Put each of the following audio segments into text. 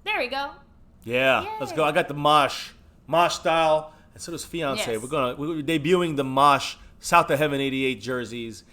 There we go. Yeah, Yay. let's go. I got the Mosh style, and so does Fiance. Yes. We're debuting the Mosh South of Heaven '88 jerseys,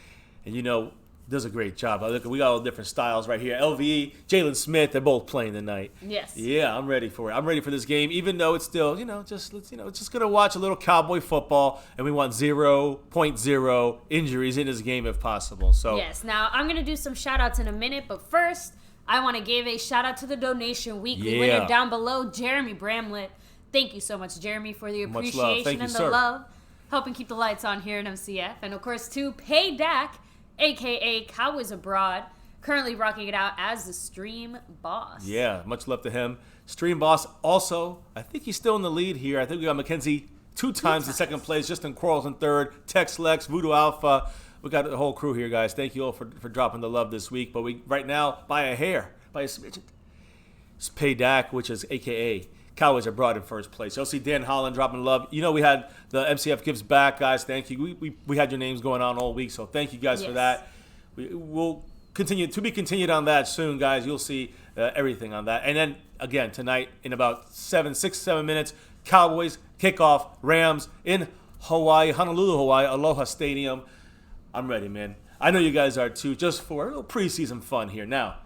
and does a great job. Look, we got all different styles right here. LVE, Jalen Smith, they're both playing tonight. Yes. Yeah, I'm ready for it. I'm ready for this game, even though it's still, just gonna watch a little cowboy football, and we want 0.0 injuries in this game if possible. So yes. Now I'm gonna do some shout outs in a minute, but first I want to give a shout out to the Donation Weekly winner down below, Jeremy Bramlett. Thank you so much, Jeremy, for the appreciation and the love, helping keep the lights on here in MCF, and of course to Pay Dak, aka Cowboys Abroad, currently rocking it out as the Stream Boss. Yeah, much love to him. Stream Boss also, I think he's still in the lead here. I think we got McKenzie two times in second place, Justin Quarles in third, Tex Lex, Voodoo Alpha. We got the whole crew here, guys. Thank you all for dropping the love this week. But we right now, by a smidgen, it's Pay Dak, which is aka Cowboys Abroad in first place. You'll see Dan Holland dropping love. We had the MCF Gives Back, guys. Thank you. We had your names going on all week, so thank you guys for that. We'll continue to be continued on that soon, guys. You'll see everything on that. And then again tonight in about 7 minutes, Cowboys kickoff Rams in Hawaii, Honolulu, Hawaii, Aloha Stadium. I'm ready, man. I know you guys are too. Just for a little preseason fun here now.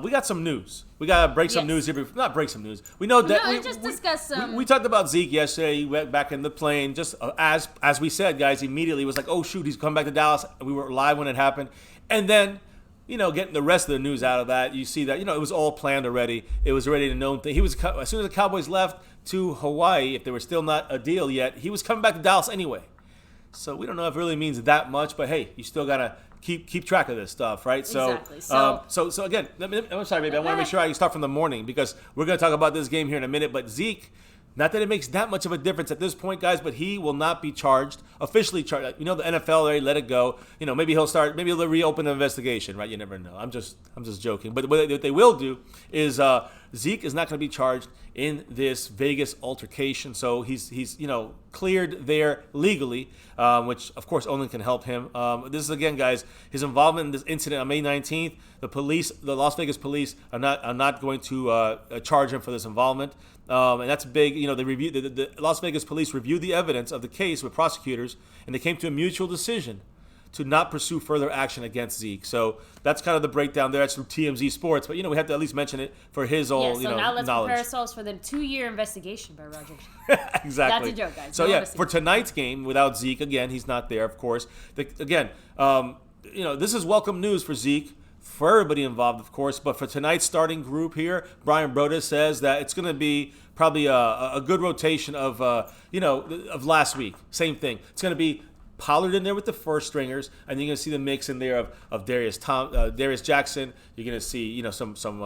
We got some news. We got to break some news here. Not break some news. We know that just discuss some. We talked about Zeke yesterday. He went back in the plane. Just as we said, guys, immediately was like, oh, shoot, he's coming back to Dallas. We were live when it happened. And then, getting the rest of the news out of that, you see that, it was all planned already. It was already a known thing. As soon as the Cowboys left to Hawaii, if there was still not a deal yet, he was coming back to Dallas anyway. So we don't know if it really means that much, but hey, you still got to keep track of this stuff, right? Exactly. So again, I'm sorry, baby. I want to make sure I start from the morning because we're going to talk about this game here in a minute. But Zeke, not that it makes that much of a difference at this point, guys, but he will not be officially charged. The NFL already let it go. Maybe they'll reopen the investigation, right? You never know. I'm just joking. But what they will do is Zeke is not going to be charged in this Vegas altercation. So he's cleared there legally, which of course only can help him. This is again, guys, his involvement in this incident on May 19th. The Las Vegas police are not going to charge him for this involvement. And that's big. They reviewed the Las Vegas police reviewed the evidence of the case with prosecutors, and they came to a mutual decision to not pursue further action against Zeke. So that's kind of the breakdown there. That's from TMZ Sports, but we have to at least mention it for his own now let's knowledge. prepare ourselves for the 2-year investigation by Roger. Exactly. That's a joke, guys. So for tonight's game, without Zeke, again, he's not there, of course. This is welcome news for Zeke, for everybody involved, of course. But for tonight's starting group here, Brian Broda says that it's going to be probably a good rotation of last week. Same thing. It's going to be Pollard in there with the first stringers, and you're going to see the mix in there of Darius Jackson. You're going to see some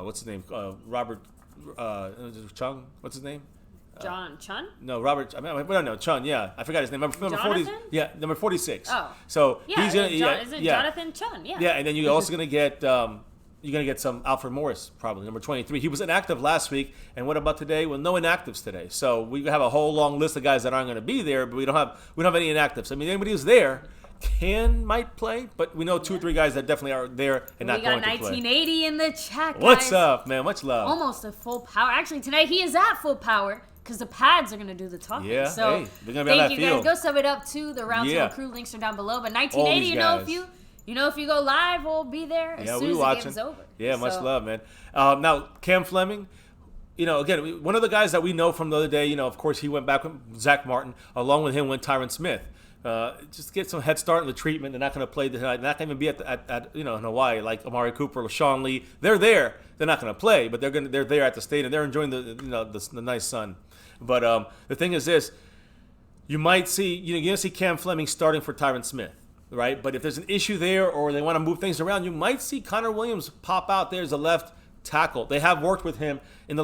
what's his name, Robert Chung. What's his name? John Chun? No, Robert. Chun. Yeah, I forgot his name. Number 40. Yeah, number 46. Oh. So yeah, he's gonna. Is it Jonathan Chun? Yeah. Yeah, and then you're also gonna get. You're going to get some Alfred Morris, probably, number 23. He was inactive last week. And what about today? Well, no inactives today. So we have a whole long list of guys that aren't going to be there, but we don't have any inactives. I mean, anybody who's there might play, but we know 2 or 3 guys that definitely are there and not going to play. We got 1980 in the chat, guys. What's up, man? Much love. Almost at full power. Actually, tonight he is at full power because the pads are going to do the talking. Yeah, so hey, they're going to be on that field. Thank you, guys. Go sub it up to the Roundtable crew. Links are down below. But 1980, if you go live, we'll be there as soon as the game's over. Yeah, much love, man. Now, Cam Fleming, again, one of the guys that we know from the other day, of course, he went back with Zach Martin. Along with him went Tyron Smith. Just get some head start in the treatment. They're not going to play tonight. They're not going to be at in Hawaii like Amari Cooper or Sean Lee. They're there. They're not going to play, but they're there at the stadium. They're enjoying the nice sun. But the thing is this: you might see you're going to see Cam Fleming starting for Tyron Smith. Right, but if there's an issue there or they want to move things around, you might see Connor Williams pop out there as a left tackle. They have worked with him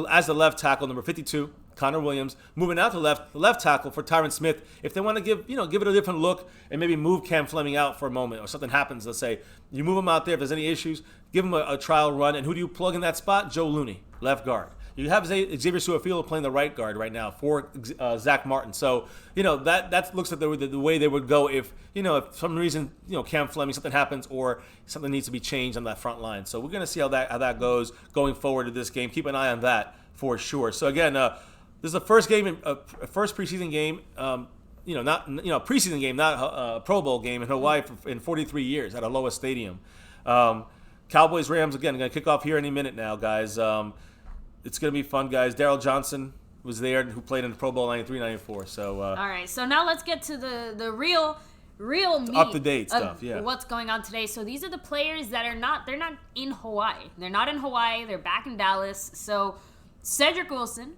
as the left tackle, number 52, Connor Williams, moving out to the left tackle for Tyron Smith. If they want to give it a different look and maybe move Cam Fleming out for a moment or something happens, let's say, you move him out there. If there's any issues, give him a trial run. And who do you plug in that spot? Joe Looney, left guard. You have Xavier Su'a-Filo playing the right guard right now for Zach Martin. So, that looks like the way they would go if for some reason, Cam Fleming, something happens or something needs to be changed on that front line. So we're going to see how that goes going forward to this game. Keep an eye on that for sure. So again, this is the first game, first preseason game, not preseason game, not a Pro Bowl game in Hawaii in 43 years at Aloha Stadium. Cowboys Rams again going to kick off here any minute now, guys. It's going to be fun, guys. Daryl Johnson was there, who played in the Pro Bowl 93-94. So all right, so now let's get to the real meat up to date stuff. Yeah, what's going on today? So these are the players that they're not in Hawaii. They're not in Hawaii. They're back in Dallas. So Cedric Wilson,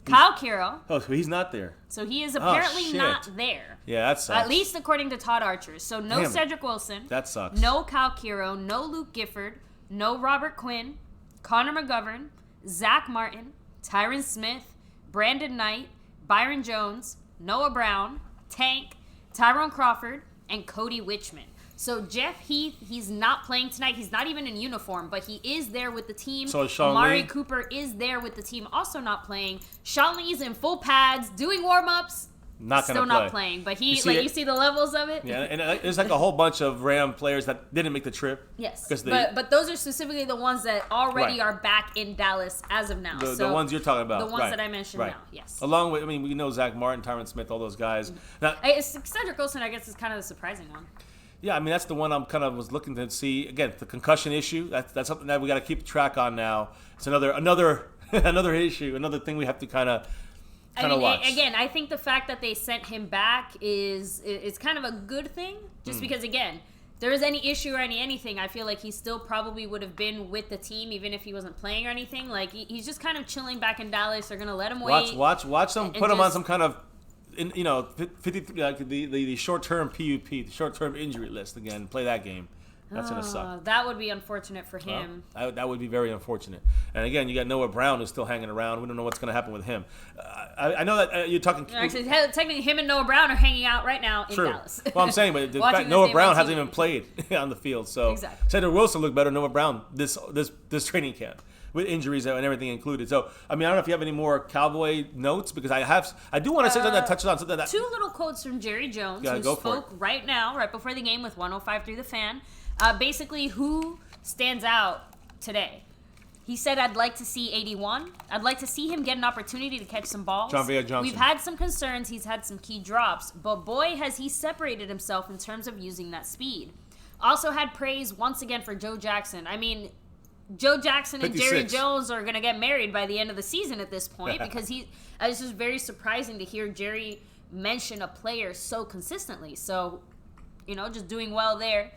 Kyle Kiro. Oh, so he's not there. So he is apparently not there. Yeah, that sucks. At least according to Todd Archer. So no Cedric Wilson. That sucks. No Kyle Kiro. No Luke Gifford. No Robert Quinn. Connor McGovern. Zach Martin. Tyron Smith. Brandon Knight. Byron Jones. Noah Brown. Tank. Tyrone Crawford. And Cody Wichman. So Jeff Heath, he's not playing tonight. He's not even in uniform, but he is there with the team. So Sean Amari Lee? Cooper is there with the team, also not playing. Sean Lee's in full pads, doing warm-ups. Still not playing, but you see the levels of it. Yeah, and there's like a whole bunch of Ram players that didn't make the trip. Yes, but those are specifically the ones that already are back in Dallas as of now. The ones you're talking about, the ones that I mentioned now. Yes. Along with, we know Zach Martin, Tyron Smith, all those guys. Now, Cedric Wilson, I guess, is kind of the surprising one. Yeah, that's the one I'm kind of was looking to see. Again, the concussion issue. That's something that we got to keep track on now. It's another issue, another thing we have to kind of watch. Again, I think the fact that they sent him back is kind of a good thing. Just because, again, if there was any issue or anything, I feel like he still probably would have been with the team even if he wasn't playing or anything. Like he's just kind of chilling back in Dallas. They're gonna let him wait. Watch them. Put him on some kind of. 53 like the short-term PUP, the short-term injury list again. Play that game. That's gonna suck. That would be unfortunate for him. That would be very unfortunate. And again, you got Noah Brown who's still hanging around. We don't know what's gonna happen with him. I know that you're talking. Actually, technically, him and Noah Brown are hanging out right now in Dallas. Well, I'm saying, but the fact Noah Brown hasn't even played on the field. So exactly. Cedric Wilson looked better than Noah Brown this training camp, with injuries and everything included. So, I don't know if you have any more Cowboy notes, because I do want to say something that touches on something that... Two little quotes from Jerry Jones, who spoke right now, right before the game with 105.3 The Fan. Basically, who stands out today? He said, I'd like to see 81. I'd like to see him get an opportunity to catch some balls. John Villa Johnson. We've had some concerns. He's had some key drops. But boy, has he separated himself in terms of using that speed. Also had praise once again for Joe Jackson. Joe Jackson 56. and Jerry Jones are going to get married by the end of the season at this point, because it's just very surprising to hear Jerry mention a player so consistently. So, just doing well there.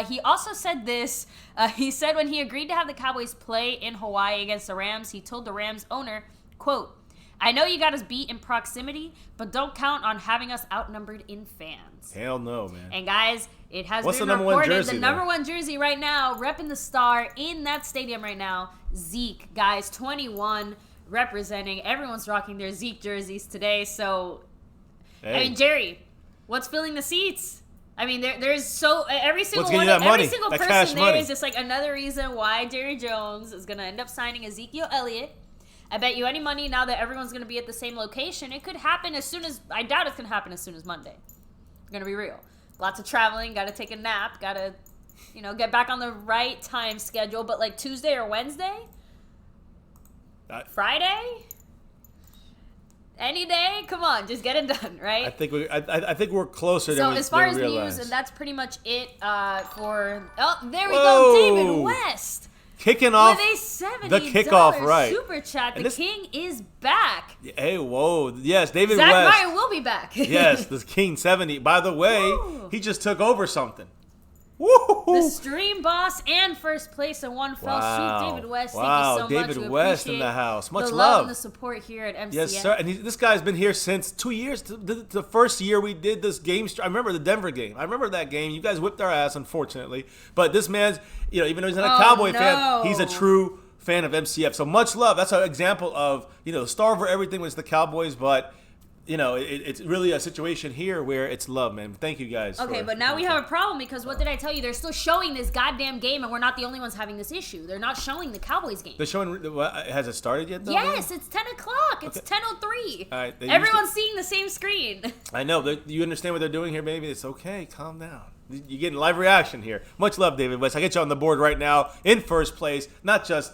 He also said this. He said when he agreed to have the Cowboys play in Hawaii against the Rams, he told the Rams owner, quote, I know you got us beat in proximity, but don't count on having us outnumbered in fans. Hell no, man. And guys, it has been reported. Number 1 jersey, the number 1 jersey right now, repping the Star in that stadium right now, Zeke, guys, 21, representing. Everyone's rocking their Zeke jerseys today. So, hey. Jerry, what's filling the seats? There's every single person there money. is just like another reason why Jerry Jones is going to end up signing Ezekiel Elliott. I bet you any money now that everyone's going to be at the same location, it could happen I doubt it's going to happen as soon as Monday. I'm going to be real. Lots of traveling, got to take a nap, got to, get back on the right time schedule. But like Tuesday or Wednesday? Friday? Any day? Come on, just get it done, right? I think we're closer than we realize. So as far as news, and that's pretty much it for... Oh, there we go, David West. Kicking off with a the kickoff, right? Super chat. The King is back. Hey, whoa. Yes, David Zach West. Martin will be back. Yes, the King 70. By the way, he just took over something. The stream boss and first place in one fell swoop. David West, thank you so much. David West in the house. Much the love and the support here at MCF. Yes, sir. And this guy's been here since 2 years. The first year we did this game, I remember the Denver game. I remember that game. You guys whipped our ass, unfortunately. But this man's, even though he's not a Cowboy fan, he's a true fan of MCF. So much love. That's an example of, the star over everything was the Cowboys, but it's really a situation here where it's love, man. Thank you guys. Okay, but now we have a problem because what did I tell you? They're still showing this goddamn game, and we're not the only ones having this issue. They're not showing the Cowboys game. They're showing. Has it started yet, though? Yes, it's 10 o'clock. It's 10:03. All right, everyone's seeing the same screen. I know. You understand what they're doing here, baby? It's okay. Calm down. You're getting live reaction here. Much love, David West. I get you on the board right now in first place, not just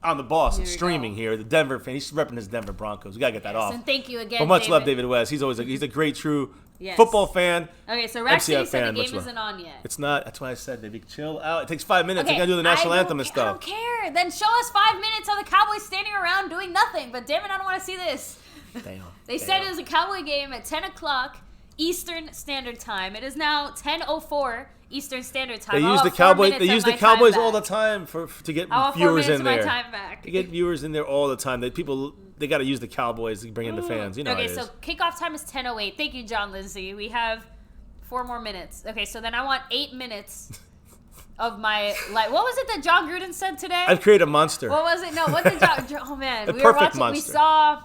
on the boss and streaming here. The Denver fan. He's repping his Denver Broncos. We got to get that off. And thank you again, But much David. love, David West. He's a great, true football fan. Okay, so Rex said the game love. isn't on yet. It's not. That's why I said, baby, chill out. It takes 5 minutes. Okay, I got to do the national anthem and stuff. I don't care. Then show us 5 minutes of the Cowboys standing around doing nothing. But damn it, I don't want to see this. Damn. They said it was a Cowboy game at 10 o'clock Eastern Standard Time. It is now 10:04 Eastern Standard Time. They use the Cowboys. They use the Cowboys all the time to get viewers in there. Of my time back. They get viewers in there all the time. They got to use the Cowboys to bring in the fans. You know. Okay, so kickoff time is 10:08. Thank you, John Lindsay. We have 4 more minutes. Okay, so then I want 8 minutes of my life. What was it that John Gruden said today? I've created a monster. What was it? No, what did John? Oh man, we were watching. Monster. We saw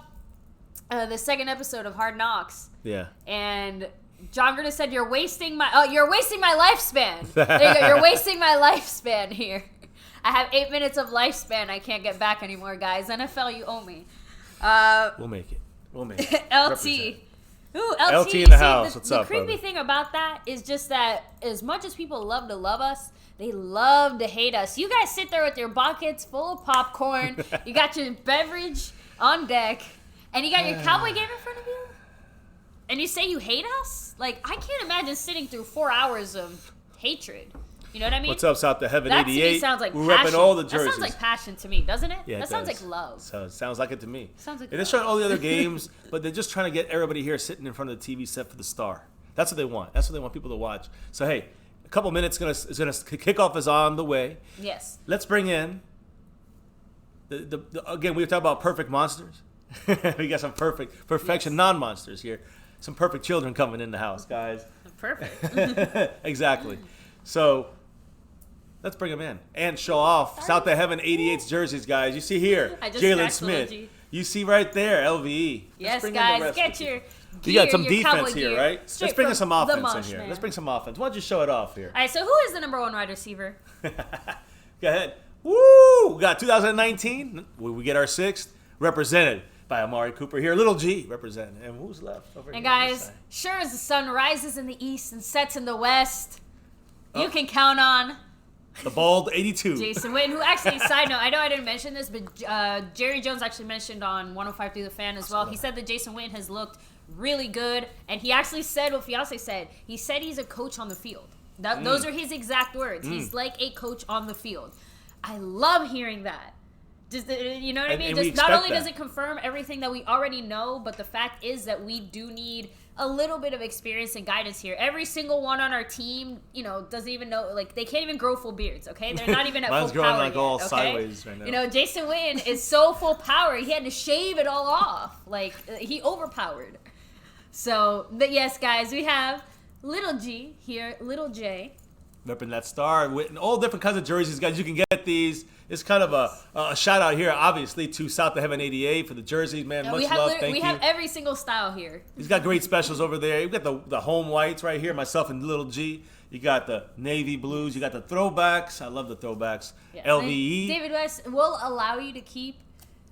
the second episode of Hard Knocks. Yeah. And John Gruden said, "You're wasting my lifespan." There you go. You're wasting my lifespan here. I have 8 minutes of lifespan. I can't get back anymore, guys. NFL, you owe me. We'll make it. LT. Ooh, LT in the house. What's up, The creepy thing about that is just that as much as people love to love us, they love to hate us. You guys sit there with your buckets full of popcorn. You got your beverage on deck. And you got your Cowboy game in front of you? And you say you hate us? Like, I can't imagine sitting through 4 hours of hatred. You know what I mean? What's up, South to Heaven 88? That to me sounds like We're passion. Repping all the jerseys. That sounds like passion to me, doesn't it? Yeah, that sounds like love. So it sounds like it to me. Sounds like they're showing all the other games, but they're just trying to get everybody here sitting in front of the TV set for the star. That's what they want. That's what they want people to watch. So, hey, a couple minutes is gonna kickoff is on the way. Yes. Let's bring in again, we were talking about perfect monsters. We got some perfection non-monsters here. Some perfect children coming in the house, guys. Perfect. Exactly. So let's bring them in and show off South to Heaven 88's jerseys, guys. You see here, Jalen Smith. You see right there, LVE. Yes, guys, get your gear, you got some defense here, gear, right? Let's bring in some offense in here. Man. Let's bring some offense. Why don't you show it off here? All right, so who is the number 1 wide receiver? Go ahead. Woo! We got 2019. We get our 6th represented by Amari Cooper here. Little G representing. And who's left over here? And guys, sure as the sun rises in the east and sets in the west, you can count on the bald 82. Jason Witten, who actually, side note, I know I didn't mention this, but Jerry Jones actually mentioned on 105 Through the Fan as well. He said that Jason Witten has looked really good, and he actually said what Fiance said. He said he's a coach on the field. Those are his exact words. He's like a coach on the field. I love hearing that. Just, you know what I mean? Just not only does it confirm everything that we already know, but the fact is that we do need a little bit of experience and guidance here. Every single one on our team, doesn't even know, like, they can't even grow full beards, okay? They're not even at full power like yet, all okay? sideways right now. Jason Witten is so full power, he had to shave it all off. Like, he overpowered. So, but yes, guys, we have Little G here, Little J. Repping that star, Witten, all different kinds of jerseys, guys. You can get these. It's kind of a shout out here, obviously, to South to Heaven 88 for the jerseys, man. Much love, thank you. We have every single style here. He's got great specials over there. You've got the home whites right here, myself and Little G. You got the navy blues. You got the throwbacks. I love the throwbacks. Yeah. LVE. David West will allow you to keep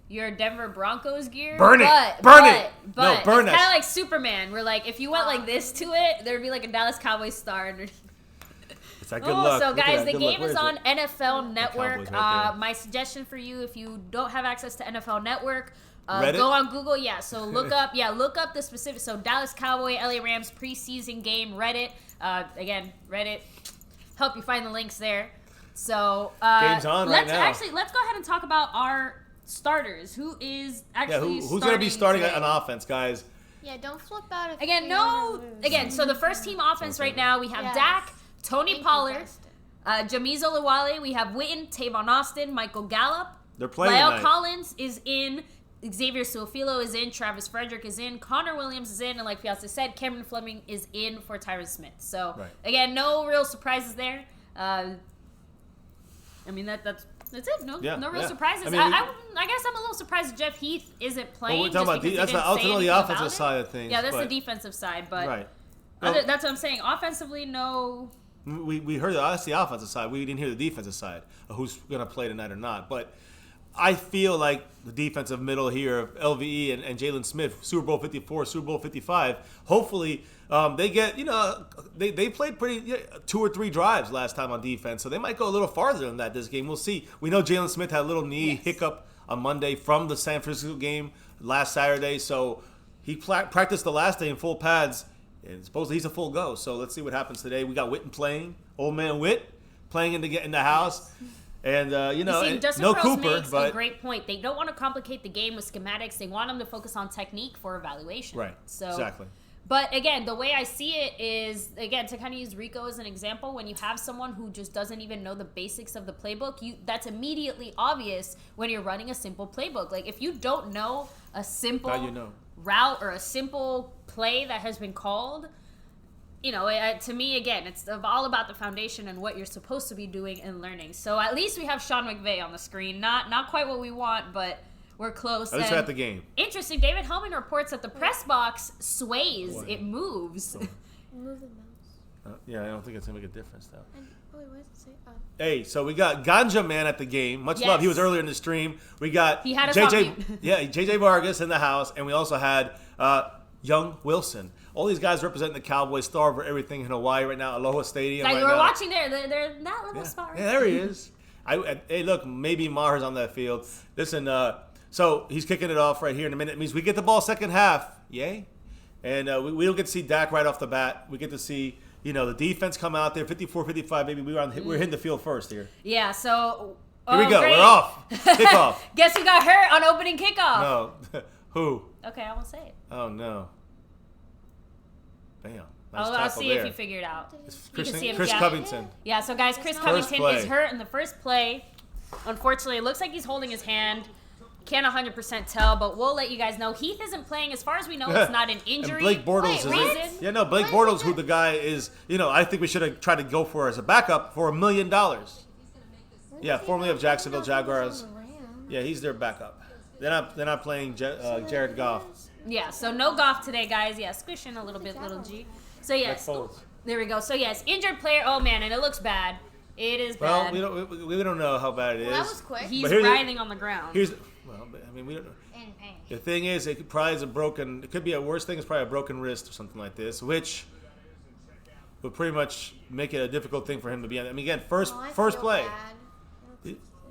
your Denver Broncos gear. Burn it. But no, burn it's kind of like Superman, where, like, if you went like this to it, there would be like a Dallas Cowboys star underneath. Good luck. So guys, the game is on NFL Network. My suggestion for you, if you don't have access to NFL Network, go on Google. Yeah, so look up the specific. So Dallas Cowboy, LA Rams preseason game. Reddit. Again, Reddit. Help you find the links there. So game's on right now. Let's go ahead and talk about our starters. Who is actually who's going to be starting on offense, guys? Yeah, don't flip out. Again, so the first team offense right now, we have Dak, Tony Pollard, Jamiz Olawale, we have Witten, Tavon Austin, Michael Gallup. They're playing Lyle tonight. Collins is in, Xavier Su'a-Filo is in, Travis Frederick is in, Connor Williams is in, and like Fiance said, Cameron Fleming is in for Tyron Smith. So, Again, no real surprises there. That's That's it. No real surprises. I guess I'm a little surprised Jeff Heath isn't playing. Well, we're talking about that's ultimately the offensive side of things. Yeah, that's the defensive side, but right. That's what I'm saying. Offensively, no. We heard that's the offensive side. We didn't hear the defensive side of who's going to play tonight or not. But I feel like the defensive middle here of LVE and Jalen Smith, Super Bowl 54, Super Bowl 55, hopefully they get, they played pretty 2 or 3 drives last time on defense. So they might go a little farther than that this game. We'll see. We know Jalen Smith had a little knee hiccup on Monday from the San Francisco game last Saturday. So he practiced the last day in full pads. And supposedly he's a full go. So let's see what happens today. We got Witten playing, old man Witt playing in the house. And, Dustin no Rose Cooper. Makes a great point. They don't want to complicate the game with schematics. They want them to focus on technique for evaluation. Right. So, exactly. But, again, the way I see it is, again, to kind of use Rico as an example, when you have someone who just doesn't even know the basics of the playbook, that's immediately obvious when you're running a simple playbook. Like, if you don't know a simple route or a simple play that has been called, to me, again, it's all about the foundation and what you're supposed to be doing and learning. So at least we have Sean McVay on the screen. Not quite what we want, but we're close. At least we're at the game. Interesting. David Hellman reports that the press box sways. Boy. It moves. Move the mouse. Yeah, I don't think it's going to make a difference, though. Wait, what does it say? Oh. Hey, so we got Ganja Man at the game. Much love. He was earlier in the stream. We got he had us JJ Vargas in the house, and we also had Young Wilson. All these guys representing the Cowboys, star for everything in Hawaii right now, Aloha Stadium. Like right we're now. watching there. They're in that little spot right there. Yeah, there he is. Hey, look, maybe Maher's on that field. Listen, so he's kicking it off right here in a minute. It means we get the ball second half. Yay. And we don't get to see Dak right off the bat. We get to see, the defense come out there, 54-55, baby. We're hitting the field first here. Yeah, so... Here we go. Great. We're off. Kickoff. Guess who got hurt on opening kickoff? No. Who? Okay, I won't say it. Oh, no. Bam. Nice I'll see there. if you figure it out. Chris Covington. Yeah, so guys, Chris Covington is hurt in the first play. Unfortunately, it looks like he's holding his hand. Can't 100% tell, but we'll let you guys know. Heath isn't playing. As far as we know, it's not an injury. And Blake Bortles reason. Blake Bortles, who the guy is, I think we should have tried to go for as a backup for $1 million. Yeah, formerly of Jacksonville Jaguars. Yeah, he's their backup. They're not playing Jared Goff. Yeah, so no Goff today, guys. Yeah, squishing a little bit, little G. So, yes. There we go. So, yes, injured player. Oh, man, and it looks bad. It is bad. Well, we don't know how bad it is. That was quick. He's writhing on the ground. We don't know. In pain. The thing is, it could be a worse thing is probably a broken wrist or something like this, which would pretty much make it a difficult thing for him to be on. I mean, again, first play.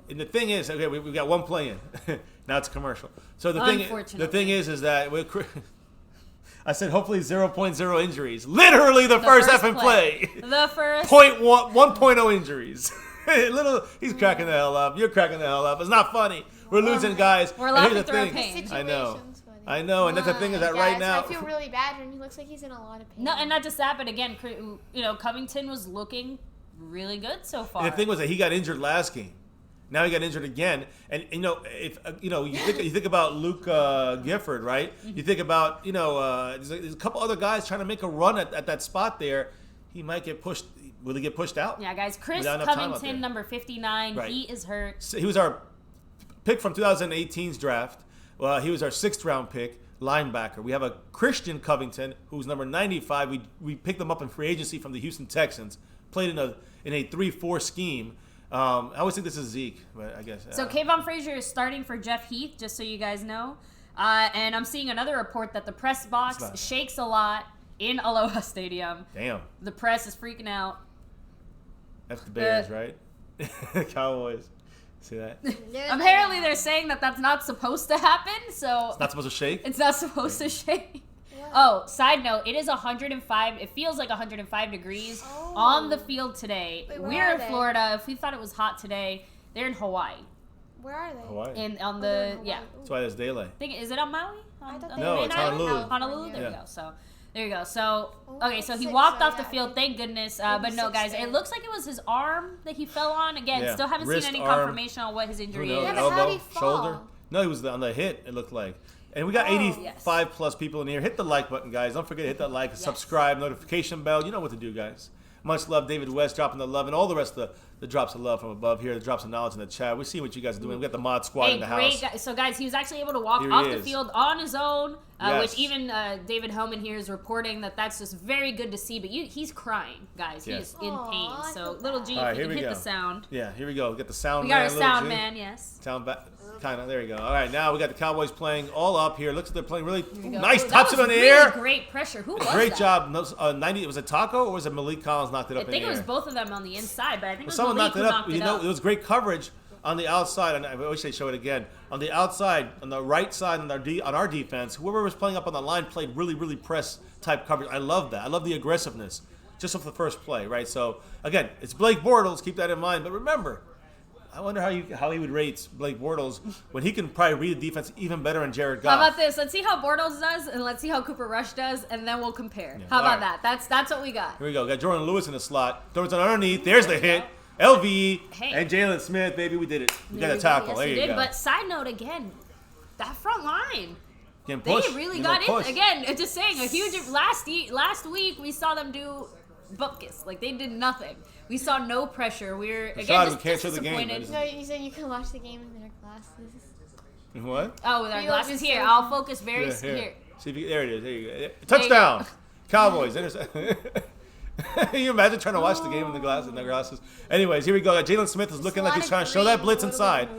And the thing is, okay, we've got one play in. Now it's a commercial. So the thing is that I said hopefully 0.0 injuries. Literally the first effing play. The first 1.0 injuries. He's cracking the hell up. You're cracking the hell up. It's not funny. We're losing guys. We're laughing through pain. I know. And that's the thing is that right now. I feel really bad when he looks like he's in a lot of pain. No, and not just that, but again, Covington was looking really good so far. And the thing was that he got injured last game. Now he got injured again, and if you think about Luke Gifford, right? You think about there's a couple other guys trying to make a run at that spot there. He might get pushed. Will he get pushed out? Yeah, guys. Chris Covington, number 59, right. He is hurt. So he was our pick from 2018's draft. Well, he was our 6th round pick, linebacker. We have a Christian Covington who's number 95. We picked him up in free agency from the Houston Texans. Played in a 3-4 scheme. I always think this is Zeke, but I guess. So Kayvon Frazier is starting for Jeff Heath, just so you guys know. And I'm seeing another report that the press box shakes a lot in Aloha Stadium. Damn. The press is freaking out. That's the Bears, right? Cowboys. See that? Apparently they're saying that that's not supposed to happen, so. It's not supposed to shake? It's not supposed to shake. Oh, side note, it is 105. It feels like 105 degrees on the field today. We're in Florida. If we thought it was hot today, they're in Hawaii. Where are they? Hawaii. That's why there's daylight. Is it on Maui? No, it's Honolulu. Honolulu? There we go. So, there you go. So, okay, so he walked off the field, thank goodness. But no, guys, it looks like it was his arm that he fell on. Again, still haven't seen any confirmation on what his injury is. Yeah, but how'd he fall? Shoulder? No, he was on the hit, it looked like. And we got 85 plus people in here. Hit the like button, guys. Don't forget to hit that like, subscribe, notification bell. You know what to do, guys. Much love, David West dropping the love, and all the rest of the drops of love from above here, the drops of knowledge in the chat. We see what you guys are doing. We got the mod squad in the house. So, guys, he was actually able to walk off the field on his own, which even David Hellman here is reporting that's just very good to see. But he's crying, guys. He is in pain. So, little G, if you can hit the sound. Yeah, here we go. Get the sound. We got our sound man, yes. Sound back. Kind of. There you go. All right, now we got the Cowboys playing all up here. Looks like they're playing really nice. Tops it on the air. Great pressure. Who was that? Great job. 90. Was it Taco or was it Malik Collins knocked it up in the air? I think it was both of them on the inside, but I think it was someone Malik who knocked it up. It was great coverage on the outside, and I wish they show it again. On the outside, on the right side, on our defense, whoever was playing up on the line played really, really press type coverage. I love that. I love the aggressiveness just off the first play, right? So again, it's Blake Bortles. Keep that in mind. But remember, I wonder how he would rate Blake Bortles when he can probably read the defense even better than Jared Goff. How about this? Let's see how Bortles does, and let's see how Cooper Rush does, and then we'll compare. Yeah. How about that? That's what we got. Here we go. Got Jordan Lewis in the slot. Throws it underneath. There's the hit. LVE and Jalen Smith, baby, we did it. We got a tackle. Yes, there you go. But side note again, that front line. They really got in. Again, it's just saying a huge. Last week we saw them do bupkis. Like they did nothing. We saw no pressure. We're again just disappointed. No, you said you can watch the game in their glasses. What? Oh, with our glasses here. I'll focus very here. See if there it is. There you go. Touchdown, Cowboys. Can you imagine trying to watch the game in the glasses? Anyways, here we go. Jalen Smith is looking like he's trying to show that blitz inside.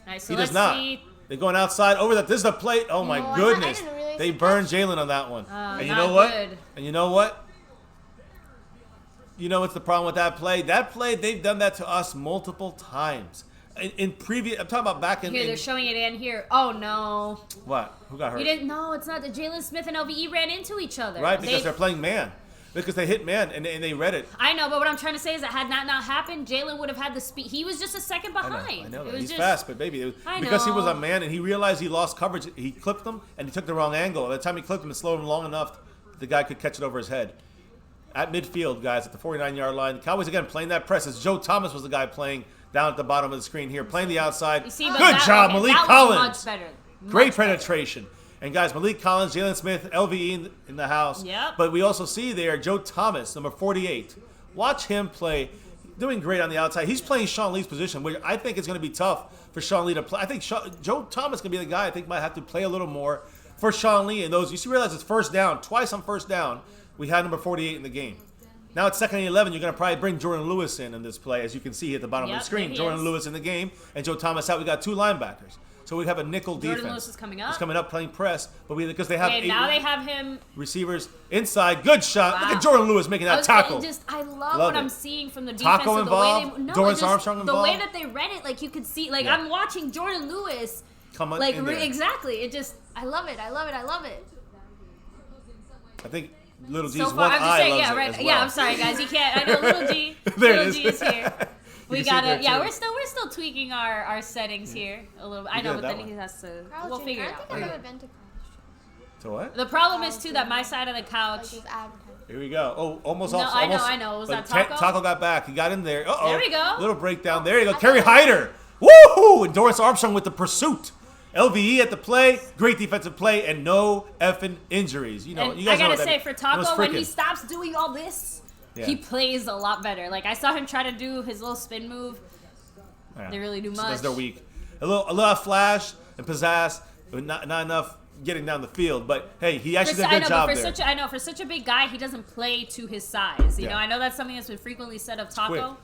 Right, so he does not. They're going outside over that. This is the play. Oh my goodness! They burned Jalen on that one. And you know what? And you know what? You know what's the problem with that play? That play, they've done that to us multiple times. In previous, I'm talking about back in. Here, they're showing it in here. Oh no! What? Who got hurt? You didn't. No, it's not. The Jalen Smith and LVE ran into each other. Right, because they're playing man. Because they hit man and they read it. I know, but what I'm trying to say is that had that not happened, Jalen would have had the speed. He was just a second behind. I know that. He's fast, but baby, because he was a man and he realized he lost coverage, he clipped him and he took the wrong angle. By the time he clipped him, it slowed him long enough that the guy could catch it over his head. At midfield, guys, at the 49-yard line. The Cowboys, again, playing that press. As Joe Thomas was the guy playing down at the bottom of the screen here, playing the outside. Good job, Malik Collins. Much better. Great penetration. And, guys, Malik Collins, Jalen Smith, LVE in the house. Yep. But we also see there Joe Thomas, number 48. Watch him play. Doing great on the outside. He's playing Sean Lee's position, which I think is going to be tough for Sean Lee to play. I think Joe Thomas can be the guy I think might have to play a little more for Sean Lee. And those, you realize it's first down. Twice on first down, we had number 48 in the game. Now it's 2nd and 11. You're going to probably bring Jordan Lewis in this play, as you can see at the bottom of the screen. Jordan Lewis in the game, and Joe Thomas out. We got 2 linebackers. So we have a nickel defense. Jordan Lewis is coming up. He's coming up playing press, but because they have now they have him receivers inside. Good shot. Wow. Look at Jordan Lewis making that tackle. I love what I'm seeing from the defense. Taco involved. Dorrance Armstrong involved. The way that they read it, like you could see, like I'm watching Jordan Lewis come on like in there. Exactly. It just I love it. I love it. I think Little G's so far, one I'm just eye saying, loves yeah, it right. as well. Yeah, I'm sorry, guys. You can't. I know Little G. Little G is here. We gotta. Yeah, we're still tweaking our settings here a little bit. I know, but then he has to. We'll figure it out. I think I've never been to college. To what? The problem is too that my side of the couch. Here we go. Oh, almost. No, I know. Was that Taco? Taco got back. He got in there. Uh-oh. There we go. Little breakdown. There you go. Kerry Hyder. Woohoo! And Dorrance Armstrong with the pursuit. LVE at the play, great defensive play, and no effing injuries. You guys know. I gotta say, for Taco, when he stops doing all this, he plays a lot better. Like I saw him try to do his little spin move. Yeah. They really do much. Because they're weak. A little flash and pizzazz, but not enough getting down the field. But hey, he actually did a good job there. For such a big guy, he doesn't play to his size. You know, I know that's something that's been frequently said of Taco,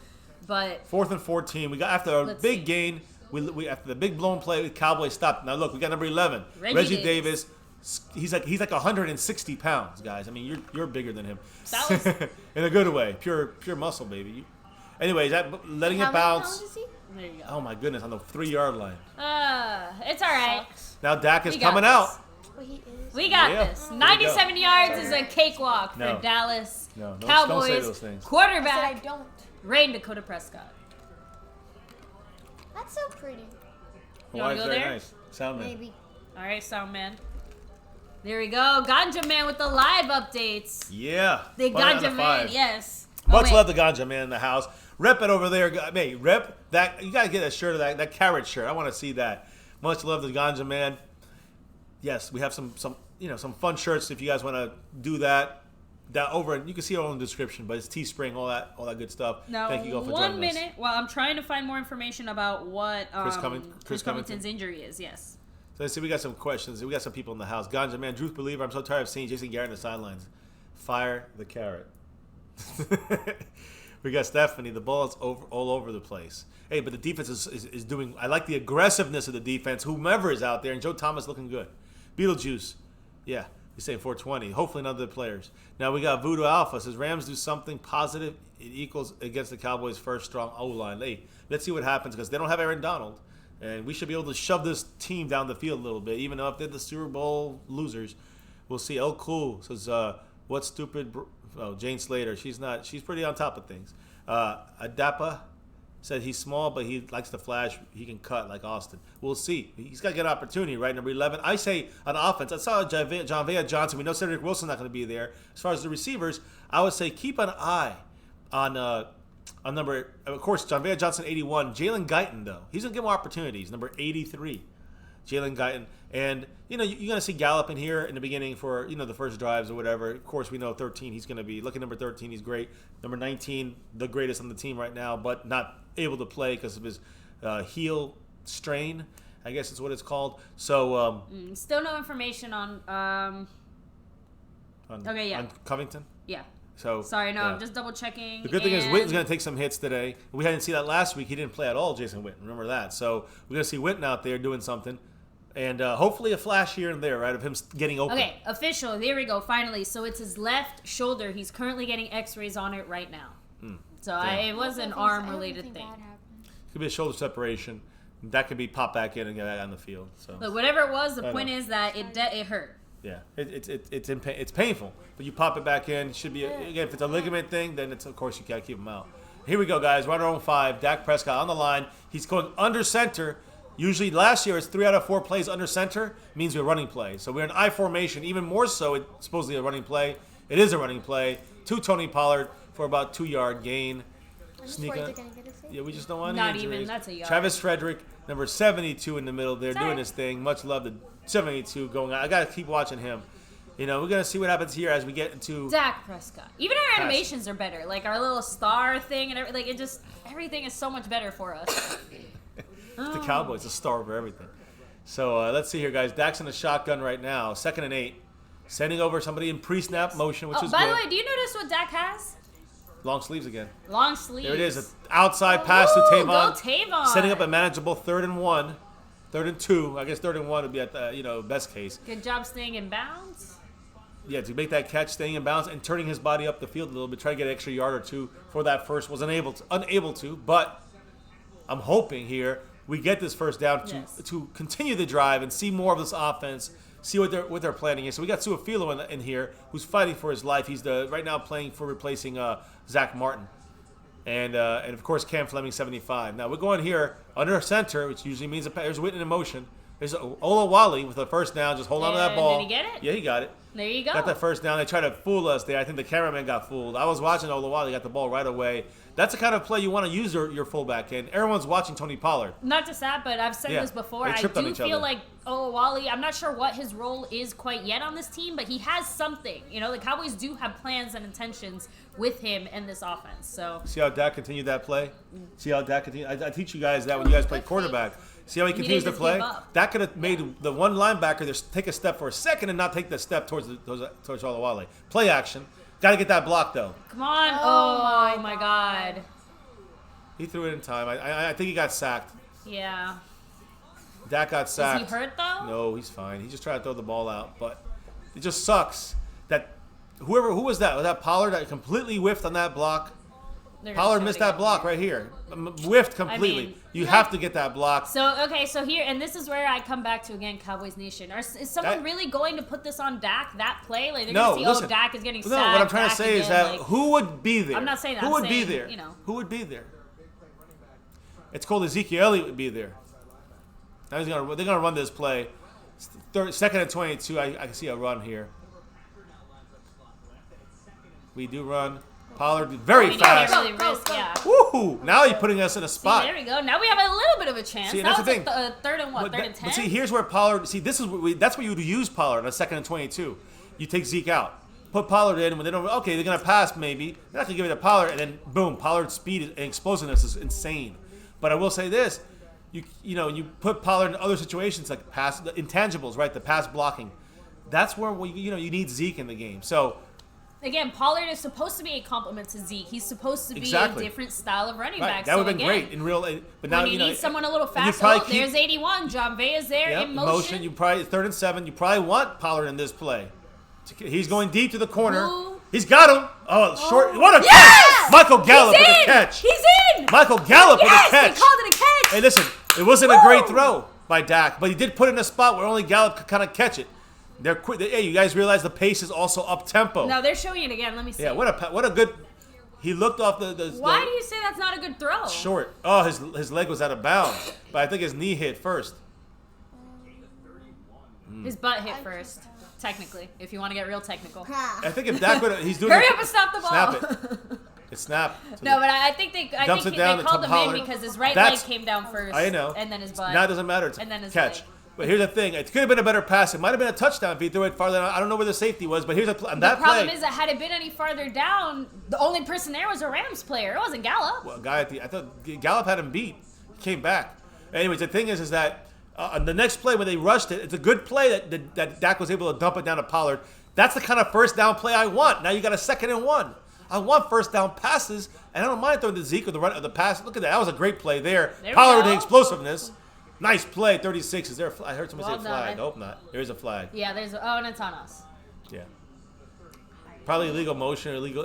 but 4th and 14. We got after a big gain. We after the big blown play, the Cowboys stopped. Now look, we got number 11, Reggie Davis. He's like 160 pounds, guys. I mean, you're bigger than him. That was in a good way, pure muscle, baby. Anyways, letting it bounce. There you go. Oh my goodness, on the 3-yard line. It's all right. Now Dak is coming out. We got this. 97 yards is a cakewalk for Dallas Cowboys. Don't say those things. Quarterback. I don't. Rain Dakota Prescott. That's so pretty. You want to go there? Nice. Sound man. Maybe. All right, sound man. There we go. Ganja Man with the live updates. Yeah. The Ganja Man, yes. Much love to Ganja Man in the house. Rep it over there. Hey, rep that. You got to get a shirt of that carrot shirt. I want to see that. Much love to Ganja Man. Yes, we have some fun shirts if you guys want to do that. You can see it all in the description, but it's Teespring, all that good stuff. Now, thank you all for joining us. 1 minute. Well, I'm trying to find more information about what Chris Covington's injury is. Yes. So let's see. We got some questions. We got some people in the house. Ganja man, truth believer. I'm so tired of seeing Jason Garrett in the sidelines. Fire the carrot. We got Stephanie. The ball is all over the place. Hey, but the defense is doing. I like the aggressiveness of the defense. Whomever is out there, and Joe Thomas looking good. Beetlejuice. Yeah. He's saying 420. Hopefully none of the players. Now we got Voodoo Alpha. Says Rams do something positive. It equals against the Cowboys' first strong O-line. Hey, let's see what happens because they don't have Aaron Donald. And we should be able to shove this team down the field a little bit. Even though if they're the Super Bowl losers. We'll see. El Cool says, what stupid... Jane Slater. She's pretty on top of things. Adapa said he's small, but he likes to flash. He can cut like Austin. We'll see. He's got to get an opportunity, right? Number 11. I say on offense, I saw John Vea Johnson. We know Cedric Wilson's not going to be there. As far as the receivers, I would say keep an eye on number, of course, John Vea Johnson, 81. Jalen Guyton, though. He's going to get more opportunities. Number 83. Jalen Guyton. And, you're going to see Gallup in here in the beginning for, the first drives or whatever. Of course, we know 13, he's going to be. Look at number 13, he's great. Number 19, the greatest on the team right now, but not able to play because of his heel strain, I guess is what it's called. So still no information on Covington? Yeah. So sorry, no, yeah. I'm just double checking. The good thing is Witten's going to take some hits today. We hadn't seen that last week. He didn't play at all, Jason Witten. Remember that. So we're going to see Witten out there doing something. And hopefully a flash here and there, right, of him getting open. Okay, official. There we go, finally. So it's his left shoulder. He's currently getting x-rays on it right now. So it was an arm-related thing. It could be a shoulder separation. That could be popped back in and get back on the field. So look, whatever it was, the point is that it hurt. Yeah, it's painful, but you pop it back in. It should be again if it's a ligament thing, then it's of course you gotta keep him out. Here we go, guys. We're on our own 5. Dak Prescott on the line. He's going under center. Usually last year it's 3 out of 4 plays under center means we're running play. So we're in I formation. Even more so, it's supposedly a running play. It is a running play. To Tony Pollard for about 2-yard gain. Yeah, we just don't want any injuries. Not even. That's a yard. Travis Frederick, number 72 in the middle there, doing his thing. Much love to 72 going on. I got to keep watching him. We're going to see what happens here as we get into Dak Prescott. Even our animations are better. Like our little star thing and everything. Like everything is so much better for us. The Cowboys, the star over everything. So let's see here, guys. Dak's in the shotgun right now. 2nd and 8. Sending over somebody in pre-snap motion, which is good. By the way, do you notice what Dak has? Long sleeves again. Long sleeves. There it is. An outside pass to Tavon. Go Tavon. Setting up a manageable 3rd and 1. 3rd and 2. I guess 3rd and 1 would be at the best case. Good job staying in bounds. Yeah, to make that catch, staying in bounds, and turning his body up the field a little bit, try to get an extra yard or two for that first. Was unable to, but I'm hoping here we get this first down to continue the drive and see more of this offense, see what they're planning here. So we got Suafilo in here who's fighting for his life. He's right now playing for replacing Zach Martin. And of course, Cam Fleming, 75. Now we're going here under center, which usually means there's Witten in motion. There's Olawale with the first down. Just hold on to that ball. Did he get it? Yeah, he got it. There you go. Got that first down. They tried to fool us there. I think the cameraman got fooled. I was watching Olawale. Got the ball right away. That's the kind of play you want to use your fullback in. Everyone's watching Tony Pollard. Not just that, but I've said this before. I do feel like Olawale, I'm not sure what his role is quite yet on this team, but he has something. The Cowboys do have plans and intentions with him in this offense. So see how Dak continued that play? See how Dak continued? I teach you guys that when you guys play quarterback. See how he continues to play? That could have made the one linebacker just take a step for a second and not take the step towards Olawale. Play action. Got to get that block, though. Come on. Oh, my God. He threw it in time. I think he got sacked. Yeah. Dak got sacked. Is he hurt, though? No, he's fine. He just tried to throw the ball out. But it just sucks that who was that? Was that Pollard that completely whiffed on that block? Pollard missed that block right here. Whiffed completely. You have to get that block. So here, and this is where I come back to, again, Cowboys Nation. Is someone really going to put this on Dak, that play? Like, they're going to see, Dak is getting sacked. No, what I'm trying to say is that who would be there? I'm not saying that. Who would be there? Who would be there? It's called Ezekiel Elliott would be there. Now they're going to run this play. 2nd and 22. I can see a run here. We do run. Pollard very fast. Really risk, yeah. Woohoo! Now you're putting us in a spot. See, there we go. Now we have a little bit of a chance. See, that's the thing. 3rd and 3rd and 10. But see, here's where Pollard. See, this is that's what you would use Pollard on a 2nd and 22. You take Zeke out. put Pollard in when they don't. Okay, they're gonna pass maybe. They're not gonna give it to Pollard, and then boom, Pollard's speed and explosiveness is insane. But I will say this: you put Pollard in other situations like pass the intangibles, right? The pass blocking. That's where you need Zeke in the game. So. Again, Pollard is supposed to be a complement to Zeke. He's supposed to be a different style of running back. That would have been great in real. But now when you need someone a little faster. There's 81. John Vay is there in motion. You probably 3rd and 7. You probably want Pollard in this play. He's going deep to the corner. He's got him. Oh, short. What a catch! Michael Gallup with a catch. He's in. Michael Gallup with a catch. He called it a catch. Hey, listen, it wasn't a great throw by Dak, but he did put it in a spot where only Gallup could kind of catch it. They're quick. Hey, you guys realize the pace is also up tempo. No, they're showing it again. Let me see. Yeah, what a good. He looked off the. Why do you say that's not a good throw? Short. Oh, his leg was out of bounds, but I think his knee hit first. His butt hit first, technically. If you want to get real technical. I think if Dak would, he's doing. Hurry up and stop the ball. Snap it. It's snapped. No, but I think they called him in because his right leg came down first. I know. And then his butt. Now it doesn't matter. It's and then his catch. leg. But here's the thing: it could have been a better pass. It might have been a touchdown if he threw it farther. I don't know where the safety was, but here's the problem is that had it been any farther down, the only person there was a Rams player. It wasn't Gallup. Well, I thought Gallup had him beat. He came back. Anyways, the thing is that on the next play when they rushed it, it's a good play that Dak was able to dump it down to Pollard. That's the kind of first down play I want. Now you got a 2nd and 1. I want first down passes, and I don't mind throwing the Zeke or the run or the pass. Look at that. That was a great play there. Pollard with the explosiveness. Nice play, 36. Is there a flag? I heard somebody say flag. I hope not. There's a flag. Yeah, and it's on us. Yeah. Probably illegal motion or illegal.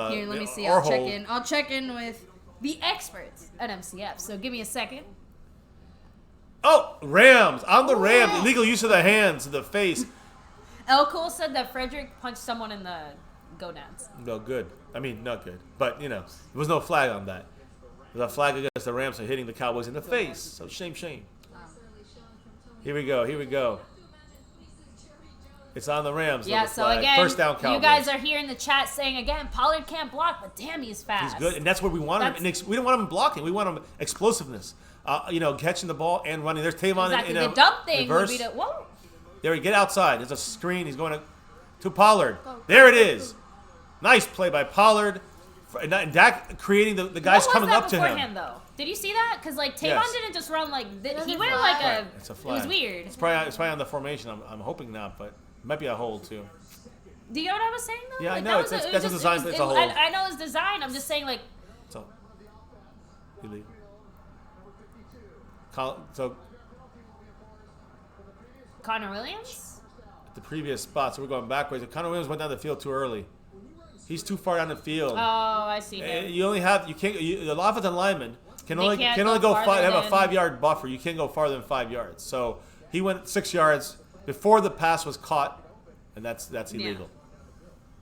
Here, let me see. I'll check in with the experts at MCF. So give me a second. Oh, Rams. On the Rams. Illegal use of the hands, the face. El Cool said that Frederick punched someone in the gonads. No, good. I mean, not good. But, there was no flag on that. There's a flag against the Rams for hitting the Cowboys in the face. So shame. Here we go. It's on the Rams. Yeah, so again, first down Cowboys. You guys are here in the chat saying, again, Pollard can't block, but damn, he's fast. He's good, and that's what we want him. We don't want him blocking. We want him explosiveness. Catching the ball and running. There's Tavon in the dump thing reverse. Would be whoa. There, get outside. There's a screen. He's going to Pollard. There it is. Nice play by Pollard. And Dak creating the guys coming up to him. Though? Did you see that? Because Tavon didn't just run he went like a. It's a flag. It was weird. It's probably on the formation. I'm hoping not, but it might be a hold too. Do you know what I was saying though? Yeah, I know. That's a design. It's a hold. I know it's design. I'm just saying So. Illegal. So. Connor Williams. At the previous spot, so we're going backwards. Connor Williams went down the field too early. He's too far down the field. Oh, I see. The offensive lineman can only go 5. They have a 5-yard buffer. You can't go farther than 5 yards. So he went 6 yards before the pass was caught, and that's illegal.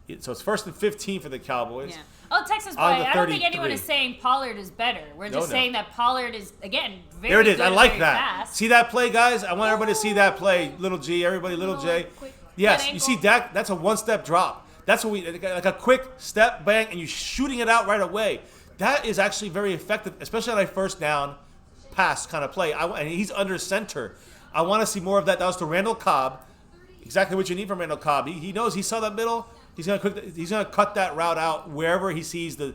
Yeah. So it's 1st and 15 for the Cowboys. Yeah. Oh, Texas boy. I don't think anyone is saying Pollard is better. We're just saying that Pollard is very there it is. Good, I like that. Fast. See that play, guys? I want everybody to see that play. Little G, everybody, little J. Yes, you see Dak. That's a one-step drop. That's what like a quick step, bang, and you're shooting it out right away. That is actually very effective, especially on a first down pass kind of play. And he's under center. I want to see more of that. That was to Randall Cobb. Exactly what you need from Randall Cobb. He knows he saw that middle. He's gonna cut that route out wherever he sees the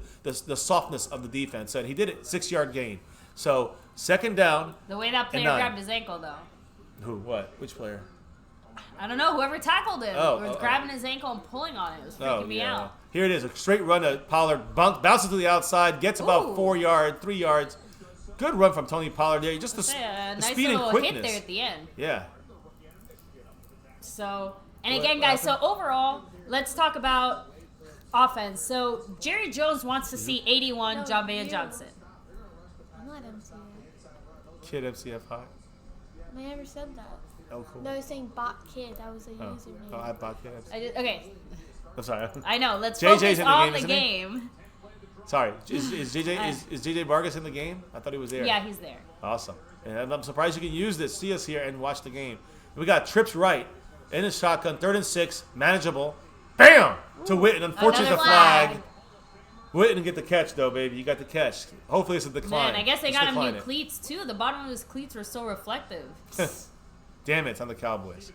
softness of the defense. And he did it, 6-yard gain. So 2nd down. The way that player grabbed his ankle, though. Who? What? Which player? I don't know. Whoever tackled him was grabbing his ankle and pulling on it. It was freaking me out. Here it is. A straight run to Pollard. Bounces to the outside. Gets about 3 yards. Good run from Tony Pollard there. Just the speed and quickness. Hit there at the end. Yeah. So, and again, guys, so overall, let's talk about offense. So, Jerry Jones wants to see 81 John Van Johnson. I'm not MCF. Kid MCF High. I never said that. Oh, cool. No, I was saying bot kid. That was a username. Oh, I bot kid. Okay. I'm sorry. I know. Let's focus on the game. Sorry. Is JJ Vargas in the game? I thought he was there. Yeah, he's there. Awesome. And I'm surprised you can use this. See us here and watch the game. We got trips right in his shotgun. 3rd and 6. Manageable. Bam! To Witten. Unfortunately, the flag. Witten didn't get the catch, though, baby. You got the catch. Hopefully, it's a decline. Man, I guess they got him new cleats, too. The bottom of his cleats were so reflective. Damn it, it's on the Cowboys.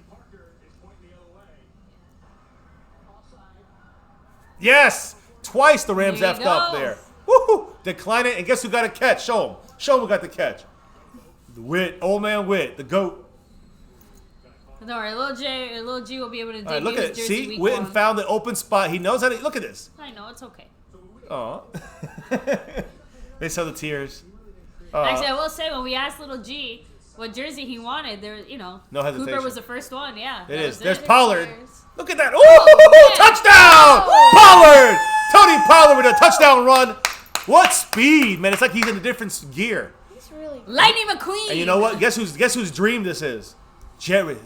Yes! Twice the Rams There you effed up go. there. Woohoo! Decline it, and guess who got a catch? Show him. Show him who got the catch. The Witt, old man Witt, the GOAT. Don't worry, little G will be able to dig All right, look his at it. jersey See, week Witten one. found the open spot. He knows how to. Look at this. I know, it's okay. Oh. They saw the tears. Actually, I will say, when we asked little G what jersey he wanted, there, No hesitation. Cooper was the first one, yeah. It that is. was There's it. Pollard. Cheers. Look at that. Ooh, man. touchdown! Oh. Pollard! Tony Pollard with a touchdown run. What speed, man. It's like he's in a different gear. It's really good. Lightning McQueen! And you know what? Guess whose dream this is? Jerry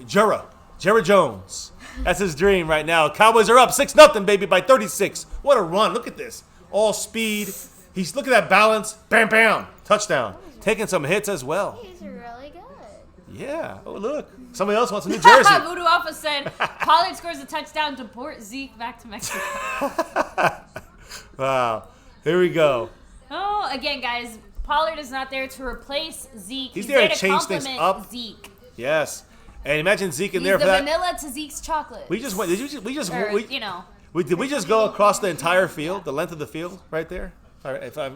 Jones. That's his dream right now. Cowboys are up 6-0, baby, by 36. What a run. Look at this. All speed. He's look at that balance. Bam, bam. Touchdown. Taking some hits as well. He's really good. Yeah. Oh, look. Somebody else wants a New Jersey. Voodoo Alpha said, Pollard scores a touchdown to port Zeke back to Mexico. Wow. Here we go. Oh, again, guys, Pollard is not there to replace Zeke. He's there to change compliment things up. Zeke. Yes. And imagine Zeke in He's there the for that. vanilla to Zeke's chocolate. We just went. Did Or, did we just go across the entire field, the length of the field, right there? All right, if I'm,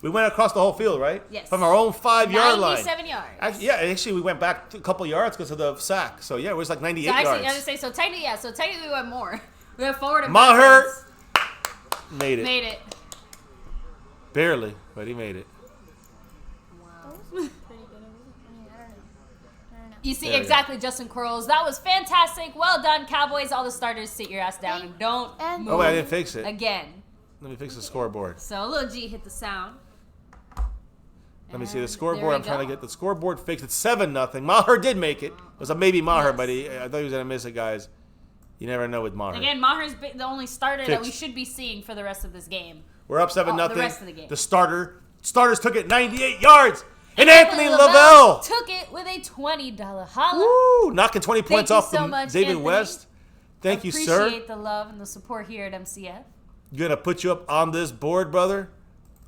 we went across the whole field, right? Yes. From our own 5-yard line. 97 yards. Actually, we went back a couple yards because of the sack. So yeah, it was like 98 So actually, I yards. was say, so technically we went more. We went forward and Maher backwards. made it. Made it. Barely, but he made it. That was pretty good. I don't know. You see, There we go. exactly, Justin Quarles. That was fantastic. Well done, Cowboys. All the starters, sit your ass down and don't And- move Oh wait, I didn't fix it. again. Let me fix the scoreboard. So Lil G hit the sound. Let me see the And scoreboard. there we I'm trying to go. get the scoreboard fixed. It's 7-0. Maher did make it. It was a maybe Maher, Yes. but I thought he was gonna miss it, guys. You never know with Maher. Again, Maher's the only starter that we Fixed. should be seeing for the rest of this game. We're up 7-0. the rest of the game. The starters took it 98 yards. And Anthony Lavelle. took it with a $20 holla. Woo! Knocking 20 points you off so from much, David Anthony. West. Thank you, sir. Appreciate the love and the support here at MCF. Gonna put you up on this board, brother.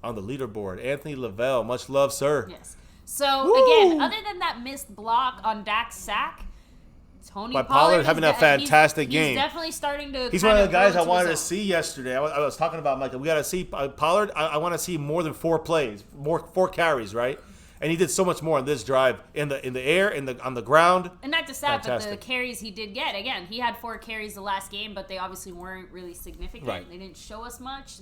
On the leaderboard. Anthony Lavelle. Much love, sir. Yes. So, Woo! again, other than that missed block on Dak's sack, Tony But Pollard Pollard is having a he's- fantastic game. He's definitely starting to He's kind one of the guys grow I into wanted to his own. see yesterday. I was talking about, Mike, we got to see Pollard. I want to see more than 4 plays, four carries, right? And he did so much more on this drive in the air, on the ground. And not just that, but the Fantastic. carries he did get. Again, he had 4 carries the last game, but they obviously weren't really significant. Right. They didn't show us much.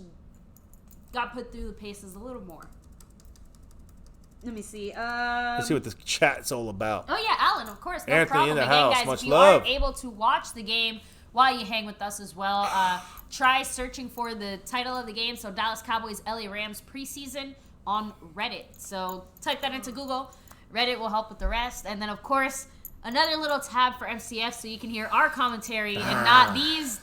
Got put through the paces a little more. Let me see. Let's see what this chat's all about. Oh yeah, Alan, of course, no Anthony problem. in the Again, house, guys, much if you love. are able to watch the game while you hang with us as well, try searching for the title of the game. So Dallas Cowboys, LA Rams preseason on Reddit. So type that into Google. Reddit will help with the rest, and then of course another little tab for MCF so you can hear our commentary and not these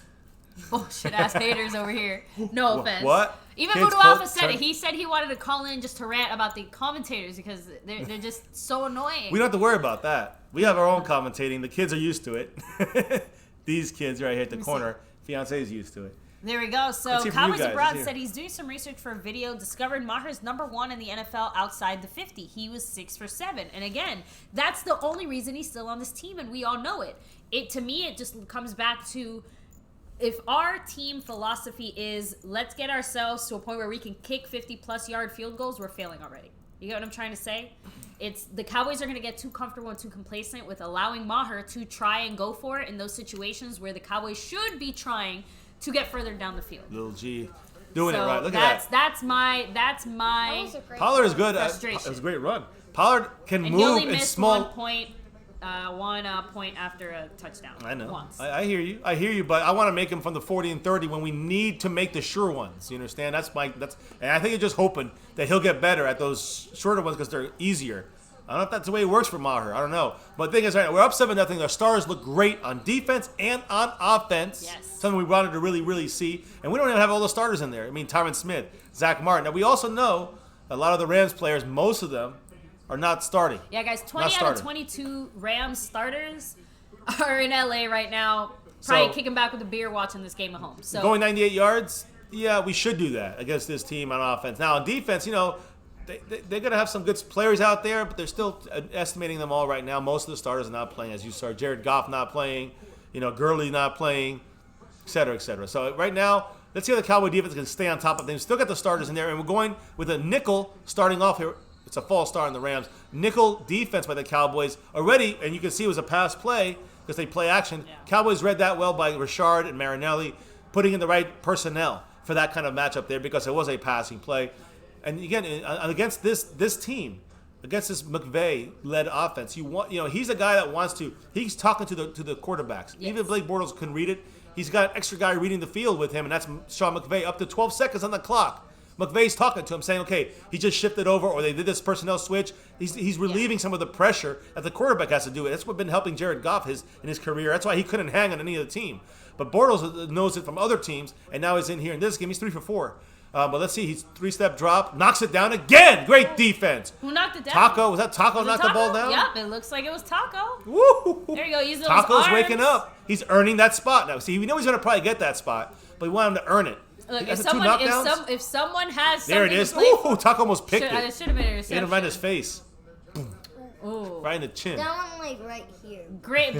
bullshit ass haters over here. No offense. What? Even Kids Voodoo Alpha said turn- it. He said he wanted to call in just to rant about the commentators because they're just so annoying. We don't have to worry about that. We have our own commentating. The kids are used to it. These kids right here at the corner. Fiance is used to it. There we go. So Let's hear from you Cowboys guys. Abroad Let's hear. said he's doing some research for a video, discovered Maher's #1 in the NFL outside the 50. He was 6 for 7. And again, that's the only reason he's still on this team, and we all know it. To me, it just comes back to, if our team philosophy is let's get ourselves to a point where we can kick 50-plus yard field goals, we're failing already. You get what I'm trying to say? It's the Cowboys are going to get too comfortable and too complacent with allowing Maher to try and go for it in those situations where the Cowboys should be trying to get further down the field. Little G doing So it right. Look at that. That's my That was a great Pollard is goal. good. It Frustration. was a great run. Pollard can and he only move in missed small. 1 point after a touchdown. I know. Once. I hear you. I hear you, but I want to make him from the 40 and 30 when we need to make the sure ones. You understand? And I think you're just hoping that he'll get better at those shorter ones because they're easier. I don't know if that's the way it works for Maher. I don't know. But the thing is, right, we're up 7-0. Our stars look great on defense and on offense. Yes. Something we wanted to really, really see. And we don't even have all the starters in there. I mean, Tyron Smith, Zach Martin. Now, we also know a lot of the Rams players, most of them, are not starting. Yeah, guys, 20 Not out starting. of 22 Rams starters are in LA right now, probably So- kicking back with a beer watching this game at home. So Going 98 yards, yeah, we should do that against this team on offense. Now, on defense, they're going to have some good players out there, but they're still estimating them all right now. Most of the starters are not playing, as you saw. Jared Goff not playing, Gurley not playing, et cetera, et cetera. So right now, Let's see how the Cowboy defense can stay on top of things. Still got the starters in there, and we're going with a nickel starting off here. It's a false start on the Rams. Nickel defense by the Cowboys already, and you can see it was a pass play because they play action. Yeah. Cowboys read that well by Richard and Marinelli, putting in the right personnel for that kind of matchup there because it was a passing play. And again, against this team, against this McVay-led offense, he's a guy that wants to. He's talking to the quarterbacks. Yes. Even Blake Bortles couldn't read it. He's got an extra guy reading the field with him, and that's Sean McVay. Up to 12 seconds on the clock. McVay's talking to him, saying, okay, he just shifted over, or they did this personnel switch. He's relieving some of the pressure that the quarterback has to do. That's what's been helping Jared Goff in his career. That's why he couldn't hang on any of the team. But Bortles knows it from other teams, and now he's in here in this game. He's 3 for 4. But let's see. He's 3-step drop, knocks it down again. Great defense. Who knocked it down? Taco. Was that Taco knocked the ball down? Yep, it looks like it was Taco. Woo! There you go. Use those Taco's arms. waking up. He's earning that spot now. See, we know he's going to probably get that spot, but we want him to earn it. Look, if someone has something there it is. To play Ooh, Taco almost picked it. It should have been a reception. Hit him right in his face. Ooh. Right in the chin. That one, like, right here. Great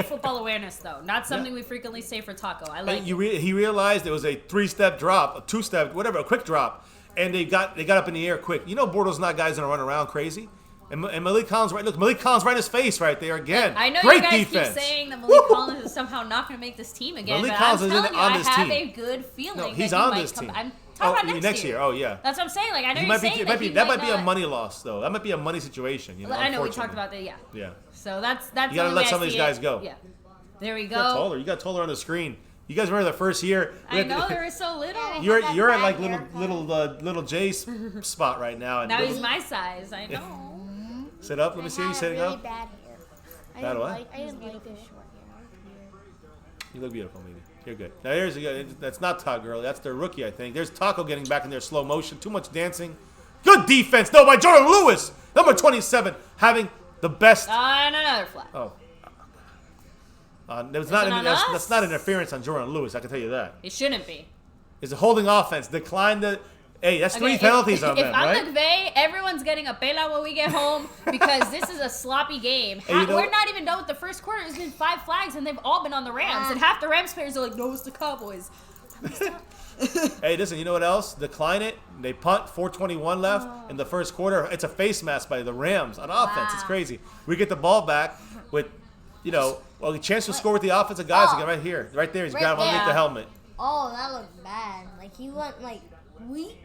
football awareness, though. Not something we frequently say for Taco. I like it. He realized it was a 3-step drop, a 2-step, whatever, a quick drop, and they got up in the air quick. You know Bortles not guys gonna run around crazy. And Malik Collins right in his face right there again. I know Great you guys defense. keep saying that Malik Collins is somehow not going to make this team again. Malik but Collins I'm isn't telling you, on I this have team. a good feeling No, that he's he on might this come. team. I'm talking about next year. Oh yeah. That's what I'm saying. Like I know you're saying that might be a money loss though. That might be a money situation. You know, I know we talked about that. Yeah. Yeah. So that's. You gotta let some of these guys go. Yeah. There we go. You got taller on the screen. You guys remember the first year? I know they were so little. You're at like little Jay's spot right now. Now he's my size. I know. Sit up. Let me see you sitting up. Bad hair. Bad what? I didn't like this short hair. You look beautiful, maybe. You're good. Now that's not Todd Gurley. That's their rookie, I think. There's Taco getting back in there slow motion. Too much dancing. Good defense, though, by Jordan Lewis. Number 27, having the best. Another flag. Oh. That's not interference on Jordan Lewis. I can tell you that. It shouldn't be. It's a holding offense. Decline the. Hey, that's 3 penalties on them, right? If I'm McVay, everyone's getting a pela when we get home because this is a sloppy game. We're not even done with the first quarter. There's been 5 flags, and they've all been on the Rams. And half the Rams players are like, no, it's the Cowboys. Hey, listen, you know what else? Decline it. They punt, 4:21 left in the first quarter. It's a face mask by the Rams on offense. It's crazy. We get the ball back with, a chance to score with the offensive guys again right here. Right there. He's got him underneath the helmet. Oh, that looked bad. Like, he went, weak.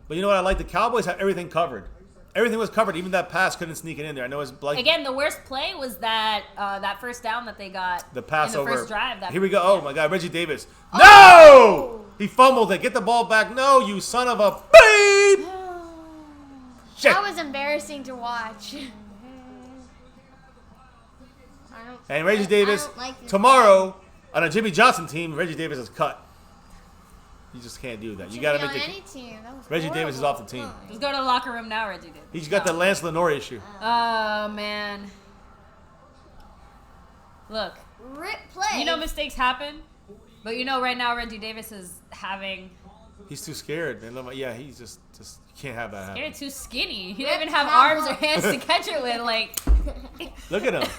But you know what I like? The Cowboys have everything covered. Everything was covered. Even that pass couldn't sneak it in there. I know it's like again, the worst play was that first down that they got. The pass in the over. First drive. Here we go. Oh my God, Reggie Davis. Oh! No! He fumbled it. Get the ball back. No, you son of a beep! Shit. That was embarrassing to watch. And Reggie Davis tomorrow on a Jimmy Johnson team. Reggie Davis is cut. You just can't do that. You got to make any team. Reggie Davis is off the team. Just go to the locker room now, Reggie Davis. He's got the Lance Lenore issue. Oh man. Look. Rip play. You know mistakes happen, but right now Reggie Davis is having. He's too scared, man. Yeah, he's just you can't have that happen. You're too skinny. He doesn't even have arms or hands to catch it with. Like. Look at him.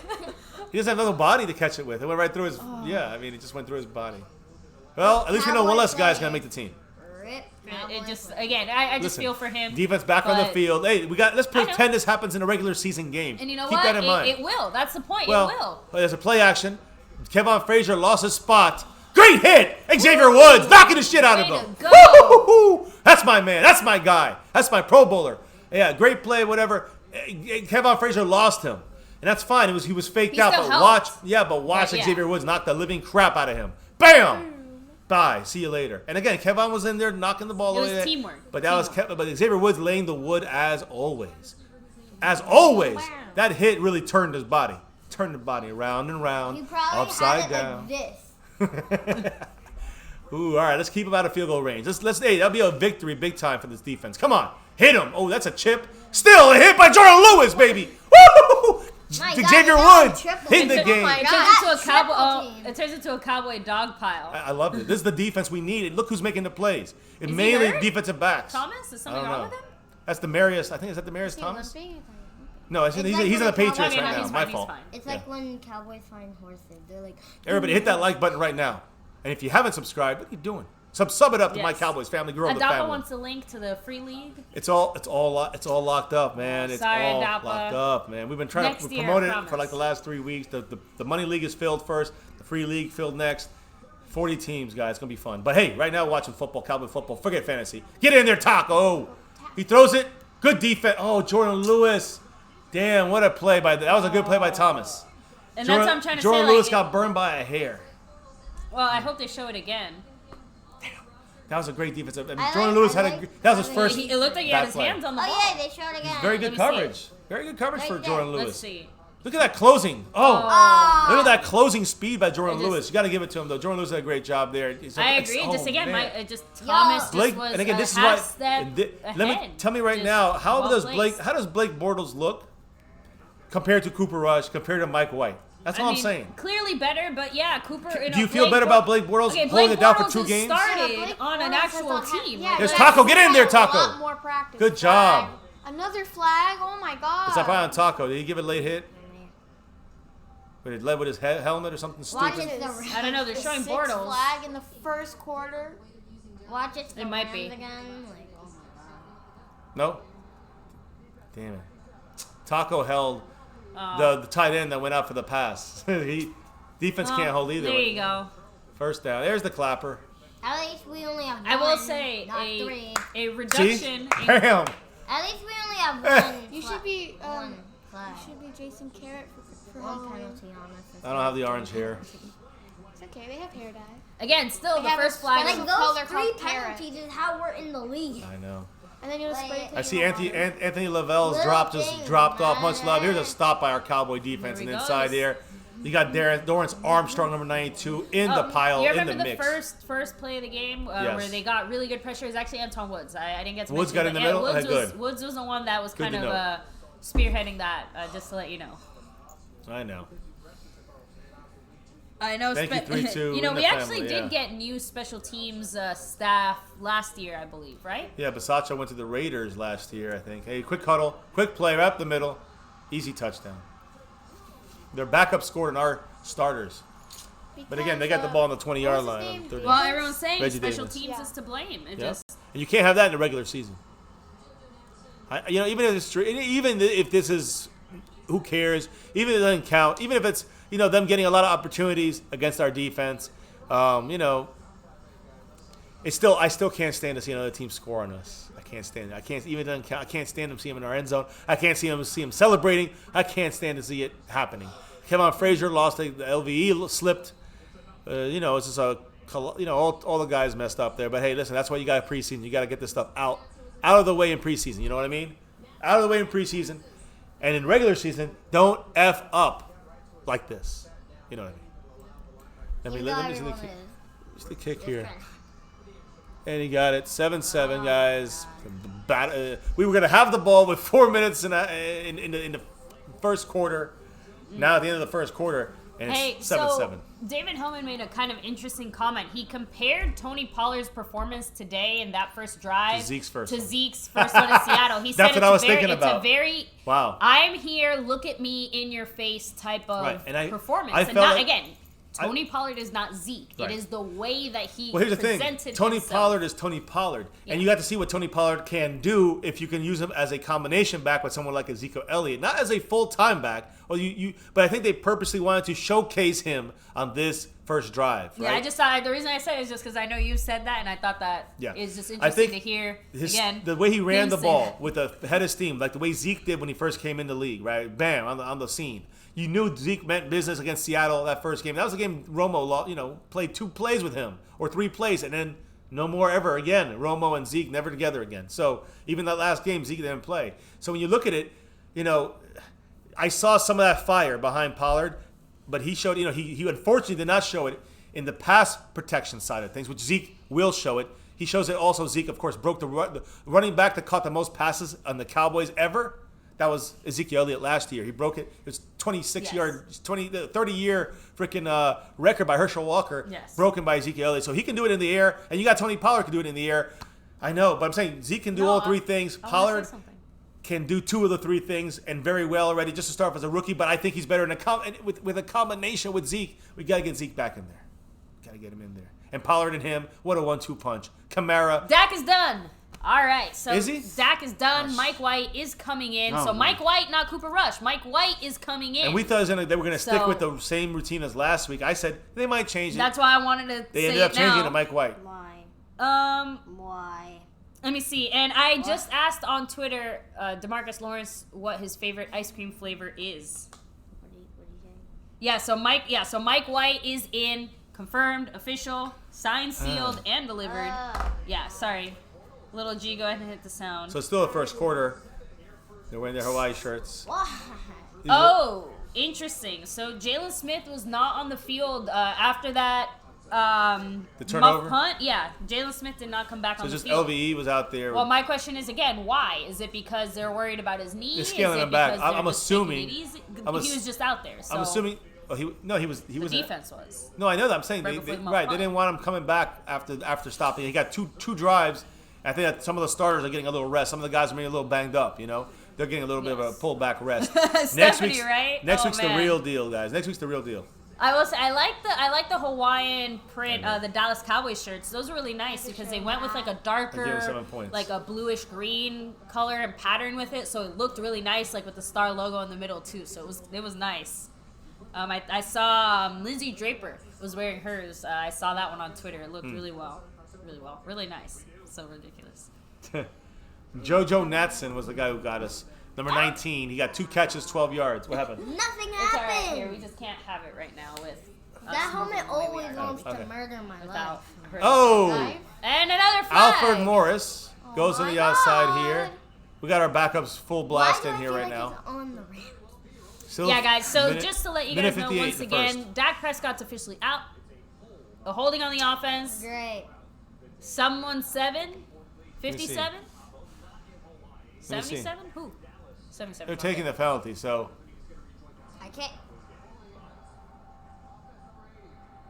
He doesn't have no body to catch it with. It went right through his. Yeah, I mean, it just went through his body. Well, at least we know one less guy's gonna make the team. It just again, I just feel for him. Defense back on the field. Hey, let's pretend this happens in a regular season game. And you know Keep what? that in mind. It will. That's the point. Well, it will. There's a play action. Kevon Frazier lost his spot. Great hit! Xavier Woods knocking the shit out of him. Woo-hoo-hoo-hoo. That's my man. That's my guy. That's my Pro Bowler. Yeah, great play. Whatever. Kevon Frazier lost him, and that's fine. He was faked out. But watch Xavier Woods knock the living crap out of him. Bam! Bye. See you later. And again, Kevon was in there knocking the ball away. It was teamwork. But but Xavier Woods laying the wood as always. As always. Wow. That hit really turned his body. Turned the body around and round. Upside down. Like this. Ooh, all right. Let's keep him out of field goal range. Hey, that'll be a victory big time for this defense. Come on. Hit him. Oh, that's a chip. Still a hit by Jordan Lewis, baby. Woo! Xavier Woods hitting the game. It turns into a Cowboy dog pile. I love it. This is the defense we need. Look who's making the plays. Is mainly he hurt? Defensive backs. Thomas? Is something wrong with him? That's Demarius. I think is that Demarius Thomas? No, he's on the Patriots right now. My fault. It's like when Cowboys find horses. They're like, everybody hit that like button right now. And if you haven't subscribed, what are you doing? Sub it up to My Cowboys Family. Grow the family. Adapa wants a link to the free league. It's all locked up, man. It's Sorry, all Adapa. locked up, man. We've been trying to promote it for like the last 3 weeks. The money league is filled first. The free league filled next. 40 teams, guys. It's gonna be fun. But hey, right now we're watching football, Cowboy football. Forget fantasy. Get in there, Taco. He throws it. Good defense. Oh, Jordan Lewis. Damn, what a play by that was a good play by Thomas. And that's what I'm trying to say. Jordan Lewis got burned by a hair. Well, I hope they show it again. That was a great defense. Jordan Lewis that was his first. It looked like he had his hands on the ball. Oh yeah, they showed it again. Very good coverage. Very good coverage for Jordan Lewis. Let's see. Look at that closing. Oh. Look at that closing speed by Jordan Lewis. You got to give it to him, though. Jordan Lewis did a great job there. I agree. Thomas Blake, was and again, this is half why. step ahead. Tell me right now, how does Blake Bortles look compared to Cooper Rush, compared to Mike White? That's all I'm saying. Clearly better, but yeah, Cooper. Do you feel better about Blake Bortles holding it down for 2 games? Started on an actual team. There's Taco. Get in there, Taco. A lot more practice. Good job. Another flag. Oh my God. Is that probably on Taco? Did he give it a late hit? But it led with his helmet or something stupid? I don't know. They're showing Bortles. Flag in the first quarter. Watch it. It might be. Again. Like, oh my God. No. Damn it. Taco held the tight end that went out for the pass. Defense can't hold either. There you go. First down. There's the clapper. At least we only have one. I will say not three. a reduction. See? Bam. At least we only have one. You should be. One flag. You should be Jason Carrot for One Halloween. penalty on us. I don't have the orange hair. It's okay. They have hair dye. Again, still the have first a flag. Like special was- color those 3 called carrot. penalties is how we're in the league. I know. And then you'll spray I see paint them on. Anthony Lavelle's dropped off. Much love. Here's a stop by our Cowboy defense, and inside there, you got Dorrance Armstrong, number 92, in the pile, You in the remember mix. the first play of the game where they got really good pressure? It was actually Anton Woods. I didn't get to Woods mention got it, in the but middle? Woods was the one that was Good kind to of spearheading that, just to let you know. I know. I know. Thank you, 3-2 You know, in we the actually family, did get new special teams staff last year, I believe, right? Yeah, Basacho went to the Raiders last year, I think. Hey, quick huddle, quick play, right up the middle, easy touchdown. Their backup scored in our starters. But again, they got the ball on the 20-yard line. Well, everyone's saying Reggie special Davis. teams is to blame. It Yeah. just And you can't have that in the regular season. Even if this is, who cares? Even if it doesn't count. Even if it's them getting a lot of opportunities against our defense. It's still I still can't stand to see another team score on us. I can't stand it. I can't stand to see them in our end zone. I can't see them celebrating. I can't stand to see it happening. Kevin Frazier lost. The LVE slipped. It's just all the guys messed up there. But hey, listen, that's why you got preseason. You got to get this stuff out of the way in preseason. You know what I mean? Out of the way in preseason, and in regular season, don't f up like this. You know what I mean? Let me see the kick here. And he got it. 7-7, guys. We were gonna have the ball with 4 minutes in the first quarter. Now at the end of the first quarter. And it's 7-7. So David Hellman made a kind of interesting comment. He compared Tony Pollard's performance today in that first drive to Zeke's first one in Seattle. He said That's what I was thinking about. It's a very wow. I'm here, look at me in your face type of performance. Tony Pollard is not Zeke. Right. It is the way that he here's the presented thing. Tony himself. Pollard is Tony Pollard. And you got to see what Tony Pollard can do if you can use him as a combination back with someone like Ezekiel Elliott. Not as a full-time back. But I think they purposely wanted to showcase him on this first drive. Right? Yeah, I just thought the reason I said it is just because I know you said that, and I thought that is just interesting to hear again. The way he ran the ball that. with a head of steam, like the way Zeke did when he first came in the league, right? Bam, on the scene. You knew Zeke meant business against Seattle that first game. That was the game Romo played 2 plays with him or 3 plays, and then no more ever again. Romo and Zeke never together again. So even that last game, Zeke didn't play. So when you look at it, I saw some of that fire behind Pollard, but he showed, he unfortunately did not show it in the pass protection side of things, which Zeke will show it. He shows it also. Zeke, of course, broke the running back that caught the most passes on the Cowboys ever. That was Ezekiel Elliott last year. He broke it. It was 30-year freaking record by Herschel Walker, broken by Ezekiel Elliott. So he can do it in the air, and you got Tony Pollard can do it in the air. I know, but I'm saying Zeke can do all 3 things. Pollard can do 2 of the 3 things, and very well already, just to start off as a rookie. But I think he's better with a combination with Zeke. We got to get Zeke back in there. Got to get him in there. and Pollard and him. What a 1-2 punch. Kamara. Dak is done. All right, so Is he? Dak is done. Mike White is coming in. So Mike White, not Cooper Rush. Mike White is coming in. And we thought they were going to stick with the same routine as last week. I said they might change it. That's why I wanted to They say ended up it changing now. it to Mike White. Why? Why? Let me see. And I just asked on Twitter, DeMarcus Lawrence, what his favorite ice cream flavor is. What do you say? Yeah, so Mike White is in, confirmed, official, signed, sealed, and delivered. Yeah, sorry. Little G, go ahead and hit the sound. So it's still the first quarter. They're wearing their Hawaii shirts. Oh, interesting. So Jalen Smith was not on the field after that The turnover? muff punt. Yeah, Jalen Smith did not come back on the So field. just LVE was out there. Well, my question is again, why? Is it because they're worried about his knee? They're scaling Is it him back. because they're I'm just taking assuming- it easy? I'm He was just out there. So I'm assuming. Oh, he was. the defense was. No, I know that. I'm saying Right they before the muff right. They punt. didn't want him coming back after stopping. He got two drives. I think that some of the starters are getting a little rest. Some of the guys are maybe a little banged up. You know, they're getting a little bit of a pullback rest. Stephanie, right? Next Oh, week's the man. real deal, guys. Next week's the real deal. I will say I like the Hawaiian print, the Dallas Cowboys shirts. Those are really nice because they went with like a I give darker, them 7 points. like a bluish green color and pattern with it, so it looked really nice, like with the star logo in the middle too. So it was nice. I saw Lindsay Draper was wearing hers. I saw that one on Twitter. It looked really well, really nice. So ridiculous. JoJo Natson was the guy who got us. Number 19. He got 2 catches, 12 yards. What happened? Nothing It's all right happened. here. We just can't have it right now with That us helmet moving the way we always are. wants to Okay. murder my Without life. hurting. Oh, And another flag. Alfred Morris goes on my the outside God. here. We got our backups full blast in here right now. It's on the ramp? Still Yeah, guys, so minute- just to let you minute guys know 58 once in the again, first. Dak Prescott's officially out. A holding on the offense. Great. Someone 7? me 57? see. 77? Who? 77. They're taking the penalty, so I can't.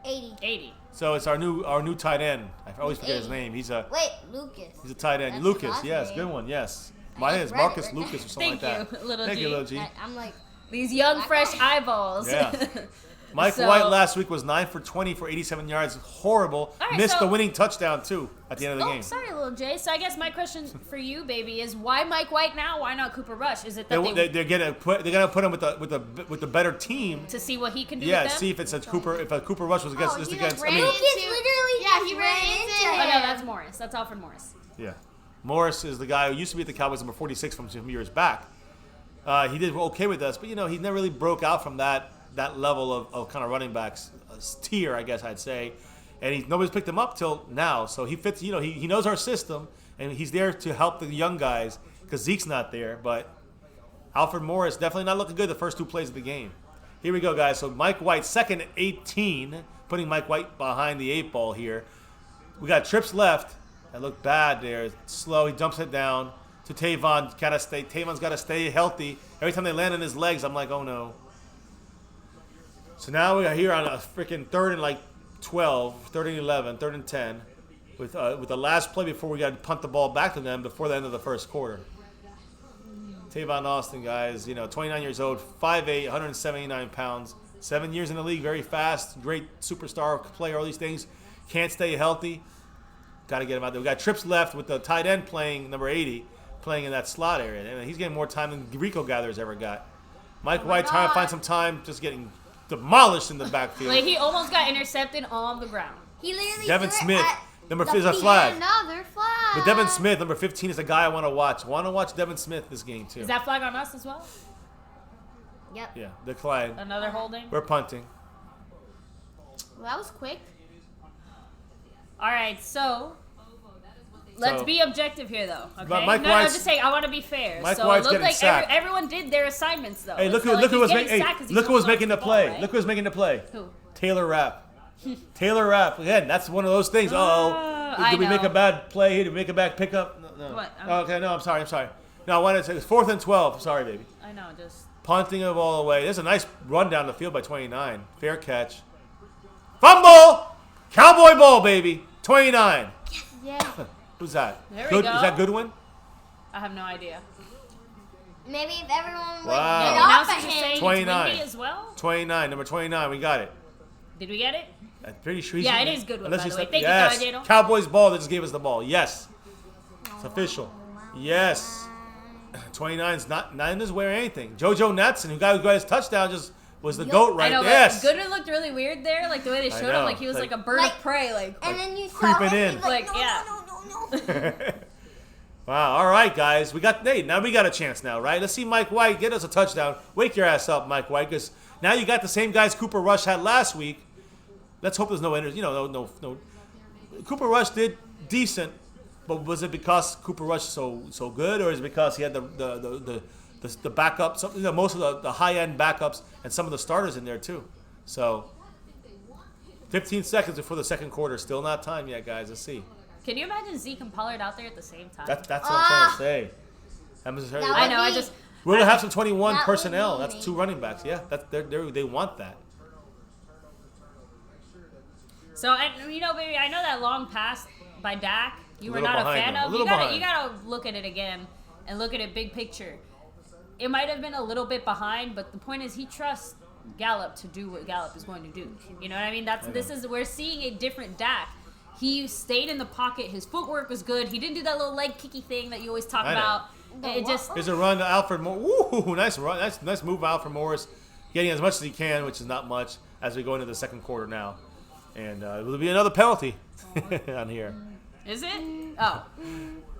80. 80. it's our new tight end. I always forget his 80. name. He's a Wait, Lucas. tight end. That's Lucas, his last yes, name. good one, yes. My name is read it Marcus right Lucas or something Thank like that. you, little Thank G. you, little G. I'm like, These young, Black fresh eye. eyeballs. Yeah. Mike So- White last week was 9 for 20 for 87 yards. Horrible. All right, Missed so- the winning touchdown too at the end of the Oh, game. sorry, little Jay. So I guess my question for you, baby, is why Mike White now? Why not Cooper Rush? Is it that They're gonna put him with the better team. to see what he can do Yeah, with them? see if a Cooper Rush was against just he against. ran Lucas into- literally Yeah, just he ran into Oh, him. no, that's Morris. That's Alfred Morris. Yeah, Morris is the guy who used to be at the Cowboys, number 46 from some years back. He did okay with us, but he never really broke out from that level of kind of running backs tier, I guess I'd say. And nobody's picked him up till now, so he fits. He knows our system, and he's there to help the young guys because Zeke's not there. But Alfred Morris definitely not looking good the first 2 plays of the game. Here we go, guys. So Mike White, second and 18, putting Mike White behind the 8 ball here. We got trips left. That looked bad there. Slow. He dumps it down to Tavon. Tavon's got to stay healthy. Every time they land on his legs, I'm like, oh no. So now we are here on a freaking 3rd and like 12, 3rd and 11, 3rd and 10, with the last play before we got to punt the ball back to them before the end of the first quarter. Tavon Austin, guys, 29 years old, 5'8", 179 pounds, 7 years in the league, very fast, great superstar player, all these things. Can't stay healthy. Got to get him out there. We got trips left with the tight end playing, number 80, playing in that slot area. And he's getting more time than Rico Gather's ever got. Mike White trying to find some time, just getting demolished in the backfield. Like he almost got intercepted on the ground. he literally Devin threw it Smith, at number the 5 is a feet. flag. Another flag. But Devin Smith, number 15, is a guy I want to watch. I want to watch Devin Smith this game, too. Is that flag on us as well? Yep. Yeah, decline. Another holding? We're punting. Well, that was quick. All right, so let's be objective here, though. Okay. But Mike no, White's- just saying I want to be fair. Mike so White's it looked getting like sacked. everyone did their assignments, though. Hey, look It's not who like was he's getting sacked 'cause he's look who was holding making the on to ball, play. right? Look who was making the play. Who? Taylor Rapp. Taylor Rapp. Again, that's one of those things. I Did we make know. a bad play? Did we make a bad pickup? No. What? Okay, no, I'm sorry. No, I wanted to say it's 4th and 12. Sorry, baby. I know, just Punting the ball away. There's a nice run down the field by 29. Fair catch. Fumble! Cowboy ball, baby. 29. Yeah. Who's that? There we go. Is that Goodwin? I have no idea. Maybe if everyone would Wow. get Now off since of you're saying him. it's 29. windy as well. 29. Number 29. We got it. Did we get it? I'm pretty sure. Yeah, it is Goodwin, by the way. Thank you, yes. Caballero. Cowboys ball. They just gave us the ball. Yes. It's official. Yes. 29's not in his way or anything. JoJo Natson, who got his touchdown, just was the GOAT right there. Yes. Goodwin looked really weird there, like the way they showed him, like he was like a bird of prey, like and then you creeping saw in. Like, no. Wow. All right, guys. Now we got a chance now, right? Let's see Mike White get us a touchdown. Wake your ass up, Mike White, because now you got the same guys Cooper Rush had last week. Let's hope there's no injuries. No. Cooper Rush did decent, but was it because Cooper Rush so good, or is it because he had the backup? Most of the high end backups and some of the starters in there too. So 15 seconds before the second quarter. Still not time yet, guys. Let's see. Can you imagine Zeke and Pollard out there at the same time? That's what I'm trying to say. I know. We're gonna have some 21 that personnel. would be That's 2 running backs. Yeah, they want that. So, baby, I know that long pass by Dak you were not a fan of. You gotta look at it again and look at it big picture. It might have been a little bit behind, but the point is he trusts Gallup to do what Gallup is going to do. You know what I mean? We're seeing a different Dak. He stayed in the pocket. His footwork was good. He didn't do that little leg kicky thing that you always talk about. There's a run to Alfred Morris. Ooh, nice run. Nice move by Alfred Morris. Getting as much as he can, which is not much, as we go into the second quarter now. And it will be another penalty on here. Is it? Oh.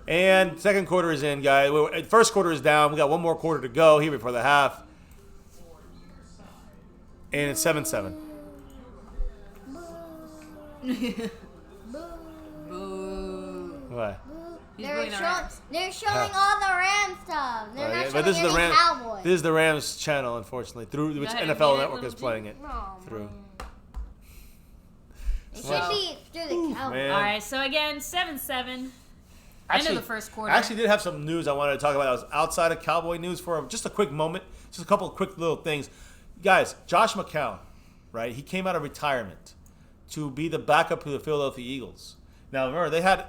And second quarter is in, guys. First quarter is down. We got one more quarter to go here before the half. And it's 7-7. What? They're showing all the Rams stuff. They're not showing this is any Cowboys. This is the Rams channel, unfortunately, through which NFL Network is playing it through. It should be through the Cowboys. All right, so again, 7-7. End of the first quarter. I actually did have some news I wanted to talk about. That was outside of Cowboy news for just a quick moment. Just a couple of quick little things. Guys, Josh McCown, right? He came out of retirement to be the backup to the Philadelphia Eagles. Now, remember, they had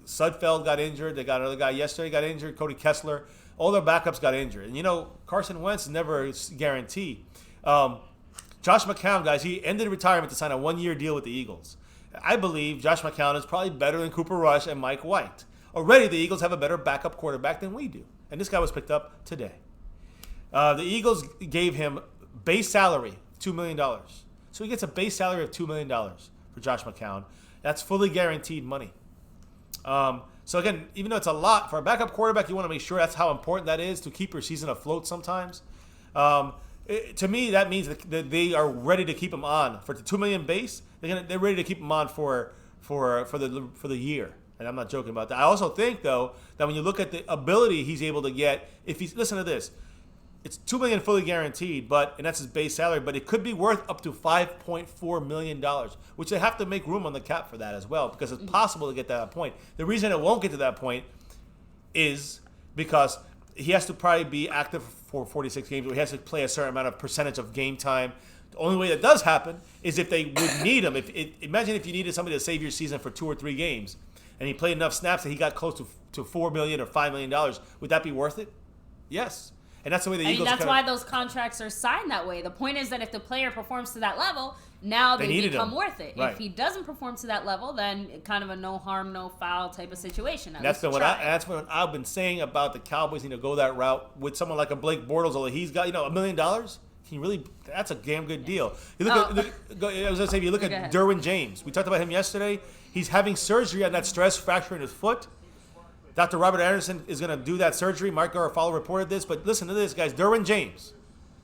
Sudfeld got injured. They got another guy yesterday got injured, Cody Kessler. All their backups got injured. And, Carson Wentz is never a guarantee. Josh McCown, guys, he ended retirement to sign a one-year deal with the Eagles. I believe Josh McCown is probably better than Cooper Rush and Mike White. Already, the Eagles have a better backup quarterback than we do. And this guy was picked up today. The Eagles gave him base salary, $2 million. So he gets a base salary of $2 million for Josh McCown. That's fully guaranteed money. So again, even though it's a lot for a backup quarterback, you want to make sure that's how important that is to keep your season afloat sometimes. To me, that means that they are ready to keep him on for the $2 million base. They're ready to keep him on for the year, and I'm not joking about that. I also think though that when you look at the ability he's able to get, if he's listen to this, it's $2 million fully guaranteed, and that's his base salary. But it could be worth up to $5.4 million, which they have to make room on the cap for that as well, because it's possible to get to that point. The reason it won't get to that point is because he has to probably be active for 46 games, or he has to play a certain amount of percentage of game time. The only way that does happen is if they would need him. Imagine if you needed somebody to save your season for 2 or 3 games, and he played enough snaps that he got close to $4 million or $5 million. Would that be worth it? Yes. And that's the way the Eagles. That's why those contracts are signed that way. The point is that if the player performs to that level, now they become worth it. Right. If he doesn't perform to that level, then kind of a no harm, no foul type of situation. That's what I've been saying about the Cowboys. Go that route with someone like a Blake Bortles, although he's got $1 million. Can you really? That's a damn good deal. You look at. I was gonna say, if you look at Derwin James, we talked about him yesterday. He's having surgery on that stress fracture in his foot. Dr. Robert Anderson is going to do that surgery. Mark Garofalo reported this. But listen to this, guys. Derwin James,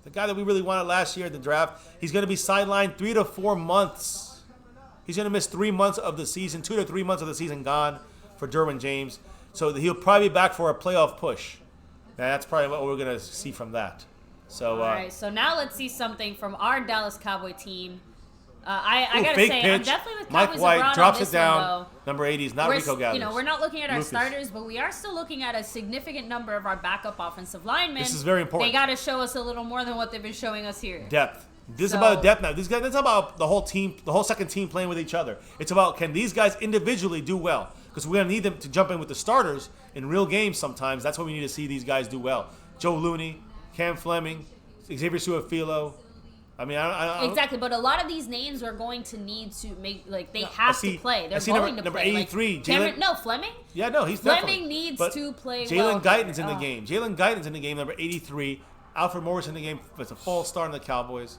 the guy that we really wanted last year at the draft, he's going to be sidelined 3 to 4 months. He's going to miss 3 months of the season, 2 to 3 months of the season gone for Derwin James. So he'll probably be back for a playoff push. And that's probably what we're going to see from that. So, all right, so now let's see something from our Dallas Cowboy team. I got to say, pitch. I'm definitely with Cowboys. Mike White drops it down. One, number 80 is not Rico Gathers. We're not looking at our starters, but we are still looking at a significant number of our backup offensive linemen. This is very important. They got to show us a little more than what they've been showing us here. Depth. This is about depth now. This is about the whole team, the whole second team playing with each other. It's about, can these guys individually do well? Because we're going to need them to jump in with the starters in real games sometimes. That's what we need to see these guys do well. Joe Looney, Cam Fleming, Xavier Su'a-Filo, I mean, I exactly, but a lot of these names are going to need to make they have to play. They're going to number play. 83, Fleming. Yeah, no, he's Fleming definitely. needs but to play. Jalen Guyton's in the game. Jalen Guyton's in the game. Number 83. Alfred Morris in the game. It's a false start on the Cowboys.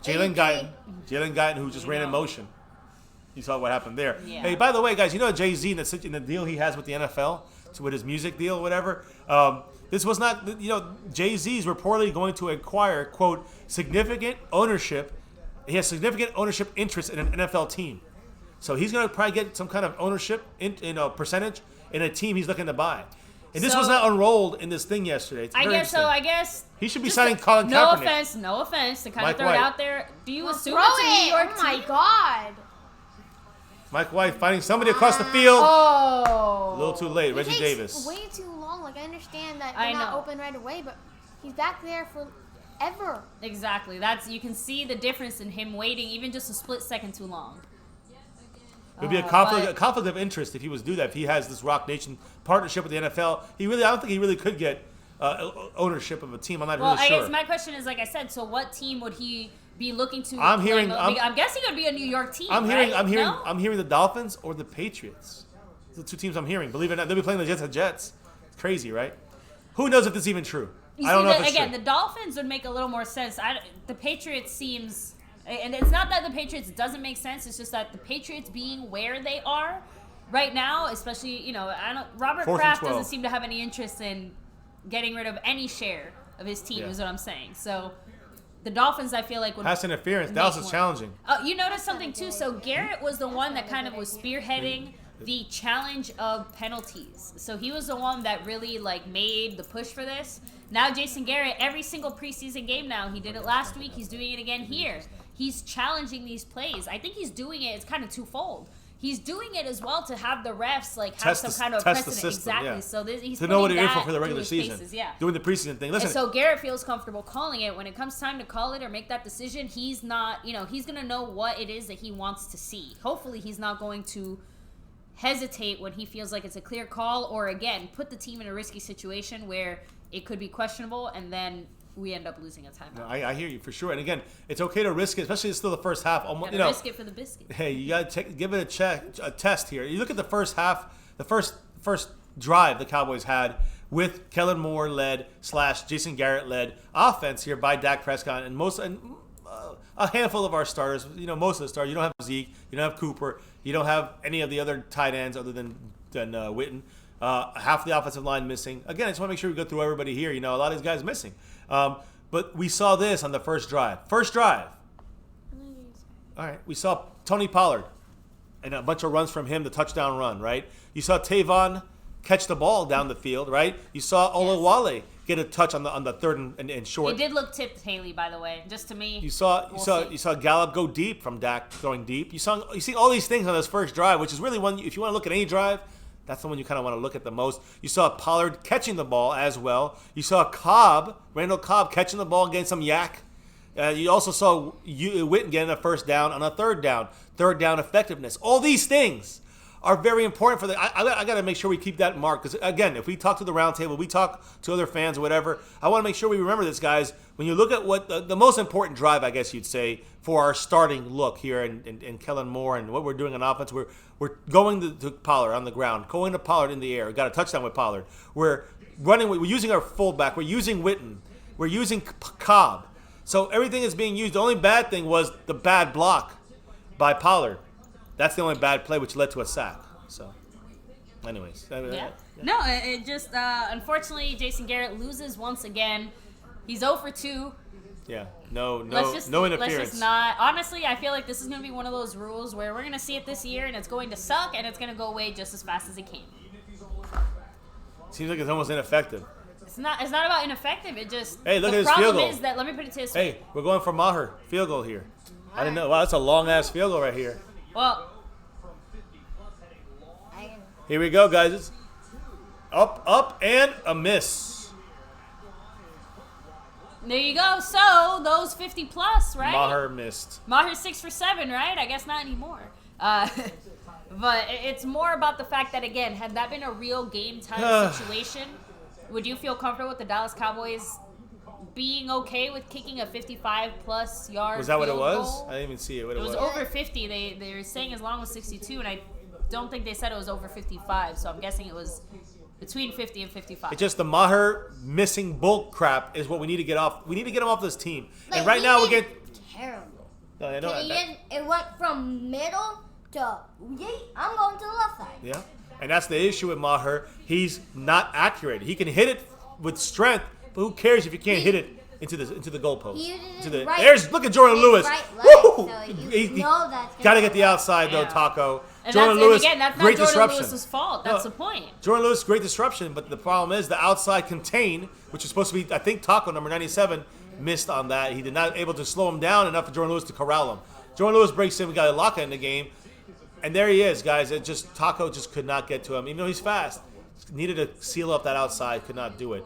Jalen Guyton, who just ran in motion. You saw what happened there. Yeah. Hey, by the way, guys, you know Jay-Z in the deal he has with the NFL, with his music deal or whatever. This was not, Jay-Z is reportedly going to acquire, quote, significant ownership. He has significant ownership interest in an NFL team. So he's going to probably get some kind of ownership percentage in a team he's looking to buy. And this was not unrolled in this thing yesterday. It's I guess he should be signing Colin Kaepernick. No offense to kind Mike of throw White. it out there. Do you assume it's a New York team? Oh my God. Mike White finding somebody across the field. Oh. A little too late. It Reggie takes Davis. way too long. Like, I understand that they're not open right away, but he's back there forever. Exactly. You can see the difference in him waiting even just a split second too long. It would be a conflict of interest if he was to do that. If he has this Rock Nation partnership with the NFL, I don't think he really could get ownership of a team. I'm not really sure. I guess my question is, like I said, so what team would he be looking to? I'm guessing it would be a New York team. I'm right? hearing the Dolphins or the Patriots. The two teams I'm hearing. Believe it or not, they'll be playing the Jets. It's crazy, right? Who knows if this is even true? I don't know if it's true. The Dolphins would make a little more sense. The Patriots seems. And it's not that the Patriots doesn't make sense. It's just that the Patriots being where they are right now, especially, Robert Kraft doesn't seem to have any interest in getting rid of any share of his team, is what I'm saying. So the Dolphins, I feel like, would pass interference. Dallas is challenging. You noticed something, too. So Garrett was the one that kind of was spearheading the challenge of penalties. So he was the one that really, made the push for this. Now Jason Garrett, every single preseason game now, he did it last week. He's doing it again here. He's challenging these plays. I think he's doing it. It's kind of twofold. He's doing it as well to have the refs have some kind of precedent. System, exactly. Yeah. So he's to know what they're in for the regular season. Doing the preseason thing. Listen. And so Garrett feels comfortable calling it. When it comes time to call it or make that decision, he's not. He's gonna know what it is that he wants to see. Hopefully, he's not going to hesitate when he feels like it's a clear call, or again, put the team in a risky situation where it could be questionable, and then we end up losing a timeout. No, I hear you for sure. And again, it's okay to risk it, especially it's still the first half. Risk it for the biscuit. Hey, you got to give it a test here. You look at the first half, the first drive the Cowboys had with Kellen Moore led / Jason Garrett led offense here by Dak Prescott and a handful of our starters. Most of the starters. You don't have Zeke, you don't have Cooper, you don't have any of the other tight ends other than Witten. Half the offensive line missing. Again, I just want to make sure we go through everybody here. A lot of these guys missing. But we saw this on the first drive. All right, we saw Tony Pollard and a bunch of runs from him, the touchdown run, right? You saw Tavon catch the ball down the field, right? You saw Olawale get a touch on the third and short. It did look tipped Haley, by the way, just to me. You saw Gallup go deep from Dak going deep. You see all these things on this first drive, which is really one. If you want to look at any drive, that's the one you kind of want to look at the most. You saw Pollard catching the ball as well. You saw Randall Cobb catching the ball and getting some yak. You also saw Witten getting a first down on a third down effectiveness. All these things are very important for I got to make sure we keep that mark, because again, if we talk to the round table, we talk to other fans or whatever, I want to make sure we remember this, guys. When you look at what the most important drive, I guess you'd say, for our starting look here in Kellen Moore and what we're doing on offense, we're going to Pollard on the ground, going to Pollard in the air. We got a touchdown with Pollard. We're using our fullback. We're using Witten. We're using Cobb. So everything is being used. The only bad thing was the bad block by Pollard. That's the only bad play, which led to a sack. So, anyways. Yeah. No, it just, unfortunately, Jason Garrett loses once again. He's 0 for 2. Yeah. No interference. Let's just not. Honestly, I feel like this is going to be one of those rules where we're going to see it this year, and it's going to suck, and it's going to go away just as fast as it came. Seems like it's almost ineffective. It's not about ineffective. It just. Hey, look at his field goal. The problem is that, let me put it to this way. Hey, we're going for Maher. Field goal here. I didn't know. Wow, that's a long-ass field goal right here. Well. Here we go, guys. It's up, and a miss. There you go. So, those 50 plus, right? Maher missed. Maher's 6 for 7, right? I guess not anymore. But it's more about the fact that, again, had that been a real game time situation, would you feel comfortable with the Dallas Cowboys being okay with kicking a 55-plus yard. Was that what it was? Goal. I didn't even see it. What it was over 50. They were saying as long as 62, and I don't think they said it was over 55. So I'm guessing it was between 50 and 55. It's just the Maher missing bulk crap is what we need to get off. We need to get him off this team. Like, and right now we're getting terrible. No, I know it went from middle to I'm going to the left side. Yeah, and that's the issue with Maher. He's not accurate. He can hit it with strength, but who cares if you can't hit it into the goalpost? Look at Jordan Lewis. Woo! So got to get the outside though, Taco. And Jordan Lewis, again, that's great not disruption. Jordan Lewis's fault. That's the point. Jordan Lewis, great disruption, but the problem is the outside contain, which is supposed to be, I think, Taco number 97 missed on that. He did not able to slow him down enough for Jordan Lewis to corral him. Jordan Lewis breaks in. We got Laka in the game, and there he is, guys. Taco just could not get to him, even though he's fast. Needed to seal up that outside, could not do it.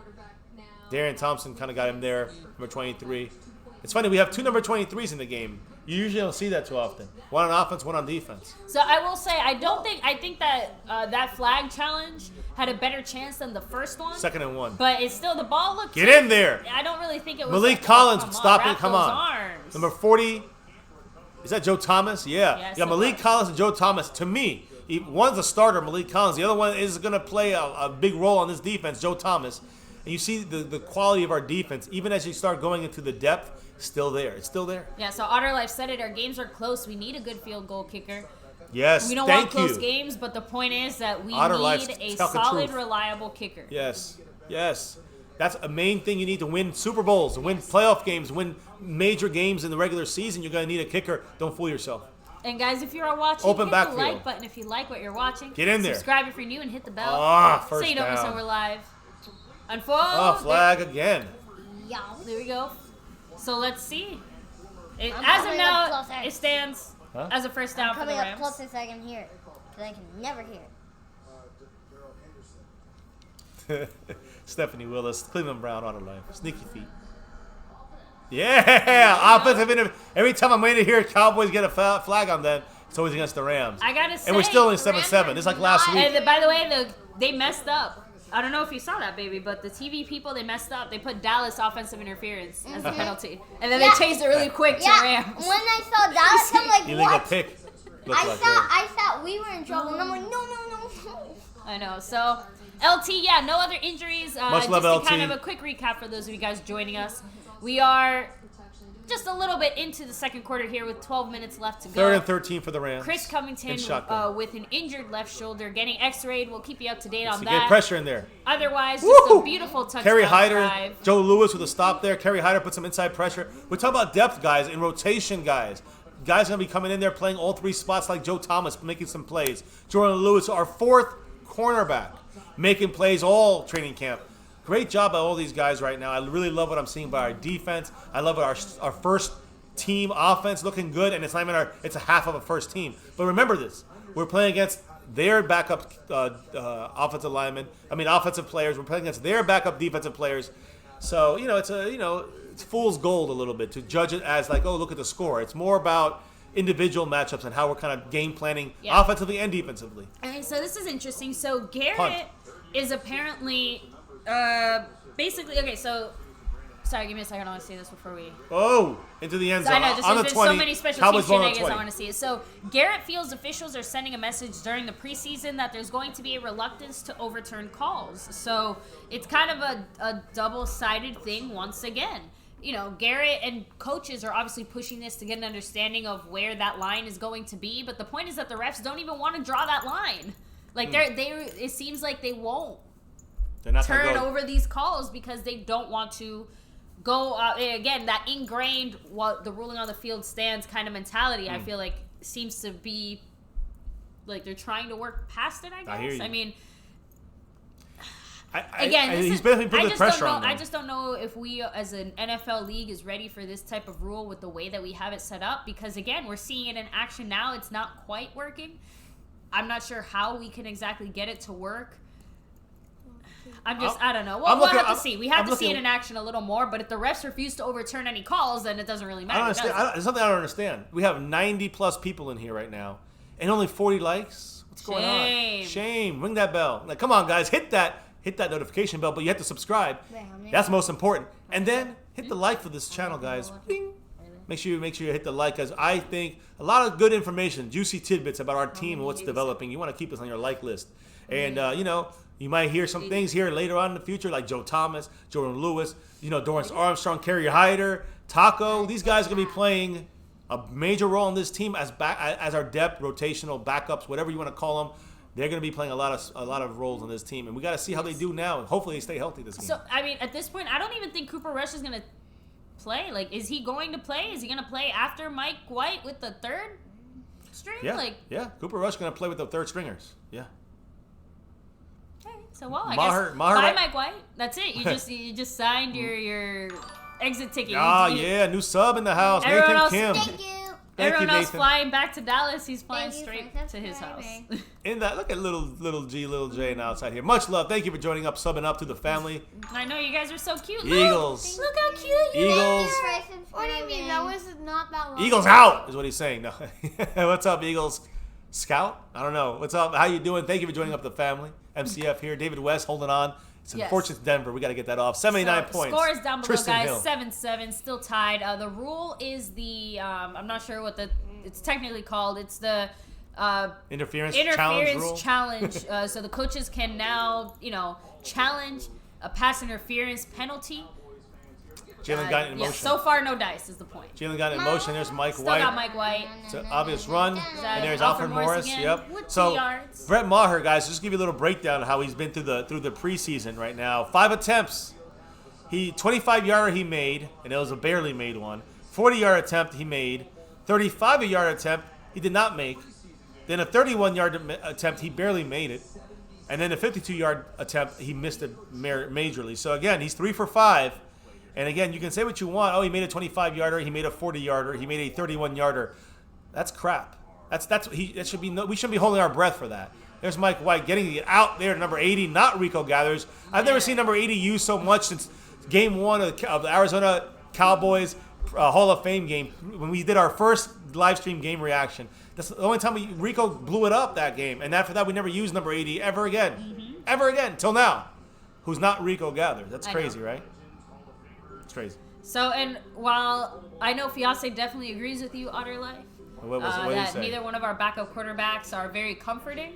Darian Thompson kind of got him there, number 23. It's funny, we have two number 23s in the game. You usually don't see that too often. One on offense, one on defense. So I will say, I think that that flag challenge had a better chance than the first one. 2nd and 1. But it's still, the ball looked... Get in there! I don't really think it was... Malik Collins, stop it, come on. Arms. Number 40, is that Joe Thomas? Yeah. Yeah, Malik Collins and Joe Thomas. To me, one's a starter, Malik Collins. The other one is going to play a big role on this defense, Joe Thomas. And you see the quality of our defense, even as you start going into the depth, still there. It's still there. Yeah, so Otter Life said it. Our games are close. We need a good field goal kicker. Yes, we don't want close games, but the point is that we need a solid, reliable kicker. Yes. That's a main thing you need to win Super Bowls, to win playoff games, win major games in the regular season. You're going to need a kicker. Don't fool yourself. And guys, if you are watching, hit backfield. the like button if you like what you're watching. Get in there. Subscribe if you're new and hit the bell. First so you don't miss down. when we're live. Unfold. Flag again. Yeah. There we go. So let's see. As of now, it stands as a first down for the Rams. Coming up closest I can hear it, because I can never hear it. Stephanie Willis, Cleveland Brown, Auto Life. Sneaky feet. Yeah! Offensive interview. Every time I'm waiting to hear Cowboys get a flag on them, it's always against the Rams. I gotta say. And we're still in 7-7. It's like last week. And by the way, they messed up. I don't know if you saw that, baby, but the TV people, they messed up. They put Dallas offensive interference as the penalty. And then they changed it really quick to Rams. When I saw Dallas, I'm like, illegal what? pick. I thought we were in trouble, and I'm like, no. I know. So, LT, no other injuries. Much love, just LT. kind of a quick recap for those of you guys joining us. We are just a little bit into the second quarter here with 12 minutes left to go. 3rd and 13 for the Rams. Chris Covington with an injured left shoulder getting x-rayed. We'll keep you up to date on that. Get pressure in there. Otherwise, just a beautiful touchdown Kerry Hyder, drive. Joe Lewis with a stop there. Kerry Hyder put some inside pressure. We're talking about depth, guys, and rotation, guys. Guys going to be coming in there playing all 3 spots like Joe Thomas, making some plays. Jordan Lewis, our 4th cornerback, making plays all training camp. Great job by all these guys right now. I really love what I'm seeing by our defense. I love our first team offense looking good, and it's not even it's a half of a first team. But remember this: we're playing against their backup offensive players. We're playing against their backup defensive players. So it's fool's gold a little bit to judge it as like, oh, look at the score. It's more about individual matchups and how we're kind of game planning offensively and defensively. Okay, so this is interesting. So Garrett is apparently basically okay. So. Sorry, give me a second. I want to see this before we... into the end zone. I know, just on there's the 20. So many special teams shenanigans I want to see it. So, Garrett feels officials are sending a message during the preseason that there's going to be a reluctance to overturn calls. So, it's kind of a double-sided thing once again. Garrett and coaches are obviously pushing this to get an understanding of where that line is going to be. But the point is that the refs don't even want to draw that line. Like, it seems like they won't turn over these calls because they don't want to... go again, that ingrained the ruling on the field stands kind of mentality. I feel like seems to be like they're trying to work past it. I guess. I mean, he's basically putting the pressure on them. I just don't know if we, as an NFL league, is ready for this type of rule with the way that we have it set up. Because again, we're seeing it in action now. It's not quite working. I'm not sure how we can exactly get it to work. I don't know. Well, we'll have to see. We have to see it in action a little more, but if the refs refuse to overturn any calls, then it doesn't really matter. There's something I don't understand. We have 90-plus people in here right now, and only 40 likes? What's going on? Shame. Ring that bell. Come on, guys. Hit that notification bell, but you have to subscribe. That's most important. And then hit the like for this channel, guys. Bing. Make sure you hit the like, because I think a lot of good information, juicy tidbits about our team and what's developing. You want to keep us on your like list. And, you know, you might hear some things here later on in the future, like Joe Thomas, Jordan Lewis, you know, Dorrance Armstrong, Kerry Hyder, Taco. These guys are going to be playing a major role in this team as our depth, rotational backups, whatever you want to call them. They're going to be playing a lot of roles on this team, and we got to see how they do now. Hopefully, they stay healthy this game. So, I mean, at this point, I don't even think Cooper Rush is going to play. Like, is he going to play? Is he going to play after Mike White with the third string? Yeah. Cooper Rush going to play with the third stringers. Yeah. Okay. So, well, I guess bye, Mike White. That's it. You just signed your exit ticket. Yeah, new sub in the house. Nathan Kim. Thank you. Everyone else flying back to Dallas, he's flying straight to his house. Look at little J outside here. Much love. Thank you for joining up, subbing up to the family. I know you guys are so cute. Eagles. Look how cute you Eagles. What do you mean? That was not that long. Eagles out is what he's saying. No. What's up, Eagles? Scout? I don't know. What's up? How you doing? Thank you for joining up the family. MCF here. David West holding on. It's unfortunate Denver. We got to get that off. 79 points. Scores down below, Tristan guys. Hill. 7-7. Still tied. The rule is the I'm not sure what it's technically called. It's the interference challenge. So the coaches can now, challenge a pass interference penalty. Jalen got it in motion. So far, no dice is the point. Jalen got it in motion. There's Mike Still White. got Mike White. It's an obvious run. And there's Alfred Morris. Yep. With 2 so yards. Brett Maher, guys, just give you a little breakdown of how he's been through the preseason right now. 5 attempts. 25-yarder he made, and it was a barely made one. 40-yard attempt he made. 35-yard attempt he did not make. Then a 31-yard attempt he barely made it. And then a 52-yard attempt he missed it majorly. So again, he's 3 for 5. And again, you can say what you want. Oh, he made a 25-yarder. He made a 40-yarder. He made a 31-yarder. That's crap. We shouldn't be holding our breath for that. There's Mike White getting it out there to number 80, not Rico Gathers. I've never seen number 80 used so much since Game 1 of the Arizona Cowboys Hall of Fame game when we did our first live stream game reaction. That's the only time Rico blew it up that game. And after that, we never used number 80 ever again. Mm-hmm. Ever again, till now. Who's not Rico Gathers. That's crazy, right? It's crazy. So, and while I know Fiancé definitely agrees with you, Otter Life, that neither one of our backup quarterbacks are very comforting.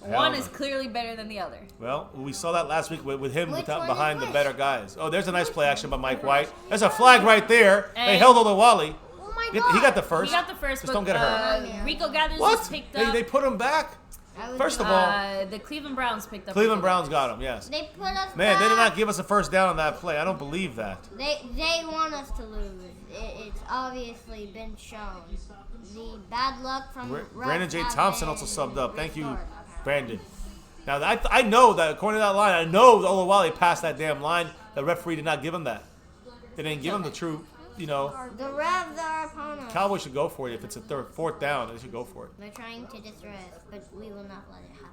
One is clearly better than the other. Well, we saw that last week with him behind the better guys. Oh, there's a nice play action by Mike White. There's a flag right there. They held Olawale. Oh my God. He got the first. Just don't get hurt. Rico Gathers was picked up. They put him back? First of all, the Cleveland Browns picked up. Cleveland Browns got him, yes. They put us Man, back. they did not give us a first down on that play. I don't believe that. They want us to lose. It's obviously been shown. The bad luck from Brandon J. Thompson also subbed up. Thank you, Brandon. Now, I know that according to that line, I know Olawale passed that damn line. The referee did not give him that. They didn't give him the true, The Revs are upon us. Cowboys should go for it. If it's a fourth down, they should go for it. They're trying to distress, but we will not let it happen.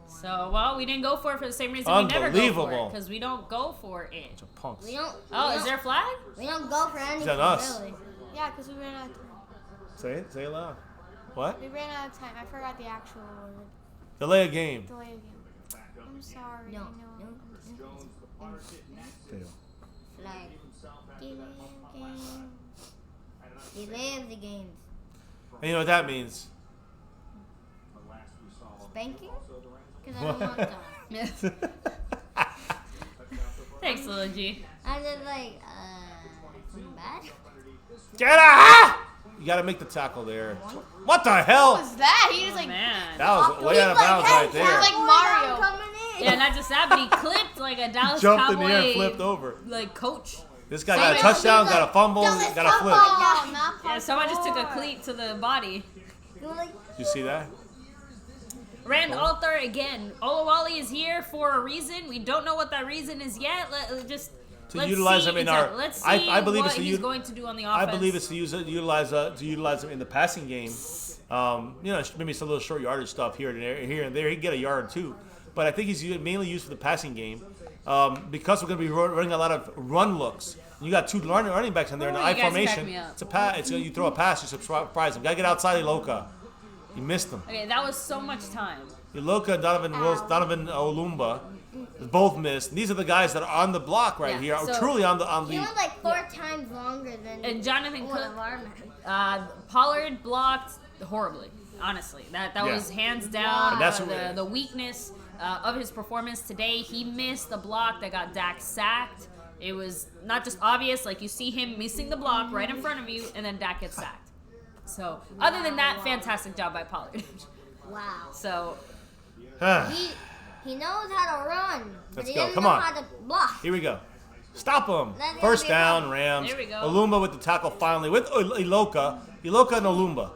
So, well, we didn't go for it for the same reason we never go for it. Because we don't go for it. Bunch of punks. Is there a flag? We don't go for anything, us? really. Yeah, because we ran out of time. Say it loud. What? We ran out of time. I forgot the actual word. Delay a game. Delay again. I'm sorry. No. Fail. Flag. Delay of the games. And you know what that means? Spanking? Because I don't want that. Thanks, Lil G. I'm just like, something bad? Get out! You got to make the tackle there. What the hell? What was that? He just Man. That was way out of bounds right there. Like Mario. Coming in. Yeah, not just that, but he clipped like a Dallas Jumped Cowboy, in the air and flipped over. like coach. This guy got a touchdown, got a fumble, got a flip. Yeah, someone just took a cleat to the body. You see that? Rand Althar again. Olawale is here for a reason. We don't know what that reason is yet. Let's utilize him in our. Let's see I believe what it's he's going to do on the offense. I believe it's to utilize him in the passing game. Maybe some little short yardage stuff here and there. He can get a yard or two, but I think he's mainly used for the passing game because we're going to be running a lot of run looks. You got two running backs in there in the I formation. It's a pass. You throw a pass, you surprise him. Got to get outside Iloka. You missed him. Okay, that was so much time. Iloka and Donovan Olumba. Both missed. And these are the guys that are on the block right here. So Truly on the. He went like 4 times longer than and Jonathan one Cook. of our men. Pollard blocked horribly. Honestly, that was hands down That's the weakness of his performance today. He missed the block that got Dak sacked. It was not just obvious, like you see him missing the block right in front of you, and then Dak gets sacked. So, other than that, fantastic job by Pollard. Wow. So, he knows how to run, but Let's he go. doesn't Come know on. how to block. Here we go. Stop him. That's First gonna be a down, problem. Rams. There we go. Olumba with the tackle finally with Iloka. Iloka and Olumba.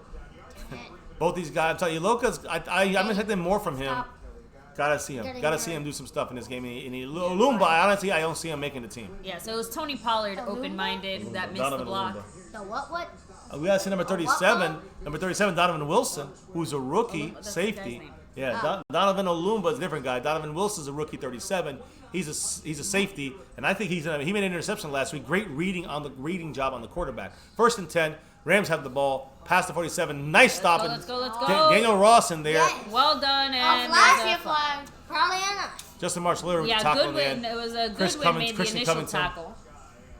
Both these guys. I'm telling you, Iloka's. I'm expecting more from him. Stop. Gotta see him. Gotta see him do some stuff in this game. And Olumba, honestly, I don't see him making the team. yeah, so it was Tony Pollard, open-minded, that missed the Donovan block. Olumba. The what? We gotta see number 37. Number 37, Donovan Wilson, who's a rookie That's the guy's safety. name. Yeah, Donovan Olumba is a different guy. Donovan Wilson's a rookie 37. He's a safety, and I think he made an interception last week. Great reading job on the quarterback. 1st and 10. Rams have the ball. Past the 47. Nice stop. Let's go. Daniel Ross in there. Yes. Well done, and Flag. there's a flag. Probably on us. Justin Marshall with the Yeah, tackle in the Goodwin. end. It was a Chris Goodwin Cummins- made the Christian initial Covington. tackle.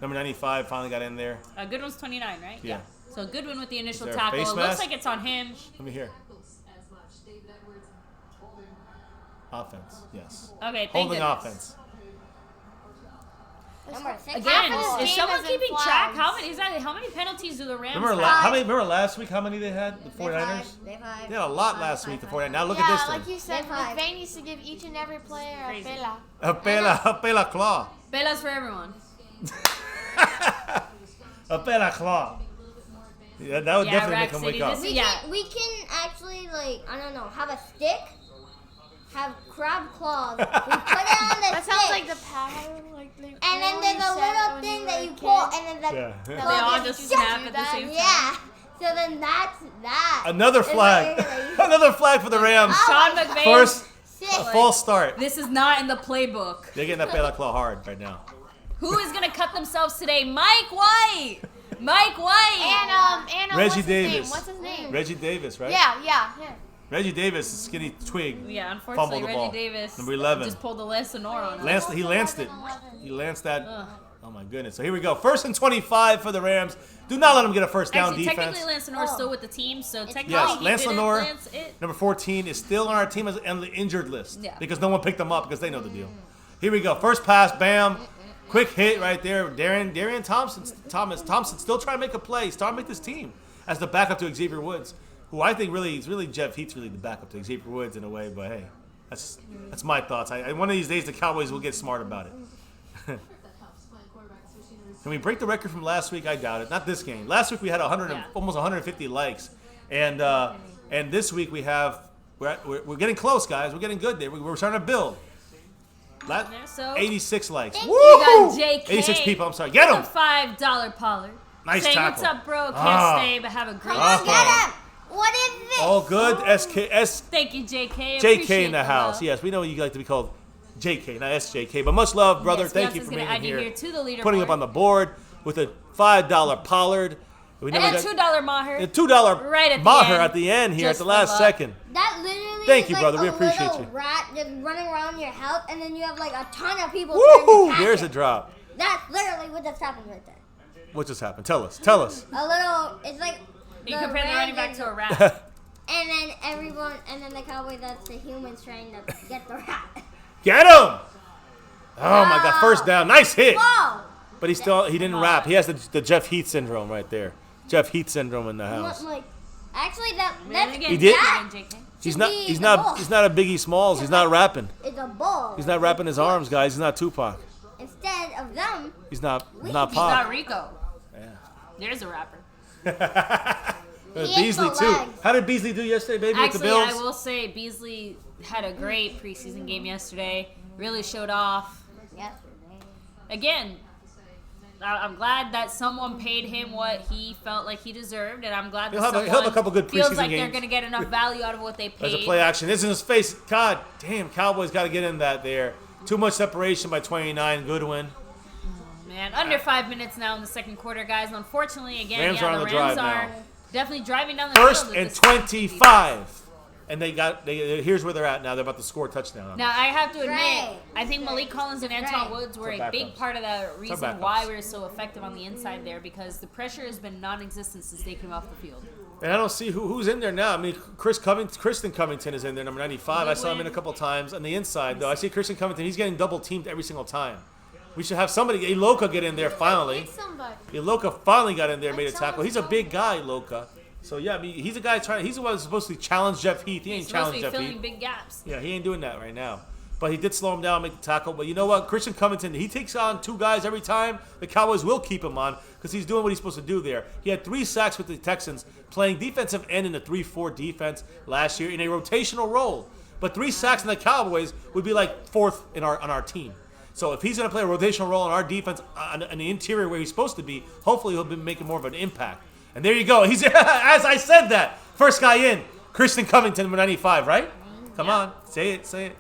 Number 95 finally got in there. Goodwin's 29, right? Yeah. So Goodwin with the initial there a tackle. face It looks mask? like it's on him. Let me hear. Offense, yes. Okay, thank Holding goodness. offense. Number 6. Again, Half of this is game someone is in keeping track? flags. How many penalties do the Rams Remember, have? remember last week how many they had? The 49ers? They They had a lot last week, the 49ers. Now look Yeah, at this like one. you said, They're five. McVay needs to give each and every player Crazy. a pela. A pela claw. Belas for everyone. A pela claw. Yeah, that would Yeah, definitely Rack make them City, wake up. this- Yeah. We can actually, like, I don't know, have a stick, have crab claws, we put it on the That stick, sounds like the paddle, like and then there's a little thing that you pull, pull. and then the Yeah. They claw all gets just stuck. snap at the same time. Yeah. So then that's that. Another It's flag. like- Another flag for the Rams. Sean McVay. First, Sick. a false start. This is not in the playbook. They're getting that pela claw hard right now. Who is gonna cut themselves today? Mike White. Mike White. And Reggie what's his Davis. name? What's his name? Reggie Davis, right? Yeah. Reggie Davis, skinny twig. Yeah, unfortunately, Fumbled the Reggie ball. Davis Number 11. just pulled the Lance Sonora on us. He lanced it. He lanced that. Ugh. Oh my goodness. So here we go. 1st and 25 for the Rams. Do not let them get a first down Actually, defense. technically, Lance Sonora is still with the team, so technically Yes, he Lance didn't Lenore, lance it. number 14, is still on our team as on the injured list. Yeah. Because no one picked him up because they know the deal. Here we go. First pass, bam. Quick hit right there. Darian Thompson still trying to make a play. Start to make this team as the backup to Xavier Woods, who I think really Jeff Heath's really the backup to Xavier Woods in a way. But hey, that's my thoughts. One of these days the Cowboys will get smart about it. Can we break the record from last week? I doubt it. Not this game. Last week we had almost 150 likes, and this week we're getting close, guys. We're getting good there. We're starting to build. So 86 likes. Thank Woo! we got JK. 86 people. I'm sorry. Get The him. $5 Pollard. Nice Saying, tackle. what's up, bro? Can't Ah. stay, but have a great Come on, day. get him. What is this? All good. SKS. Thank you, JK. JK Appreciate in the house. love. Yes, we know you like to be called JK, not SJK. But much love, brother. Yes, Thank you Beyonce's for gonna being add you here. here to the leaderboard. Putting up on the board with a $5 Pollard. We And a $2 Maher. a $2 Right at the Maher end. at the end here Just at the last for luck. second. That literally Thank is you, like brother. We a appreciate little you. rat just running around your house, and then you have like a ton of people Woohoo! trying to catch There's it. a drop. That's literally what just happened right there. What just happened? Tell us. Tell us. A little, it's like You compare the running back to a rat. and then and then the Cowboys, that's the humans trying to get the rat. Get him! Oh my God! First down. Nice hit. Whoa! But he didn't wrap. He has the Jeff Heath syndrome right there. Jeff Heath syndrome in the house. Like, actually, that's Again, He did? again, JK. He's should not. be He's the not. ball. He's not a Biggie Smalls. He's not rapping. It's a ball. He's not wrapping his arms, guys. He's not Tupac. Instead of them, He's not. He's Not He's not Pop. Rico. There's a rapper. He ate Beasley the too. legs. How did Beasley do yesterday, baby, with the Actually, Bills? I will say Beasley had a great preseason game yesterday. Really showed off. yesterday. Again, I'm glad that someone paid him what he felt like he deserved, and I'm glad that He'll have someone a couple good feels preseason like they're games. going to get enough value out of what they There's a paid. play action. It's in his face. God damn, Cowboys got to get in that there. Too much separation by 29. Goodwin. Man, under 5 minutes now in the second quarter, guys. And unfortunately, again, Rams are on the the drive Rams are now. definitely driving down the First field. and with this 25. And here's where they're at now. They're about to score a touchdown. Now, I have to admit, Right. I think Malik Collins and Antoine Woods were a big part of the reason why we were so effective on the inside there, because the pressure has been non-existent since they came off the field. And I don't see who's in there now. I mean, Kristen Covington is in there, number 95. I saw him in a couple times on the inside, though. I see Kristen Covington. He's getting double teamed every single time. We should have somebody, Iloka, get in there finally. Iloka finally got in there, made a tackle. He's a big guy, Iloka. So yeah, I mean, he's a guy he's the one who's supposed to challenge Jeff Heath. He ain't challenging Jeff Heath. Filling big gaps. Yeah, he ain't doing that right now. But he did slow him down, make the tackle. But you know what? Christian Covington, he takes on 2 guys every time. The Cowboys will keep him on because he's doing what he's supposed to do there. He had 3 sacks with the Texans, playing defensive end in the 3-4 defense last year in a rotational role. But 3 sacks in the Cowboys would be like 4th on our team. So if he's going to play a rotational role in our defense on the interior where he's supposed to be, hopefully he'll be making more of an impact. And there you go. He's as I said that. First guy in, Kristen Covington, number 95, right? Come on. Say it.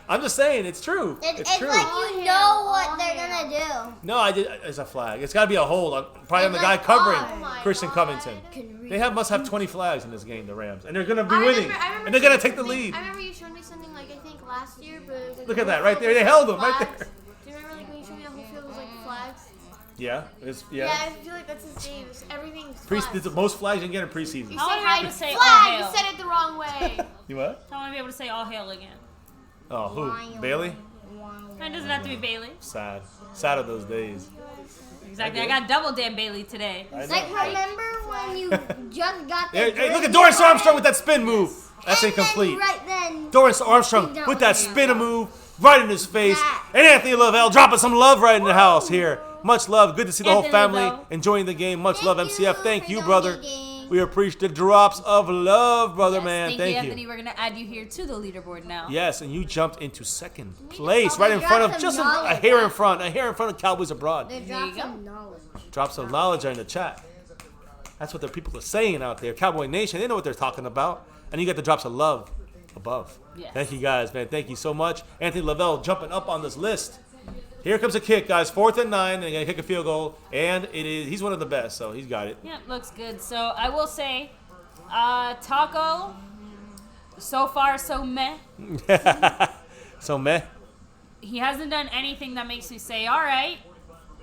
I'm just saying, it's true. It's true. like you know what they're going to do. No, it's a flag. It's got to be a hold. Probably on the guy covering Kristen Covington. They must have 20 flags in this game, the Rams. And they're going to be winning. And they're going to take the lead. I remember you showed me something, like, I think last year. But it was like Look at that right there. They held him right there. Do you remember, like, when you showed me the whole field was, like, flags? Yeah. Yeah, I feel like that's his game. Everything's flags. It's the most flags you can get in preseason. You I want to be able to say all flag! hail. You said it the wrong way. You what? I want to be able to say all hail again. Oh, who? Bailey? It doesn't have to be Bailey. Sad. Sad of those days. Exactly. I got double Dan Bailey today. Like, remember when you just got the Hey, look at Dorrance Armstrong with that spin move. That's incomplete. Right then, Dorrance Armstrong with that spin move right in his face. And Anthony Lavelle dropping some love right in the house here. Much love. Good to see the whole family enjoying the game. Much love, MCF. Thank you, brother. We appreciate the drops of love, brother, man. Thank you. Anthony. We're going to add you here to the leaderboard now. Yes, and you jumped into 2nd place, right in front of, just a hair in front of Cowboys Abroad. they dropped some knowledge. Drop some knowledge in the chat. That's what the people are saying out there. Cowboy Nation, they know what they're talking about. And you got the drops of love above. Yes. Thank you, guys, man. Thank you so much. Anthony Lavelle jumping up on this list. Here comes a kick, guys. 4th and 9, and they're going to kick a field goal. And he's one of the best, so he's got it. Yeah, looks good. So I will say, Taco, so far so meh. So meh. He hasn't done anything that makes me say, all right,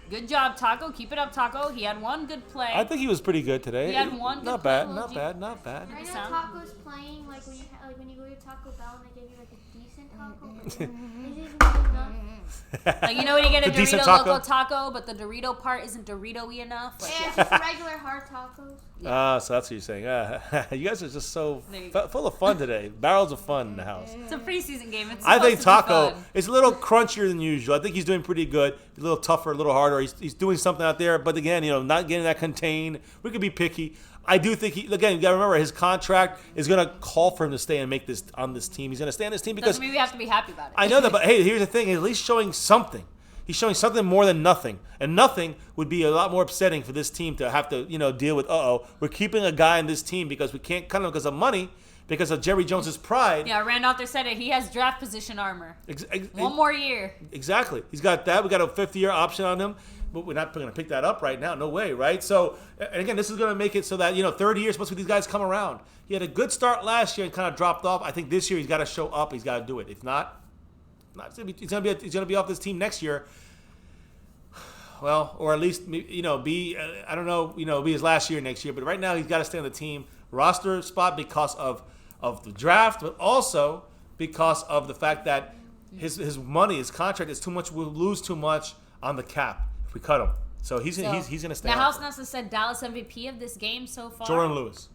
good job, Taco. Keep it up, Taco. He had one good play. I think he was pretty good today. He had one Not good bad, play. not bad, not bad. I know Taco's playing, like, when you go to Taco Bell and they give you, like, a decent taco. Is it good enough? Like, you know when you get a decent Dorito taco? Loco taco, but the Dorito part isn't Dorito-y enough? Like, And just regular hard tacos. So that's what you're saying. You guys are just so There you go. full of fun today. Barrels of fun in the house. it's a preseason game. It's I think supposed to be Taco fun. is a little crunchier than usual. I think he's doing pretty good. A little tougher, a little harder. He's doing something out there. But again, not getting that contained. We could be picky. I do think you got to remember his contract is going to call for him to stay and make this on this team. He's going to stay on this team because Doesn't mean we have to be happy about it. I know that. But hey, here's the thing: he's at least showing something. He's showing something more than nothing, and nothing would be a lot more upsetting for this team to have to deal with. We're keeping a guy in this team because we can't cut him because of money, because of Jerry Jones's pride. Yeah, Randolph there said it. He has draft position armor. One more year. Exactly. He's got that. We got a 5th-year option on him, but we're not going to pick that up right now. No way, right? So, and again, this is going to make it so that 3rd year, supposed to be these guys come around. He had a good start last year and kind of dropped off. I think this year he's got to show up. He's got to do it. If not, he's going to be off this team next year. Well, or at least be I don't know, be his last year next year. But right now he's got to stay on the team roster spot because of the draft, but also because of the fact that his money, his contract is too much. We'll lose too much on the cap if we cut him. So he's going to stay. Now, House Nelson said Dallas MVP of this game so far. Jordan Lewis.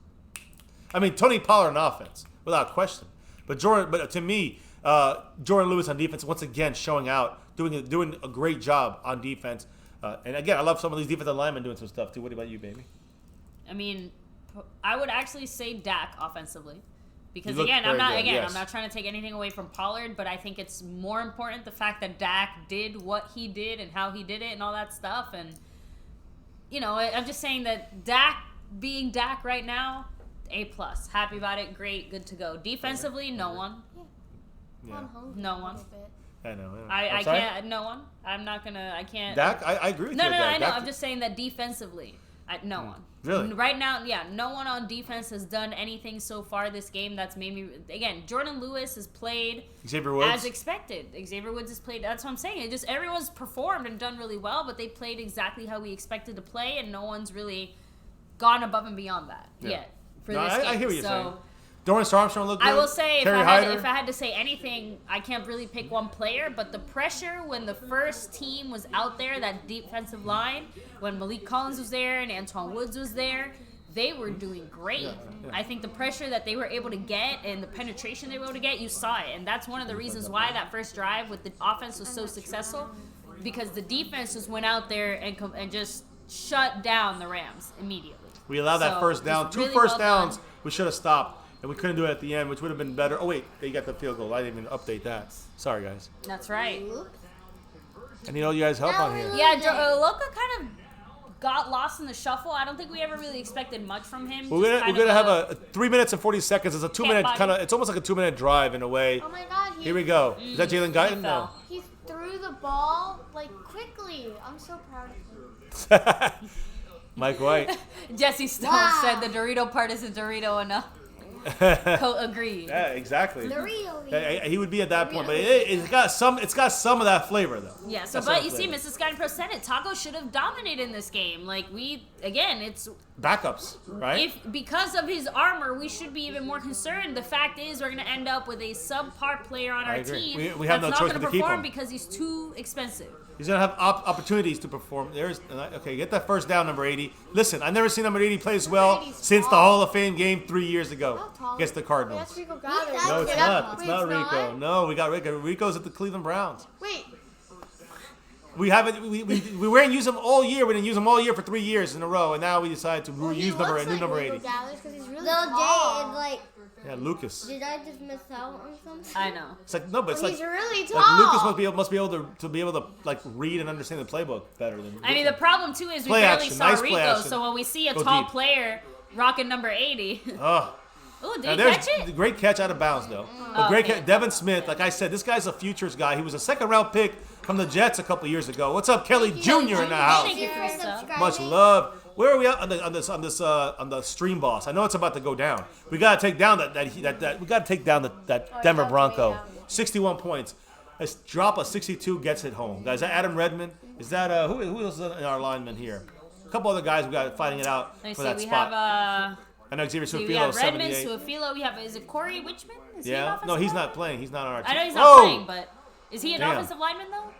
I mean, Tony Pollard on offense without question, but to me, Jordan Lewis on defense once again showing out, doing a great job on defense. And again, I love some of these defensive linemen doing some stuff too. What about you, baby? I mean, I would actually say Dak offensively, because I'm not trying to take anything away from Pollard, but I think it's more important the fact that Dak did what he did and how he did it and all that stuff. And I'm just saying that Dak being Dak right now, A+, happy about it, great, good to go. Defensively, no one. Yeah. No one. I know. I can't. No one. I'm not gonna. I can't. Dak, I agree with you. No, I know. Dak, I'm just saying that defensively, No one. Really? Right now, yeah, no one on defense has done anything so far this game that's made me. Again, Jordan Lewis has played as expected. Xavier Woods has played. That's what I'm saying. It just everyone's performed and done really well, but they played exactly how we expected to play, and no one's really gone above and beyond that yet for this game. I hear what you're saying. Dorrance Armstrong looked good. I will say, if Terry I had to say anything, I can't really pick one player, but the pressure when the first team was out there, that defensive line, when Malik Collins was there and Antoine Woods was there, they were doing great. Yeah. I think the pressure that they were able to get and the penetration they were able to get, you saw it. And that's one of the reasons why that first drive with the offense was so successful, because the defense just went out there and just shut down the Rams immediately. We allowed that first down. Two first downs, we should have stopped. And we couldn't do it at the end, which would have been better. Oh, wait, they got the field goal. I didn't even update that. Sorry, guys. That's right. I need all you guys' help on here. Yeah, Loka kind of got lost in the shuffle. I don't think we ever really expected much from him. We're gonna have a 3 minutes and 40 seconds. It's a 2 minute kind of. It's almost like a 2 minute drive in a way. Oh my God! Here we go. Is that Jalen Guyton? No. He threw the ball like quickly. I'm so proud of him. Mike White. Jesse Stone said the Dorito part isn't Dorito enough. Agreed. Yeah, exactly. Dorito. He would be at that point, but it's got some of that flavor though. Yeah. So, but you see, Mrs. Scott Pro said it. Taco should have dominated in this game. Like it's backups, right? Because of his armor, we should be even more concerned. The fact is, we're going to end up with a subpar player on our team. We have no choice but to keep him. That's not going to perform because he's too expensive. He's going to have opportunities to perform. Okay, get that first down, number 80. Listen, I've never seen number 80 play as well since the Hall of Fame game 3 years ago against the Cardinals. That's Rico No, it's not. It's not Rico. No, we got Rico. Rico's at the Cleveland Browns. Wait. We haven't. We weren't use him all year. We didn't use him all year for 3 years in a row, and now we decided to use a new number 80. Yeah, Lucas. Did I just miss out on something? I know. It's like no, but it's he's really tall. Like Lucas must be able to like read and understand the playbook better than. I mean, the problem too is we barely saw Rico, so when we see a tall player rocking number 80. Oh, did he catch it? Great catch out of bounds though. Great catch. Devin Smith, like I said, this guy's a futures guy. He was a second-round pick from the Jets a couple years ago. What's up, Kelly Jr. in the house? Thank you for subscribing. Much love. Where are we at on the stream boss? I know it's about to go down. We gotta take down that Denver Bronco. 61 points. Let's drop a 62, gets it home. Guys, is that Adam Redmond? Is that who else is in our lineman here? A couple other guys we got fighting it out for that spot. I know Xavier Suafilo. We have Redmond, Suafilo. We have is it Corey Wichman? No, he's not playing. He's not on our team. I know he's not playing, but is he an offensive lineman though?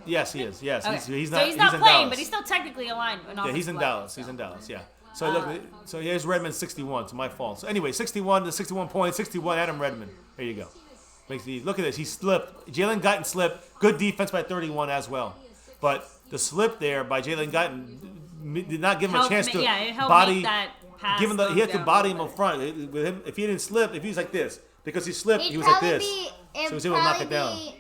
Yes, he is. Yes, okay. he's not. So he's not playing, but he's still technically a lineman. Yeah, he's in Dallas. He's in Dallas. Yeah. So look, so here's Redmond 61. It's my fault. So anyway, 61 to 61 points. 61 Adam Redmond. There you go. Look at this. He slipped. Jalen Guyton slipped. Good defense by 31 as well. But the slip there by Jalen Guyton did not give him a chance to body. He had to body him up front. With him, if he didn't slip, if he was like this, because he slipped, he was like this. So he was able to knock it down.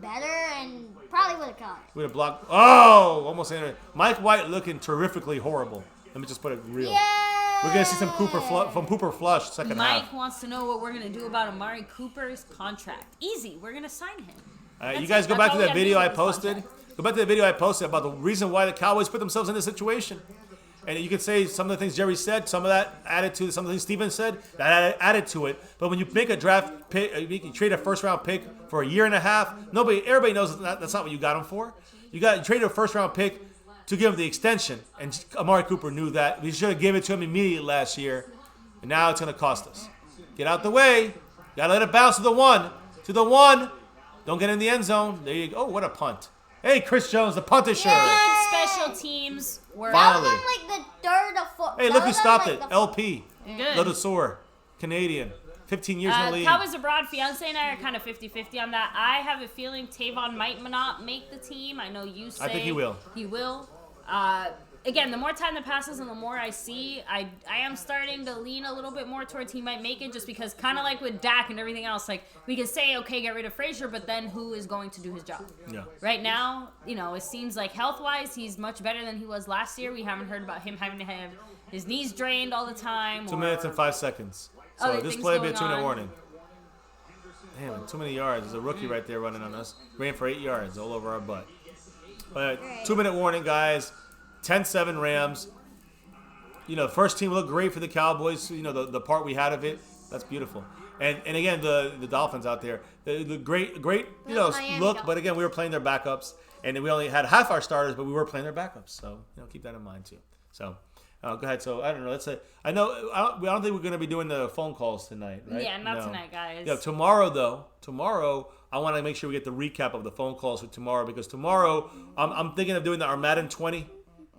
Better and probably would have caught it. Would have blocked. Oh, almost in it. Mike White looking terrifically horrible. Let me just put it real. Yay! We're gonna see some Cooper Flush second half. Mike wants to know what we're gonna do about Amari Cooper's contract. Easy, we're gonna sign him. All right, you guys go back to that video I posted. Go back to the video I posted about the reason why the Cowboys put themselves in this situation. And you could say some of the things Jerry said, some of that added to some of the things Steven said, that added to it. But when you make a draft pick, you trade a first-round pick for a year and a half, everybody knows that's not what you got him for. You traded a first-round pick to give him the extension, and Amari Cooper knew that. We should have given it to him immediately last year, and now it's going to cost us. Get out the way. Got to let it bounce to the one. Don't get in the end zone. There you go. Oh, what a punt. Hey, Chris Jones, the punter. Good special teams work. Finally. That was like the third or fourth. Hey, look who stopped it. LP. Good. Lodasaur. Canadian. 15 years in the league. Cowboys abroad, fiance and I are kind of 50-50 on that. I have a feeling Tavon might not make the team. I know you say I think he will. He will. Again, the more time that passes and the more I see, I am starting to lean a little bit more towards he might make it, just because kind of like with Dak and everything else, like we can say, okay, get rid of Frazier, but then who is going to do his job? Yeah. Right now, it seems like health-wise, he's much better than he was last year. We haven't heard about him having to have his knees drained all the time. 2 minutes and 5 seconds. So this play will be a 2-minute warning. Damn, too many yards. There's a rookie right there running on us. Ran for 8 yards all over our butt. But 2-minute warning, guys. 10-7 Rams. the first team looked great for the Cowboys. The part we had of it, that's beautiful. And again, the Dolphins out there, the great look. But again, we were playing their backups, and we only had half our starters, but we were playing their backups. So keep that in mind too. So. Go ahead. So I don't know. Let's say I don't think we're going to be doing the phone calls tonight, right? Yeah, not tonight, guys. Yeah, tomorrow though. Tomorrow I want to make sure we get the recap of the phone calls for tomorrow because tomorrow I'm thinking of doing our Madden 20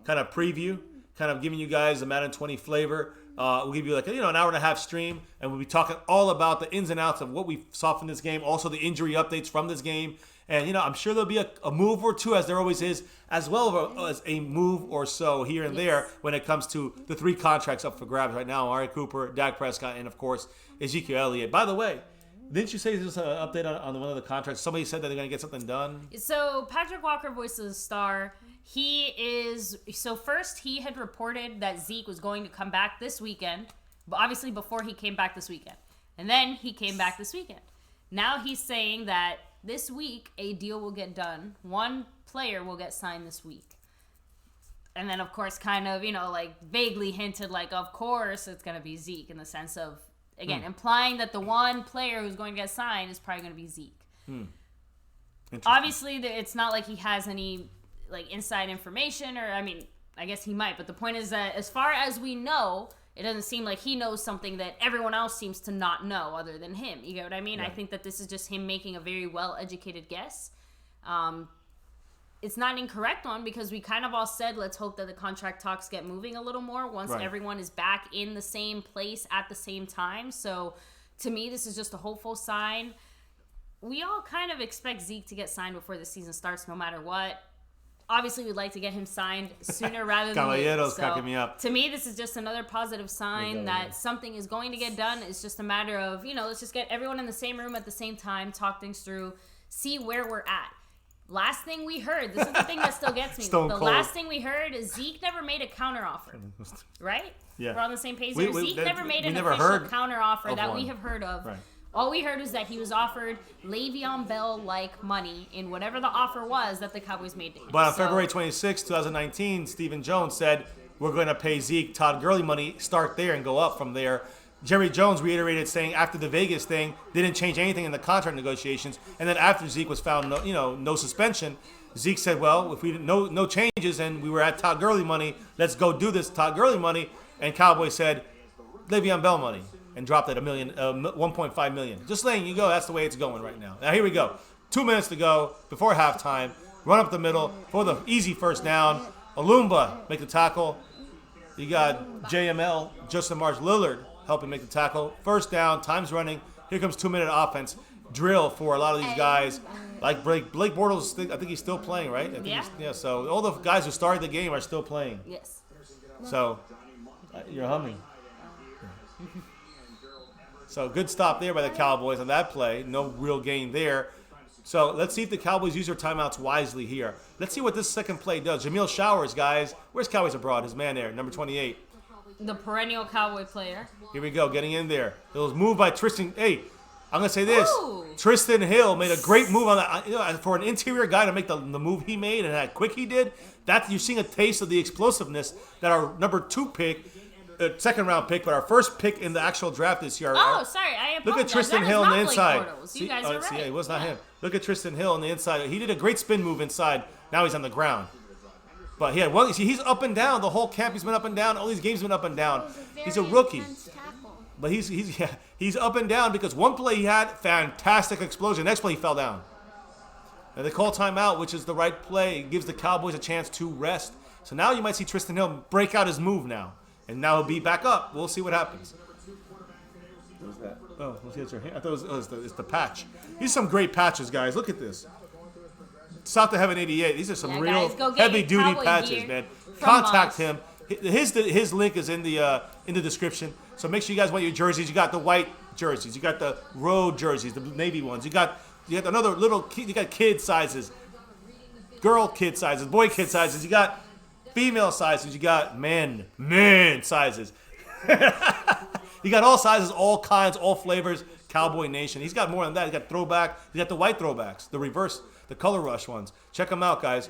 kind of preview, kind of giving you guys the Madden 20 flavor. We'll give you like an hour and a half stream, and we'll be talking all about the ins and outs of what we saw from this game, also the injury updates from this game. And, I'm sure there'll be a move or two, as there always is, as well as a move or so here and there when it comes to the 3 contracts up for grabs right now. Amari Cooper, Dak Prescott, and, of course, Ezekiel Elliott. By the way, didn't you say there's an update on one of the contracts? Somebody said that they're going to get something done. So Patrick Walker, voice of the star, first he had reported that Zeke was going to come back this weekend, but obviously before he came back this weekend. And then he came back this weekend. Now he's saying that this week, a deal will get done. 1 player will get signed this week. And then, of course, kind of, vaguely hinted, of course, it's going to be Zeke in the sense of, again, implying that the 1 player who's going to get signed is probably going to be Zeke. Obviously, it's not like he has any, inside information I guess he might. But the point is that as far as we know, it doesn't seem like he knows something that everyone else seems to not know other than him. You get what I mean? Right. I think that this is just him making a very well-educated guess. It's not an incorrect one because we kind of all said, let's hope that the contract talks get moving a little more once everyone is back in the same place at the same time. So to me, this is just a hopeful sign. We all kind of expect Zeke to get signed before the season starts no matter what. Obviously, we'd like to get him signed sooner rather than later. Caballero's cracking me up. To me, this is just another positive sign that something is going to get done. It's just a matter of, let's just get everyone in the same room at the same time, talk things through, see where we're at. Last thing we heard, this is the thing that still gets me. Last thing we heard is Zeke never made a counteroffer. Right? Yeah. We're on the same page there. Zeke never made an official counteroffer that we have heard of. Right. All we heard was that he was offered Le'Veon Bell-like money in whatever the offer was that the Cowboys made to him. But on February 26, 2019, Stephen Jones said, we're going to pay Zeke Todd Gurley money, start there and go up from there. Jerry Jones reiterated saying after the Vegas thing, they didn't change anything in the contract negotiations. And then after Zeke was found no suspension, Zeke said, well, if we didn't no changes and we were at Todd Gurley money, let's go do this Todd Gurley money. And Cowboys said, Le'Veon Bell money. And dropped at $1.5 million. Just letting you go, that's the way it's going right now. Now here we go. 2 minutes to go before halftime. Run up the middle for the easy first down. Alumba make the tackle. You got JML, Justin Marsh Lillard, helping make the tackle. First down, time's running. Here comes 2-minute offense. Drill for a lot of these guys. Like Blake Bortles, I think he's still playing, right? Yeah. So all the guys who started the game are still playing. Yes. So you're humming. So good stop there by the Cowboys on that play. No real gain there. So let's see if the Cowboys use their timeouts wisely here. Let's see what this second play does. Jameel Showers, guys. Where's Cowboys Abroad? His man there, number 28. The perennial Cowboy player. Here we go, getting in there. It was moved by Tristan. Hey, I'm going to say this. Ooh. Tristan Hill made a great move on that. For an interior guy to make the move he made and how quick he did, you're seeing a taste of the explosiveness that our number 2 pick, second round pick, but our first pick in the actual draft this year. Oh, sorry, I apologize. Look at Tristan Hill on the inside. You guys are right. Yeah, it was not him. Look at Tristan Hill on the inside. He did a great spin move inside. Now he's on the ground. But he had one. See, he's up and down the whole camp. He's been up and down. All these games have been up and down. He's a rookie. But he's up and down because one play he had fantastic explosion. Next play he fell down. And they call timeout, which is the right play. It gives the Cowboys a chance to rest. So now you might see Tristan Hill break out his move now. And now he'll be back up. We'll see what happens. What's that? Oh, let's see. It's your hand. I thought it's the patch. These are some great patches, guys. Look at this. South to Heaven 88. These are some real heavy-duty patches, man. Contact him. His link is in the description. So make sure you guys want your jerseys. You got the white jerseys. You got the road jerseys, the navy ones. You got another little. You got kid sizes, girl kid sizes, boy kid sizes. You got female sizes. You got man sizes. You got all sizes, all kinds, all flavors. Cowboy Nation. He's got more than that. He's got throwback. He's got the white throwbacks, the reverse, the color rush ones. Check them out, guys.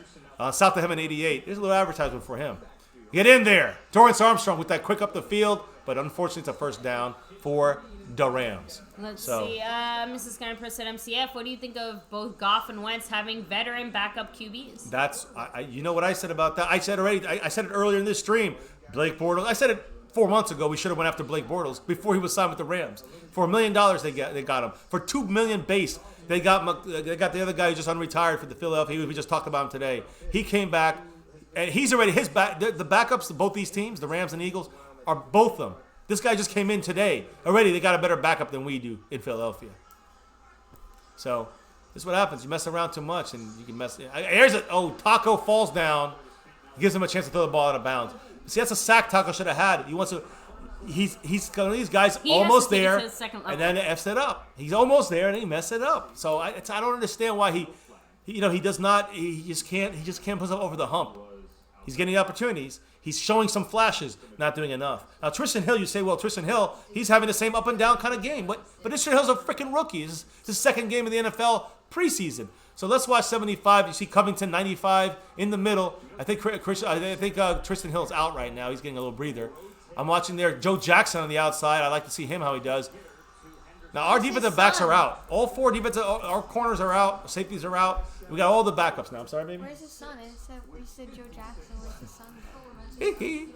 South to Heaven 88. There's a little advertisement for him. Get in there. Dorrance Armstrong with that quick up the field, but unfortunately it's a first down for the Rams. Let's see. Mrs. Skypress said MCF. What do you think of both Goff and Wentz having veteran backup QBs? That's you know what I said about that? I said already. I said it earlier in this stream. Blake Bortles. I said it 4 months ago. We should have went after Blake Bortles before he was signed with the Rams. For $1 million, they got him. For $2 million base, they got the other guy who just unretired for the Philadelphia. We just talked about him today. He came back, and he's already his back. The backups of both these teams, the Rams and Eagles, are both of them. This guy just came in today. Already, they got a better backup than we do in Philadelphia. So, this is what happens. You mess around too much, and you can mess. Taco falls down. Gives him a chance to throw the ball out of bounds. See, that's a sack Taco should have had. He wants to. He's one of these guys almost there, and then it F's it up. He's almost there, and he messed it up. So I don't understand why he does not. He just can't put himself over the hump. He's getting opportunities. He's showing some flashes, not doing enough. Now, Tristan Hill, you say, well, Tristan Hill, he's having the same up and down kind of game. But Tristan Hill's a freaking rookie. This is his second game in the NFL preseason. So let's watch 75. You see Covington 95 in the middle. I think Tristan Hill's out right now. He's getting a little breather. I'm watching there Joe Jackson on the outside. I like to see him how he does. Now our defensive backs are out. All four our corners are out. Safeties are out. We got all the backups now. I'm sorry, baby. Where's his son? You said Joe Jackson. Where's his son?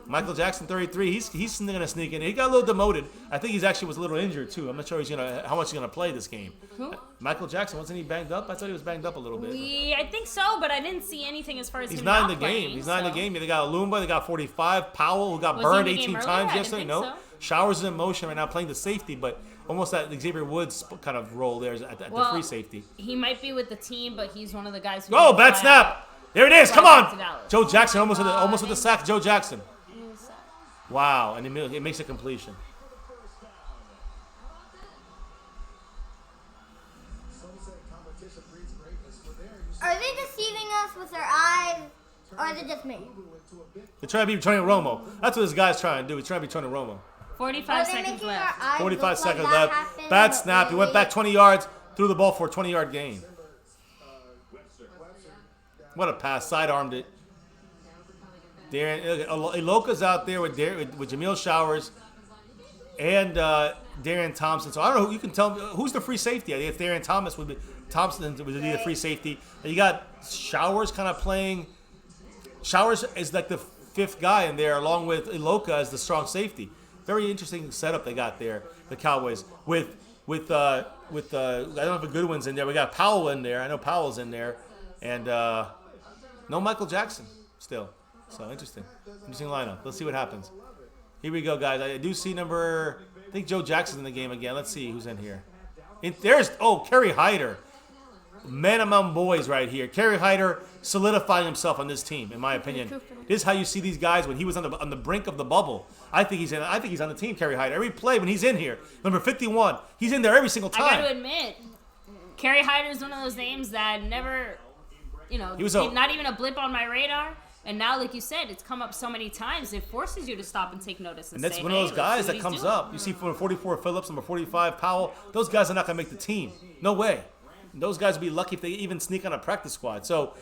Michael Jackson, 33. He's going to sneak in. He got a little demoted. I think he's actually was a little injured too. I'm not sure how much he's going to play this game. Who? Michael Jackson, wasn't he banged up? I thought he was banged up a little bit. I think so, but I didn't see anything as far as he's him not in the playing, game. He's not in the game. They got Alumba. They got 45. Powell, who got Was burned he in the 18 game times earlier? yesterday. I No. didn't think so. Showers is in motion right now, playing the safety, but almost that Xavier Woods kind of role there at the free safety. He might be with the team, but he's one of the guys who. Oh, bad snap! There it is. Come on, Dallas. Joe Jackson almost with the sack. Joe Jackson. Wow, and it makes a completion. Are they deceiving us with their eyes, or is it just me? They're trying to be Tony Romo. That's what this guy's trying to do. He's trying to be Tony Romo. 45 seconds left. 45 seconds left. Bad snap. He went back 20 yards, threw the ball for a 20-yard gain. What a pass. Sidearmed it. Iloka's out there with Jamil Showers and Darian Thompson. So I don't know. You can tell me who's the free safety. I think it's Darian Thompson would be the free safety. And you got Showers kind of playing. Showers is like the fifth guy in there, along with Iloka as the strong safety. Very interesting setup they got there. The Cowboys with I don't know if Goodwin's in there. We got Powell in there. I know Powell's in there, and no Michael Jackson still. So interesting lineup. Let's see what happens. Here we go, guys. I do see I think Joe Jackson's in the game again. Let's see who's in here. Kerry Hyder. Man among boys right here. Kerry Hyder solidifying himself on this team, in my opinion. This is how you see these guys when he was on the brink of the bubble. I think he's on the team, Kerry Hyder. Every play when he's in here, number 51, he's in there every single time. I got to admit, Kerry Hyder is one of those names that never, not even a blip on my radar. And now, like you said, it's come up so many times, it forces you to stop and take notice. And that's one of those guys that comes up. You see from 44 Phillips, number 45 Powell. Those guys are not going to make the team. No way. Those guys would be lucky if they even sneak on a practice squad. So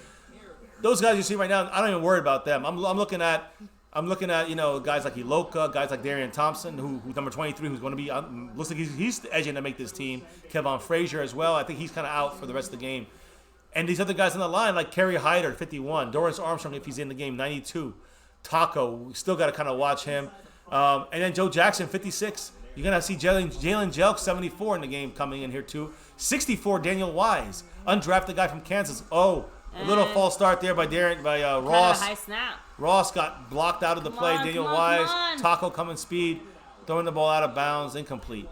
those guys you see right now, I don't even worry about them. I'm looking at guys like Iloka, guys like Darian Thompson, who's number 23, who's going to be looks like he's edging to make this team. Kevon Frazier as well. I think he's kind of out for the rest of the game. And these other guys on the line, like Kerry Hyder, 51. Dorrance Armstrong, if he's in the game, 92. Taco, we still got to kind of watch him. And then Joe Jackson, 56. You're going to see Jalen Jelk, 74 in the game coming in here too. 64, Daniel Wise, undrafted guy from Kansas. A little false start there by Ross. High snap. Ross got blocked out of the play. Daniel Wise, Taco coming speed, throwing the ball out of bounds, incomplete.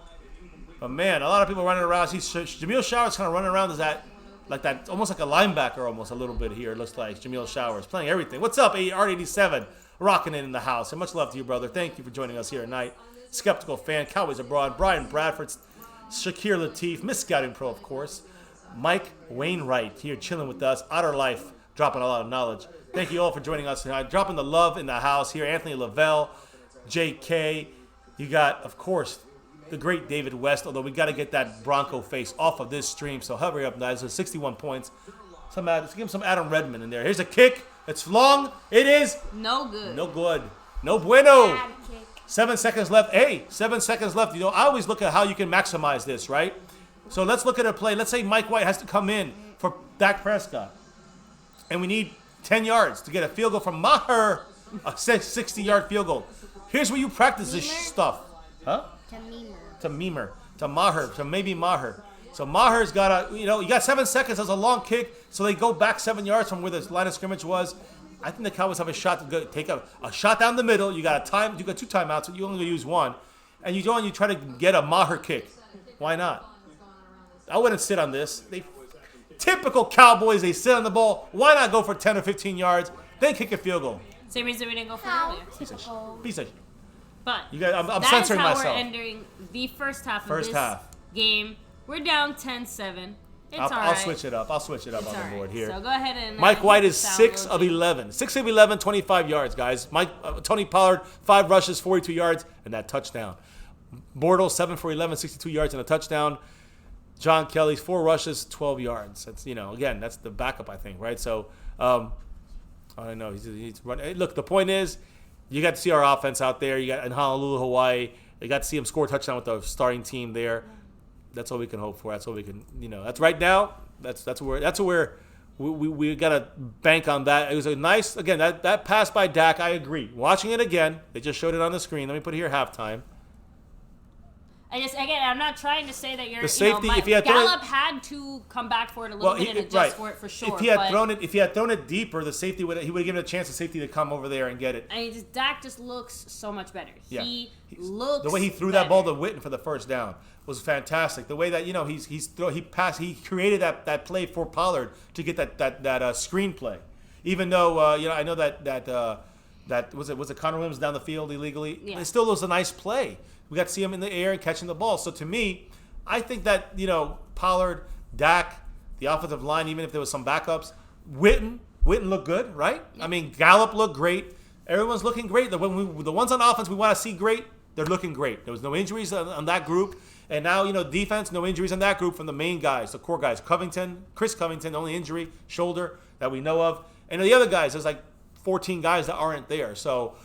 But man, a lot of people running around. See, Jamil Showers kind of running around that, almost like a linebacker, almost a little bit here. It looks like Jamil Showers playing everything. What's up, R87, rocking it in the house. And much love to you, brother. Thank you for joining us here tonight. Skeptical fan, Cowboys Abroad, Brian Bradford, Shakir Latif, Miss Scouting Pro, of course. Mike Wainwright here chilling with us. Outer Life, dropping a lot of knowledge. Thank you all for joining us tonight. Dropping the love in the house here. Anthony Lavelle, JK. You got, of course, the great David West, although we got to get that Bronco face off of this stream. So hurry up, guys. So 61 points. Let's give him some Adam Redmond in there. Here's a kick. It's long. It is No good. no good. No bueno. Bad kick. 7 seconds left. Hey, 7 seconds left. You know, I always look at how you can maximize this, right? So let's look at a play. Let's say Mike White has to come in for Dak Prescott. And we need 10 yards to get a field goal from Maher, a 60-yard field goal. Here's where you practice this stuff. Huh? To Maher, to maybe Maher. So Maher's got you got 7 seconds as a long kick, so they go back 7 yards from where the line of scrimmage was. I think the Cowboys have a shot to go take a shot down the middle. You got 2 timeouts, so you only use one. And you go and you try to get a Maher kick. Why not? I wouldn't sit on this. Typical Cowboys, they sit on the ball. Why not go for 10 or 15 yards, then kick a field goal? Same reason we didn't go for How earlier. typical. Piece of shit. But You guys, I'm that is censoring how myself. we're ending the first half of First this half. game. We're down 10-7. It's all right. I'll switch it up. I'll switch it up It's on all the right. board here. So go ahead and Mike White hit is the sound 6 emoji. of 11. 6 of 11, 25 yards, guys. Tony Pollard, 5 rushes, 42 yards, and that touchdown. Bortles, 7 for 11, 62 yards and a touchdown. John Kelly's 4 rushes, 12 yards. That's, again, that's the backup, I think, right? So, I don't know. He's running. Look, the point is, you got to see our offense out there. You got in Honolulu, Hawaii. You got to see him score a touchdown with the starting team there. That's all we can hope for. That's all we can, that's right now. That's where we got to bank on that. It was a nice, again, that pass by Dak, I agree. Watching it again, they just showed it on the screen. Let me put it here halftime. I'm not trying to say that you're. The safety, if he had thrown Gallup had to come back for it a little bit and adjust for it for sure. If he had thrown it deeper, the safety would have given a chance to safety to come over there and get it. Dak just looks so much better. Yeah. He looks. The way he threw that ball to Witten for the first down was fantastic. The way that he created that play for Pollard to get that screen play. Even though I know that was it Connor Williams down the field illegally. Yeah. It still was a nice play. We got to see him in the air and catching the ball. So to me, I think that Pollard, Dak, the offensive line, even if there was some backups, Witten looked good, right? Yeah. I mean, Gallup looked great. Everyone's looking great. The ones on offense we want to see great, they're looking great. There was no injuries on that group. And now, defense, no injuries on that group from the main guys, the core guys. Chris Covington, the only injury, shoulder that we know of. And the other guys, there's like 14 guys that aren't there. So,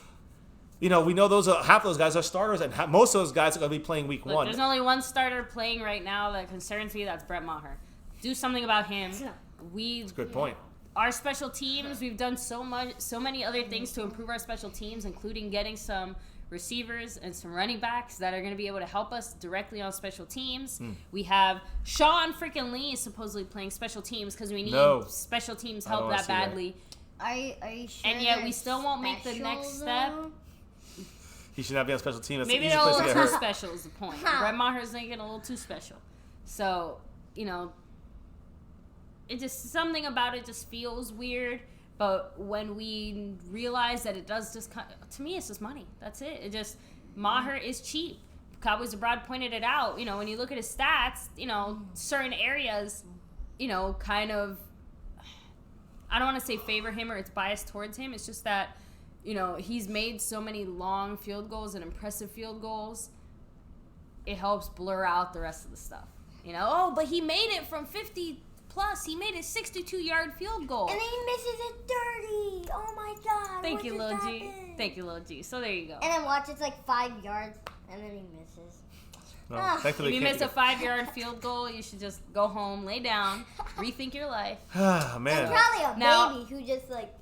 we know half those guys are starters, and most of those guys are going to be playing week 1. There's only one starter playing right now that concerns me. That's Brett Maher. Do something about him. That's a good point. Our special teams, we've done so many other things to improve our special teams, including getting some receivers and some running backs that are going to be able to help us directly on special teams. We have Sean freaking Lee supposedly playing special teams because we need special teams help that badly. Are you sure? And yet we still won't make the next step. He should not be on special teams. Maybe they're a little too special is the point. Brett Maher's making a little too special. So, it just, something about it just feels weird. But when we realize that it does just, to me, it's just money. That's it. It just, Maher is cheap. Cowboys Abroad pointed it out. When you look at his stats, certain areas, kind of, I don't want to say favor him or it's biased towards him. It's just that, he's made so many long field goals and impressive field goals. It helps blur out the rest of the stuff. But he made it from 50 plus. He made a 62-yard field goal. And then he misses a 30. Oh my God. Thank you, Lil G. Thank you, Lil G. So there you go. And then watch, it's like 5 yards, and then he misses. No, If you miss a 5-yard field goal, you should just go home, lay down, rethink your life. Man. It's probably a Now- baby who just like.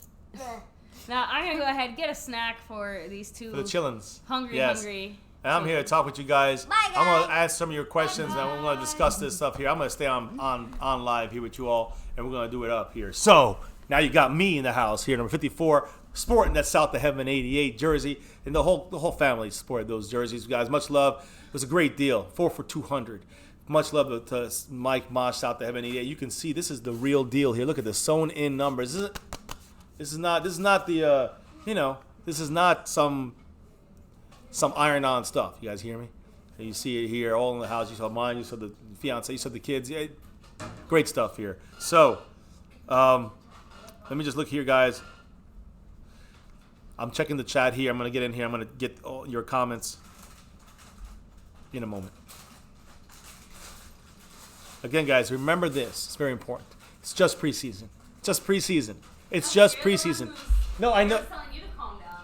Now, I'm going to go ahead and get a snack for these two For the chillins. hungry. And I'm here to talk with you guys. Bye, I'm going guys. to ask some of your questions, and we're going to discuss this stuff here. I'm going to stay on live here with you all, and we're going to do it up here. So, now you got me in the house here, number 54, sporting that South of Heaven 88 jersey, and the whole family sported those jerseys, guys. Much love. It was a great deal, 4 for $200. Much love to Mike Mosh, South of Heaven 88. You can see this is the real deal here. Look at the sewn-in numbers. This is not the this is not some iron-on stuff. You guys hear me? And you see it here, all in the house. You saw mine. You saw the fiance. You saw the kids. Yeah, great stuff here. So, let me just look here, guys. I'm checking the chat here. I'm going to get in here. I'm going to get all your comments in a moment. Again, guys, remember this. It's very important. It's just preseason. Just preseason. It's just preseason. No, I know.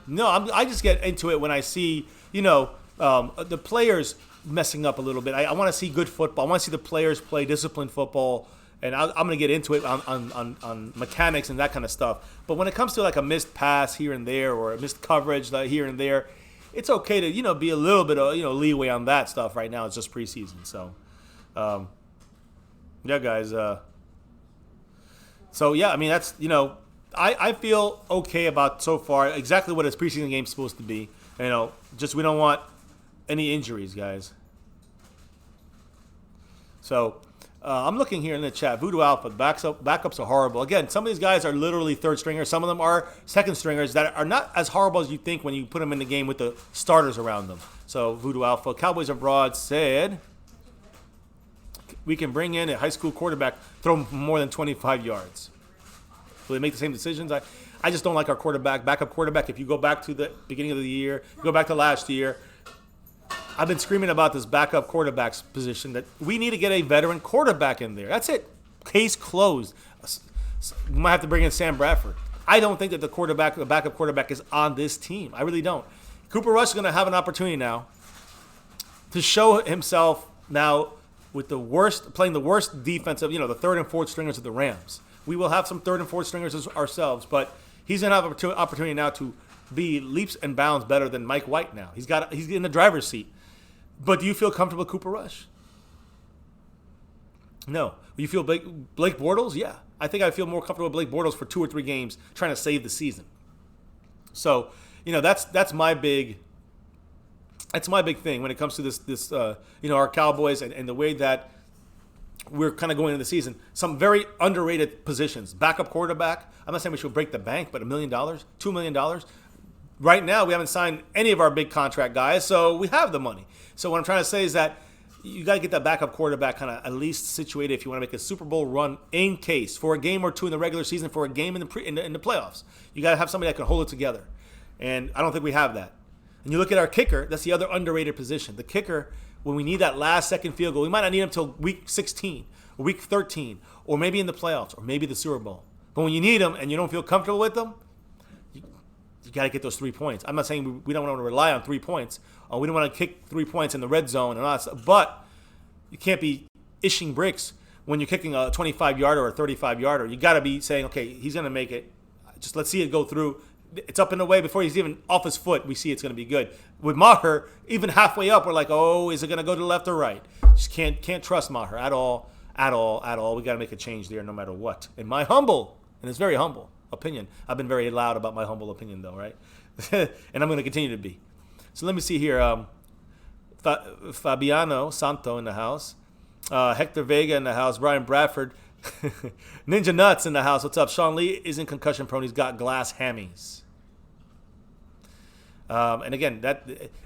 No, I just get into it when I see, the players messing up a little bit. I want to see good football. I want to see the players play disciplined football, and I'm going to get into it on mechanics and that kind of stuff. But when it comes to like a missed pass here and there or a missed coverage here and there, it's okay to, be a little bit of, leeway on that stuff right now. It's just preseason. So, yeah, guys. That's, I feel okay about so far exactly what a preseason game's supposed to be. Just we don't want any injuries, guys. So I'm looking here in the chat. Voodoo Alpha, backups are horrible. Again, some of these guys are literally third stringers. Some of them are second stringers that are not as horrible as you think when you put them in the game with the starters around them. So Voodoo Alpha, Cowboys Abroad said we can bring in a high school quarterback, throw more than 25 yards. Will they make the same decisions? I just don't like our backup quarterback. If you go back to the beginning of the year, go back to last year, I've been screaming about this backup quarterback's position that we need to get a veteran quarterback in there. That's it. Case closed. We might have to bring in Sam Bradford. I don't think that the backup quarterback is on this team. I really don't. Cooper Rush is going to have an opportunity now to show himself now with playing the worst defensive, the third and fourth stringers of the Rams. We will have some third and fourth stringers ourselves, but he's going to have an opportunity now to be leaps and bounds better than Mike White now. He's in the driver's seat. But do you feel comfortable with Cooper Rush? No. Do you feel Blake Bortles? Yeah. I think I feel more comfortable with Blake Bortles for 2 or 3 games trying to save the season. So, that's my big thing when it comes to this our Cowboys and the way that we're kind of going into the season. Some very underrated positions. Backup quarterback. I'm not saying we should break the bank, but $1 million, $2 million. Right now, we haven't signed any of our big contract guys, so we have the money. So what I'm trying to say is that you got to get that backup quarterback kind of at least situated if you want to make a Super Bowl run in case for a game or two in the regular season, for a game in the playoffs. You got to have somebody that can hold it together, and I don't think we have that. And you look at our kicker. That's the other underrated position. The kicker, when we need that last second field goal, we might not need him until week 16 or week 13 or maybe in the playoffs or maybe the Super Bowl. But when you need them and you don't feel comfortable with them, you got to get those 3 points. I'm not saying we don't want to rely on 3 points. We don't want to kick 3 points in the red zone and all that stuff. But you can't be ishing bricks when you're kicking a 25-yarder or a 35-yarder. You got to be saying, okay, he's going to make it. Just let's see it go through. It's up and away before he's even off his foot. We see it's going to be good. With Maher, even halfway up, we're like, oh, is it going to go to the left or right? Just can't trust Maher at all. We got to make a change there no matter what. In my humble, and it's very humble, opinion. I've been very loud about my humble opinion, though, right? And I'm going to continue to be. So let me see here. Fabiano Santo in the house. Hector Vega in the house. Brian Bradford. Ninja Nuts in the house. What's up? Sean Lee isn't concussion prone. He's got glass hammies. And again,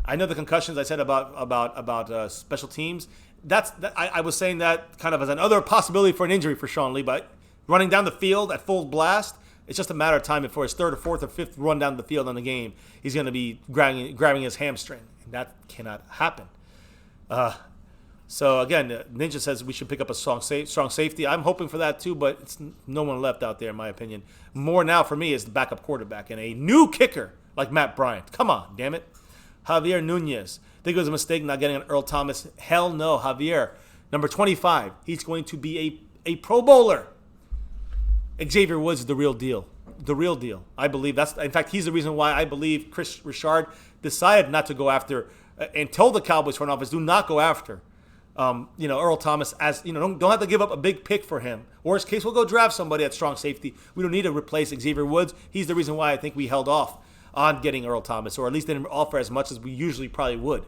I know the concussions I said about special teams. I was saying that kind of as another possibility for an injury for Sean Lee, but running down the field at full blast, it's just a matter of time before his third or fourth or fifth run down the field in the game, he's going to be grabbing his hamstring. And that cannot happen. So again, Ninja says we should pick up a strong safety. I'm hoping for that too, but it's no one left out there in my opinion. More now for me is the backup quarterback and a new kicker like Matt Bryant. Come on, damn it. Javier Nunez. Think it was a mistake not getting an Earl Thomas? Hell no, Javier. Number 25. He's going to be a Pro Bowler. Xavier Woods is the real deal. The real deal. I believe in fact, he's the reason why I believe Chris Richard decided not to go after and told the Cowboys front office, do not go after Earl Thomas, as don't have to give up a big pick for him. Worst case, we'll go draft somebody at strong safety. We don't need to replace Xavier Woods. He's the reason why I think we held off on getting Earl Thomas, or at least didn't offer as much as we usually probably would,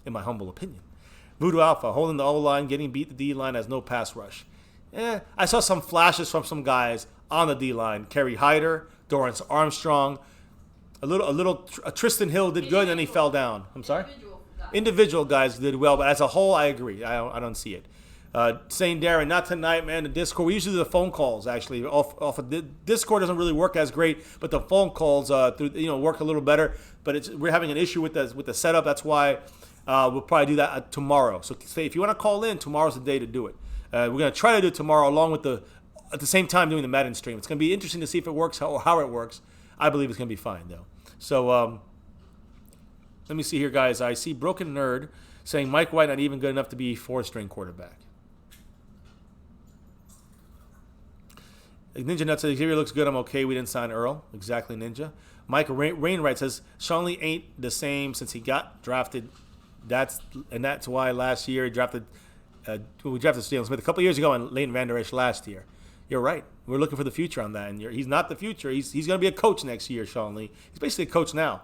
in my humble opinion. Voodoo Alpha, holding the O-line, getting beat the D-line, has no pass rush. I saw some flashes from some guys on the D-line. Kerry Hyder, Dorrance Armstrong, a Tristan Hill did good, and he fell down. I'm sorry? Individual guys did well, but as a whole, I agree. I don't see it. St. Darren, not tonight, man. The Discord, we usually do the phone calls, actually. Off of the Discord doesn't really work as great, but the phone calls work a little better. But we're having an issue with the setup. That's why we'll probably do that tomorrow. So say if you want to call in, tomorrow's the day to do it. We're going to try to do it tomorrow along with the at the same time doing the Madden stream. It's going to be interesting to see if it works or how it works. I believe it's going to be fine, though. So let me see here, guys. I see Broken Nerd saying Mike White not even good enough to be 4th-string quarterback. Ninja Nuts says, Xavier looks good. I'm okay. We didn't sign Earl. Exactly, Ninja. Mike Rainwright says, Sean Lee ain't the same since he got drafted. That's why last year we drafted Steele Smith a couple years ago and Leighton Vander Esch last year. You're right. We're looking for the future on that. And he's not the future. He's going to be a coach next year, Sean Lee. He's basically a coach now.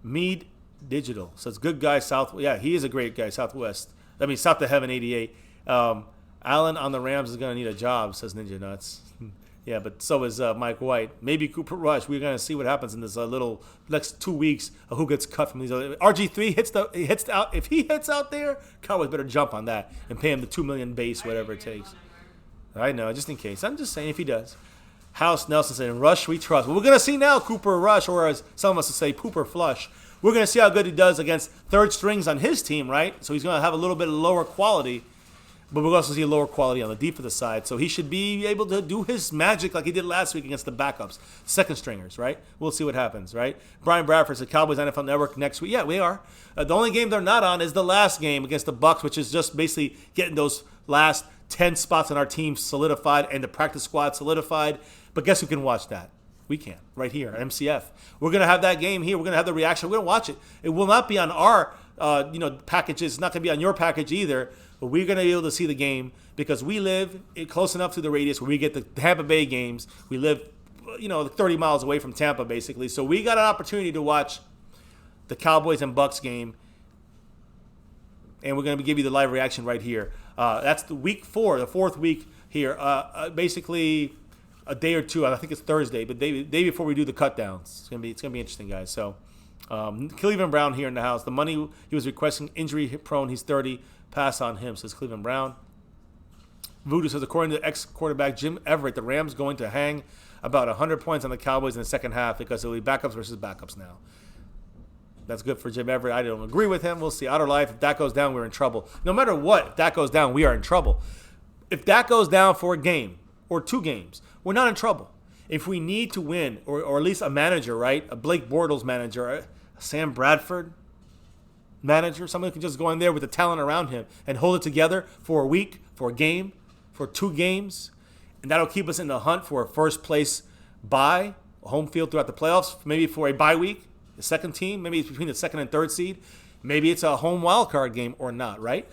Mead Digital says, good guy, South. Yeah, he is a great guy, Southwest. I mean, South to Heaven 88. Allen on the Rams is going to need a job, says Ninja Nuts. Yeah, but so is Mike White. Maybe Cooper Rush. We're going to see what happens in this little next 2 weeks of who gets cut from these other. RG3 hits out. If he hits out there, Cowboys better jump on that and pay him the $2 million base, whatever it takes. I know, just in case. I'm just saying if he does. House Nelson saying, Rush, we trust. Well, we're going to see now Cooper Rush, or as some of us would say, Pooper Flush. We're going to see how good he does against third strings on his team, right? So he's going to have a little bit lower quality. But we'll also see a lower quality on the defensive side. So he should be able to do his magic like he did last week against the backups, second stringers, right? We'll see what happens, right? Brian Bradford said Cowboys NFL Network next week. Yeah, we are. The only game they're not on is the last game against the Bucks, which is just basically getting those last 10 spots on our team solidified and the practice squad solidified. But guess who can watch that? We can, right here at MCF. We're going to have that game here. We're going to have the reaction. We're going to watch it. It will not be on our packages. It's not going to be on your package either. But we're going to be able to see the game because we live close enough to the radius where we get the Tampa Bay games. We live, 30 miles away from Tampa, basically. So we got an opportunity to watch the Cowboys and Bucks game. And we're going to give you the live reaction right here. That's the week 4, the 4th week here. Basically a day or two. I think it's Thursday, but day before we do the cut downs. It's gonna be interesting, guys. So Cleveland Brown here in the house. The money he was requesting, injury prone. He's 30. Pass on him, says Cleveland Brown. Voodoo says, according to ex-quarterback Jim Everett, the Rams going to hang about 100 points on the Cowboys in the second half because it'll be backups versus backups now. That's good for Jim Everett. I don't agree with him. We'll see. Outer life, if that goes down, we're in trouble. No matter what, if that goes down, we are in trouble. If that goes down for a game or 2 games, we're not in trouble. If we need to win, or at least a manager, right? A Blake Bortles manager, a Sam Bradford manager, someone who can just go in there with the talent around him and hold it together for a week, for a game, for 2 games, and that'll keep us in the hunt for a first place bye, home field throughout the playoffs, maybe for a bye week, the second team, maybe it's between the 2nd and 3rd seed, maybe it's a home wild card game or not, right?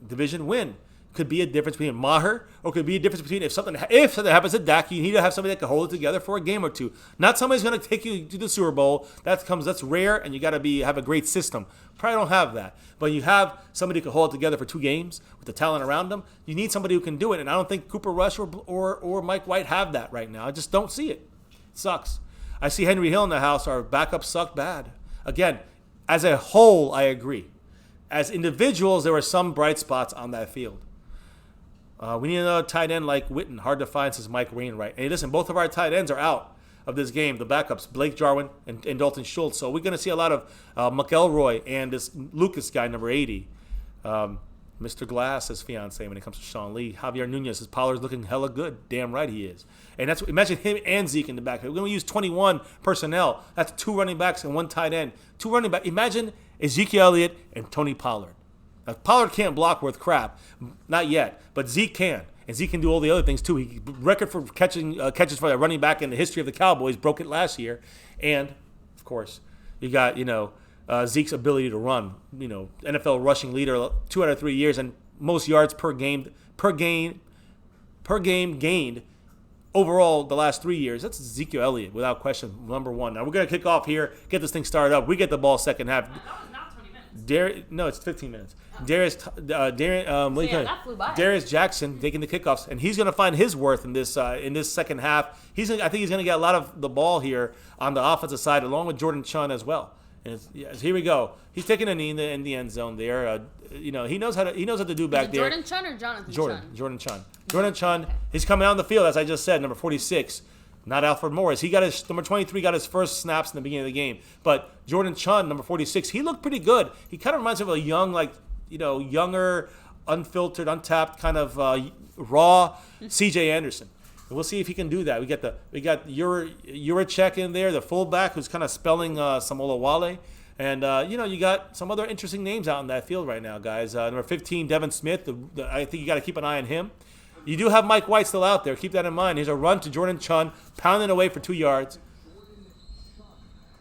Division win. Could be a difference between Maher, or could be a difference between if something happens to Dak, you need to have somebody that can hold it together for a game or 2. Not somebody's going to take you to the Super Bowl. That's rare, and you got to have a great system. Probably don't have that, but you have somebody who can hold it together for 2 games with the talent around them. You need somebody who can do it, and I don't think Cooper Rush or Mike White have that right now. I just don't see it. It sucks. I see Henry Hill in the house. Our backups suck bad. Again, as a whole, I agree. As individuals, there were some bright spots on that field. We need another tight end like Witten. Hard to find, says Mike Wainwright. Hey, listen, both of our tight ends are out of this game. The backups, Blake Jarwin and Dalton Schultz. So we're going to see a lot of McElroy and this Lucas guy, number 80. Mr. Glass, his fiance, when it comes to Sean Lee. Javier Nunez, his Pollard's looking hella good. Damn right he is. And that's imagine him and Zeke in the back. We're going to use 21 personnel. That's 2 running backs and 1 tight end. 2 running backs. Imagine Ezekiel Elliott and Tony Pollard. Now, Pollard can't block worth crap, not yet, but Zeke can, and Zeke can do all the other things too. He record for catches for a running back in the history of the Cowboys, broke it last year, and of course you got Zeke's ability to run, NFL rushing leader 2 out of 3 years, and most yards per game gained overall the last 3 years. That's Ezekiel Elliott without question, number 1. Now we're gonna kick off here, get this thing started up. We get the ball second half. No, it's 15 minutes. Darius Jackson taking the kickoffs, and he's going to find his worth in this second half. I think he's going to get a lot of the ball here on the offensive side, along with Jordan Chun as well. And here we go. He's taking a knee in the end zone there. He knows how to do back there. Jordan Chun or Jonathan Chun? Jordan Chun. Jordan Chun. He's coming out on the field, as I just said, number 46. Not Alfred Morris. He got his number 23, got his first snaps in the beginning of the game. But Jordan Chun, number 46, he looked pretty good. He kind of reminds me of a young, younger unfiltered, untapped, kind of raw C.J. Anderson. And we'll see if he can do that. We got Juracek in there, the fullback, who's kind of spelling Samolawale. And, you got some other interesting names out in that field right now, guys. Number 15, Devin Smith. I think you got to keep an eye on him. You do have Mike White still out there. Keep that in mind. Here's a run to Jordan Chun, pounding away for 2 yards.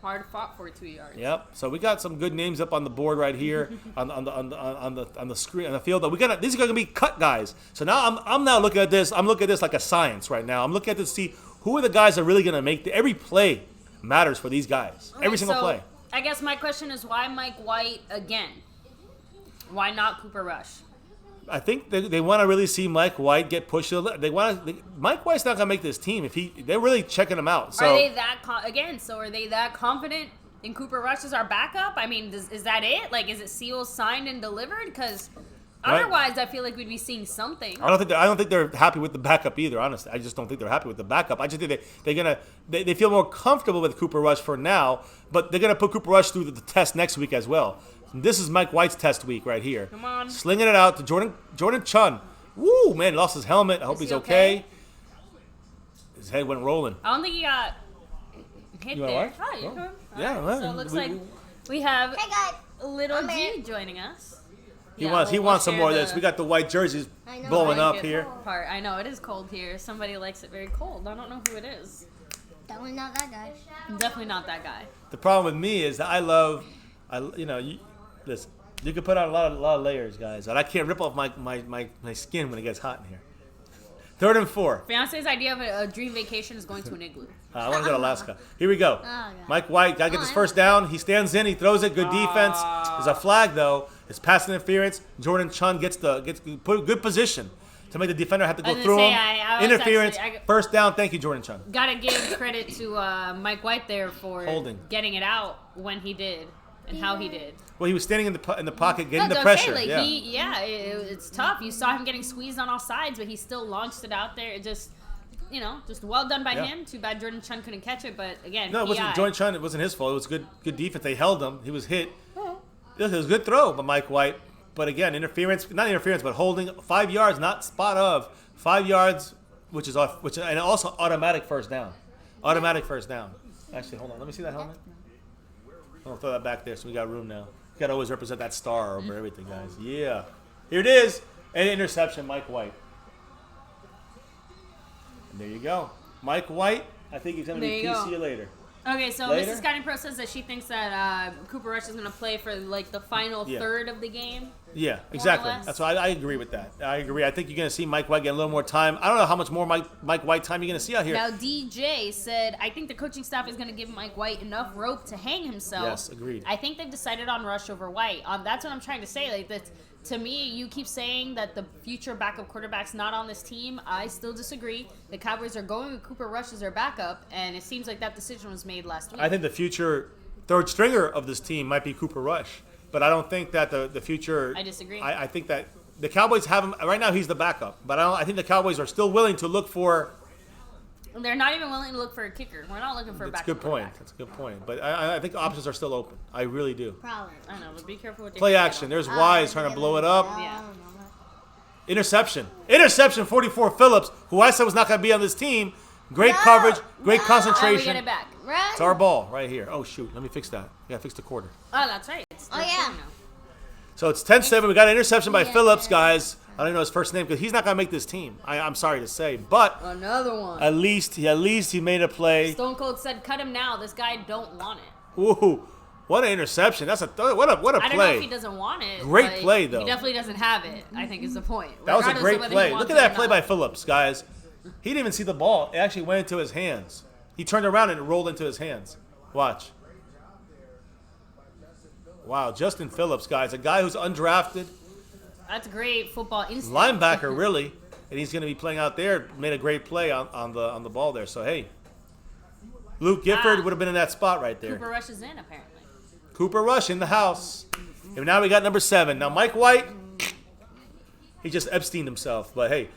Hard fought for 2 yards. Yep. So we got some good names up on the board right here on the screen on the field. These are going to be cut guys. So now I'm now looking at this. I'm looking at this like a science right now. I'm looking at this to see who are the guys that are really going to make every play matters for these guys. Okay, every single play. I guess my question is why Mike White again? Why not Cooper Rush? I think they want to really see Mike White get pushed. Mike White's not gonna make this team they're really checking him out. So are they that are they that confident in Cooper Rush as our backup? I mean, is that it? Like, is it sealed, signed, and delivered? Because otherwise, I feel like we'd be seeing something. I don't think they're happy with the backup either. Honestly, I just don't think they're happy with the backup. I just think they feel more comfortable with Cooper Rush for now, but they're gonna put Cooper Rush through the test next week as well. This is Mike White's test week right here. Come on. Slinging it out to Jordan Chun. Woo, man, lost his helmet. I hope he's okay. His head went rolling. I don't think he got hit there. Right? Hi, you're Oh. good. Yeah, Right. So it looks like we have Hey guys. little I'm G here. joining us. He wants some more of this. We got the white jerseys I know. blowing up Blanket here. Part. I know it is cold here. Somebody likes it very cold. I don't know who it is. Definitely not that guy. Definitely not that guy. The problem with me is that listen. You can put on a lot of layers, guys, and I can't rip off my skin when it gets hot in here. 3rd and 4. Fiance's idea of a dream vacation is going to an igloo. I want to go to Alaska. Here we go. Oh, God. Mike White got to get this first down. He stands in. He throws it. Good defense. There's a flag though. It's pass interference. Jordan Chun gets put good position to make the defender have to go through him. I was Interference. actually- First down. Thank you, Jordan Chun. Gotta give credit to Mike White there for Holding. getting it out when he did and how he did. Well, he was standing in the pocket, getting No, the it's pressure. okay. Like it's tough. You saw him getting squeezed on all sides, but he still launched it out there. It just well done by him. Too bad Jordan Chun couldn't catch it, but again, No, it wasn't PI. Jordan Chun. It wasn't his fault. It was good defense. They held him. He was hit. It was a good throw by Mike White. But again, not interference, but holding 5 yards, not spot of 5 yards, and also automatic first down. Automatic first down. Actually, hold on. Let me see that helmet. I'm gonna throw that back there, so we got room now. You gotta always represent that star over everything, guys. Yeah, here it is. An interception, Mike White. And there you go, Mike White. I think he's gonna be There you PC go. later. Okay, so Later? Mrs. Scotting Pro says that she thinks that Cooper Rush is going to play for like the final third of the game. Yeah, exactly. less. That's why I agree with that. I agree. I think you're going to see Mike White get a little more time. I don't know how much more Mike White time you're going to see out here. Now, DJ said, I think the coaching staff is going to give Mike White enough rope to hang himself. Yes, agreed. I think they've decided on Rush over White. That's what I'm trying to say. Like, to me, you keep saying that the future backup quarterback's not on this team. I still disagree. The Cowboys are going with Cooper Rush as their backup, and it seems like that decision was made last week. I think the future third stringer of this team might be Cooper Rush, but I don't think that the future. I disagree. I think that the Cowboys have him right now. He's the backup, but I think the Cowboys are still willing to look for. They're not even willing to look for a kicker. We're not looking for a That's a backup good point. quarterback. That's a good point. But I think options are still open. I really do. Probably. I know, but be careful with your Play kicker. action. There's Wise trying to blow it up. Yeah. Interception. 44 Phillips, who I said was not going to be on this team. Great coverage, great Oh, we concentration. get it back. It's our ball right here. Oh, shoot. Let me fix that. Yeah, fix the quarter. Oh, that's right. It's Oh, yeah. So it's 10-7. We got an interception by Yeah. Phillips, guys. I don't know his first name because he's not going to make this team. I'm sorry to say. But Another one. at least he made a play. Stone Cold said, "Cut him now. This guy don't want it." Ooh, what an interception. That's what a play. I don't know if he doesn't want it. Great but play, though. He definitely doesn't have it, I think is the point. That was a Regardless of great whether he play. wants Look at it that or play not. by Phillips, guys. He didn't even see the ball. It actually went into his hands. He turned around and it rolled into his hands. Watch. Wow, Justin Phillips, guys. A guy who's undrafted. That's great football instinct. Linebacker, really. And he's going to be playing out there. Made a great play on the ball there. So, hey. Luke Gifford would have been in that spot right there. Cooper Rush is in, apparently. Cooper Rush in the house. And now we got number 7. Now, Mike White, he just Epsteined himself. But, hey,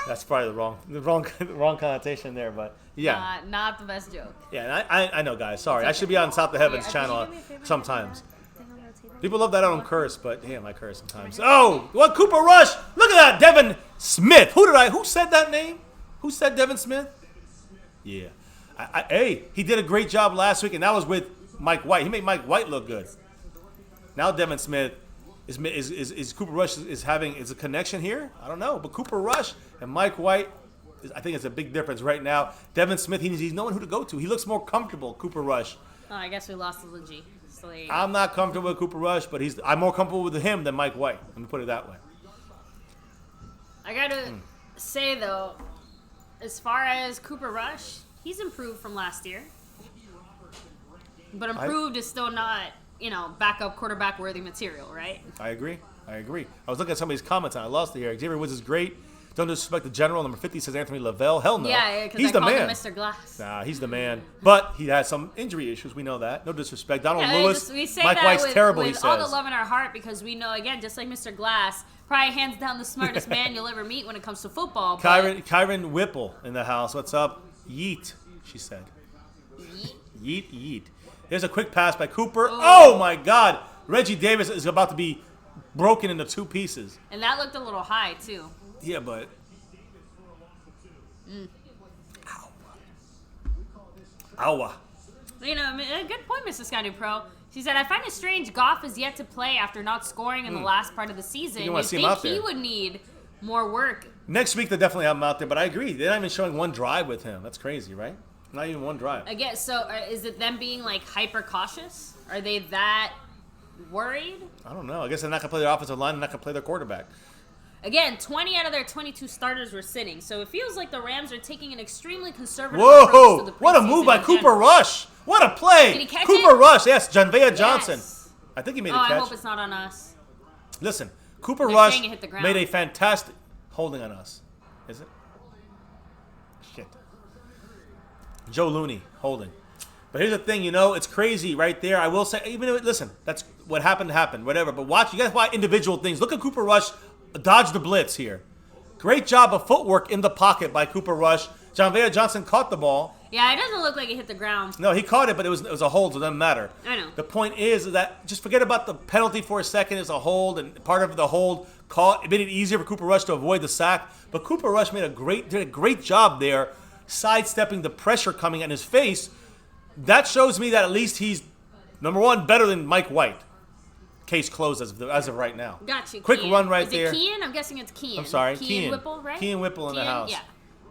that's probably the wrong connotation there. But, yeah. Not the best joke. Yeah, and I know, guys. Sorry. I should be on South of Heavens channel Could you do me a favor? sometimes. Thing on the table? People love that I don't curse, but damn, I curse sometimes. Oh, what Cooper Rush? Look at that, Devin Smith. Who said that name? Who said Devin Smith? Yeah. Hey, he did a great job last week, and that was with Mike White. He made Mike White look good. Now Devin Smith is Cooper Rush is a connection here? I don't know, but Cooper Rush and Mike White, I think it's a big difference right now. Devin Smith, he's knowing who to go to. He looks more comfortable, Cooper Rush. Oh, I guess we lost the G. So I'm not comfortable with Cooper Rush, but I'm more comfortable with him than Mike White. Let me put it that way. I gotta say though, as far as Cooper Rush, he's improved from last year. But improved is still not, backup quarterback worthy material, right? I agree. I was looking at somebody's comments and I lost it here. Xavier Woods is great. Don't disrespect the general. Number 50 says Anthony Lavelle. Hell no. Yeah, because he's I the called man. him Mr. Glass. Nah, he's the man. But he has some injury issues. We know that. No disrespect. Donald Lewis. We say Mike that White's with, terrible, with he says. all the love in our heart because we know, again, just like Mr. Glass, probably hands down the smartest man you'll ever meet when it comes to football. Kyron Whipple in the house. What's up? Yeet, she said. Yeet. There's a quick pass by Cooper. Oh my God. Reggie Davis is about to be broken into two pieces. And that looked a little high, too. Yeah, but... Ow. A good point, Mrs. Scotty Pro. She said, I find it strange Goff is yet to play after not scoring in the last part of the season. You think he would need more work. Next week, they'll definitely have him out there, but I agree. They're not even showing one drive with him. That's crazy, right? Not even one drive. Again, so is it them being, hyper cautious? Are they that worried? I don't know. I guess they're not going to play their offensive line. They're not going to play their quarterback. Again, 20 out of their 22 starters were sitting, so it feels like the Rams are taking an extremely conservative approach to the preseason. What a move by Cooper Rush. What a play. Did he catch Cooper it? Rush, yes, Janvea Johnson. Yes. I think he made a catch. I hope it's not on us. Listen, Cooper They're Rush saying it hit the ground. made a fantastic holding on us. Is it? Shit. Joe Looney holding. But here's the thing, it's crazy right there. I will say, listen, that's what happened, whatever. But watch, you guys watch individual things. Look at Cooper Rush dodge the blitz here. Great job of footwork in the pocket by Cooper Rush. Janvea Johnson caught the ball. Yeah, it doesn't look like it hit the ground. No, he caught it, but it was a hold, so it doesn't matter. I know. The point is that just forget about the penalty for a second. It's a hold, and part of the hold made it easier for Cooper Rush to avoid the sack. But Cooper Rush did a great job there, sidestepping the pressure coming at his face. That shows me that at least he's, number one, better than Mike White. Case closed as of right now. Got you. Quick Kean. run right is there. Is it Kean? I'm guessing it's Kean. I'm sorry. Kean Whipple, right? Kean Whipple in the house. Yeah.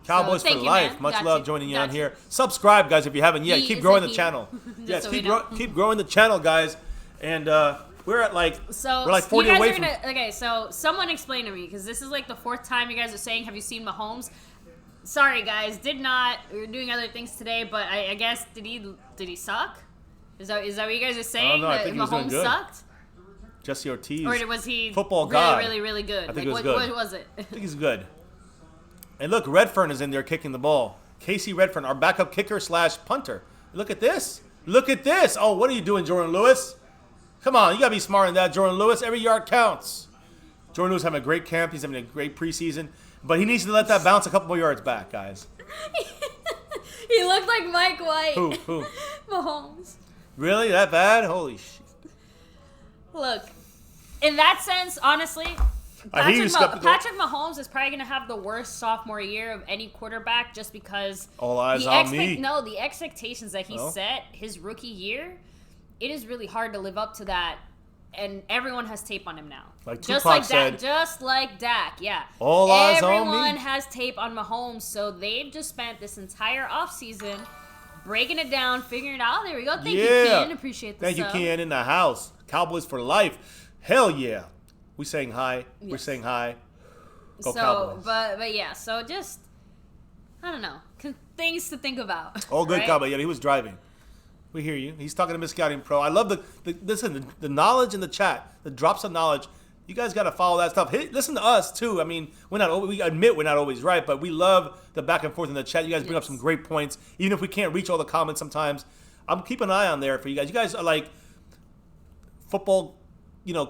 Cowboys for life. Man. Much love joining you on here. Subscribe, guys, if you haven't yet. Keep growing the channel. Yes, keep growing the channel, guys. And we're at we're 40 away from. Okay, so someone explain to me because this is the fourth time you guys are saying, "Have you seen Mahomes?" Sorry, guys, did not. We were doing other things today, but I guess did he suck? Is that what you guys are saying? I don't know. I think he was doing Mahomes good. sucked. Jesse Ortiz. Or was he football really, god? really, really good? I think it was good. What was it? I think he's good. And look, Redfern is in there kicking the ball. Casey Redfern, our backup kicker / punter. Look at this. Look at this. Oh, what are you doing, Jordan Lewis? Come on, you got to be smarter than that, Jordan Lewis. Every yard counts. Jordan Lewis having a great camp. He's having a great preseason. But he needs to let that bounce a couple more yards back, guys. He looked like Mike White. Who? Mahomes. Really? That bad? Holy shit. Look, in that sense, honestly, Patrick Mahomes is probably going to have the worst sophomore year of any quarterback just because all eyes on me. No, the expectations that he set his rookie year, it is really hard to live up to that. And everyone has tape on him now. Like Tupac said. Just like Dak, yeah. All eyes on me. Everyone has tape on Mahomes, so they've just spent this entire offseason breaking it down, figuring it out. There we go. Thank you, Kian. Appreciate the Thank sub. you, Kian, in the house. Cowboys for life. Hell yeah. We saying hi. Yes. We're saying hi. Go Cowboys. But yeah, so just, I don't know, things to think about. Oh, good, right? Cowboy. Yeah, he was driving. We hear you. He's talking to Miss Scouting Pro. I love the knowledge in the chat, the drops of knowledge. You guys got to follow that stuff. Listen to us too. I mean, we admit we're not always right, but we love the back and forth in the chat. You guys bring up some great points, even if we can't reach all the comments sometimes. I'm keeping an eye on there for you guys. You guys are like football,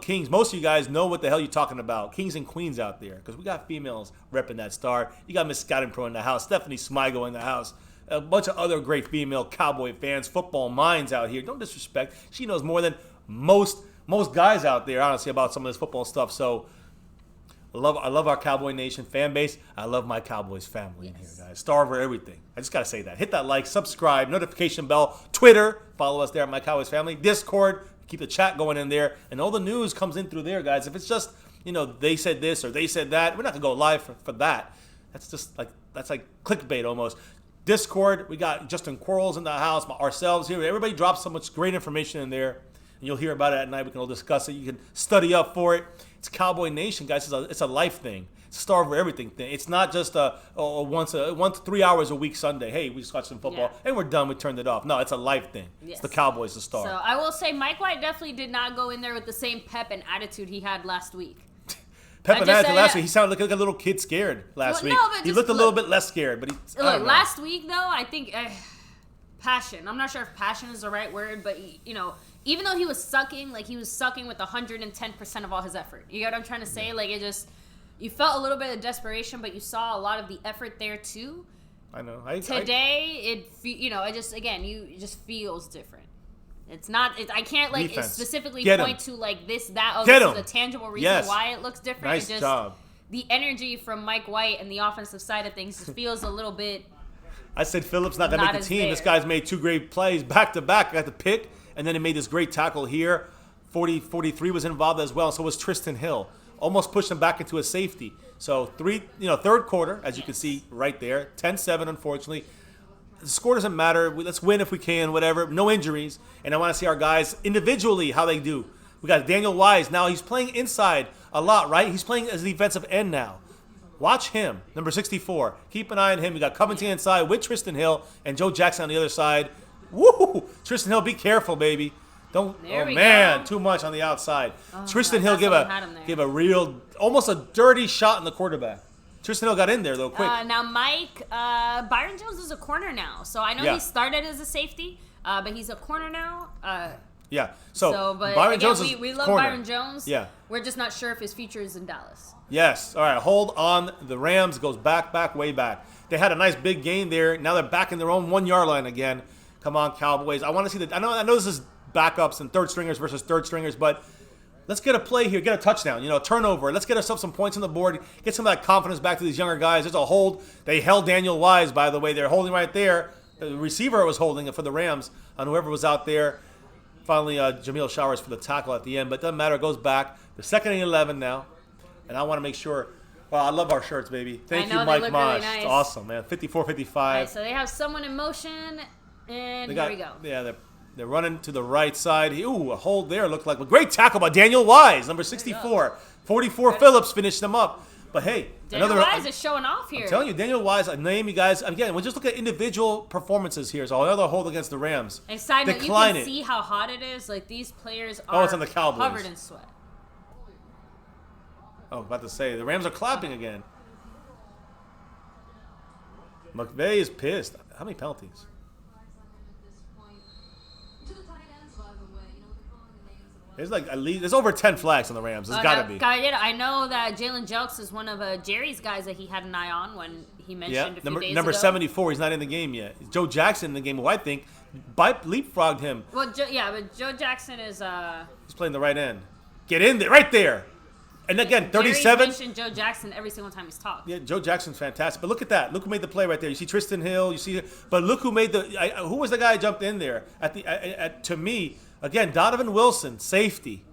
kings. Most of you guys know what the hell you're talking about. Kings and queens out there, because we got females repping that star. You got Miss Scouting Pro in the house, Stephanie Smigo in the house. A bunch of other great female Cowboy fans, football minds out here. Don't disrespect. She knows more than most most guys out there, honestly, about some of this football stuff. So I love our Cowboy Nation fan base. I love my Cowboys family in here, guys. Star over everything. I just got to say that. Hit that like, subscribe, notification bell, Twitter. Follow us there at My Cowboys Family. Discord. Keep the chat going in there. And all the news comes in through there, guys. If it's just, they said this or they said that, we're not going to go live for that. That's like clickbait almost. Discord, we got Justin Quarles in the house, ourselves here. Everybody drops so much great information in there. And you'll hear about it at night. We can all discuss it. You can study up for it. It's Cowboy Nation, guys. It's a life thing. It's a star over everything thing. It's not just a once 3 hours a week Sunday. Hey, we just watched some football and we're done. We turned it off. No, it's a life thing. Yes. It's the Cowboys, the star. So I will say Mike White definitely did not go in there with the same pep and attitude he had last week. Pep and attitude last week. He sounded like a little kid scared last week. He looked a little bit less scared, but last week though, I think passion. I'm not sure if passion is the right word, but even though he was sucking, he was sucking with 110% of all his effort. You get what I'm trying to say? Yeah. You felt a little bit of desperation, but you saw a lot of the effort there too. I know. Today, it just feels different. It's not. I can't specifically point to this, that. Oh, this is a tangible reason why it looks different. Nice job. The energy from Mike White and the offensive side of things just feels a little bit. I said Phillips not gonna make the team. This guy's made 2 great plays back to back. Got the pick, and then he made this great tackle here. 43 was involved as well. So was Tristan Hill. Almost pushed him back into a safety. So third quarter, as you can see right there, 10-7, unfortunately. The score doesn't matter. Let's win if we can, whatever. No injuries. And I want to see our guys individually, how they do. We got Daniel Wise. Now he's playing inside a lot, right? He's playing as a defensive end now. Watch him, number 64. Keep an eye on him. We got Covington inside with Tristan Hill and Joe Jackson on the other side. Woo! Tristan Hill, be careful, baby. Go. Too much on the outside. Tristan Hill gave a real, almost a dirty shot in the quarterback. Tristan Hill got in there, though, quick. Now, Mike, Byron Jones is a corner now. So I know he started as a safety, but he's a corner now. But Byron Jones is we love corner. Byron Jones. Yeah. We're just not sure if his future is in Dallas. Yes. All right, hold on. The Rams goes back, way back. They had a nice big gain there. Now they're back in their own 1-yard line again. Come on, Cowboys. I want to see I know this is backups and third stringers versus third stringers, but let's get a play here, get a touchdown, a turnover. Let's get ourselves some points on the board, get some of that confidence back to these younger guys. There's a hold. They held Daniel Wise, by the way. They're holding right there. The receiver was holding it for the Rams on whoever was out there. Finally, Jamil Showers for the tackle at the end, but it doesn't matter. It goes back. They're 2nd and 11 now, and I want to make sure. Well, I love our shirts, baby. Thank you, Mike Mosh. Really nice. It's awesome, man. 54-55. Right, so they have someone in motion, and here we go. Yeah, they're running to the right side. Ooh, a hold there looked like a great tackle by Daniel Wise, number 64. 44 Phillips finished them up. But hey, Daniel Wise is showing off here. I'm telling you, Daniel Wise, a name you guys, again, we'll just look at individual performances here. So another hold against the Rams. And side note, you can see how hot it is. These players are it's on the Cowboys. Covered in sweat. Oh, about to say, the Rams are clapping again. McVay is pissed. How many penalties? There's at least there's over 10 flags on the Rams. There's got to be. I know that Jalen Jelks is one of Jerry's guys that he had an eye on when he mentioned a few days ago. Number 74. He's not in the game yet. Joe Jackson in the game, who I think leapfrogged him. Well, but Joe Jackson is. He's playing the right end. Get in there, right there. And again, 37. Jerry mentioned Joe Jackson every single time he's talked. Yeah, Joe Jackson's fantastic. But look at that. Look who made the play right there. You see Tristan Hill. You see, but look who made who was the guy who jumped in there to me. Again, Donovan Wilson, safety,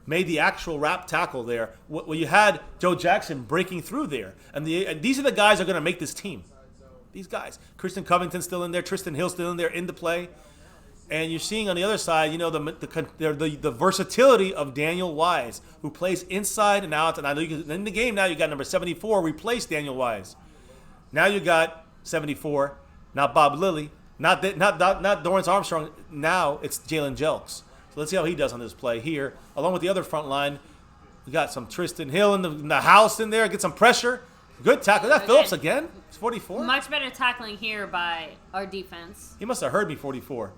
made the actual wrap tackle there. Well, you had Joe Jackson breaking through there. And these are the guys that are going to make this team. These guys. Kristen Covington still in there. Tristan Hill still in there in the play. And you're seeing on the other side, the versatility of Daniel Wise, who plays inside and out. And I know in the game now you got number 74 replace Daniel Wise. Now you got 74, not Bob Lilly. Not Dorrance Armstrong. Now it's Jalen Jelks. So let's see how he does on this play here. Along with the other front line, we got some Tristan Hill in the house in there. Get some pressure. Good tackle. Is that Phillips again? It's 44. Much better tackling here by our defense. He must have heard me 44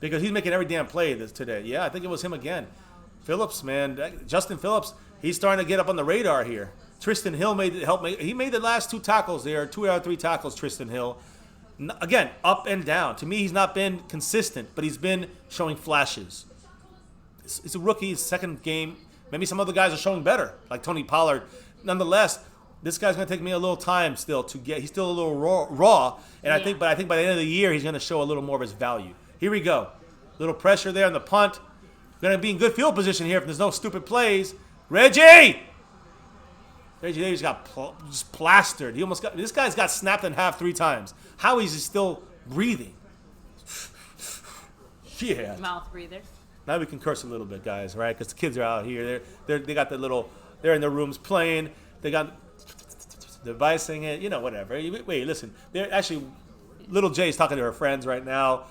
because he's making every damn play today. Yeah, I think it was him again. Phillips, man. Justin Phillips, he's starting to get up on the radar here. Tristan Hill made the last 2 tackles there. 2 out of 3 tackles, Tristan Hill. Again, up and down. To me, he's not been consistent, but he's been showing flashes. it's a rookie, second game. Maybe some other guys are showing better, like Tony Pollard. Nonetheless, this guy's going to take me a little time still to get. He's still a little raw, and I think by the end of the year, he's going to show a little more of his value. Here we go. Little pressure there on the punt. Going to be in good field position here if there's no stupid plays. Reggie Davis got just plastered. This guy's got snapped in half 3 times. How is he still breathing? Yeah. Mouth breather. Now we can curse a little bit, guys, right? Because the kids are out here. They got they're in their rooms playing. They got devising it, whatever. Wait, listen. They're actually, little Jay's talking to her friends right now.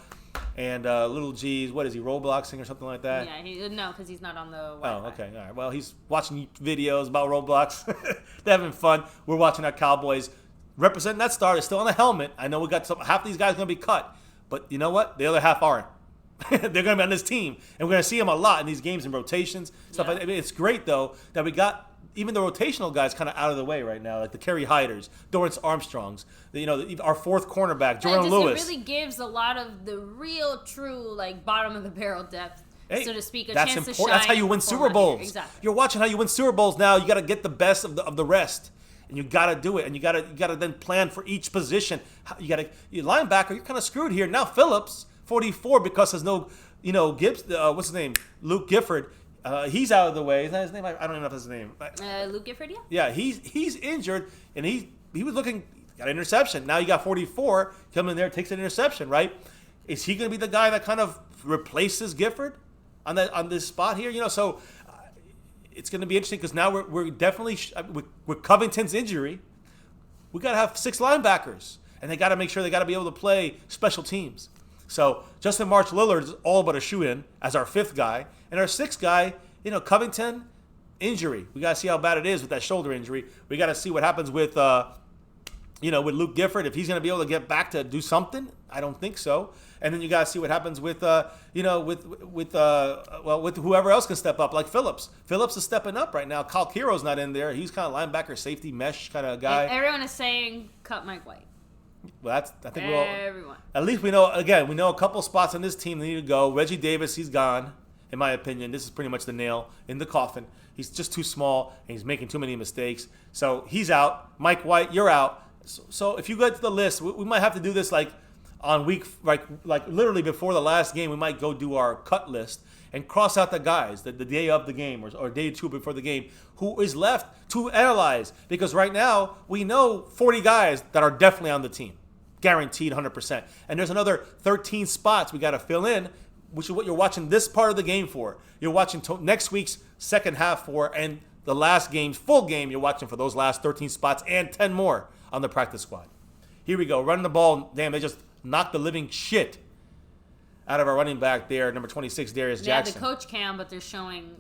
And little G's, what is he, Robloxing or something like that? Yeah, because he's not on the Wi-Fi. Oh, okay, all right. Well, he's watching videos about Roblox. They're having fun. We're watching our Cowboys representing that star. They're still on the helmet. I know we got half these guys going to be cut, but you know what? The other half aren't. They're going to be on this team, and we're going to see them a lot in these games and rotations. Stuff. Yeah. It's great though that we got even the rotational guys kind of out of the way right now, like the Kerry Hyders, Dorrance Armstrongs, our fourth cornerback, Jordan Lewis. It really gives a lot of the real, true, bottom of the barrel depth, so to speak, that's chance important. to shine. That's how you win Super Bowls. Exactly. You're watching how you win Super Bowls now. You got to get the best of the rest, and you got to do it, and you got to then plan for each position. Your linebacker, you're kind of screwed here now. Phillips, 44, because there's no, Gibbs. What's his name? Luke Gifford. He's out of the way. Is that his name? I don't even know if that's his name. Luke Gifford, yeah. Yeah, he's injured, and he was looking, got an interception. Now you got 44 coming in there, takes an interception, right? Is he going to be the guy that kind of replaces Gifford on this spot here? So it's going to be interesting because now we're definitely with Covington's injury, we got to have 6 linebackers, and they got to make sure they got to be able to play special teams. So Justin March Lillard is all but a shoe-in as our 5th guy. And our 6th guy, Covington, injury. We got to see how bad it is with that shoulder injury. We got to see what happens with Luke Gifford, if he's going to be able to get back to do something. I don't think so. And then you got to see what happens with whoever else can step up, like Phillips. Phillips is stepping up right now. Kyle Kiro's not in there. He's kind of linebacker, safety, mesh kind of guy. And everyone is saying cut Mike White. Well, I think everyone. At least we know a couple spots on this team that need to go. Reggie Davis, he's gone. In my opinion, this is pretty much the nail in the coffin. He's just too small, and he's making too many mistakes. So he's out. Mike White, you're out. So if you go to the list, we might have to do this on week, like literally before the last game. We might go do our cut list and cross out the guys the day of the game or day 2 before the game who is left to analyze. Because right now, we know 40 guys that are definitely on the team. Guaranteed 100%. And there's another 13 spots we got to fill in, which is what you're watching this part of the game for. You're watching next week's second half for, and the last game's full game you're watching for those last 13 spots and 10 more on the practice squad. Here we go. Running the ball. Damn, they just knocked the living shit out of our running back there, number 26, Darius Jackson. Yeah, the coach cam, but they're showing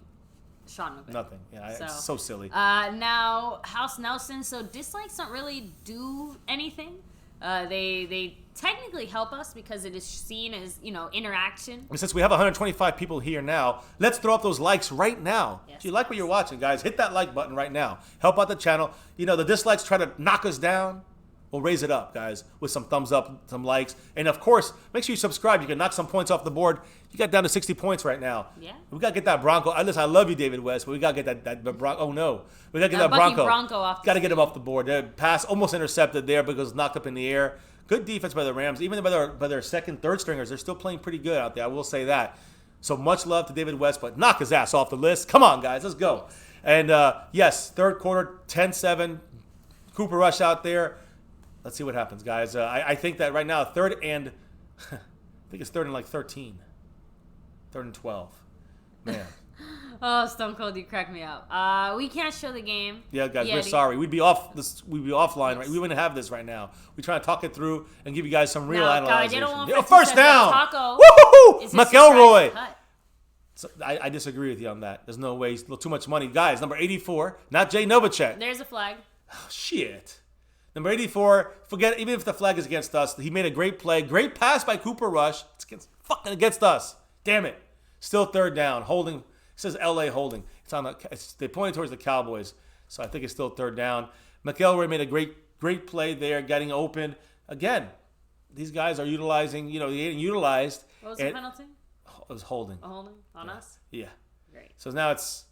Sean McVay. Nothing. Yeah, it's so silly. Now, House Nelson. So dislikes don't really do anything. They technically help us because it is seen as, interaction. And since we have 125 people here now, let's throw up those likes right now. Yes, if you like what you're watching, guys, hit that like button right now. Help out the channel. The dislikes try to knock us down. We'll raise it up, guys, with some thumbs up, some likes. And, of course, make sure you subscribe. You can knock some points off the board. You got down to 60 points right now. Yeah. We got to get that Bronco. Listen, I love you, David West, but we got to get that Bronco. Oh, no. We got to get that Bronco. Off. Got to get him off the board. The pass almost intercepted there because it's knocked up in the air. Good defense by the Rams. Even by their second, third stringers, they're still playing pretty good out there. I will say that. So much love to David West, but knock his ass off the list. Come on, guys. Let's go. And, yes, third quarter, 10-7. Cooper Rush out there. Let's see what happens, guys. I think that right now, I think it's third and 13. Third and 12. Man. Oh, Stone Cold, you crack me up. We can't show the game. Yeah, guys, we're sorry. We'd be offline, right? We wouldn't have this right now. We're trying to talk it through and give you guys some real analyzation. First down! Woo-hoo-hoo! McElroy! So I disagree with you on that. There's no way. Too much money. Guys, number 84, not Jay Novacek. There's a flag. Oh, shit. Number 84, forget it, even if the flag is against us, he made a great play. Great pass by Cooper Rush. It's fucking against us. Damn it. Still third down. Holding. It says LA holding. They pointed towards the Cowboys. So I think it's still third down. McElroy made a great play there, getting open. Again, these guys are utilizing, they're getting utilized. What was the penalty? was holding. A holding on us? Yeah. Great. So now it's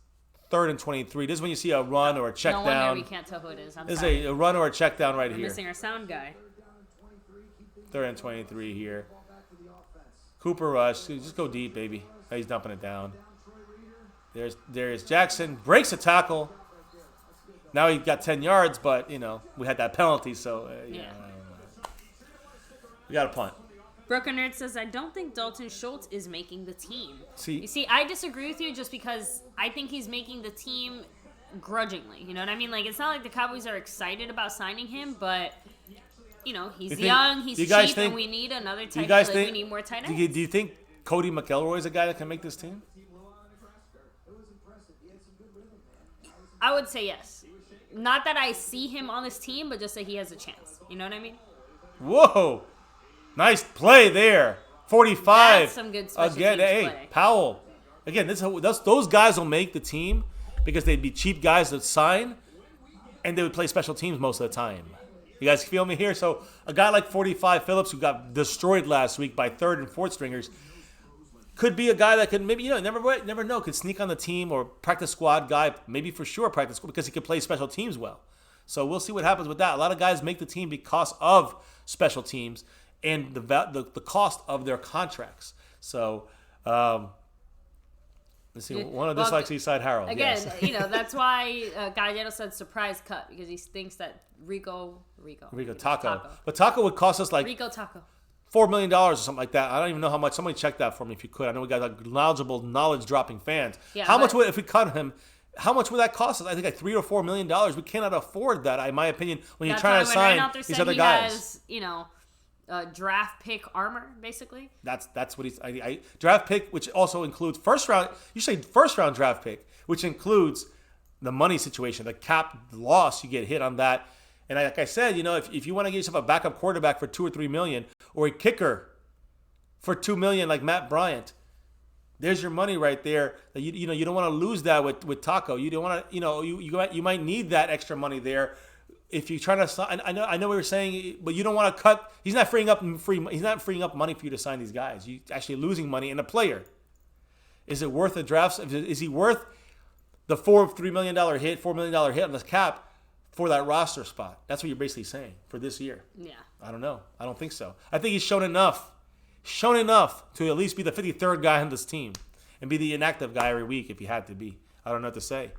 3rd and 23. This is when you see a run or a check no down. wonder we can't tell who it is. This sorry. is a run or a check down right We're here. missing our sound guy. 3rd and 23 here. Cooper rush. Just go deep, baby. Oh, he's dumping it down. There's Jackson. Breaks a tackle. Now he got 10 yards, but, we had that penalty, so, Yeah. We got a punt. Broken Nerd says, I don't think Dalton Schultz is making the team. You see, I disagree with you just because I think he's making the team grudgingly. You know what I mean? Like, it's not like the Cowboys are excited about signing him, but, he's young, he's cheap, and we need another tight end. We need more tight ends. Do you think Cody McElroy is a guy that can make this team? I would say yes. Not that I see him on this team, but just that he has a chance. You know what I mean? Whoa. Nice play there. 45. That's some good special again, teams hey, play. Powell. Again, those guys will make the team because they'd be cheap guys to sign, and they would play special teams most of the time. You guys feel me here? So a guy like 45 Phillips, who got destroyed last week by 3rd and 4th stringers, could be a guy that could maybe, never know, could sneak on the team or practice squad guy, maybe for sure practice squad because he could play special teams well. So we'll see what happens with that. A lot of guys make the team because of special teams and the cost of their contracts. So let's see. One of Dyslexia side Harold. Again, yes. That's why Gallardo said surprise cut because he thinks that Rico Taco. But Taco would cost us like Rico Taco. $4 million or something like that. I don't even know how much. Somebody check that for me if you could. I know we got like knowledge-dropping fans. Yeah, how much would, if we cut him, how much would that cost us? I think like $3 or $4 million. We cannot afford that, in my opinion, when you're trying to sign these other guys. He has, draft pick armor, basically. That's what he's. Draft pick, which also includes first round. You say first round draft pick, which includes the money situation, the cap loss. You get hit on that. And like I said, if you want to get yourself a backup quarterback for $2 or $3 million, or a kicker for $2 million like Matt Bryant, there's your money right there. You don't want to lose that with Taco. You don't want to. You might need that extra money there if you're trying to. I know what you're saying, but you don't want to cut. He's not freeing up money for you to sign these guys. You're actually losing money in a player. Is it worth the drafts? Is he worth the $3 million hit, $4 million hit on the cap for that roster spot? That's what you're basically saying for this year. Yeah. I don't know. I don't think so. I think he's shown enough to at least be the 53rd guy on this team and be the inactive guy every week if he had to be. I don't know what to say.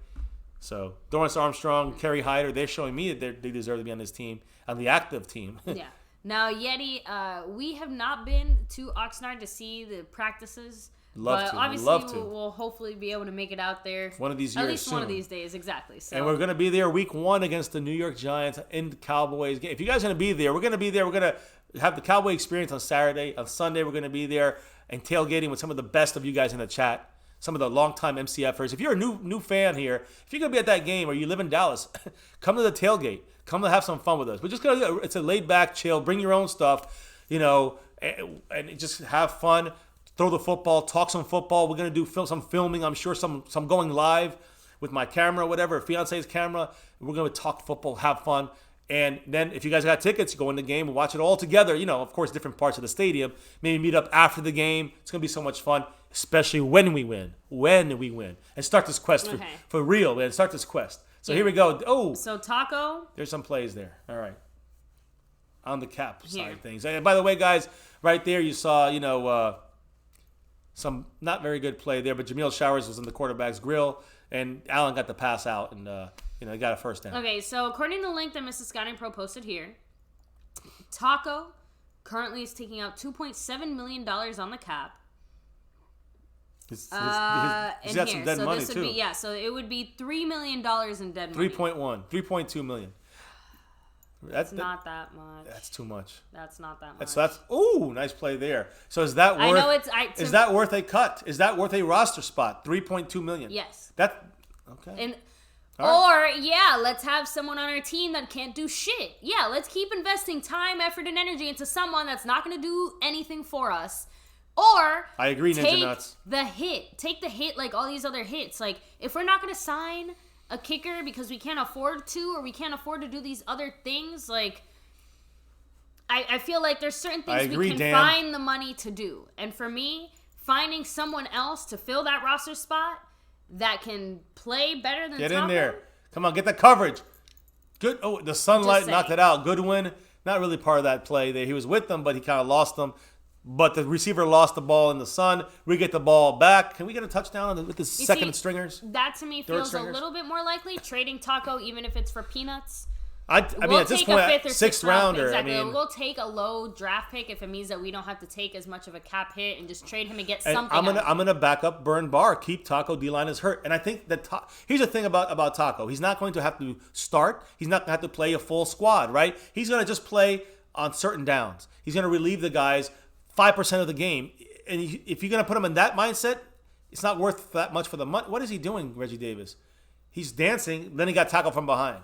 So Dorrance Armstrong, Kerry Hyder, they're showing me that they deserve to be on this team, on the active team. Yeah. Now, Yeti, we have not been to Oxnard to see the practices. But obviously, we'll hopefully be able to make it out there. One of these years, at least soon. One of these days, exactly. So. And we're going to be there week 1 against the New York Giants in the Cowboys game. If you guys are going to be there, we're going to be there. We're going to have the Cowboy experience on Saturday. On Sunday, we're going to be there and tailgating with some of the best of you guys in the chat, some of the longtime MCFers. If you're a new fan here, if you're going to be at that game or you live in Dallas, come to the tailgate. Come to have some fun with us. We're just going to, it's a laid back, chill, bring your own stuff, and just have fun. Throw the football, talk some football. We're going to do some filming. I'm sure some going live with my camera, whatever, fiance's camera. We're going to talk football, have fun. And then if you guys got tickets, go in the game and watch it all together. Of course, different parts of the stadium. Maybe meet up after the game. It's going to be so much fun, especially when we win. And start this quest for real, man. Start this quest. So here we go. Oh. So Taco. There's some plays there. All right. On the cap side of things. And by the way, guys, right there you saw, some not very good play there, but Jameel Showers was in the quarterback's grill, and Allen got the pass out, and he got a first down. Okay, so according to the link that Mrs. Scouting Pro posted here, Taco currently is taking out $2.7 million on the cap. He's got some dead money, too. So it would be $3 million in dead money. 3.2 million. That's not that much. That's too much. That's not that much. Nice play there. So is that worth? Is that worth a cut? Is that worth a roster spot? 3.2 million. Yes. Okay. Let's have someone on our team that can't do shit. Yeah, let's keep investing time, effort, and energy into someone that's not going to do anything for us. Or I agree, Ninja Nuts. Take the hit like all these other hits. Like if we're not going to sign a kicker because we can't afford to, or we can't afford to do these other things, like I feel like there's certain things we can find the money to do. And for me, finding someone else to fill that roster spot that can play better than Get Taco. in there. Come on, get the coverage. Good. Oh, the sunlight knocked it out. Goodwin, not really part of that play there. He was with them, but he kind of lost them. But the receiver lost the ball in the sun. We get the ball back. Can we get a touchdown with the second stringers? That to me feels a little bit more likely. Trading Taco, even if it's for peanuts. I mean, at this point, sixth rounder. Exactly. I mean, we'll take a low draft pick if it means that we don't have to take as much of a cap hit and just trade him and get something. I'm gonna back up Burn Bar. Keep Taco. D-line is hurt, and I think that here's the thing about Taco. He's not going to have to start. He's not going to have to play a full squad, right? He's going to just play on certain downs. He's going to relieve the guys 5% of the game, and if you're going to put him in that mindset, it's not worth that much for the money. What is he doing, Reggie Davis? He's dancing. Then he got tackled from behind.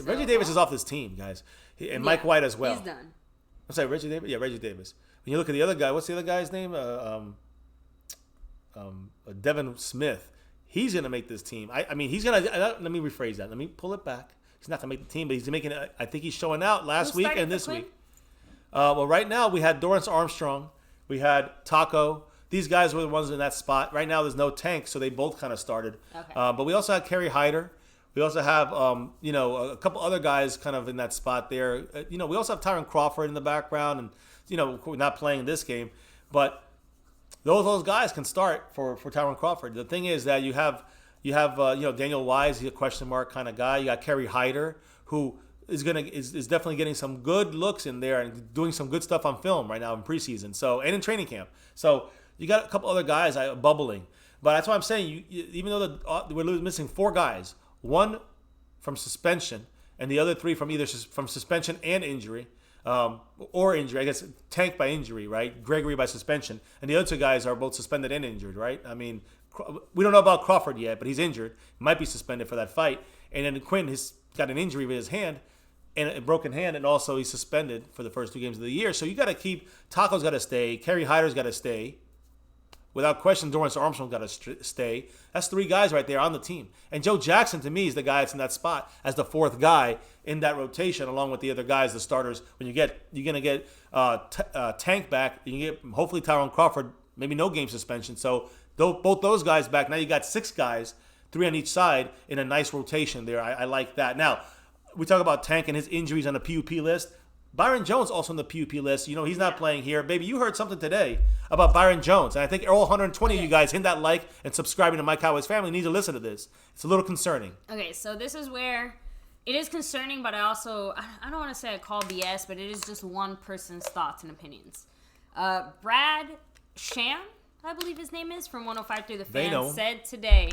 Reggie Davis is off this team, guys. And Mike White as well. He's done. I'm sorry, Reggie Davis? Yeah, Reggie Davis. When you look at the other guy, what's the other guy's name? Devin Smith. He's going to make this team. I mean, he's going to – let me rephrase that. Let me pull it back. He's not going to make the team, but he's making it – I think he's showing out last week and this week. Well, right now we had Dorrance Armstrong. We had Taco. These guys were the ones in that spot. Right now there's no Tank, so they both kind of started. Okay. But we also had Kerry Hyder. We also have, a couple other guys kind of in that spot there. We also have Tyron Crawford in the background, and we're not playing this game, but those guys can start for Tyron Crawford. The thing is that you have Daniel Wise, he's a question mark kind of guy. You got Kerry Hyder, who is definitely getting some good looks in there and doing some good stuff on film right now in preseason. So and in training camp. So you got a couple other guys bubbling, but that's why I'm saying even though we're missing 4 guys. 1 from suspension, and the other 3 from either from suspension and injury, or injury. I guess Tank by injury, right? Gregory by suspension, and the other 2 guys are both suspended and injured, right? I mean, we don't know about Crawford yet, but he's injured. Might be suspended for that fight. And then Quinn has got an injury with his hand, and a broken hand, and also he's suspended for the first 2 games of the year. So you got to keep Taco's got to stay, Kerry Hyder's got to stay. Without question, Dorrance Armstrong got to stay. That's 3 guys right there on the team. And Joe Jackson, to me, is the guy that's in that spot as the 4th guy in that rotation, along with the other guys, the starters. When you're going to get Tank back, you can get hopefully Tyron Crawford, maybe no game suspension. So both those guys back. Now you got 6 guys, 3 on each side, in a nice rotation there. I like that. Now, we talk about Tank and his injuries on the PUP list. Byron Jones also on the PUP list. He's not playing here. Baby, you heard something today about Byron Jones. And I think all 120 of you guys hit that like and subscribing to My Cowboys Family need to listen to this. It's a little concerning. Okay, so this is where it is concerning, but I don't want to say I call BS, but it is just one person's thoughts and opinions. Brad Sham, I believe his name is, from 105 Through the Fan, said today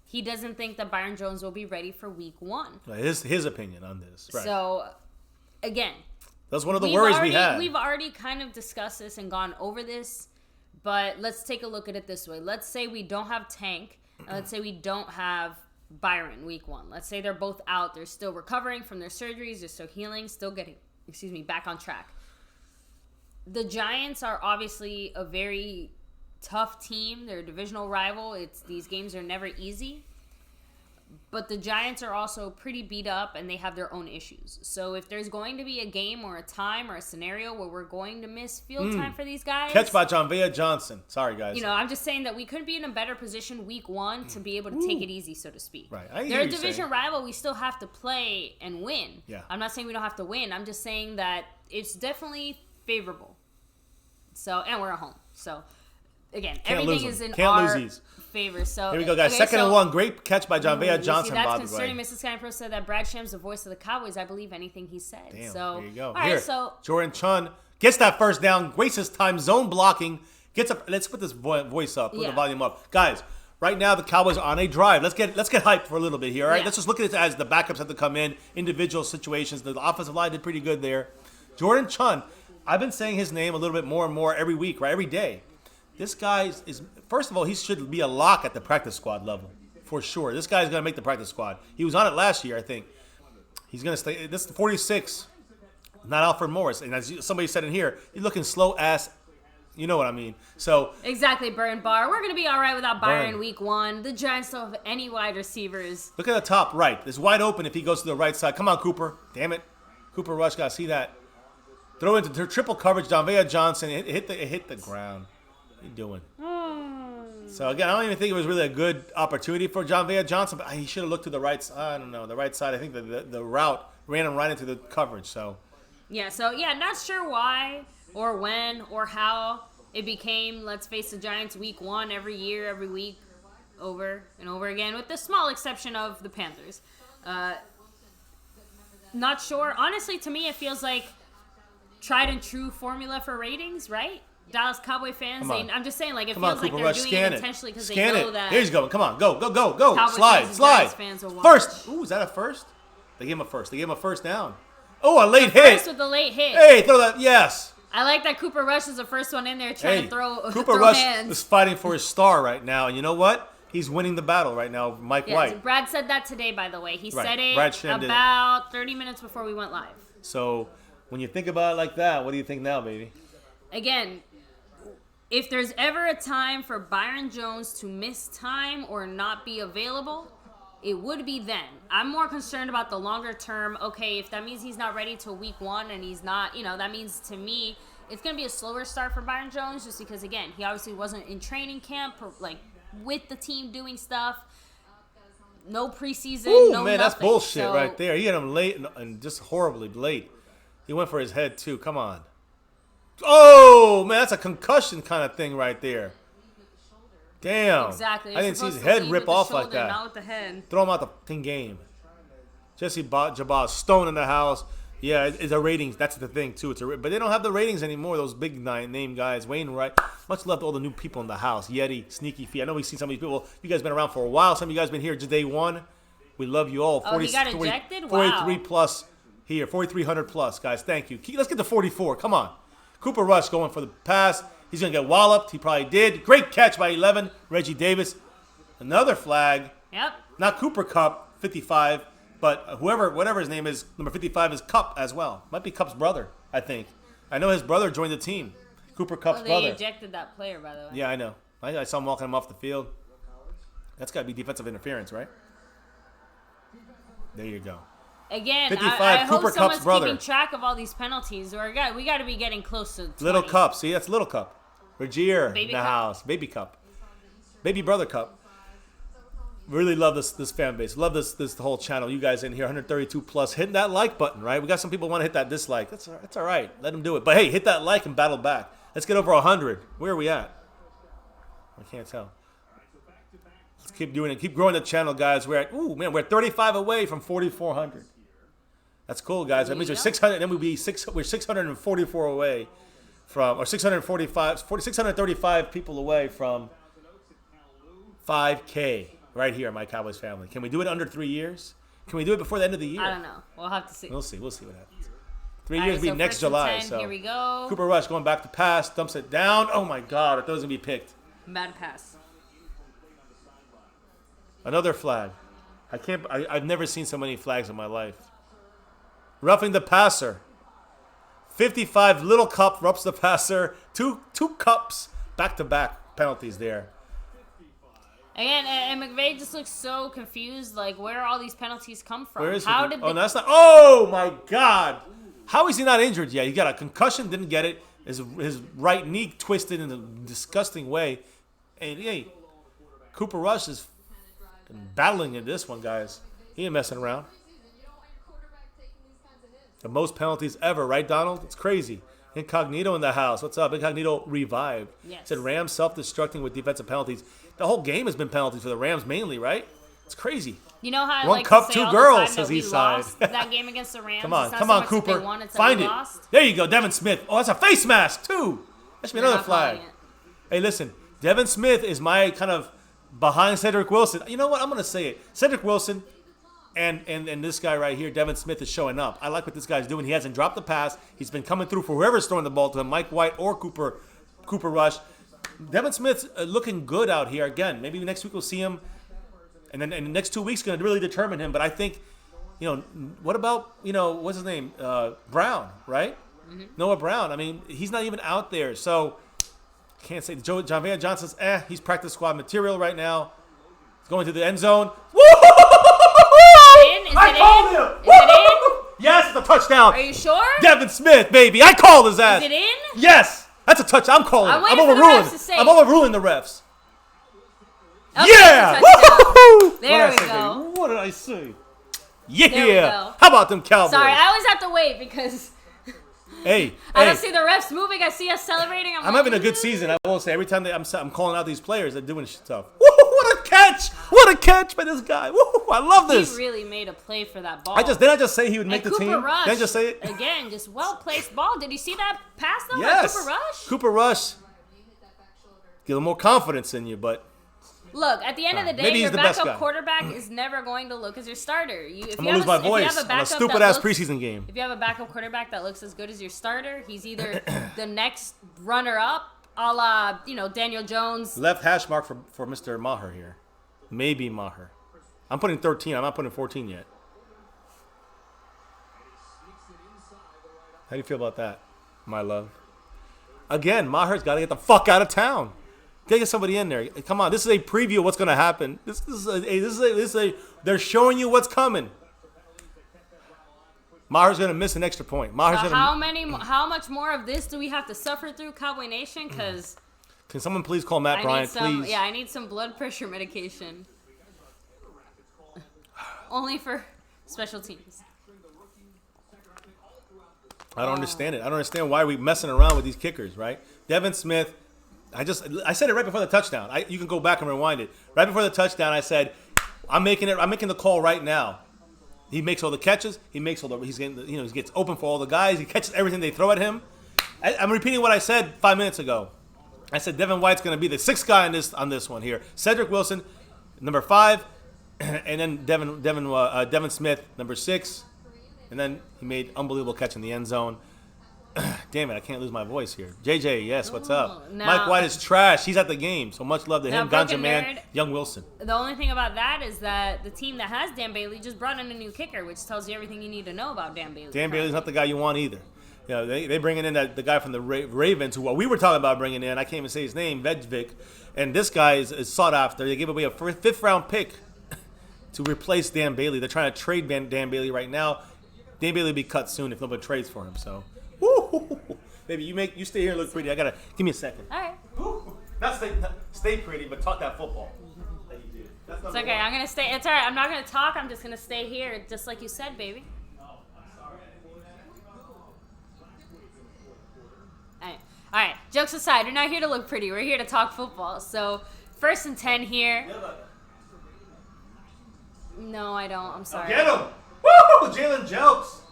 he doesn't think that Byron Jones will be ready for week 1. His opinion on this. Right. So, again, that's one of the worries we had. We've already kind of discussed this and gone over this, but let's take a look at it this way. Let's say we don't have Tank, and let's say we don't have Byron week 1. Let's say they're both out. They're still recovering from their surgeries. They're still healing, still getting, back on track. The Giants are obviously a very tough team. They're a divisional rival. These games are never easy. But the Giants are also pretty beat up, and they have their own issues. So if there's going to be a game or a time or a scenario where we're going to miss field time for these guys. Catch by Jonvea Johnson. Sorry, guys. I'm just saying that we could be in a better position week 1 to be able to take it easy, so to speak. Right. They're a division rival. We still have to play and win. Yeah. I'm not saying we don't have to win. I'm just saying that it's definitely favorable. So, and we're at home. So, again, everything is in our favor. So here we go, guys. Second and 1. Great catch by Jonvea Johnson. That's concerning. Mrs. Sky Pro said that Brad Sham's the voice of the Cowboys. I believe anything he said. Damn, so there you go. All right, so Jordan Chun gets that first down, wastes time, zone blocking, gets up. Let's put this voice up, put the volume up, guys. Right now, the Cowboys are on a drive. Let's get hyped for a little bit here. All right, let's just look at it as the backups have to come in, individual situations. The offensive line did pretty good there. Jordan Chun, I've been saying his name a little bit more and more every week, right? Every day. This guy is, first of all, he should be a lock at the practice squad level, for sure. This guy's going to make the practice squad. He was on it last year, I think. He's going to stay. This is 46, not Alfred Morris. And as somebody said in here, he's looking slow ass. You know what I mean. So exactly, Burn Bar. We're going to be all right without Byron week 1. The Giants don't have any wide receivers. Look at the top right. It's wide open if he goes to the right side. Come on, Cooper. Damn it. Cooper Rush, got to see that. Throw into triple coverage. Jonvea Johnson. It hit the ground. you doing? So, again, I don't even think it was really a good opportunity for Jon'Vea Johnson, but he should have looked to the right side. I don't know, the right side. I think the route ran him right into the coverage. So, not sure why or when or how it became let's face the Giants week 1 every year, every week, over and over again, with the small exception of the Panthers. Not sure. Honestly, to me, it feels like tried and true formula for ratings, right? Dallas Cowboy fans, I'm just saying, like, it feels like they're doing it intentionally because they know that. Here he's going. Come on, go. Cowboy Slide. Fans will watch. First. Ooh, is that a first? They gave him a first down. Oh, a late hit. First with the late hit. Hey, throw that. Yes. I like that Cooper Rush is the first one in there trying to throw Cooper throw Rush hands. is fighting for his star right now. And you know what? He's winning the battle right now, Mike White. Brad said that today, by the way. He said it about 30 minutes before we went live. So when you think about it like that, what do you think now, baby? Again, if there's ever a time for Byron Jones to miss time or not be available, it would be then. I'm more concerned about the longer term. Okay, if that means he's not ready till week 1 and he's not, that means to me it's going to be a slower start for Byron Jones just because, again, he obviously wasn't in training camp or, like, with the team doing stuff. No preseason, Ooh, no man, nothing. that's bullshit right there. He hit him late and just horribly late. He went for his head, too. Come on. Oh, man, that's a concussion kind of thing right there. Damn. Exactly. I didn't see his head rip off like that. Not with the head. Throw him out the fucking game. Jesse Jabbar, Stone in the house. Yeah, it's a ratings. That's the thing, too. But they don't have the ratings anymore, those big name guys. Wainwright. Much love to all the new people in the house. Yeti, Sneaky Feet. I know we've seen some of these people. You guys been around for a while. Some of you guys been here just day 1. We love you all. He got ejected? 43 plus here. 4,300 plus, guys. Thank you. Let's get to 44. Come on. Cooper Rush going for the pass. He's going to get walloped. He probably did. Great catch by 11. Reggie Davis. Another flag. Yep. Not Cooper Cup, 55. But whatever his name is, number 55 is Cup as well. Might be Cup's brother, I think. I know his brother joined the team. Cooper Cup's brother. They ejected that player, by the way. Yeah, I know. I saw him walking him off the field. That's got to be defensive interference, right? There you go. Again, 55, I Cooper hope someone's Kupp's brother. keeping track of all these penalties. We got to be getting close to 20. Little Cup. See, that's Little Cup. Regier Baby in the Cup. house. Baby Cup. Baby Brother Cup. Really love this fan base. Love this whole channel. You guys in here, 132 plus. Hitting that like button, right? We got some people want to hit that dislike. That's all right. Let them do it. But hey, hit that like and battle back. Let's get over 100. Where are we at? I can't tell. Let's keep doing it. Keep growing the channel, guys. We're at 35 away from 4,400. That's cool, guys. That means we're 600. Then we're 644 away from, or 635 people away from 5K. Right here, My Cowboys Family. Can we do it under 3 years? Can we do it before the end of the year? I don't know. We'll have to see. We'll see what happens. 3 years will be next July. 10, so here we go. Cooper Rush going back to pass, dumps it down. Oh my God! I thought it was gonna be picked. Bad pass. Another flag. I've never seen so many flags in my life. Roughing the passer. 55. Little Cup roughs the passer. Two Cups back-to-back penalties there. Again, and McVay just looks so confused. Like, where all these penalties come from? Where is he? That's not. Oh my God! How is he not injured yet? He got a concussion, didn't get it. His right knee twisted in a disgusting way. And hey, Cooper Rush is battling in this one, guys. He ain't messing around. The most penalties ever, right, Donald? It's crazy. Incognito in the house. What's up? Incognito revived. Yes. Said Rams self-destructing with defensive penalties. The whole game has been penalties for the Rams mainly, right? It's crazy. You know how I One like cup, to say two all girls, the time says that we East Side. lost that game against the Rams. Come on, It's not come so on, much that Cooper. they won, it's that Find we it. lost. There you go, Devin Smith. Oh, that's a face mask, too. That should be They're another not flag. calling it. Hey, listen. Devin Smith is my kind of behind Cedric Wilson. You know what? I'm going to say it. Cedric Wilson and this guy right here, Devin Smith, is showing up. I like what this guy's doing. He hasn't dropped the pass. He's been coming through for whoever's throwing the ball to him, Mike White or Cooper Rush. Devin Smith's looking good out here. Again, maybe next week we'll see him. And then in the next 2 weeks, going to really determine him. But I think, what about, what's his name? Brown, right? Mm-hmm. Noah Brown. I mean, he's not even out there. So, can't say. Jon'Vea Johnson's, he's practice squad material right now. He's going to the end zone. Woo! Is it in? Yes, it's a touchdown. Are you sure? Devin Smith, baby. I called his ass. Is it in? Yes. That's That's a touch. I'm calling I'm it. I'm waiting for the overruling. refs to say I'm it. overruling the refs. Okay, Yeah! touchdown. Woo-hoo-hoo! There we What did I say, go. baby? What did I say? Yeah! There we go. How about them Cowboys? Sorry, I always have to wait because Hey, I don't see the refs moving. I see us celebrating. I'm having a good season. I will say every time I'm calling out these players, they're doing stuff. Woo, what a catch! What a catch by this guy! Woo, I love this. He really made a play for that ball. Didn't I just say he would make and the Cooper team? Rush, Didn't I just say it? Again, just well-placed ball. Did you see that pass, though? Yes. By Cooper Rush? Cooper Rush. Get a little more confidence in you, but Look, at the end of the day, maybe he's your the best backup guy. quarterback is never going to look as your starter. I'm going to lose my voice on a stupid-ass preseason game. If you have a backup quarterback that looks as good as your starter, he's either the next runner-up, a la, Daniel Jones. Left hash mark for Mr. Maher here. Maybe Maher. I'm putting 13. I'm not putting 14 yet. How do you feel about that, my love? Again, Maher's got to get the fuck out of town. Get somebody in there. Come on, this is a preview of what's going to happen. This is a. They're showing you what's coming. Maher's going to miss an extra point. How much more of this do we have to suffer through, Cowboy Nation? Because can someone please call Matt Bryant, please? Yeah, I need some blood pressure medication. Only for special teams. I don't understand it. I don't understand why we're messing around with these kickers, right? Devin Smith. I said it right before the touchdown. You can go back and rewind it. Right before the touchdown, I said, I'm making the call right now. He makes all the catches. He gets open for all the guys. He catches everything they throw at him. I'm repeating what I said 5 minutes ago. I said Devin White's going to be the sixth guy on this one here. Cedric Wilson, number 5, and then Devin Smith, number 6, and then he made unbelievable catch in the end zone. Damn it, I can't lose my voice here. JJ, yes, what's up? Mike White is trash. He's at the game, so much love to him. Ganja Man, Young Wilson. The only thing about that is that the team that has Dan Bailey just brought in a new kicker, which tells you everything you need to know about Dan Bailey. Dan Bailey's not the guy you want either. They bringing in the guy from the Ravens, who we were talking about bringing in. I can't even say his name, Vejvik. And this guy is sought after. They gave away a 5th-round pick to replace Dan Bailey. They're trying to trade Dan Bailey right now. Dan Bailey will be cut soon if nobody trades for him, so... Woo! Baby, you stay here and look pretty. Give me a second. All right. Not stay pretty, but talk that football. That you did. That's it's okay. I'm gonna stay. It's all right. I'm not gonna talk. I'm just gonna stay here, just like you said, baby. All right. Jokes aside, we're not here to look pretty. We're here to talk football. So 1st and 10 here. No, I don't. I'm sorry. Get him! Woo! Jalen Jelks.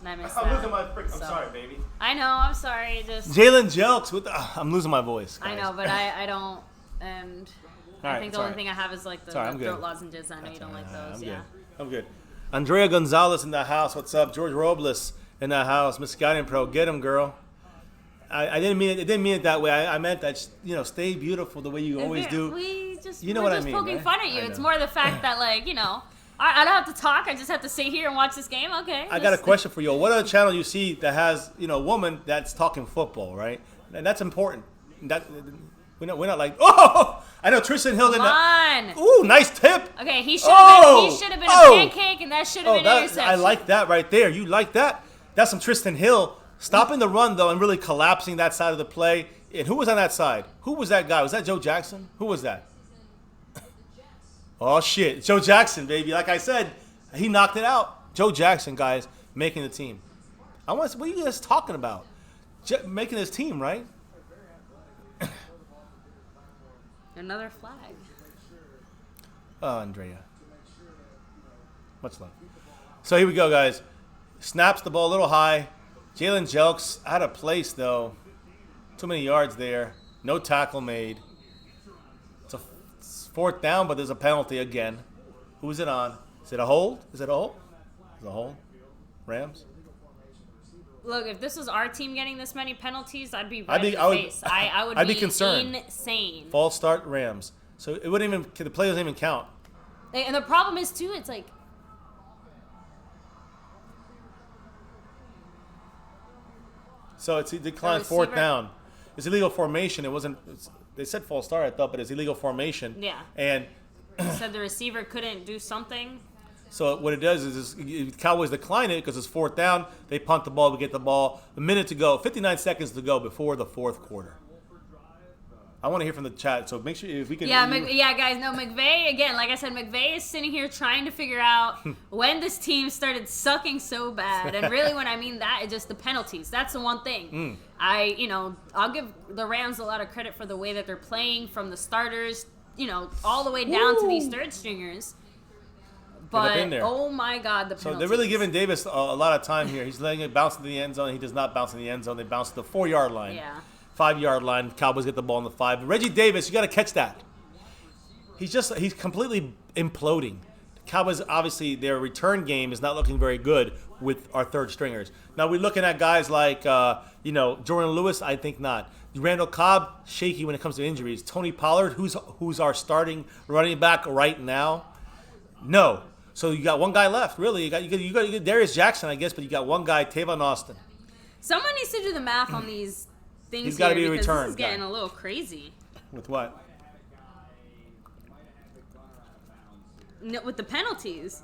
I missed I'm that. losing my I'm sorry, baby. I know. I'm sorry. Just Jalen Jelks. I'm losing my voice. Guys. I know, but I don't. And I think the only thing I have is like the throat lozenges. I know you don't like those. I'm good. Andrea Gonzalez in the house. What's up? George Robles in the house. Miss Guiding Pro. Get him, girl. I didn't mean it. It didn't mean it that way. I meant that stay beautiful the way you always do. We just you know what I mean. Poking fun at you. It's more the fact that I don't have to talk. I just have to sit here and watch this game. Okay. I got a question for you. What other channel you see that has a woman that's talking football, right? And that's important. We're not like I know Tristan Hill did that. Ooh, nice tip. Okay, he should have been a pancake, and that should have been an interception. I like that right there. You like that? That's some Tristan Hill stopping the run though and really collapsing that side of the play. And who was on that side? Who was that guy? Was that Joe Jackson? Who was that? Oh, shit. Joe Jackson, baby. Like I said, he knocked it out. Joe Jackson, guys, making the team. What are you guys talking about? Making his team, right? Another flag. Oh, Andrea. Much love. So here we go, guys. Snaps the ball a little high. Jalen Jelks out of place, though. Too many yards there. No tackle made. It's 4th down, but there's a penalty again. Who is it on? Is it a hold? Is it a hold? Is it a hold? Rams? Look, if this was our team getting this many penalties, I'd be I'd be concerned. Insane. False start, Rams. So it wouldn't even. The play doesn't even count. And the problem is too. It's like. So it's declined 4th down. It's illegal formation. It wasn't. They said false start, I thought, but it's illegal formation. Yeah. And said the receiver couldn't do something. So what it does is the Cowboys decline it because it's 4th down. They punt the ball. We get the ball. A minute to go. 59 seconds to go before the 4th quarter. I want to hear from the chat. So make sure if we can. Yeah, guys. No, McVay, again, like I said, McVay is sitting here trying to figure out when this team started sucking so bad. And really when I mean that, it's just the penalties. That's the one thing. I'll give the Rams a lot of credit for the way that they're playing from the starters, all the way down to these third stringers. But, oh my God, the penalties. So they're really giving Davis a lot of time here. He's letting it bounce in the end zone. He does not bounce in the end zone. They bounce to the 4-yard line. Yeah. 5-yard line. Cowboys get the ball on the 5. Reggie Davis, you got to catch that. He's completely imploding. Cowboys, obviously, their return game is not looking very good with our third stringers. Now, we're looking at guys like, Jordan Lewis, I think not. Randall Cobb, shaky when it comes to injuries. Tony Pollard, who's our starting running back right now? No. So you got one guy left, really. You got Darius Jackson, I guess, but you got one guy, Tavon Austin. Someone needs to do the math on these things. He's got to be a return. This is getting a little crazy. With what? No, with the penalties.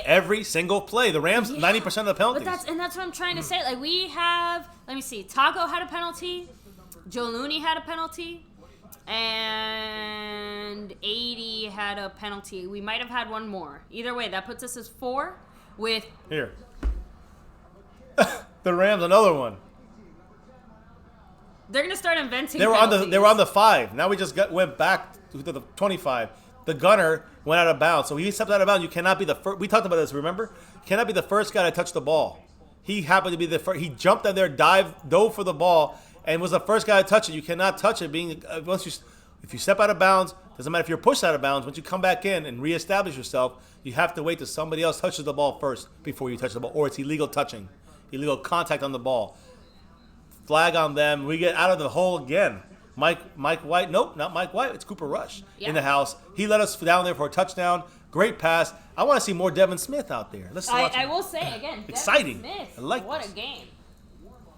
Every single play. The Rams, 90% of the penalties. But that's what I'm trying to say. Like, we have, let me see, Taco had a penalty. Joe Looney had a penalty. And 80 had a penalty. We might have had one more. Either way, that puts us as 4 with... Here. The Rams, another one. They're going to start inventing They were penalties. on the 5. Now we just went back to the 25. The gunner went out of bounds. So he stepped out of bounds. You cannot be the first. We talked about this, remember? You cannot be the first guy to touch the ball. He happened to be the first. He jumped out there, dove for the ball, and was the first guy to touch it. You cannot touch it. If you step out of bounds, doesn't matter if you're pushed out of bounds. Once you come back in and reestablish yourself, you have to wait till somebody else touches the ball first before you touch the ball, or it's illegal touching, illegal contact on the ball. Flag on them. We get out of the hole again. Mike White. Nope, not Mike White. It's Cooper Rush in the house. He let us down there for a touchdown. Great pass. I want to see more Devin Smith out there. Let's watch. I will say again, exciting. Devin Smith, I like what this. a game.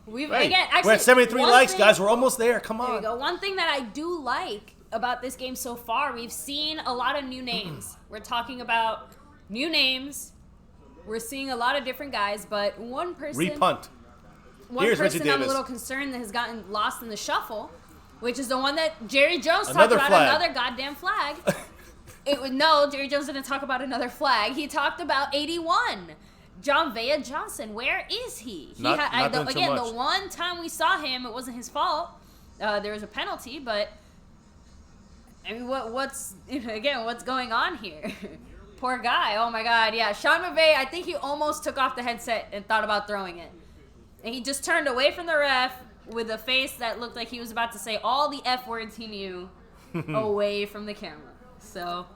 We're at 73 likes, guys. We're almost there. Come on. There you go. One thing that I do like about this game so far, we've seen a lot of new names. We're talking about new names. We're seeing a lot of different guys, but one person... Repunt. Here's person I'm a little concerned that has gotten lost in the shuffle, which is the one that Jerry Jones talked about, another goddamn flag. Jerry Jones didn't talk about another flag. He talked about 81. John Vea Johnson, where is he? The one time we saw him, it wasn't his fault. There was a penalty, but I mean, what's going on here? Poor guy. Oh my God, yeah. Sean McVay, I think he almost took off the headset and thought about throwing it, and he just turned away from the ref with a face that looked like he was about to say all the F words he knew away from the camera. So.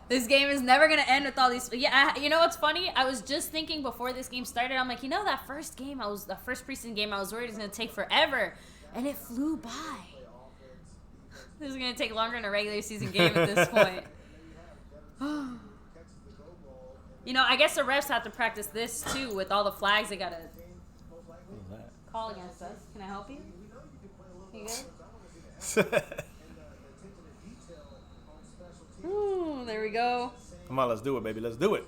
This game is never going to end with all these... Yeah, you know what's funny? I was just thinking before this game started, I'm like, that first preseason game, I was worried it was going to take forever. And it flew by. This is going to take longer than a regular season game at this point. I guess the refs have to practice this, too, with all the flags they got to call against us. Can I help you? You good? Ooh, there we go. Come on, let's do it, baby. Let's do it.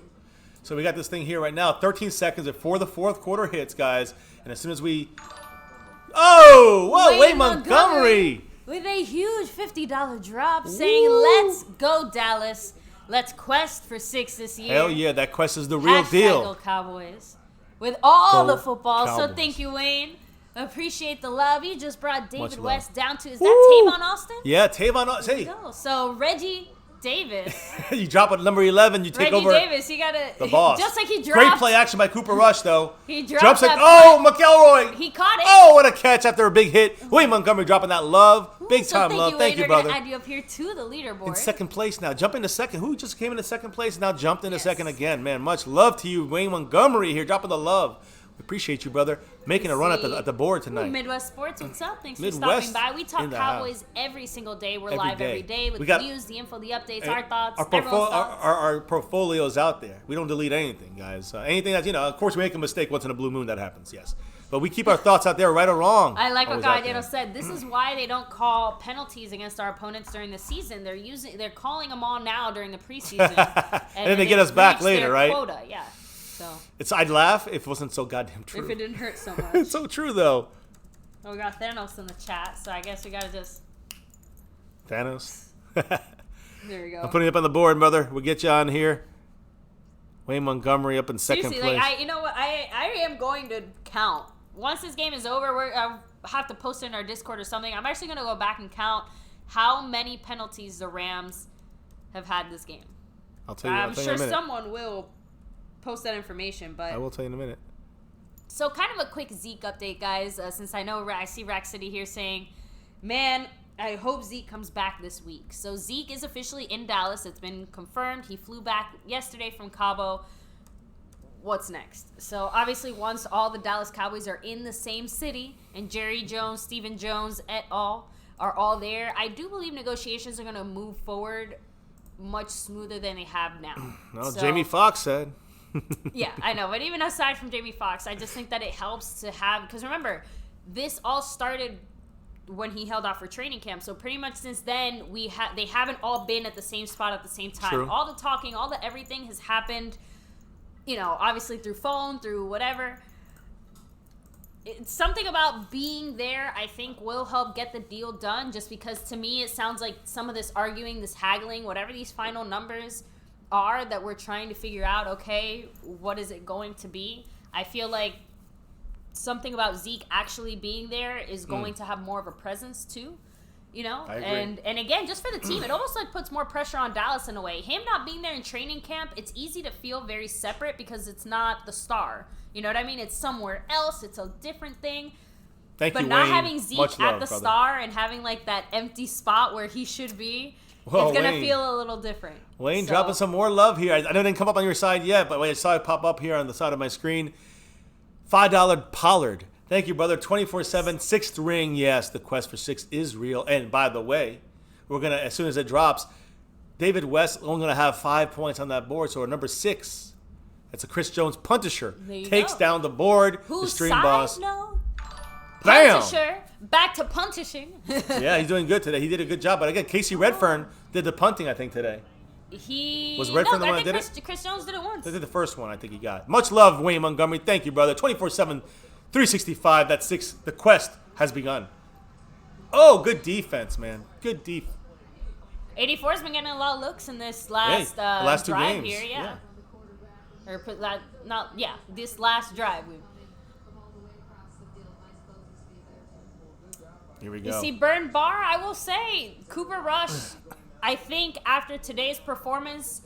So we got this thing here right now. 13 seconds before the 4th quarter hits, guys. And as soon as we... Wayne Montgomery! With a huge $50 drop saying, let's go, Dallas. Let's quest for 6 this year. Hell yeah, that quest is the real deal. Go Cowboys. With all Go the football. Cowboys. So thank you, Wayne. Appreciate the love. You just brought David West down to... Is that Tavon Austin? Yeah, Tavon Austin. There you go. So Reggie... Davis. You drop at number 11, you take over Davis, you gotta, the boss. Just like he dropped. Great play action by Cooper Rush, though. He dropped jumps that McElroy. He caught it. Oh, what a catch after a big hit. Wayne Montgomery dropping that love. Big time love. Thank you, brother. We're going to add you up here to the leaderboard. In second place now. Jump into second. Who just came into second place now jumped into second again. Man, much love to you, Wayne Montgomery here, dropping the love. We appreciate you, brother. Making a run at the board tonight. Midwest Sports, what's up? Thanks for stopping by. We talk Cowboys every single day. We're live every day with the news, the info, the updates, our thoughts, our portfolio's out there. We don't delete anything, guys. Anything that, of course we make a mistake once in a blue moon, that happens, yes. But we keep our thoughts out there, right or wrong. I like what Always out Gallardo there. said. This is why they don't call penalties against our opponents during the season. They're calling them all now during the preseason, and then they get us back later, their right? Quota, yeah. So I'd laugh if it wasn't so goddamn true. if it didn't hurt so much. It's so true though. Well, we got Thanos in the chat, so I guess we gotta just. Thanos. There we go. I'm putting it up on the board, brother. We'll get you on here. Wayne Montgomery up in second Seriously, place. you know what? I am going to count. Once this game is over, I'll have to post it in our Discord or something. I'm actually going to go back and count how many penalties the Rams have had this game. I'll tell you. I'm sure in a minute. someone will post that information, but I will tell you in a minute. So kind of a quick Zeke update, guys, since I see Rack City here saying, man, I hope Zeke comes back this week. So Zeke is officially in Dallas. It's been confirmed. He flew back yesterday from Cabo. What's next? So obviously once all the Dallas Cowboys are in the same city and Jerry Jones, Stephen Jones et al. Are all there, I do believe negotiations are going to move forward much smoother than they have now. No, Jamie Foxx said. Yeah, I know. But even aside from Jamie Foxx, I just think that it helps to have, because remember, this all started when he held off for training camp. So pretty much since then, they haven't all been at the same spot at the same time. True. All the talking, all the everything has happened, obviously through phone, through whatever. It's something about being there, I think, will help get the deal done, just because to me it sounds like some of this arguing, this haggling, whatever these final numbers are that we're trying to figure out, okay, what is it going to be? I feel like something about Zeke actually being there is going to have more of a presence too, I agree. and again, just for the team, it almost like puts more pressure on Dallas in a way. Him not being there in training camp, it's easy to feel very separate because it's not the star. You know what I mean? It's somewhere else. It's a different thing. Thank But you, not Wayne. having Zeke Much at love, the brother. star and having like that empty spot where he should be, Whoa, it's gonna Wayne. feel a little different. Wayne, So- dropping some more love here. I didn't come up on your side yet, but I saw it pop up here on the side of my screen. $5 Pollard. Thank you, brother. 24/7, sixth ring. Yes, the quest for 6 is real. And by the way, we're going to, as soon as it drops, David West only going to have 5 points on that board. So our number 6, that's a Chris Jones Puntisher, There you takes go. down the board. The Whose stream side? boss. No. Bam! Puntisher. Back to puntishing. Yeah, he's doing good today. He did a good job. But again, Casey Redfern did the punting, I think, today. Was Redfern the one that did it? Chris Jones did it once. They did the first one, I think he got. Much love, Wayne Montgomery. Thank you, brother. 24/7, 365. That's 6. The quest has begun. Oh, good defense, man. Good defense. 84's been getting a lot of looks in this last, the last 2 drive games. here, yeah. Or put that, this last drive. Here we You go. see, Burn Bar, I will say, Cooper Rush, I think after today's performance,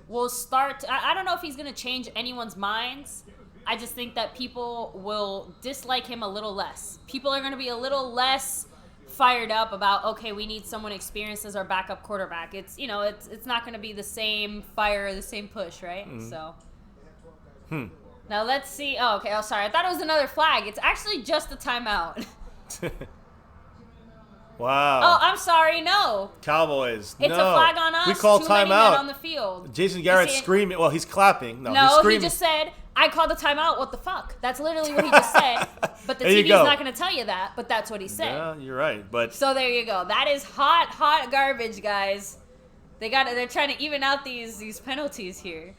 will start. I don't know if he's going to change anyone's minds. I just think that people will dislike him a little less. People are going to be a little less fired up about, okay, we need someone experienced as our backup quarterback. It's, it's not going to be the same fire or the same push, right? So. Now let's see. Oh, okay. Oh, sorry. I thought it was another flag. It's actually just a timeout. Wow. Oh, I'm sorry. No. Cowboys. It's no. a flag on us. We call Too many men timeout. on the field. Jason Garrett You see it? screaming. Well, he's clapping. No, he's No, screaming. he just said, I called the timeout. What the fuck? That's literally what he just said. But the There you TV's go. not going to tell you that, but that's what he said. Yeah, you're right. But So there you go. That is hot garbage, guys. They're trying to even out these penalties here.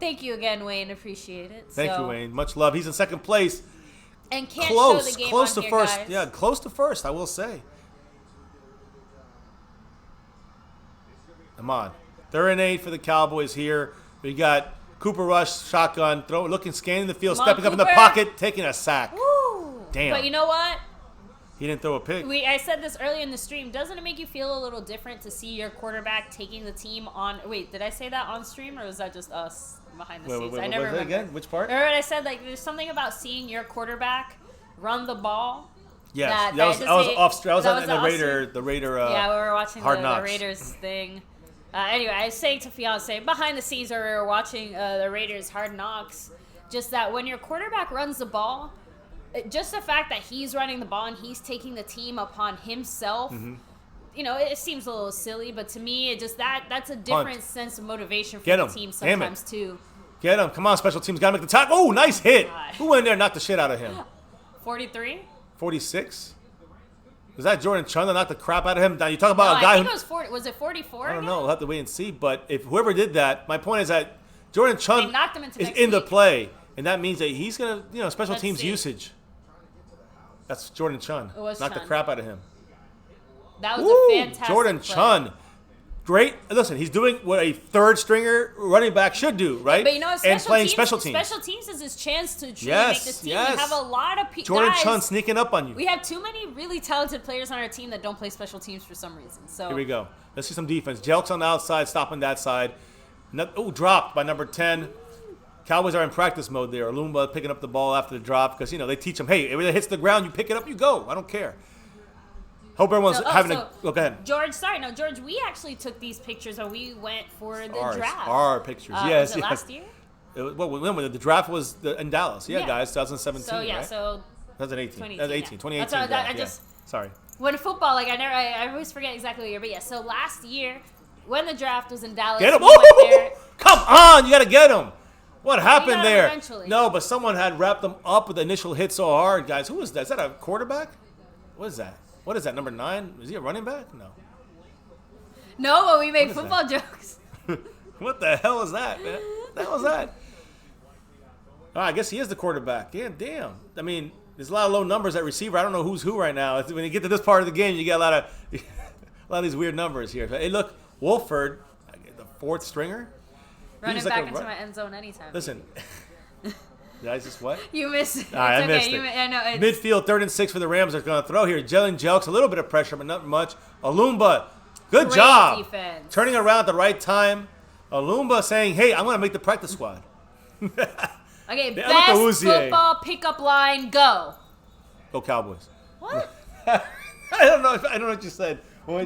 Thank you again, Wayne. Appreciate it. thank you, Wayne. Much love. He's in second place. And can't Close. show the game Close on to here, first. guys. Yeah, close to first, I will say. Come on. 3rd and 8 for the Cowboys here. We got Cooper Rush, shotgun, scanning the field, Come on, stepping up in the Cooper. pocket, taking a sack. Woo. Damn. But you know what? He didn't throw a pick. I said this earlier in the stream. Doesn't it make you feel a little different to see your quarterback taking the team on? Wait, did I say that on stream or was that just us behind the scenes? I never what was it remember. again? Which part? Remember what I said? Like, there's something about seeing your quarterback run the ball. Yes, that was in the Raider. Yeah, we were watching Hard the Knocks. Raiders thing. Anyway, I was saying to fiance behind the scenes, where we were watching the Raiders Hard Knocks, just that when your quarterback runs the ball, just the fact that he's running the ball and he's taking the team upon himself, it seems a little silly, but to me, it just that's a different sense of motivation for Get the him. team Damn it. sometimes too. Get him. Come on, special teams. Got to make the tackle. Oh, nice hit. God. Who went there and knocked the shit out of him? 43? 46? Was that Jordan Chun that knocked the crap out of him? Now you talk about a guy. I think it was 40. Was it 44? I don't know. We'll have to wait and see. But if whoever did that, my point is that Jordan Chun is in the play, and that means that he's gonna, special teams usage. That's Jordan Chun. Knocked the crap out of him. That was a fantastic Jordan play. Chun. Great. Listen, he's doing what a third stringer running back should do, right? But you know what? And playing special teams. Special teams is his chance to truly make this team. Yes. We have a lot of people. Jordan Chun sneaking up on you. We have too many really talented players on our team that don't play special teams for some reason. So here we go. Let's see some defense. Jelks on the outside, stopping that side. Dropped by number 10. Cowboys are in practice mode there. Lumba picking up the ball after the drop because, they teach them, hey, if it hits the ground, you pick it up, you go. I don't care. Hope everyone's having go ahead. George, George, we actually took these pictures when we went for the draft. Our pictures, yes. Was it last year? The draft was in Dallas. Yeah, guys, 2017, so, right? So 2018. 2018. That's why I just sorry. When football, I always forget exactly what year, but yeah. So last year, when the draft was in Dallas, get him! We went there. Come on, you got to get him. What happened there? Eventually. No, but someone had wrapped them up with the initial hit so hard, guys. Who is that? Is that a quarterback? What is that? What is that, number 9? Is he a running back? No. No, but we make football jokes. What the hell is that, man? What the hell is that? I guess he is the quarterback. Yeah, damn. I mean, there's a lot of low numbers at receiver. I don't know who's who right now. When you get to this part of the game, you get a lot of these weird numbers here. Hey, look, Wolford, the 4th stringer. Running back into my end zone anytime. Listen. Did I just what? You missed it. All right, I missed it. I know. Midfield, 3rd and 6 for the Rams. They're going to throw here. Jalen Jelks, a little bit of pressure, but not much. Alumba, good job. Defense. Turning around at the right time. Alumba saying, hey, I'm going to make the practice squad. Okay, best football pickup line, go. Go Cowboys. What? I don't know what you said.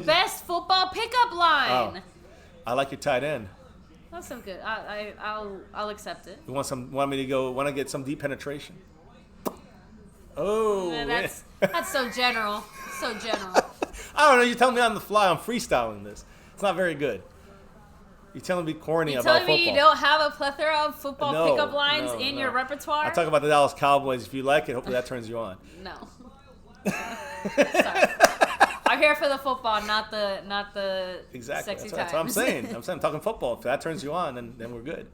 Best football pickup line. Oh. I like your tight end. That's so good. I'll accept it. You want me to go? Want to get some deep penetration? Oh, that's so general. So general. I don't know. You tell me on the fly. I'm freestyling this. It's not very good. You're telling me corny about football. You telling me you don't have a plethora of football pickup lines in your repertoire? I talk about the Dallas Cowboys. If you like it, hopefully that turns you on. No. Sorry. I'm here for the football, not the exactly. sexy That's what I'm saying. I'm talking football. If that turns you on, then we're good.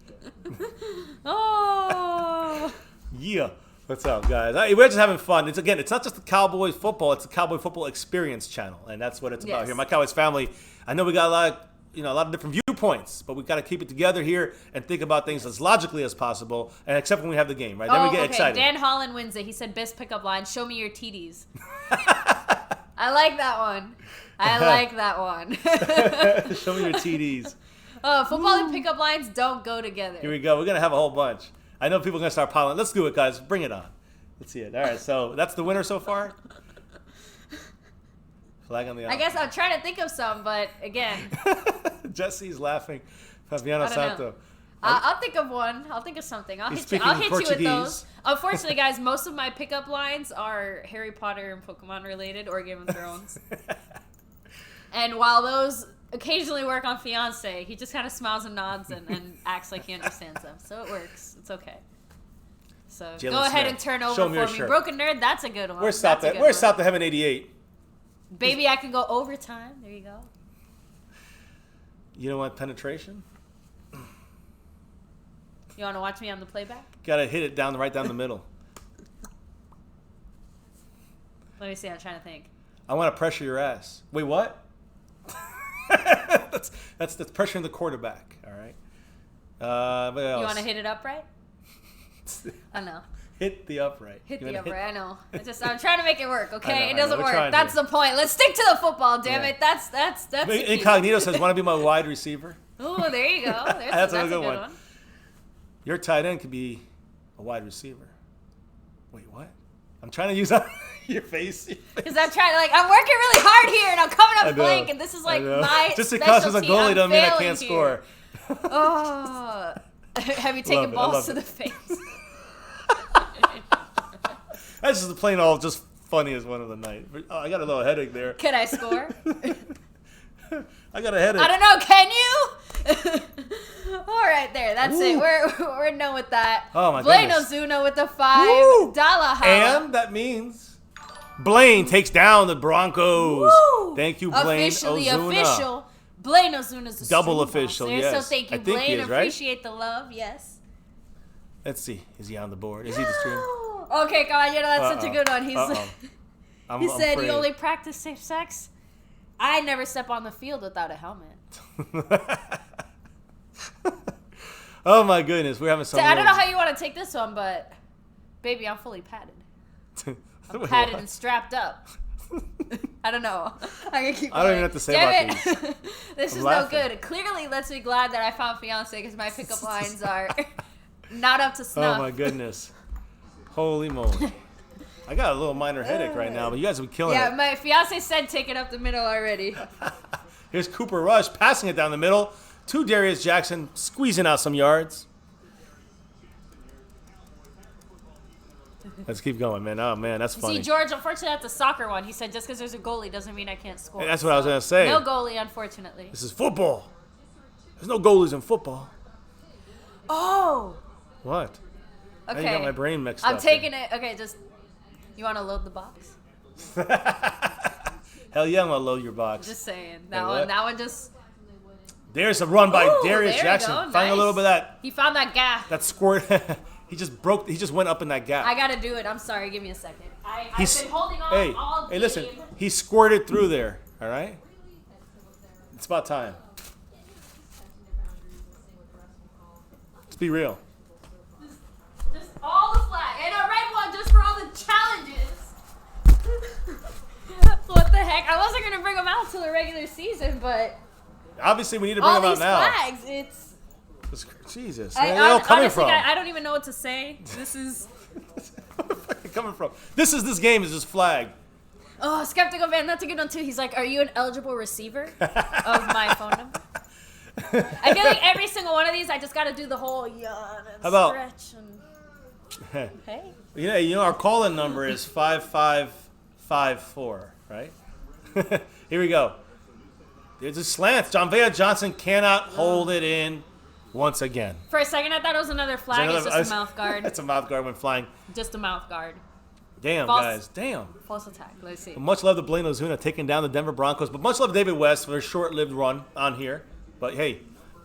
Oh. Yeah. What's up, guys? We're just having fun. It's not just the Cowboys football. It's the Cowboy Football Experience channel, and that's what it's about here. My Cowboys family. I know we got a lot of different viewpoints, but we got to keep it together here and think about things as logically as possible, and except when we have the game, right? Then we get excited. Dan Holland wins it. He said best pickup line. Show me your TDs. I like that one. Show me your TDs. Football and pickup lines don't go together. Here we go. We're going to have a whole bunch. I know people are going to start piling. Let's do it, guys. Bring it on. Let's see it. All right, so that's the winner so far? Flag on the I guess I'm trying to think of some, but again. Jesse's laughing. Fabiano Santo. I'll think of one. I'll think of something. I'll hit you with those. Unfortunately, guys, most of my pickup lines are Harry Potter and Pokemon related or Game of Thrones. And while those occasionally work on Fiance, he just kind of smiles and nods and acts like he understands them. So it works. It's okay. So Jalen go ahead Smith. and turn over for me. Broken Nerd, that's a good one. Where's South to Heaven 88? Baby, I can go overtime. There you go. You don't want penetration? You want to watch me on the playback? Gotta hit it right down the middle. Let me see. I'm trying to think. I want to pressure your ass. Wait, what? that's pressuring the quarterback. All right. What else? You want to hit it upright? I know. Hit the upright. Hit the upright. I know. I'm trying to make it work. Okay, it doesn't work. Trying that's the point. Let's stick to the football. Damn it. That's. Incognito says, "Want to be my wide receiver?" Oh, there you go. That's a good one. Your tight end could be a wide receiver. Wait, what? I'm trying to use your face. Because I'm working really hard here, and I'm coming up blank, and this is like my just because it's a goalie doesn't mean I can't score. Oh, have you taken balls to the face? That's just plain old, just funniest one of the night. Oh, I got a little headache there. Can I score? I got a headache. I don't know. Can you? All right. right there. That's it. We're done with that. Oh, my Blaine goodness. Ozuna with the $5 holla. And that means Blaine takes down the Broncos. Woo! Thank you, Blaine Officially Ozuna. official. Blaine Ozuna's a Double stream official, boss there, yes. So thank you, I think he Blaine. is, right? Appreciate the love. Yes. Let's see. Is he on the board? Is he the stream? Okay, caballero, that's such a good one. He I'm said afraid. he only practiced safe sex. I never step on the field without a helmet. Oh my goodness, we're having some. So I don't know how you want to take this one, but baby, I'm fully padded. I'm padded and strapped up. I don't know. I'm gonna keep. I don't even have to say about these. This is no good. It clearly lets me glad that I found fiance because my pickup lines are not up to snuff. Oh my goodness, holy moly! I got a little minor headache right now, but you guys have been killing it. Yeah, my fiance said take it up the middle already. Here's Cooper Rush passing it down the middle to Darius Jackson, squeezing out some yards. Let's keep going, man. Oh, man, that's funny. See, George, unfortunately, that's a soccer one. He said just because there's a goalie doesn't mean I can't score. Hey, that's what I was going to say. No goalie, unfortunately. This is football. There's no goalies in football. Oh! What? Okay. Now you got my brain mixed up. I'm taking it. Okay, just... You want to load the box? Hell yeah, I'm going to load your box. Just saying. Wait, That what? one just... There's a run by Ooh, Darius there we Jackson. go. Finding a Nice. little bit of that. He found that gap. That squirt. He just went up in that gap. I got to do it. I'm sorry. Give me a second. I've been holding on all Hey, game. listen. He squirted through there. All right? It's about time. Let's be real. Just all the flag. And a red one just for all the challenges. What the heck? I wasn't going to bring them out till the regular season, but... Obviously, we need to bring all them out these now. flags, it's... Jesus. Where are they all coming honestly, from? I don't even know what to say. This is... Where the fuck are they coming from? This game is just flag. Oh, Skeptical Van, that's a good one too. He's like, are you an eligible receiver of my phone number? I feel like every single one of these, I just got to do the whole yawn and How about- stretch and... Hey. Yeah, you know our call-in number is 5554, right? Here we go. There's a slant. John Vea Johnson cannot hold it in once again. For a second, I thought it was another flag. It's just a mouth guard. It's a mouth guard when flying. Just a mouth guard. Damn, False- guys. Damn. False attack. Let's see. Much love to Blaine Ozuna taking down the Denver Broncos, but much love to David West for their short-lived run on here. But hey,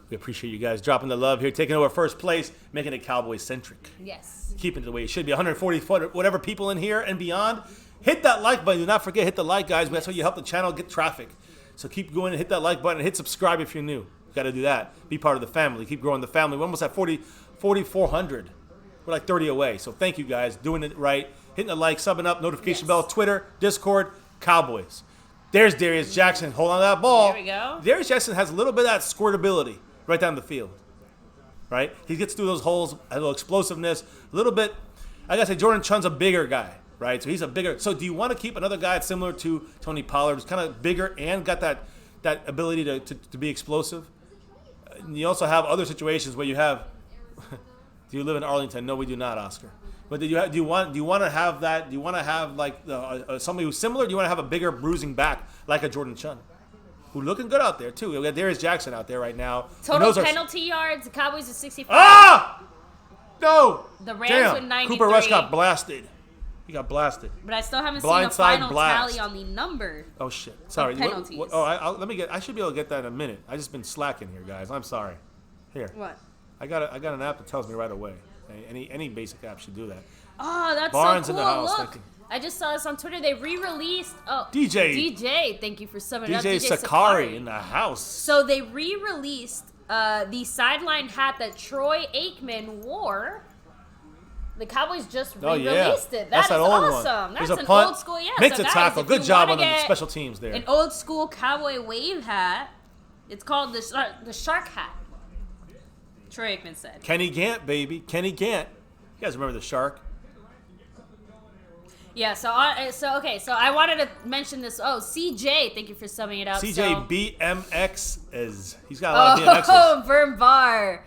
we appreciate you guys dropping the love here, taking over first place, making it Cowboys-centric. Yes. Keeping it the way it should be. 140 foot, whatever people in here and beyond. Hit that like button. Do not forget, hit the like, guys. That's how you help the channel get traffic. So keep going and hit that like button and hit subscribe if you're new. You got to do that. Be part of the family. Keep growing the family. We're almost at 4,400. We're like 30 away. So thank you guys. Doing it right. Hitting the like, subbing up, notification bell, Twitter, Discord, Cowboys. There's Darius Jackson. Hold on to that ball. There we go. Darius Jackson has a little bit of that squirtability right down the field. Right? He gets through those holes, a little explosiveness, a little bit. I got to say, Jordan Chun's a bigger guy. Right, so he's a bigger. So do you want to keep another guy similar to Tony Pollard, who's kind of bigger and got that ability to be explosive? And you also have other situations where you have. Do you live in Arlington? No, we do not, Oscar. But do you want to have that? Do you want to have like somebody who's similar? Do you want to have a bigger bruising back like a Jordan Chun, who's looking good out there too? We got Darius Jackson out there right now. Total penalty yards. The Cowboys is 65. Ah! No. The Rams with 93. Cooper Rush got blasted. He got blasted. But I still haven't Blind seen a side final blast. tally on the number. Oh shit! Sorry. Penalties. Let me get. I should be able to get that in a minute. I just been slacking here, guys. I'm sorry. Here. What? I got an app that tells me right away. Any basic app should do that. Oh, that's Barnes so in cool. the house, Look. thank you. I just saw this on Twitter. They re-released. Oh, DJ. Thank you for summing up. DJ Sakari in the house. So they re-released the sideline hat that Troy Aikman wore. The Cowboys just re-released it. That's That is old awesome. one. That's There's a an punt. old school. Yeah. Makes so a guys, tackle. if Good you job wanna on the get special teams there. An old school Cowboy wave hat. It's called the Shark hat. Troy Aikman said. Kenny Gant, baby. Kenny Gant. You guys remember the Shark? Yeah, so I wanted to mention this. Oh, CJ, thank you for summing it up. CJ BMX is. He's got a lot of BMXs. Oh, Vern Barr.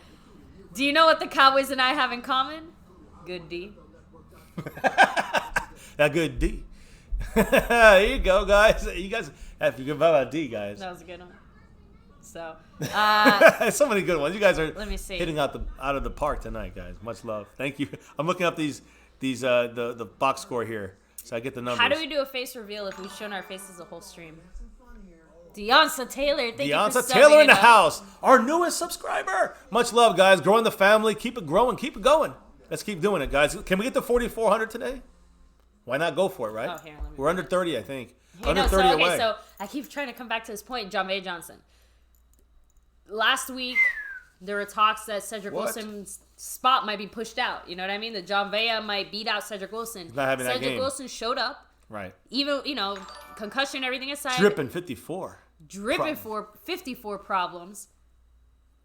Do you know what the Cowboys and I have in common? Good D. That good D. There you go, guys. You guys have to give up a D, guys. That was a good one. So, so many good ones. You guys are let me see. hitting out of the park tonight, guys. Much love. Thank you. I'm looking up the box score here, so I get the numbers. How do we do a face reveal if we've shown our faces the whole stream? Deonsa Taylor, thank you for Taylor in the up. house, our newest subscriber. Much love, guys. Growing the family. Keep it growing. Keep it going. Let's keep doing it, guys. Can we get to 4,400 today? Why not go for it, right? Oh, here, we're under 30, I think. Hey, under no, 30 away. Okay, so I keep trying to come back to this point, John May Johnson. Last week, there were talks that Cedric Wilson's spot might be pushed out. You know what I mean? That John Vea might beat out Cedric Wilson. He's not having that game. Cedric Wilson showed up. Right. Even, concussion, everything aside. Dripping 54. Dripping for 54 problems.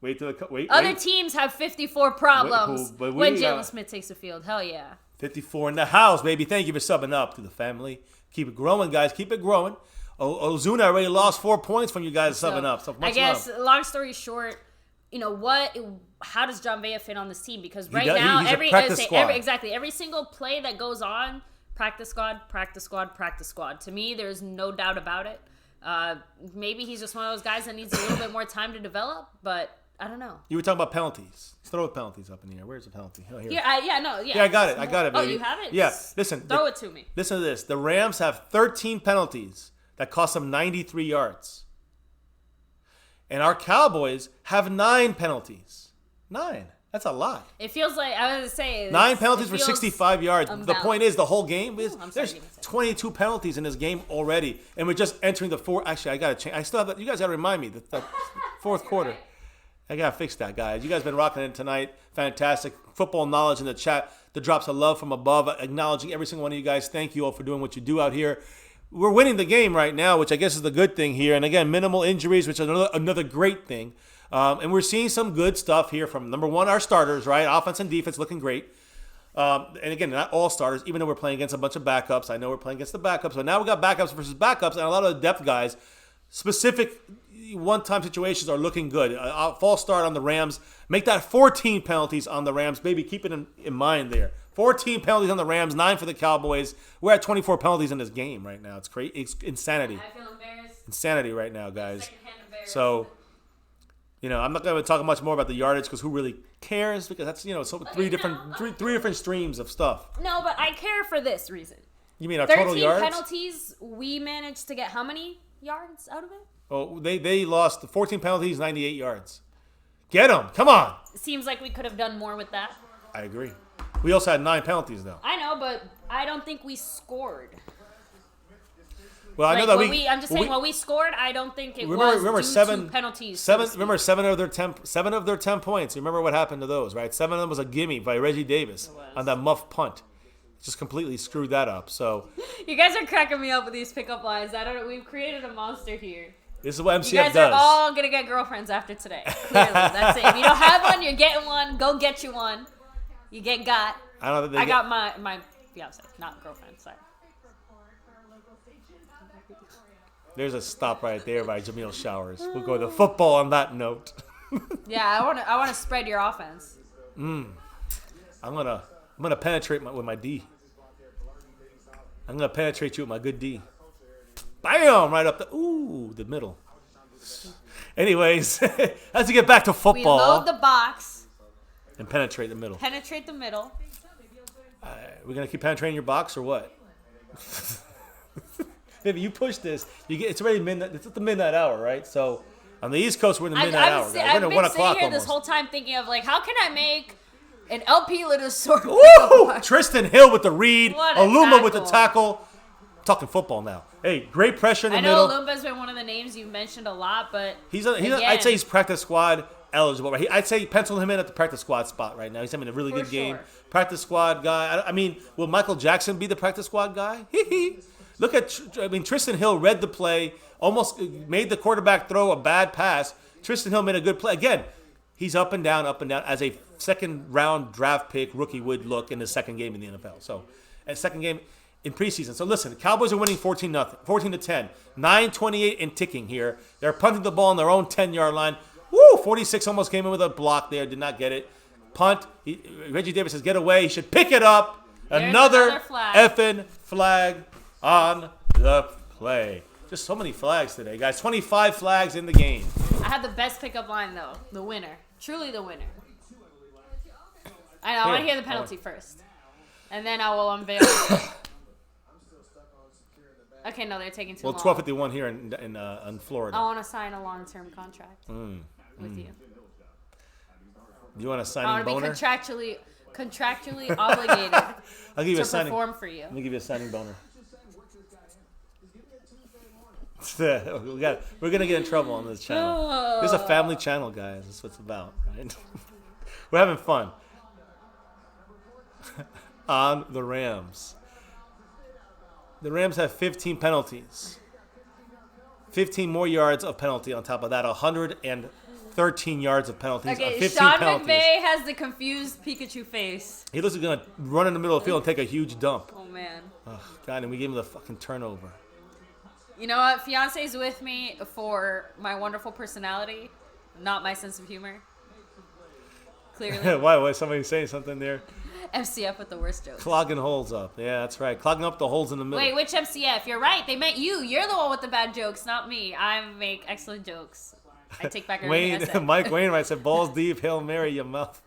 Wait. Other teams have 54 problems when Jalen got Smith takes the field. Hell yeah. 54 in the house, baby. Thank you for subbing up to the family. Keep it growing, guys. Keep it growing. Ozuna already lost 4 points from you guys subbing up. So much I guess, love. long story short, how does John Vea fit on this team? Because right he's now, a practice squad. every single play that goes on, practice squad, practice squad, practice squad. To me, there's no doubt about it. Maybe he's just one of those guys that needs a little bit more time to develop, but I don't know. You were talking about penalties. Let's throw the penalties up in the air. Where's the penalty? Oh, here. Yeah, I got it. I got it, baby. Oh, you have it? Yeah. Listen. Throw it to me. Listen to this. The Rams have 13 penalties that cost them 93 yards. And our Cowboys have 9 penalties. 9. That's a lot. It feels like, I was going to say. 9 penalties for 65 yards. unbalanced. The point is, the whole game is, there's sorry, 22 penalties in this game already. And we're just entering the fourth. Actually, I got to change. I still have, you guys got to remind me, the fourth quarter. I got to fix that, guys. You guys been rocking it tonight. Fantastic. Football knowledge in the chat. The drops of love from above. Acknowledging every single one of you guys. Thank you all for doing what you do out here. We're winning the game right now, which I guess is the good thing here. And again, minimal injuries, which is another great thing. And we're seeing some good stuff here from, number one, our starters, right? Offense and defense looking great. And again, not all starters, even though we're playing against a bunch of backups. I know we're playing against the backups, but now we got backups versus backups, and a lot of the depth guys, specific one-time situations are looking good. A false start on the Rams. Make that 14 penalties on the Rams. Baby, keep it in mind there. 14 penalties on the Rams, 9 for the Cowboys. We're at 24 penalties in this game right now. It's crazy. It's insanity. I feel embarrassed. Insanity right now, guys. Secondhand embarrassed. So, I'm not going to talk much more about the yardage because who really cares? Because that's, so three different streams of stuff. No, but I care for this reason. You mean our total yards? 13 penalties, we managed to get how many yards out of it? Oh, they lost 14 penalties, 98 yards. Get them. Come on. It seems like we could have done more with that. I agree. We also had 9 penalties, though. I know, but I don't think we scored. Well, I know that I'm just saying, when we scored, I don't think it remember was due to penalties. Remember 7 of their 10 points. Remember what happened to those, right? 7 of them was a gimme by Reggie Davis on that muff punt. Just completely screwed that up. So you guys are cracking me up with these pickup lines. I don't know. We've created a monster here. This is what MCF does. You guys are all gonna get girlfriends after today. Clearly, that's it. If you don't have one, you're getting one. Go get you one. You got. I got my fiance, not girlfriend. Sorry. There's a stop right there by Jameel Showers. We'll go to football on that note. Yeah, I want to spread your offense. I'm gonna penetrate with my D. I'm gonna penetrate you with my good D. Bam! Right up the middle. Anyways, let's get back to football. We load the box and penetrate the middle. Penetrate the middle. We're gonna keep penetrating your box or what? Baby, you push this. It's already midnight. It's at the midnight hour, right? So on the East Coast, we're in the midnight hour. We're I've at been 1 sitting o'clock here almost. this whole time thinking of how can I make an LP Littlesaur? Woo! Tristan Hill with the read. Aluma with the tackle. Talking football now. Hey, great pressure in the middle. I know Aluma's been one of the names you've mentioned a lot, but I'd say he's practice squad eligible. Right? I'd say pencil him in at the practice squad spot right now. He's having a really good game. Practice squad guy. I mean, will Michael Jackson be the practice squad guy? Look at, Tristan Hill read the play, almost made the quarterback throw a bad pass. Tristan Hill made a good play. Again, he's up and down, as a second-round draft pick rookie would look in his second game in the NFL. So, and second game in preseason. So, listen, the Cowboys are winning 14-10. 9:28 and ticking here. They're punting the ball on their own 10-yard line. Woo! 46 almost came in with a block there. Did not get it. Punt. Reggie Davis says, get away. He should pick it up. Another effing flag on the play. Just so many flags today, guys. 25 flags in the game. I had the best pickup line, though. The winner. Truly the winner. I know. I want to hear the penalty first. And then I will unveil it. Okay, no, they're taking too long. Well, 12:51 here in Florida. I want to sign a long-term contract with you. You want a signing I want boner? to be contractually obligated I'll give you to perform for you. Let me give you a signing boner. We're gonna get in trouble on this channel. This is a family channel, guys. That's what it's about, right? We're having fun. On the Rams. The Rams have 15 penalties. 15 more yards of penalty on top of that. 113 yards of penalties. Okay, 15 Sean penalties. McVay has the confused Pikachu face. He looks like he's gonna run in the middle of the field and take a huge dump. Oh man. Oh, God, and we gave him the fucking turnover. You know what? Fiance's with me for my wonderful personality, not my sense of humor. Clearly. Why? Was somebody saying something there? MCF with the worst jokes. Clogging holes up. Yeah, that's right. Clogging up the holes in the middle. Wait, which MCF? You're right. They meant you. You're the one with the bad jokes, not me. I make excellent jokes. I take back everything I said. Mike Wainwright said, balls deep, Hail Mary, your mouth.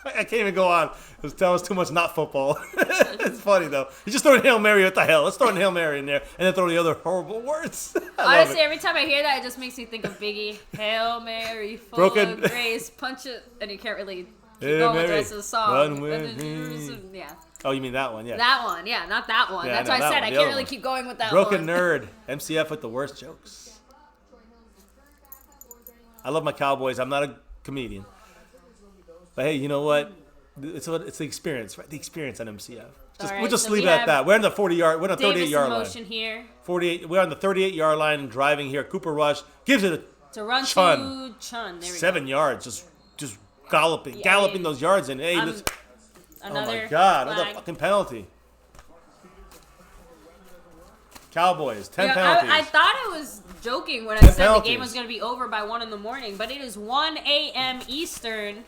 I can't even go on. That was too much not football. It's funny, though. You just throw in Hail Mary, what the hell? Let's throw in Hail Mary in there and then throw the other horrible words. Honestly, every time I hear that, it just makes me think of Biggie. Hail Mary, full of grace, punch it. And you can't really keep going with the rest of the song. Run with me. Yeah. Oh, you mean that one? Yeah. That one, yeah, not that one. Yeah, That's no, why I said one, I the can't other really one. keep going with that Broken one. nerd. MCF with the worst jokes. I love my Cowboys. I'm not a comedian. But hey, you know what? It's the experience, right? The experience on MCF. We'll just leave it at that. We're on the 40-yard. We're on the 38-yard line. Motion here. 48. We're on the 38-yard line and driving here. Cooper Rush gives it to run Chun. to Chun. There we 7 go. yards, just galloping those yards in. Hey, oh my God! Another fucking penalty. Cowboys, 10 penalties. I thought I was joking when I said the game was going to be over by 1 in the morning, but it is 1 a.m. Eastern.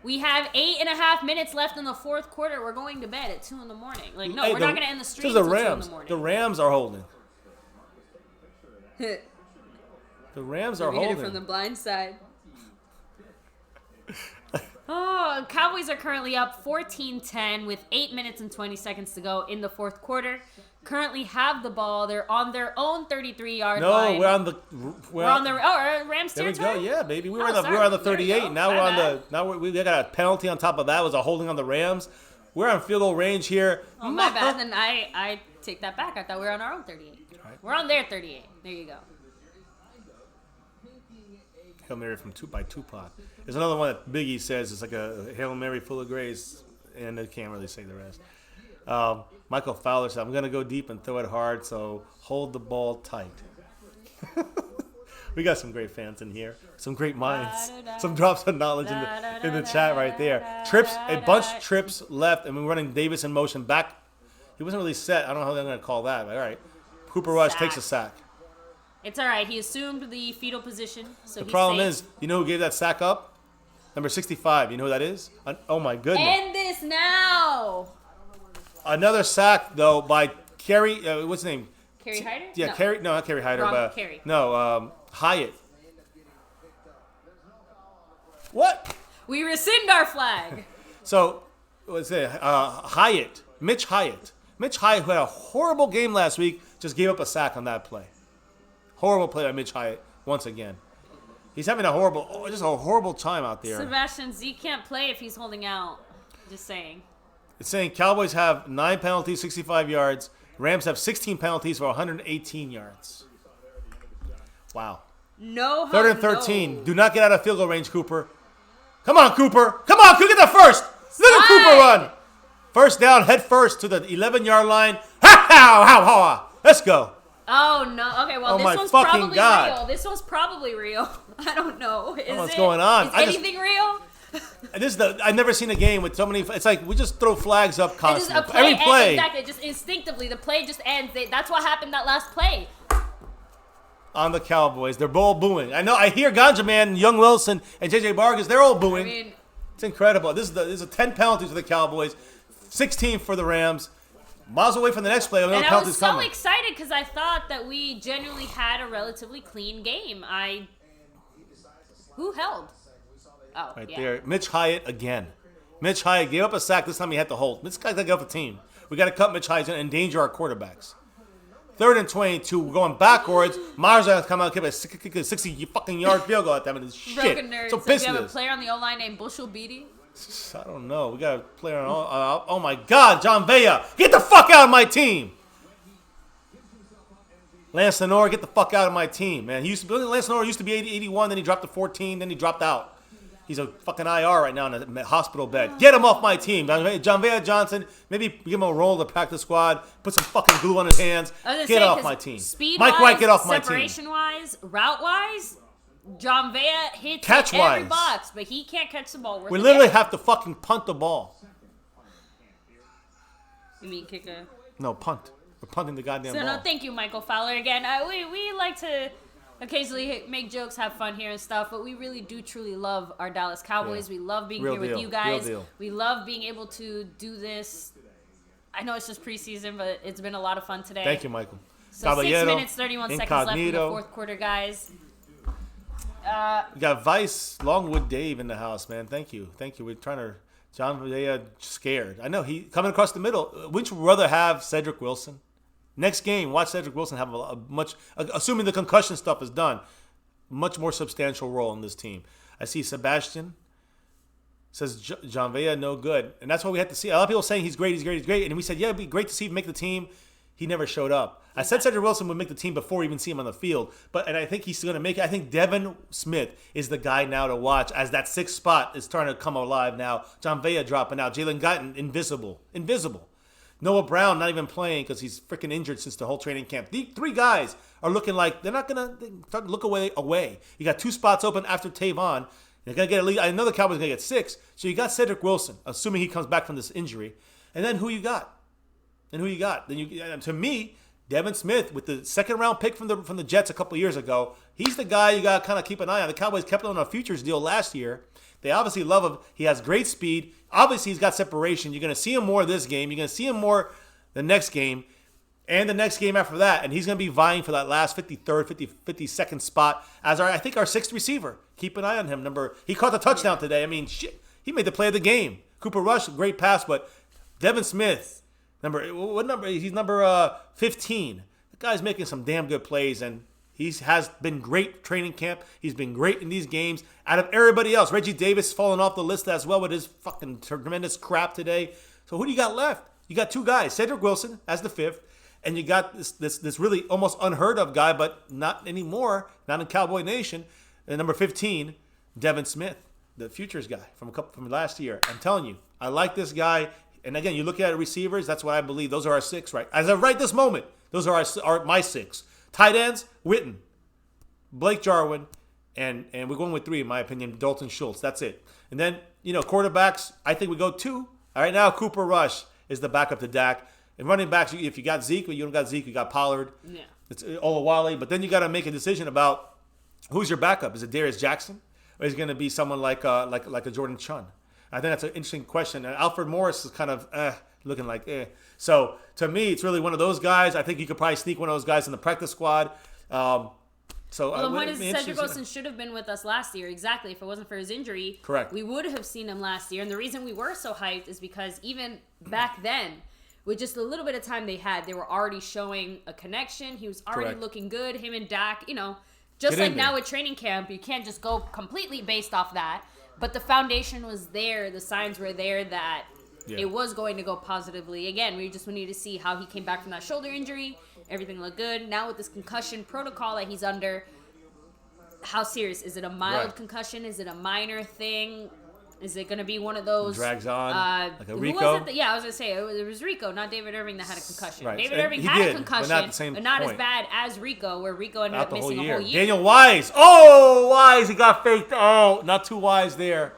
We have 8.5 minutes left in the fourth quarter. We're going to bed at 2 in the morning. Like, no, we're not going to end the stream until 2 in the morning. The Rams are holding. The Rams are holding. Hit it from the blind side. Oh, Cowboys are currently up 14-10 with 8 minutes and 20 seconds to go in the fourth quarter. Currently have the ball. They're on their own 33-yard line. No, we're on the Rams territory. There we go. Yeah, baby. We were on the 38. Now we got a penalty on top of that. It was a holding on the Rams. We're on field goal range here. Oh, my bad. Then I take that back. I thought we were on our own 38. Right. We're on their 38. There you go. Hail Mary by Tupac. There's another one that Biggie says. It's like a Hail Mary full of grace, and they can't really say the rest. Michael Fowler said, I'm going to go deep and throw it hard, so hold the ball tight. We got some great fans in here. Some great minds. Some drops of knowledge in the chat right there. A bunch of trips left, and we're running Davis in motion back. He wasn't really set. I don't know how they're going to call that, but all right. Cooper Rush takes a sack. It's all right. He assumed the fetal position, so the problem is, you know who gave that sack up? Number 65. You know who that is? Oh, my goodness. End this now. Another sack, though, by Kerry. What's his name? Kerry Hyder? Yeah, no. Kerry. No, not Kerry Hyder. Wrong, but Kerry. No, Hyatt. What? We rescind our flag. So, what's it? Hyatt. Mitch Hyatt. Mitch Hyatt, who had a horrible game last week, just gave up a sack on that play. Horrible play by Mitch Hyatt once again. He's having a horrible time out there. Sebastian, Zeke can't play if he's holding out. Just saying. It's saying Cowboys have 9 penalties, 65 yards. Rams have 16 penalties for 118 yards. Wow. No. 3rd and 13. No. Do not get out of field goal range, Cooper. Come on, Cooper. Come on, get the first. Look at Cooper run. First down, head first to the 11-yard line. Ha! Let's go. Oh, no. Okay, well, this one's probably real. This one's probably real. I don't know. What's going on? Is anything real? I've never seen a game with so many. It's like we just throw flags up constantly. Every play. Exactly. Just instinctively, the play just ends. That's what happened that last play. On the Cowboys. They're all booing. I know. I hear Ganja Man, Young Wilson, and J.J. Vargas. They're all booing. I mean, it's incredible. This is a 10 penalties for the Cowboys, 16 for the Rams. Miles away from the next play. And I was so excited because I thought that we genuinely had a relatively clean game. Who held? Oh, Right yeah. there. Mitch Hyatt again. Mitch Hyatt gave up a sack. This time he had to hold. This guy's got to get off the team. We got to cut Mitch Hyatt and endanger our quarterbacks. 3rd and 22. We're going backwards. Myers going to come out and kick a 60 fucking yard field goal at them. And it's shit. Broken nerds. So So pissed you have at a us. player on the O-line named Bushel Beatty? I don't know. We got a player on all. Oh my God, John Vea. Get the fuck out of my team. Lance Lenore, get the fuck out of my team, man. Lance Lenore used to be 81, then he dropped to 14, then he dropped out. He's a fucking IR right now in a hospital bed. Get him off my team. John Vea Johnson, maybe give him a roll to the practice squad, put some fucking glue on his hands. Get off my team. Mike White, get off my team. Separation-wise, route-wise, John Vea hits Catch-wise. every box, but he can't catch the ball. We literally have to fucking punt the ball. You mean kick a... No, punt. We're punting the goddamn So, ball. no, thank you, Michael Fowler. Again, we like to occasionally make jokes, have fun here and stuff, but we really do truly love our Dallas Cowboys. Yeah. We love being Real here with deal. you guys. Real deal. We love being able to do this. I know it's just preseason, but it's been a lot of fun today. Thank you, Michael. So 6 Caballero, minutes, 31 seconds left in the Incognito. fourth quarter, guys. We got Vice Longwood Dave in the house, man. Thank you. We're trying to. John Vea scared. I know he coming across the middle. Wouldn't you rather have Cedric Wilson? Next game, watch Cedric Wilson have a much, assuming the concussion stuff is done, much more substantial role in this team. I see Sebastian says John Vea no good, and that's what we had to see. A lot of people saying he's great, and we said, yeah, it'd be great to see him make the team. He never showed up. I said Cedric Wilson would make the team before we even see him on the field, and I think he's going to make it. I think Devin Smith is the guy now to watch as that 6th spot is starting to come alive now. John Vea dropping out. Jalen Guyton, invisible. Noah Brown not even playing because he's freaking injured since the whole training camp. The 3 guys are looking like they're not going to look away. You got 2 spots open after Tavon. They're going to get at least, I know the Cowboys are going to get 6. So you got Cedric Wilson, assuming he comes back from this injury. And then who you got? Then to me, Devin Smith with the 2nd round pick from the Jets a couple years ago. He's the guy you got to kind of keep an eye on. The Cowboys kept him on a futures deal last year. They obviously love him. He has great speed. Obviously, he's got separation. You're going to see him more this game. You're going to see him more the next game and the next game after that. And he's going to be vying for that last 53rd, 52nd spot as I think our 6th receiver. Keep an eye on him. He caught the touchdown today. I mean, shit, he made the play of the game. Cooper Rush, great pass, but Devin Smith, what number? He's number 15. The guy's making some damn good plays, and he has been great training camp. He's been great in these games. Out of everybody else, Reggie Davis falling off the list as well with his fucking tremendous crap today. So who do you got left? You got 2 guys, Cedric Wilson as the 5th, and you got this really almost unheard of guy, but not anymore, not in Cowboy Nation. And number 15, Devin Smith, the futures guy from last year. I'm telling you, I like this guy. And again, you look at receivers, that's what I believe. Those are our 6, right? As of right this moment, those are my 6. Tight ends, Witten, Blake Jarwin, and we're going with 3, in my opinion, Dalton Schultz. That's it. And then, quarterbacks, I think we go 2. All right, now Cooper Rush is the backup to Dak. And running backs, if you got Zeke, but you don't got Zeke, you got Pollard. Yeah. It's Olawale. But then you got to make a decision about who's your backup. Is it Darius Jackson? Or is it going to be someone like a Jordan Chun? I think that's an interesting question. And Alfred Morris is kind of looking like eh. So to me, it's really one of those guys. I think you could probably sneak one of those guys in the practice squad. The point is Cedric Wilson should have been with us last year. Exactly. If it wasn't for his injury, correct, we would have seen him last year. And the reason we were so hyped is because even back then, with just a little bit of time they had, they were already showing a connection. He was already looking good. Him and Dak, just like now with training camp, you can't just go completely based off that. But the foundation was there. The signs were there that it was going to go positively. Again, we just needed to see how he came back from that shoulder injury. Everything looked good. Now with this concussion protocol that he's under, how serious? Is it a mild concussion? Is it a minor thing? Is it going to be one of those... Drags on, like a Rico? Who was it I was going to say, it was Rico, not David Irving that had a concussion. Right. David Irving had a concussion, but not as bad as Rico, where Rico ended up missing a whole year. Daniel Wise. Oh, Wise, he got faked. Oh, not too wise there.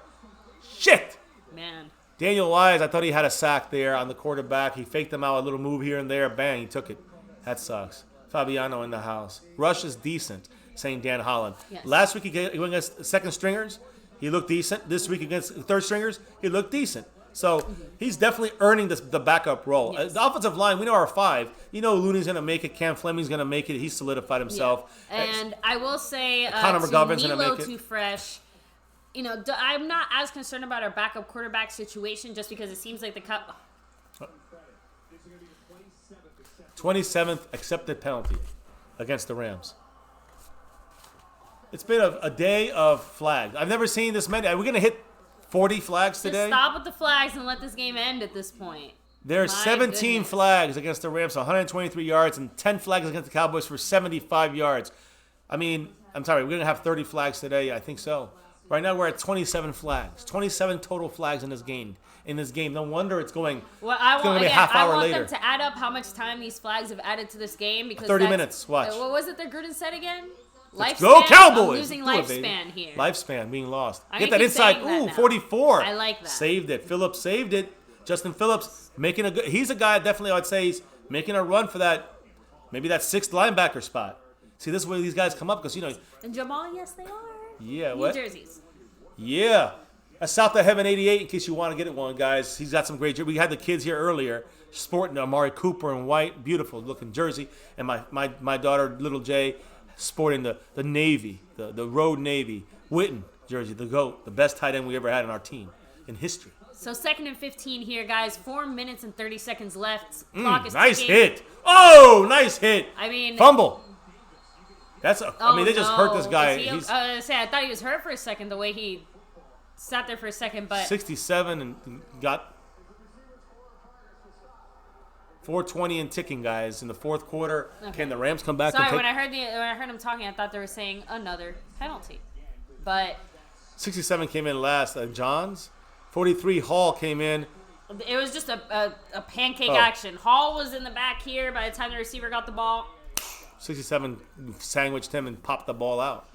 Shit. Man. Daniel Wise, I thought he had a sack there on the quarterback. He faked him out, a little move here and there. Bang, he took it. That sucks. Fabiano in the house. Rush is decent, saying Dan Holland. Yes. Last week he went against second stringers. He looked decent. This week against third stringers, he looked decent. So he's definitely earning the backup role. Yes. The offensive line, we know our 5. Looney's going to make it. Cam Fleming's going to make it. He's solidified himself. Yeah. And I will say, Connor McGovern's going to make it. Too fresh. I'm not as concerned about our backup quarterback situation just because it seems like the 27th accepted penalty against the Rams. It's been a day of flags. I've never seen this many. Are we going to hit 40 flags today? Just stop with the flags and let this game end at this point. There are 17 flags against the Rams, 123 yards, and 10 flags against the Cowboys for 75 yards. I mean, I'm sorry, we're going to have 30 flags today. I think so. Right now we're at 27 flags. 27 total flags in this game. No wonder it's going to be a half hour later. I want them to add up how much time these flags have added to this game. Because 30 minutes. Watch. What was it that Gruden said again? Let's go Cowboys! I'm losing lifespan here. Lifespan being lost. Get that inside. Ooh, 44. I like that. Saved it. Phillips saved it. Justin Phillips making a good. He's a guy definitely I would say he's making a run for that. Maybe that 6th linebacker spot. See, this is where these guys come up because And Jamal, yes, they are. Yeah, New what? Jerseys. Yeah. That's South of Heaven 88 in case you want to get it one, guys. He's got some great jerseys. We had the kids here earlier sporting Amari Cooper in white. Beautiful looking jersey. And my daughter, little Jay, sporting the Navy, the Road Navy, Witten jersey, the GOAT, the best tight end we ever had in our team in history. So 2nd and 15 here, guys. 4 minutes and 30 seconds left. Clock is nice ticking. hit. Oh, nice hit. I mean, fumble. They just hurt this guy. I thought he was hurt for a second, the way he sat there for a second, but 67 and got 4:20 and ticking, guys, in the 4th quarter. Okay. Can the Rams come back? Sorry, when I heard him talking, I thought they were saying another penalty, but 67 came in last. Johns, 43 Hall came in. It was just a pancake action. Hall was in the back here by the time the receiver got the ball. 67 sandwiched him and popped the ball out.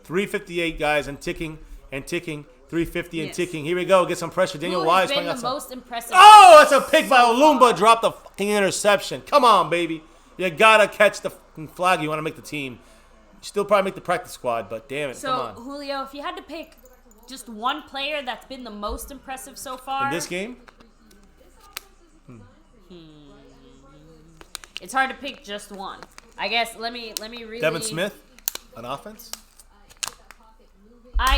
3:58, guys, and ticking. 3:50 and ticking. Here we go. Get some pressure. Daniel Wise been the most impressive. Oh, that's a pick by Olumba. Dropped the fucking interception. Come on, baby. You gotta catch the flag. You want to make the team. You still probably make the practice squad, but damn it, come on. So, Julio, if you had to pick just one player that's been the most impressive so far in this game, it's hard to pick just one. I guess let me really. Devin Smith on offense.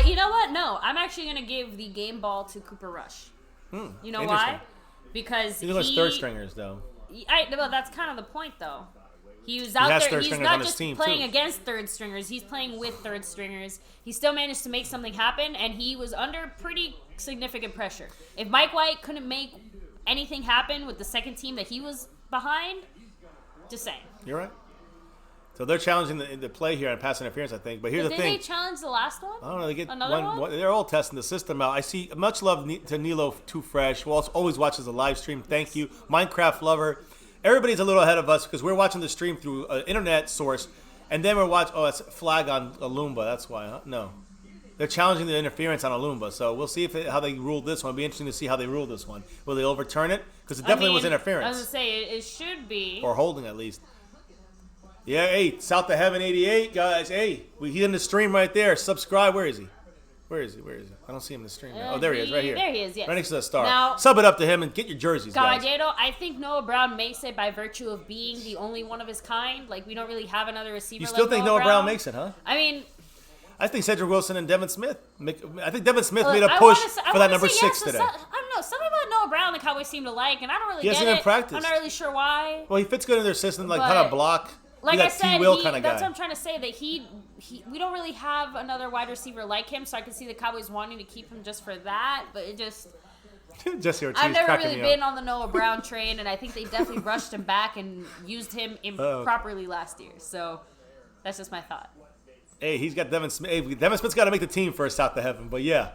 You know what? No, I'm actually gonna give the game ball to Cooper Rush. You know why? Because he was third stringers though. Well, that's kind of the point though. He was out there. He's not just playing against third stringers. He's playing with third stringers. He still managed to make something happen, and he was under pretty significant pressure. If Mike White couldn't make anything happen with the second team that he was behind, just saying. You're right. So they're challenging the play here on pass interference, I think. But here's the thing. Did they challenge the last one? I don't know. They get another one? They're all testing the system out. I see much love to Nilo Too Fresh, who always watches the live stream. Thank you. Minecraft lover. Everybody's a little ahead of us because we're watching the stream through an internet source. And then we're watching. Oh, that's a flag on Olumba. That's why. Huh? No. They're challenging the interference on Olumba. So we'll see how they ruled this one. It'll be interesting to see how they rule this one. Will they overturn it? Because it definitely was interference. I was going to say, it should be. Or holding at least. Yeah, hey, South of Heaven 88, guys. Hey, he's in the stream right there. Subscribe. Where is he? I don't see him in the stream now. Oh, there he is, right here. There he is, yes. Right next to the star. Now, sub it up to him and get your jerseys, guys. Caballero, I think Noah Brown makes it by virtue of being the only one of his kind. Like, we don't really have another receiver You still think Noah Brown makes it, huh? I mean... I think Cedric Wilson and Devin Smith. I think Devin Smith made a push for that number 6 today. I don't know. Something about Noah Brown the Cowboys seem to like, and I don't really get it. He hasn't been practiced. I'm not really sure why. Well, he fits good in their system, like kind of block. Like I said, that's what I'm trying to say, that we don't really have another wide receiver like him, so I can see the Cowboys wanting to keep him just for that, but it just... I've never really been on the Noah Brown train, and I think they definitely rushed him back and used him improperly last year, so that's just my thought. Hey, he's got Devin Smith. Hey, Devin Smith's got to make the team first out to heaven, but yeah.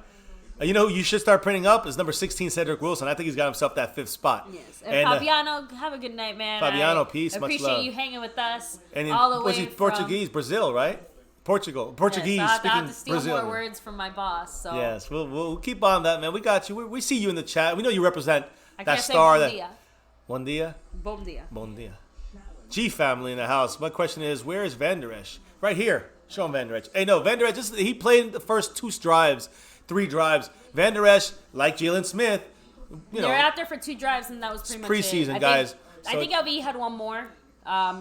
You know who you should start printing up is number 16, Cedric Wilson. I think he's got himself that 5th spot. Yes. And Fabiano, have a good night, man. Fabiano, peace, much love. Appreciate you hanging with us and all the way from... Portuguese, Brazil, right? Portuguese, yes, speaking I have to steal Brazilian. more words from my boss. So. Yes, we'll keep on that, man. We got you. We see you in the chat. We know you represent that star. Bon dia. Bon dia. Bon dia. G family in the house. My question is, where is Van Der Esch? Right here. Show him Van Der Esch. Hey, no, Van Der Esch, he played the first 3 drives. Van Der Esch, like Jalen Smith, they were out there for 2 drives, and that was pretty much preseason, it. guys. I think LB had one more,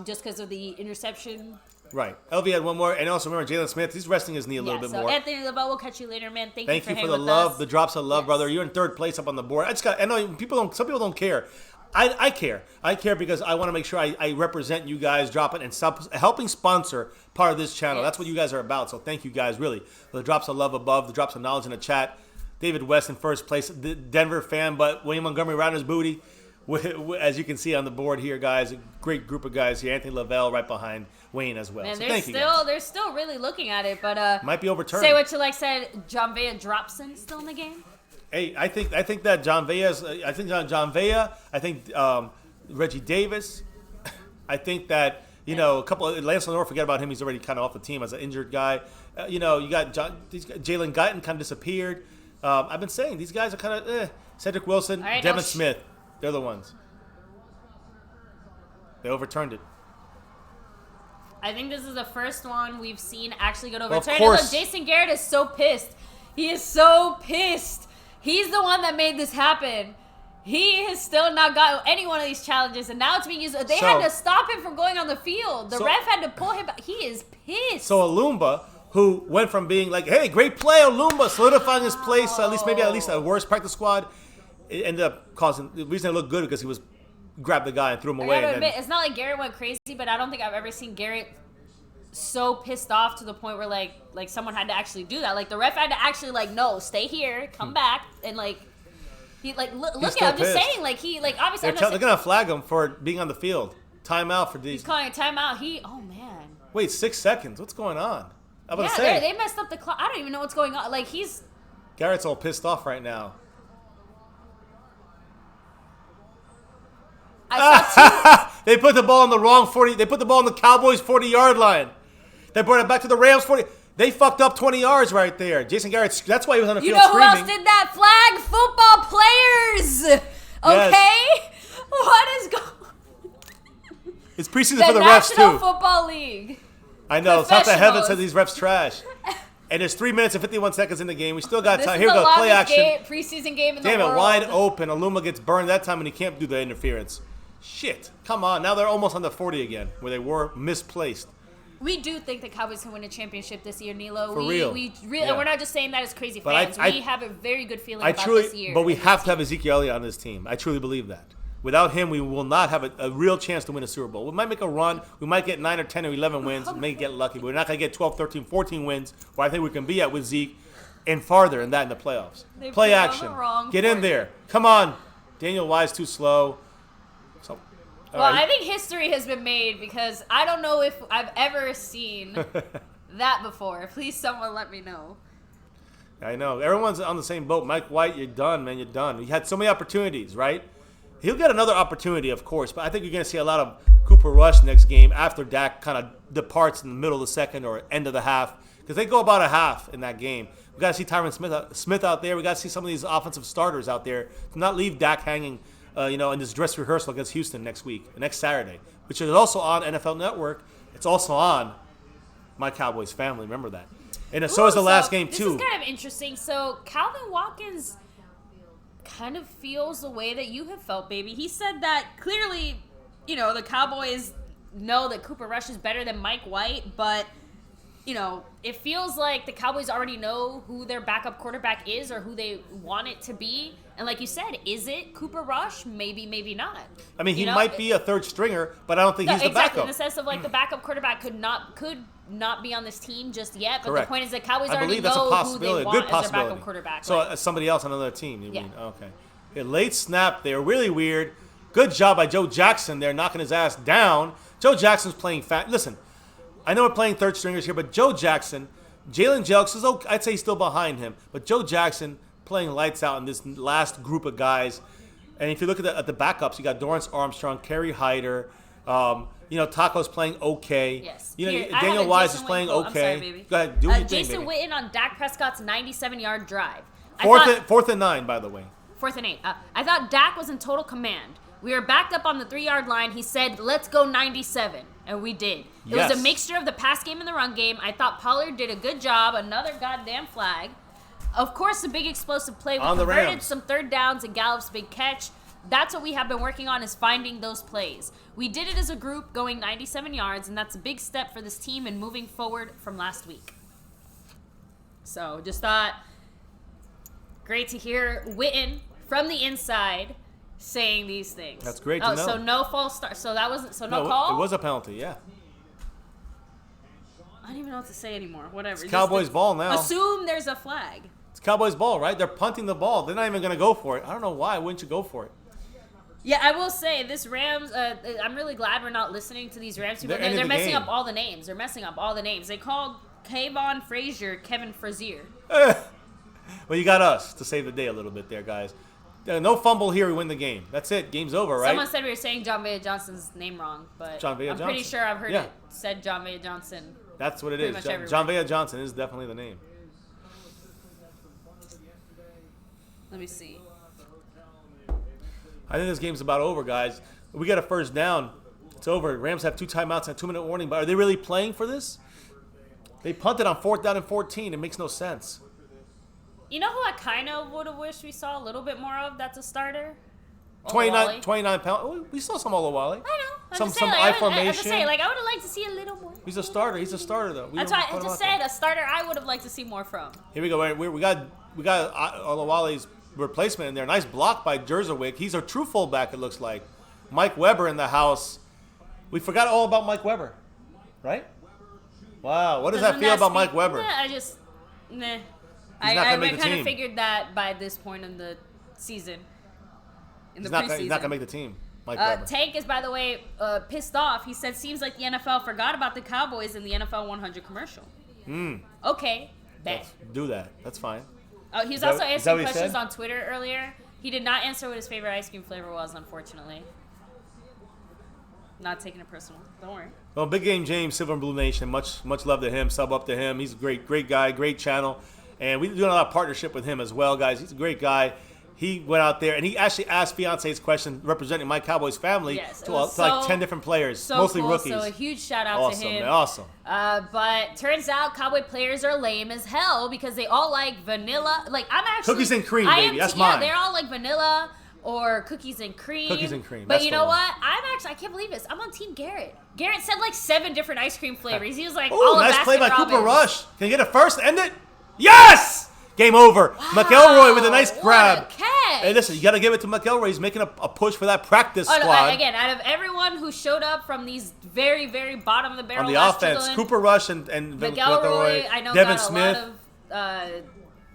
just because of the interception Right. LV had one more. And also remember, Jalen Smith, he's resting his knee a little bit more. Anthony LaBelle, we'll catch you later, man. Thank you for the love, the drops of love, yes. brother. You're in third place up on the board. I know some people don't care. I care. I care because I want to make sure I represent you guys dropping and helping sponsor part of this channel. Yes. That's what you guys are about. So thank you guys, really. The drops of love above, the drops of knowledge in the chat. David West in first place, the Denver fan, but William Montgomery around his booty. As you can see on the board here, guys, a great group of guys here. Anthony Lavelle right behind Wayne as well. Man, so thank you, guys. They're still really looking at it, but might be overturned. Say what you like. Said John Vea Dropson still in the game. Hey, I think that John Vea's. I think John Vea. I think Reggie Davis. I think that a couple of Lance Lenore. Forget about him. He's already kind of off the team as an injured guy. You got Jalen Guyton kind of disappeared. I've been saying these guys are kind of Cedric Wilson, right, Devin Smith. They're the ones. They overturned it. I think this is the first one we've seen actually go to overturn. Well, of course. Look, Jason Garrett is so pissed. He is so pissed. He's the one that made this happen. He has still not got any one of these challenges, and now it's being used. They had to stop him from going on the field. The ref had to pull him back. He is pissed. So Alumba, who went from being like, hey, great play, Alumba, solidifying his place, at least a worse practice squad, it ended up causing, the reason it looked good because he was grabbed the guy and threw him away. I gotta admit, it's not like Garrett went crazy, but I don't think I've ever seen Garrett so pissed off to the point where like someone had to actually do that. Like the ref had to actually no, stay here, come back, and he look at. I'm just saying obviously they're gonna flag him for being on the field. Timeout for these. He's calling a timeout. Oh man. Wait, 6 seconds. What's going on? They messed up the clock. I don't even know what's going on. Garrett's all pissed off right now. They put the ball on the wrong 40. They put the ball on the Cowboys 40-yard line. They brought it back to the Rams 40. They fucked up 20 yards right there. Jason Garrett. That's why he was on the field screaming. You know who else did that? Flag football players. Okay, yes. What is going? It's preseason for the refs too. National Football League. I know. Top of heaven said these refs trash. And there's 3 minutes and 51 seconds in the game. We still got time. Here we go. Play action. Preseason game in the world. Damn it! Wide open. Aluma gets burned that time, and he can't do the interference. Shit. Come on. Now they're almost on the 40 again, where they were misplaced. We do think the Cowboys can win a championship this year, Nilo. For real. We really, and we're not just saying that as crazy fans. We have a very good feeling about this year. But we have to have Ezekiel Elliott on this team. I truly believe that. Without him, we will not have a real chance to win a Super Bowl. We might make a run. We might get 9 or 10 or 11 wins. We may get lucky, but we're not going to get 12, 13, 14 wins, where I think we can be at with Zeke, and farther than that in the playoffs. Play action. Get in there. Come on. Daniel Wise too slow. I think history has been made because I don't know if I've ever seen that before. Please, someone let me know. I know. Everyone's on the same boat. Mike White, you're done, man. You're done. You had so many opportunities, right? He'll get another opportunity, of course, but I think you're going to see a lot of Cooper Rush next game after Dak kind of departs in the middle of the second or end of the half, because they go about a half in that game. We got to see Tyron Smith out there. We got to see some of these offensive starters out there to not leave Dak hanging. In this dress rehearsal against Houston next Saturday, which is also on NFL Network. It's also on My Cowboys Family. Remember that. And so is the last game, too. This is kind of interesting. So Calvin Watkins kind of feels the way that you have felt, baby. He said that clearly, the Cowboys know that Cooper Rush is better than Mike White, but, it feels like the Cowboys already know who their backup quarterback is or who they want it to be. And like you said, is it Cooper Rush? Maybe, maybe not. I mean, he might be a third stringer, but I don't think he's the backup. In the sense of the backup quarterback could not be on this team just yet. But Correct. The point is that Cowboys I already that's know a possibility, who they a good want as their possibility. backup quarterback. So somebody else on another team, you mean? Okay. A late snap there, really weird. Good job by Joe Jackson there, knocking his ass down. Joe Jackson's playing fat. Listen, I know we're playing third stringers here, but Joe Jackson, Jalen Jelks is okay. I'd say he's still behind him, but Joe Jackson playing lights out in this last group of guys. And if you look at the backups, you got Dorrance Armstrong, Kerry Hyder, Taco's playing okay. Yes. Daniel Wise is playing okay. I'm sorry, baby. Go ahead, do your thing, Jason baby. Witten on Dak Prescott's 97-yard drive. Fourth and 9, by the way. 4th and 8. I thought Dak was in total command. We were backed up on the 3-yard line. He said, let's go 97. And we did. It was a mixture of the pass game and the run game. I thought Pollard did a good job. Another goddamn flag. Of course, the big explosive play. We converted some third downs and Gallup's big catch. That's what we have been working on, is finding those plays. We did it as a group, going 97 yards, and that's a big step for this team and moving forward from last week. So just thought, great to hear Witten from the inside saying these things. That's great to know. So no false start. So that wasn't, so no call? It was a penalty, yeah. I don't even know what to say anymore. Whatever. It's Cowboys ball now. Assume there's a flag. It's Cowboys ball, right? They're punting the ball. They're not even going to go for it. I don't know why. Wouldn't you go for it? Yeah, I will say this Rams. I'm really glad we're not listening to these Rams people. They're messing up all the names. They're messing up all the names. They called Kayvon Frazier Kevin Frazier. Well, you got us to save the day a little bit there, guys. No fumble here. We win the game. That's it. Game's over, right? Someone said we were saying John Vaya Johnson's name wrong, but I'm pretty sure I've heard it said John Vaya Johnson. That's what it is. John Vaya Johnson is definitely the name. Let me see. I think this game's about over, guys. We got a first down. It's over. Rams have 2 timeouts and a 2-minute warning. But are they really playing for this? They punted on 4th down and 14. It makes no sense. You know who I kind of would have wished we saw a little bit more of that's a starter? 29 pounds. We saw some Olawale. I know. Some I formation. I'm just saying, I would have liked to see a little more. He's a starter. He's a starter, though. That's why I just said a starter I would have liked to see more from. Here we go. We got Olawale's replacement in there. Nice block by Jerzewick. He's a true fullback, it looks like. Mike Weber in the house. We forgot all about Mike Weber, right? Wow. What does that feel about Mike Weber? I just, nah. I kind of figured that by this point in the season. He's not going to make the team. Mike Weber. Tank is, by the way, pissed off. He said, seems like the NFL forgot about the Cowboys in the NFL 100 commercial. Okay, bet. Do that. That's fine. Oh, he was also asking questions on Twitter earlier. He did not answer what his favorite ice cream flavor was, unfortunately. Not taking it personal. Don't worry. Well, Big Game James, Silver and Blue Nation. Much love to him. Sub up to him. He's a great guy, great channel. And we're doing a lot of partnership with him as well, guys. He's a great guy. He went out there and he actually asked Fiance's question representing My Cowboys Family to like 10 different players, mostly rookies. So a huge shout out to him. Awesome. But turns out Cowboy players are lame as hell because they all like vanilla. Like I'm actually cookies and cream, baby. That's mine. Yeah, they're all like vanilla or cookies and cream. Cookies and cream. But you know what? I can't believe this. I'm on Team Garrett. Garrett said like 7 different ice cream flavors. He was like, oh, nice play by Cooper Rush. Can you get a first? End it? Yes! Game over. Wow, McElroy with a nice grab. Hey, listen, you got to give it to McElroy. He's making a push for that practice squad. No, again, out of everyone who showed up from these very, very bottom of the barrel on the offense, Cooper Rush and McElroy, I know Devin got Smith. A lot of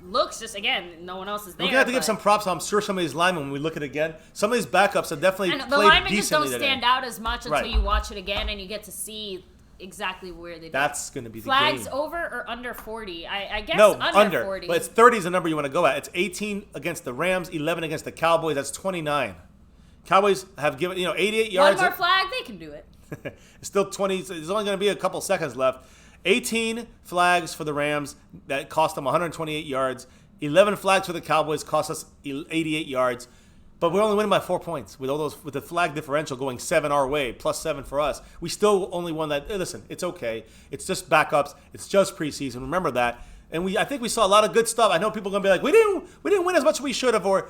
looks. Just again, no one else is there. We're gonna have to give some props. I'm sure some of these linemen, when we look at it again, some of these backups have definitely played decently. The linemen just don't stand out as much until you watch it again and you get to see exactly where they. That's going to be the flags game. over or under 40. I guess under 40. But it's 30 is the number you want to go at. It's 18 against the Rams, 11 against the Cowboys. That's 29. Cowboys have given 88 yards. One more flag, they can do it. It's still 20. There's only going to be a couple seconds left. 18 flags for the Rams that cost them 128 yards. 11 flags for the Cowboys cost us 88 yards. But we're only winning by 4 points with all those, with the flag differential going 7 our way, plus 7 for us. We still only won that. Listen, it's okay. It's just backups. It's just preseason. Remember that. And I think we saw a lot of good stuff. I know people are gonna be like, we didn't win as much as we should have, or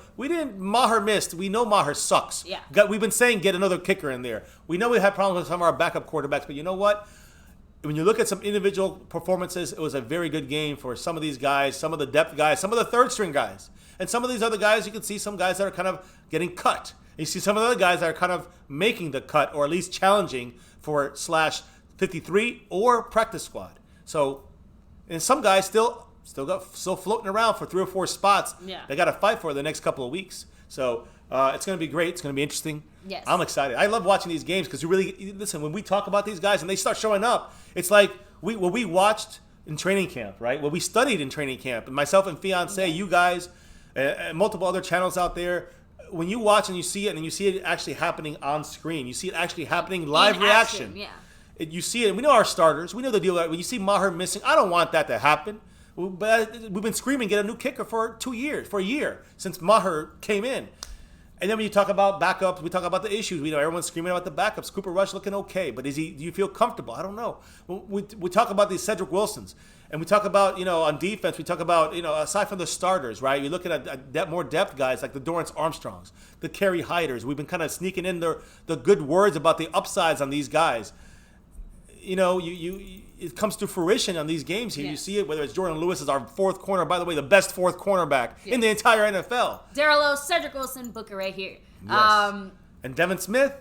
Maher missed. We know Maher sucks. Yeah. We've been saying get another kicker in there. We know we had problems with some of our backup quarterbacks, but you know what? When you look at some individual performances, it was a very good game for some of these guys, some of the depth guys, some of the third string guys. And some of these other guys, you can see some guys that are kind of getting cut. You see some of the other guys that are kind of making the cut or at least challenging for /53 or practice squad. So, and some guys still floating around for 3 or 4 spots. Yeah. They got to fight for the next couple of weeks. So it's going to be great. It's going to be interesting. Yes. I'm excited. I love watching these games because you really, listen, when we talk about these guys and they start showing up, it's like what we watched in training camp, right? What we studied in training camp. And myself and Fiance, you guys, and multiple other channels out there, when you watch and you see it and you see it actually happening on screen, you see it actually happening live reaction. Yeah. You see it. We know our starters. We know the deal. When you see Maher missing, I don't want that to happen. But we've been screaming, get a new kicker for a year, since Maher came in. And then when you talk about backups, we talk about the issues. We know everyone's screaming about the backups. Cooper Rush looking okay, but do you feel comfortable? I don't know. We talk about these Cedric Wilsons. And we talk about, on defense, we talk about, aside from the starters, right? You're looking at more depth guys like the Dorrance Armstrongs, the Kerry Hyders. We've been kind of sneaking in the good words about the upsides on these guys. It comes to fruition on these games here. Yeah. You see it, whether it's Jordan Lewis is our fourth corner, by the way, the best fourth cornerback in the entire NFL. Darrell Lowe, Cedric Wilson, Booker right here. Yes. And Devin Smith.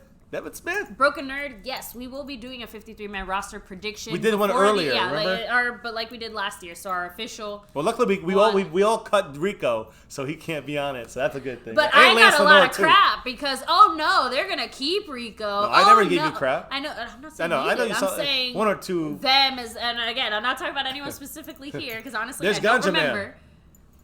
Broken Nerd, yes, we will be doing a 53-man roster prediction. We did one earlier, remember? But like we did last year, so our official. Well, luckily we all cut Rico, so he can't be on it, so that's a good thing. But I got a lot of crap because they're gonna keep Rico. No, I never gave you crap. I know. I'm not saying I'm saying one or two. Them and again, I'm not talking about anyone specifically here because honestly, I don't remember.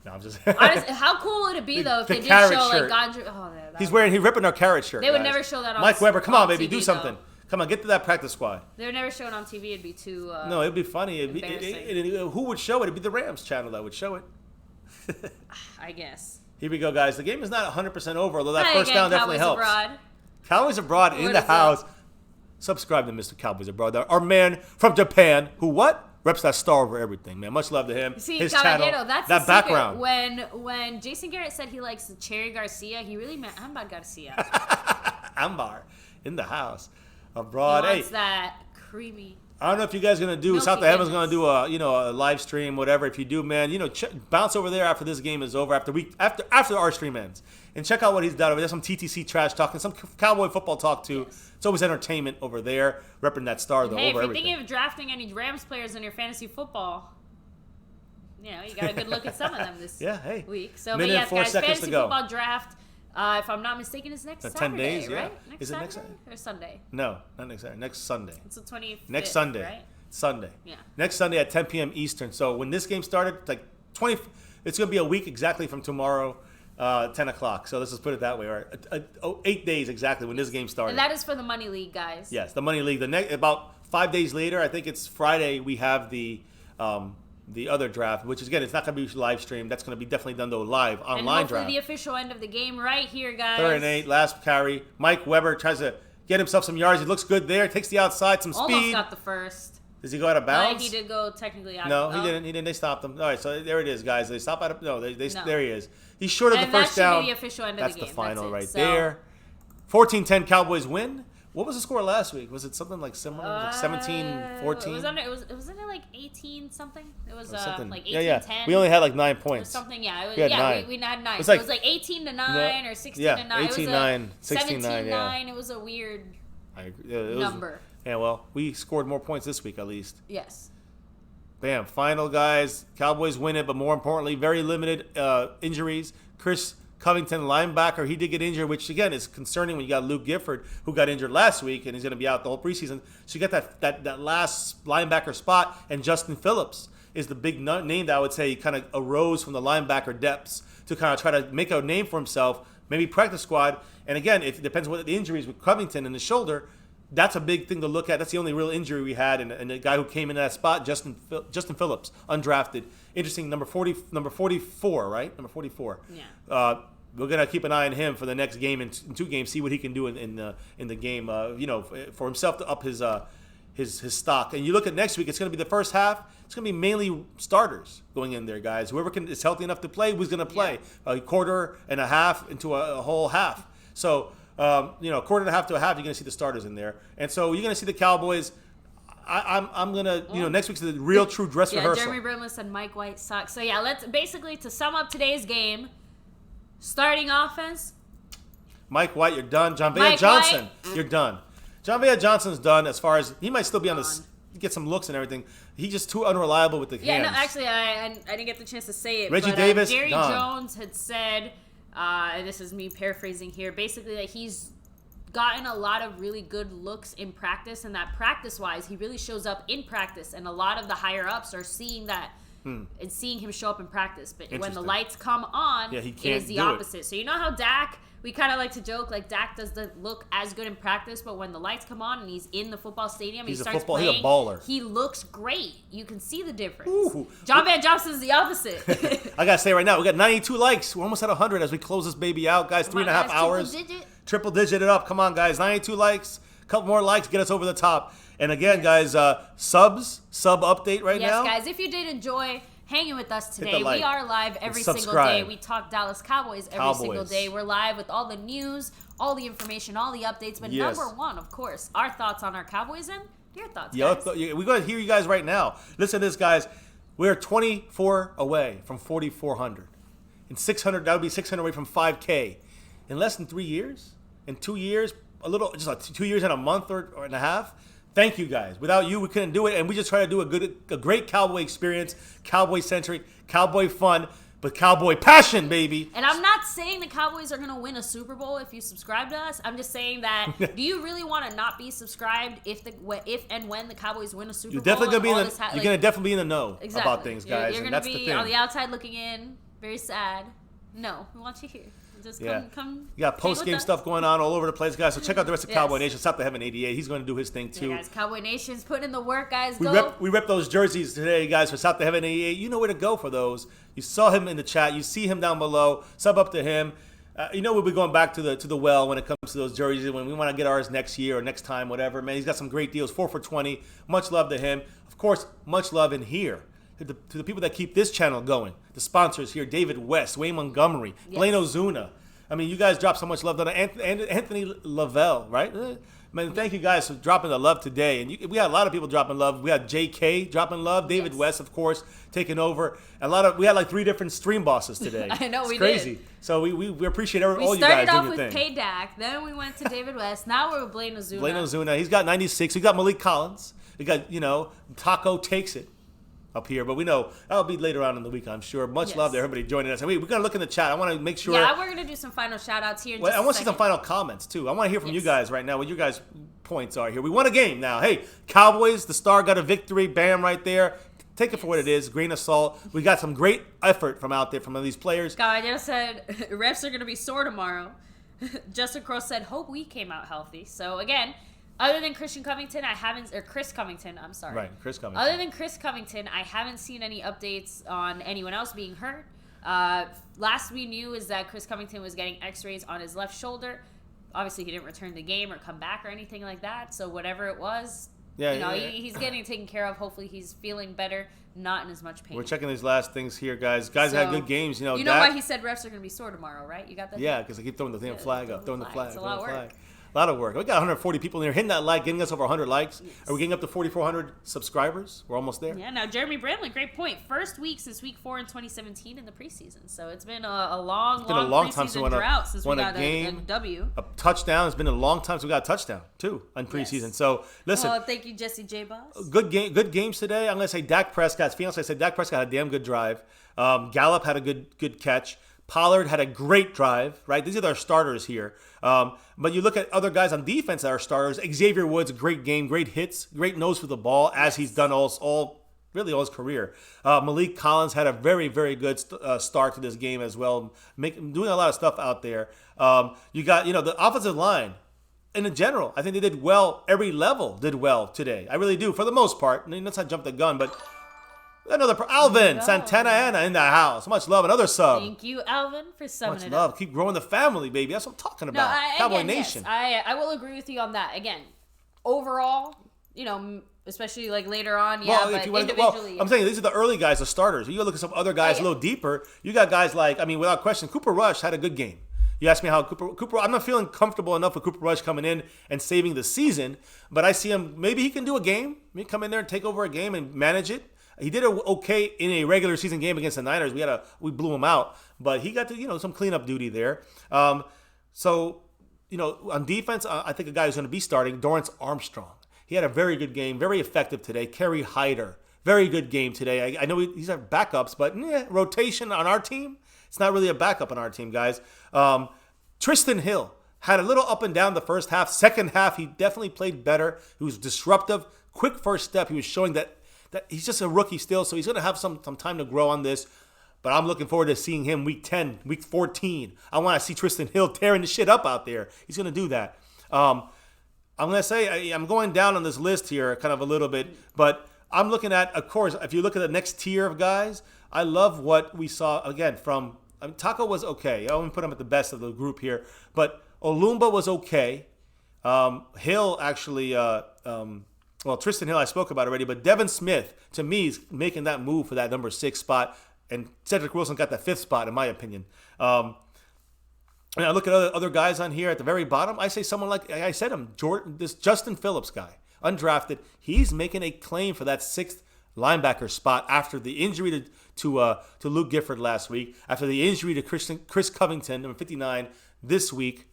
No, I'm just. Honestly, how cool would it be though if they did show shirt. like Gandra? He's ripping our carrot shirt. They would never show that on Mike Weber, come on, baby, TV, do something. Though. Come on, get to that practice squad. They would never show it on TV. It'd be too. No, it'd be funny. Who would show it? It'd be the Rams channel that would show it. I guess. Here we go, guys. The game is not 100% over, although that first down definitely helps. Cowboys Abroad in the house. Subscribe to Mr. Cowboys Abroad. Our man from Japan, who reps that star over everything, man. Much love to him. See, his Caballero, channel, that's that background. When Jason Garrett said he likes Cherry Garcia, he really meant Ambar Garcia. Ambar in the house. Abroad. He wants that creamy. I don't know if you guys are gonna do. South of Heaven's gonna do a live stream, whatever. If you do, man, bounce over there after this game is over, after our stream ends, and check out what he's done over there. Some TTC trash talking, some cowboy football talk too. Yes. It's always entertainment over there, repping that star though. Hey, over if you're everything. Thinking of drafting any Rams players in your fantasy football, you got a good look at some of them this week. So, but yes, guys, fantasy football draft. If I'm not mistaken, is next Saturday, 10 days, right? Yeah. Is it next Saturday or Sunday? No, not next Saturday. Next Sunday. It's the 25th. Next Sunday, right? Sunday. Yeah. Next Sunday at 10 p.m. Eastern. So when this game started, it's gonna be a week exactly from tomorrow. 10 o'clock. So let's just put it that way. Or 8 days exactly when this game started. And that is for the Money League, guys. Yes, the Money League. About 5 days later, I think it's Friday, we have the other draft, which is, again, it's not going to be live streamed. That's going to be definitely done, though, live, online draft. And hopefully the official end of the game right here, guys. 3rd and 8, last carry. Mike Weber tries to get himself some yards. He looks good there. Takes the outside, some speed. Almost got the first. Does he go out of bounds? He did go technically out of bounds. No, he didn't. They stopped him. All right, so there it is, guys. They stop out of... No, there he is. He's short of the first down. That should be the official end of the game. That's the final right there. 14-10 Cowboys win. What was the score last week? Was it something like similar? Like 17-14? Wasn't it like 18 something? It was like 18-10. Yeah. We only had like 9 points. Or something, yeah. We had 9. We had 9. It was like 18-9 or 16-9. Yeah, 18-9, 16-9, 17-9. It was a weird number. Yeah, well, we scored more points this week at least. Yes. Bam. Final, guys. Cowboys win it, but more importantly, very limited injuries. Chris Covington, linebacker, he did get injured, which, again, is concerning when you got Luke Gifford, who got injured last week, and he's going to be out the whole preseason. So you got that last linebacker spot, and Justin Phillips is the big name that I would say kind of arose from the linebacker depths to kind of try to make a name for himself, maybe practice squad. And, again, it depends on what the injuries with Covington in the shoulder. That's a big thing to look at. That's the only real injury we had, and the guy who came in that spot, Justin Phillips, undrafted. Interesting, number 44, right? Number 44. Yeah. We're gonna keep an eye on him for the next game in 2 games. See what he can do in the game. For himself to up his stock. And you look at next week, it's gonna be the first half. It's gonna be mainly starters going in there, guys. Whoever is healthy enough to play, who's gonna play? Yeah. A quarter and a half into a whole half. So. Quarter and a half to a half, you're going to see the starters in there. And so you're going to see the Cowboys. I'm going to, next week's the real true dress rehearsal. Jeremy Bremlett said Mike White sucks. So, let's basically, to sum up today's game, starting offense. Mike White, you're done. John Vea Johnson, you're done. John Vea Johnson's done as far as, he might still be on the, get some looks and everything. He's just too unreliable with the hands. Yeah, no, actually, I didn't get the chance to say it. Reggie Davis, Jerry Jones had said... and this is me paraphrasing here, basically that he's gotten a lot of really good looks in practice, and that practice-wise, he really shows up in practice, and a lot of the higher-ups are seeing that and seeing him show up in practice. But when the lights come on, it is the opposite. So you know how Dak, we kind of like to joke, like Dak doesn't look as good in practice, but when the lights come on and he's in the football stadium, he starts playing, he's a baller. He looks great. You can see the difference. Ooh. John Van Johnson is the opposite. I got to say right now, we got 92 likes. We're almost at 100 as we close this baby out. Guys, 3.5 hours. Triple digit. Triple digit it up. Come on, guys. 92 likes. couple more likes, get us over the top. And again, guys, sub update right now. Yes, guys, if you did enjoy hanging with us today, like. We are live every single day. We talk Dallas Cowboys every single day. We're live with all the news, all the information, all the updates. But number one, of course, our thoughts on our Cowboys and your thoughts, guys. We're going to hear you guys right now. Listen to this, guys. We're 24 away from 4,400. And 600, that would be 600 away from 5K. In less than 3 years? In 2 years? Just like 2 years and a month or and a half? Thank you, guys. Without you, we couldn't do it. And we just try to do a great Cowboy experience, Cowboy-centric, Cowboy fun, but Cowboy passion, baby. And I'm not saying the Cowboys are going to win a Super Bowl if you subscribe to us. I'm just saying that, do you really want to not be subscribed if and when the Cowboys win a Super Bowl? You're definitely going to definitely be in the know about things, guys. You're going to be on the outside looking in, very sad. No, we want you here. Just come. You got post-game stuff going on all over the place, guys. So check out the rest of Cowboy Nation. Stop the Heaven 88. He's going to do his thing, too. Yeah, guys, Cowboy Nation's putting in the work, guys. We rep those jerseys today, guys, for South the Heaven 88. You know where to go for those. You saw him in the chat. You see him down below. Sub up to him. We'll be going back to the well when it comes to those jerseys. When we want to get ours next year or next time, whatever. Man, he's got some great deals. 4 for $20. Much love to him. Of course, much love in here. To the people that keep this channel going. The sponsors here, David West, Wayne Montgomery, Blaine Ozuna. I mean, you guys dropped so much love. Anthony Lavelle, right? Man, thank you guys for dropping the love today. And we had a lot of people dropping love. We had JK dropping love. David West, of course, taking over. We had like 3 different stream bosses today. I know, it's crazy. Did. So we appreciate all you guys doing your thing. We started off with Paydac. Then we went to David West. Now we're with Blaine Ozuna. He's got 96. We got Malik Collins. We got, Taco Takes It up here, but we know that'll be later on in the week, I'm sure. Much love to everybody joining us. And we're going to look in the chat. I want to make sure. Yeah, we're going to do some final shout-outs here. I want to see some final comments, too. I want to hear from you guys right now what your guys' points are here. We won a game now. Hey, Cowboys, the Star got a victory. Bam, right there. Take it for what it is. Grain of salt. We got some great effort from out there from these players. God, I just said refs are going to be sore tomorrow. Justin Cross said, hope we came out healthy. So, again, other than Chris Covington, I'm sorry. Right, Chris Covington. Other than Chris Covington, I haven't seen any updates on anyone else being hurt. Last we knew is that Chris Covington was getting x-rays on his left shoulder. Obviously, he didn't return the game or come back or anything like that. So whatever it was, he's getting taken care of. Hopefully, he's feeling better, not in as much pain. We're checking these last things here, guys. Guys had good games. You know why he said refs are going to be sore tomorrow, right? You got that? Yeah, because they keep throwing the damn flag up. Throwing the flag. It's a lot of work. A lot of work. We got 140 people in here hitting that like, getting us over 100 likes. Yes. Are we getting up to 4,400 subscribers? We're almost there. Yeah, now Jeremy Bramlett, great point. First week since week 4 in 2017 in the preseason. So it's been a long time since we drought since we got a W. A touchdown. It's been a long time since we got a touchdown, too, in preseason. Yes. So, listen. Well, thank you, Jesse J. Boss. Good games today. I'm going to say Dak Prescott's fiance. I said Dak Prescott had a damn good drive. Gallup had a good catch. Pollard had a great drive, right? These are our starters here. But you look at other guys on defense that are starters. Xavier Woods, a great game, great hits, great nose for the ball, as he's done all his career. Malik Collins had a very, very good start to this game as well, doing a lot of stuff out there. You got, the offensive line. In general, I think they did well. Every level did well today. I really do, for the most part. I mean, let's not jump the gun, but Alvin Santana Ana in the house. Much love. Another sub. Thank you, Alvin, for subbing Much love. Keep growing the family, baby. That's what I'm talking about. Cowboy Nation. Yes, I will agree with you on that. Again, overall, especially like later on, but individually. I'm saying these are the early guys, the starters. You look at some other guys a little deeper. You got guys like, without question, Cooper Rush had a good game. You asked me how Cooper. I'm not feeling comfortable enough with Cooper Rush coming in and saving the season, but I see him. Maybe he can do a game. Maybe come in there and take over a game and manage it. He did okay in a regular season game against the Niners. We blew him out, but he got to some cleanup duty there. So on defense, I think a guy who's going to be starting, Dorrance Armstrong. He had a very good game, very effective today. Kerry Hyder, very good game today. I know these are backups, but rotation on our team. It's not really a backup on our team, guys. Tristan Hill had a little up and down the first half. Second half, he definitely played better. He was disruptive. Quick first step. He was showing that he's just a rookie still, so he's going to have some time to grow on this. But I'm looking forward to seeing him week 10, week 14. I want to see Tristan Hill tearing the shit up out there. He's going to do that. I'm going to say I'm going down on this list here kind of a little bit, but I'm looking at, of course, if you look at the next tier of guys, I love what we saw, again, from Taco was okay. I wouldn't put him at the best of the group here, but Olumba was okay. Hill actually, Tristan Hill I spoke about already, but Devin Smith, to me, is making that move for that number 6 spot, and Cedric Wilson got that 5th spot, in my opinion. And I look at other guys on here at the very bottom. I say someone like I said this Justin Phillips guy, undrafted. He's making a claim for that 6th linebacker spot after the injury to Luke Gifford last week, after the injury to Chris Covington, number 59, this week.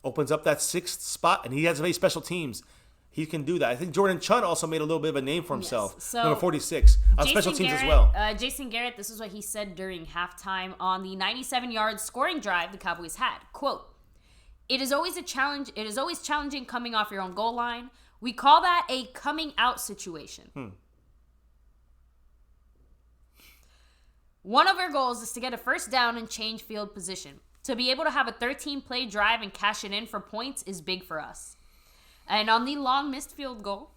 Opens up that 6th spot, and he has very special teams. He can do that. I think Jordan Chun also made a little bit of a name for himself. Yes. So number 46 on special teams as well. Jason Garrett, this is what he said during halftime on the 97-yard scoring drive the Cowboys had. Quote, "It is always a challenge. It is always challenging coming off your own goal line. We call that a coming out situation. One of our goals is to get a first down and change field position. To be able to have a 13-play drive and cash it in for points is big for us." And on the long missed field goal,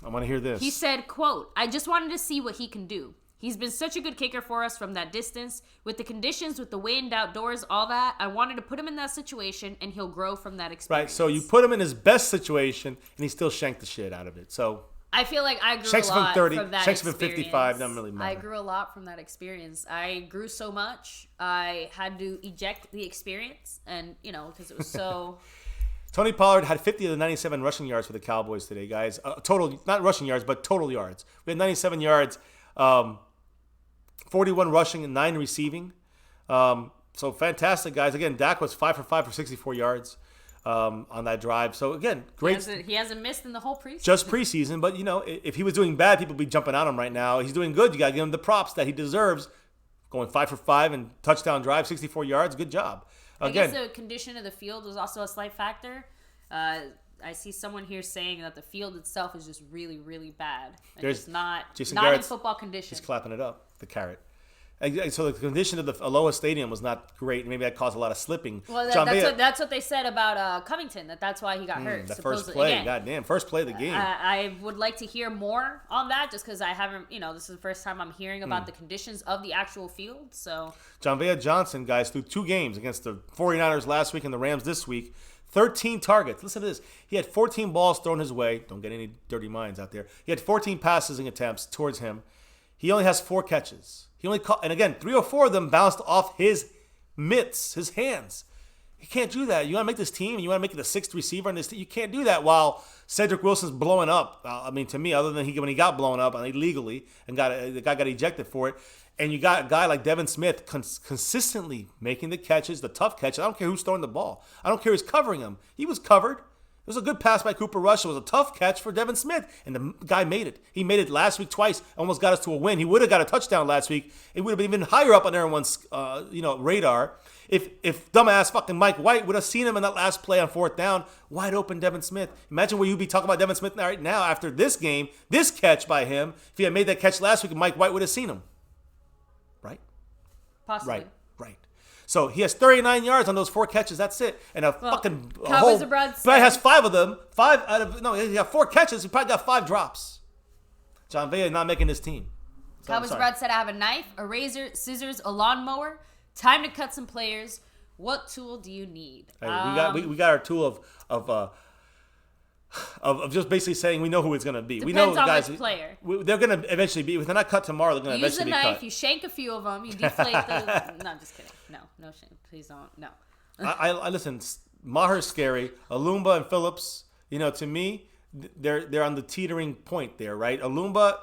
I want to hear this. He said, quote, "I just wanted to see what he can do. He's been such a good kicker for us from that distance. With the conditions, with the wind, outdoors, all that, I wanted to put him in that situation, and he'll grow from that experience." Right, so you put him in his best situation, and he still shanked the shit out of it. So I feel like I grew Shanks a lot from 30, from that Shanks experience. from 55, doesn't really matter. I grew a lot from that experience. I grew so much, I had to eject the experience, and, because it was so... Tony Pollard had 50 of the 97 rushing yards for the Cowboys today, guys. Total, not rushing yards, but total yards. We had 97 yards, 41 rushing and 9 receiving. So fantastic, guys. Again, Dak was 5 for 5 for 64 yards on that drive. So again, great. He hasn't missed in the whole preseason. Just preseason, but if he was doing bad, people would be jumping on him right now. He's doing good. You got to give him the props that he deserves. Going 5 for 5 and touchdown drive, 64 yards. Good job. Again, I guess the condition of the field was also a slight factor. I see someone here saying that the field itself is just really, really bad. It's not in football condition. He's clapping it up, the carrot. So the condition of the Aloha Stadium was not great. Maybe that caused a lot of slipping. Well, that's what they said about Covington, that's why he got hurt. The first play, goddamn, first play of the game. I would like to hear more on that just because I haven't, this is the first time I'm hearing about the conditions of the actual field. So Jon'Vea Johnson, guys, threw 2 games against the 49ers last week and the Rams this week. 13 targets. Listen to this. He had 14 balls thrown his way. Don't get any dirty minds out there. He had 14 passing attempts towards him. He only has 4 catches. He only caught, and again, 3 or 4 of them bounced off his mitts, his hands. You can't do that. You want to make this team, and you want to make it the 6th receiver on this team. You can't do that while Cedric Wilson's blowing up. To me, other than when he got blown up illegally and the guy got ejected for it, and you got a guy like Devin Smith consistently making the catches, the tough catches. I don't care who's throwing the ball. I don't care who's covering him. He was covered. It was a good pass by Cooper Rush. It was a tough catch for Devin Smith, and the guy made it. He made it last week twice, almost got us to a win. He would have got a touchdown last week. It would have been even higher up on everyone's radar if dumbass fucking Mike White would have seen him in that last play on 4th down, wide open Devin Smith. Imagine where you'd be talking about Devin Smith right now after this game, this catch by him. If he had made that catch last week, Mike White would have seen him. Right? Possibly. Right. So he has 39 yards on those 4 catches. That's it. And Cowboys abroad guy has 5 of them. He got 4 catches. He probably got 5 drops. Jon'Vea not making this team. So Cowboys abroad said, "I have a knife, a razor, scissors, a lawnmower. Time to cut some players. What tool do you need?" Hey, we got our tool of just basically saying we know who it's going to be. Depends we know on guys. Which player. They're going to eventually be. If they're not cut tomorrow, they're going to eventually be cut. You use a knife. You shank a few of them. You deflate the. No, I'm just kidding. No, please don't. No. I listen. Maher's scary. Alumba and Phillips. To me, they're on the teetering point there, right? Alumba.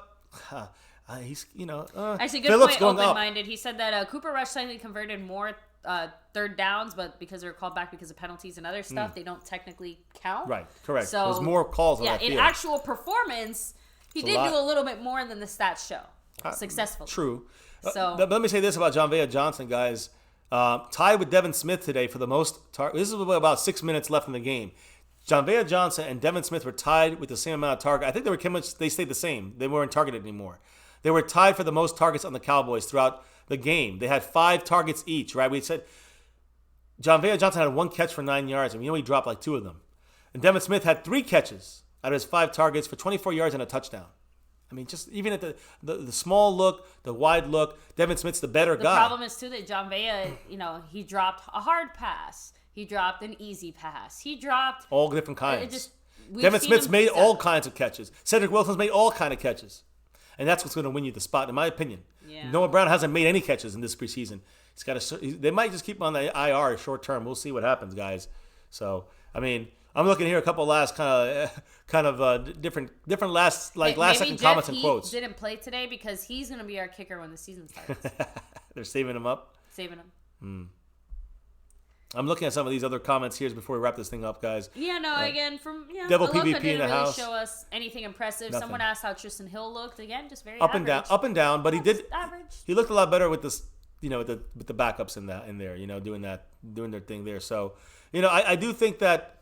He's Actually, good Phillips point. going Open-minded. He said that Cooper Rush slightly converted more 3rd downs, but because they were called back because of penalties and other stuff, they don't technically count. Right, correct. So there's more calls on that field. In actual performance, he did do a little bit more than the stats show. Successfully. True. So, but let me say this about Jon'Vea Johnson, guys. Tied with Devin Smith today for the most targets. This is about 6 minutes left in the game. Jon'Vea Johnson and Devin Smith were tied with the same amount of target. I think they stayed the same. They weren't targeted anymore. They were tied for the most targets on the Cowboys throughout the game. They had 5 targets each, right? We said Jon'Vea Johnson had 1 catch for 9 yards, and he dropped like 2 of them. And Devin Smith had 3 catches out of his 5 targets for 24 yards and a touchdown. I mean, just even at the small look, the wide look, Devin Smith's the better guy. The problem is, too, that Jon'Vea, he dropped a hard pass. He dropped an easy pass. He dropped all different kinds. We've Devin seen Smith's him made step. all kinds of catches. Cedric Wilson's made all kinds of catches. And that's what's going to win you the spot, in my opinion. Yeah. Noah Brown hasn't made any catches in this preseason. He's got they might just keep him on the IR short term. We'll see what happens, guys. So, I mean, I'm looking here a couple last different last second comments and quotes. Didn't play today because he's going to be our kicker when the season starts. They're saving him up. Saving him. I'm looking at some of these other comments here before we wrap this thing up, guys. Yeah, no, again, from Devil Aloka PvP in didn't the really house. show us anything impressive. Nothing. Someone asked how Tristan Hill looked. Again, just very Up average. and down, but he did. Average. He looked a lot better with this, with the backups in there, doing their thing there. So, I do think that.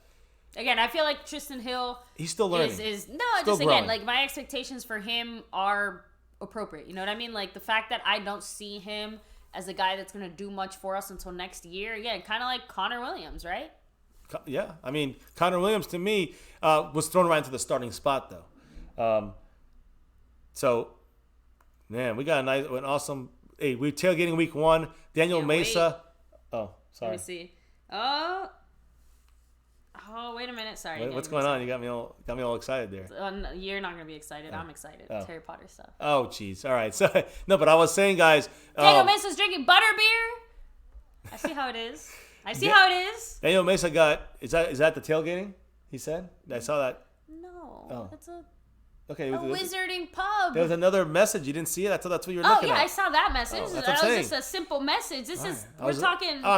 Again, I feel like Tristan Hill he's still learning. Again, like my expectations for him are appropriate. You know what I mean? Like the fact that I don't see him as a guy that's going to do much for us until next year. Again, kind of like Connor Williams, right? Yeah, I mean, Connor Williams to me was thrown right into the starting spot though. So, man, we got an awesome. Hey, we're tailgating week 1. Daniel Mesa. Wait. Oh, sorry. Let me see. Oh, wait a minute. Sorry. What's going on? You got me all excited there. You're not going to be excited. I'm excited. It's Harry Potter stuff. Oh, jeez. All right. So no, but I was saying, guys. Daniel Mesa's drinking butterbeer. I see how it is. Daniel Mesa got. Is that the tailgating? He said. I saw that. No, that's a wizarding pub. There was another message. You didn't see it? I thought that's what you were looking at. I saw that message. That's what That I'm was saying. just a simple message. I'm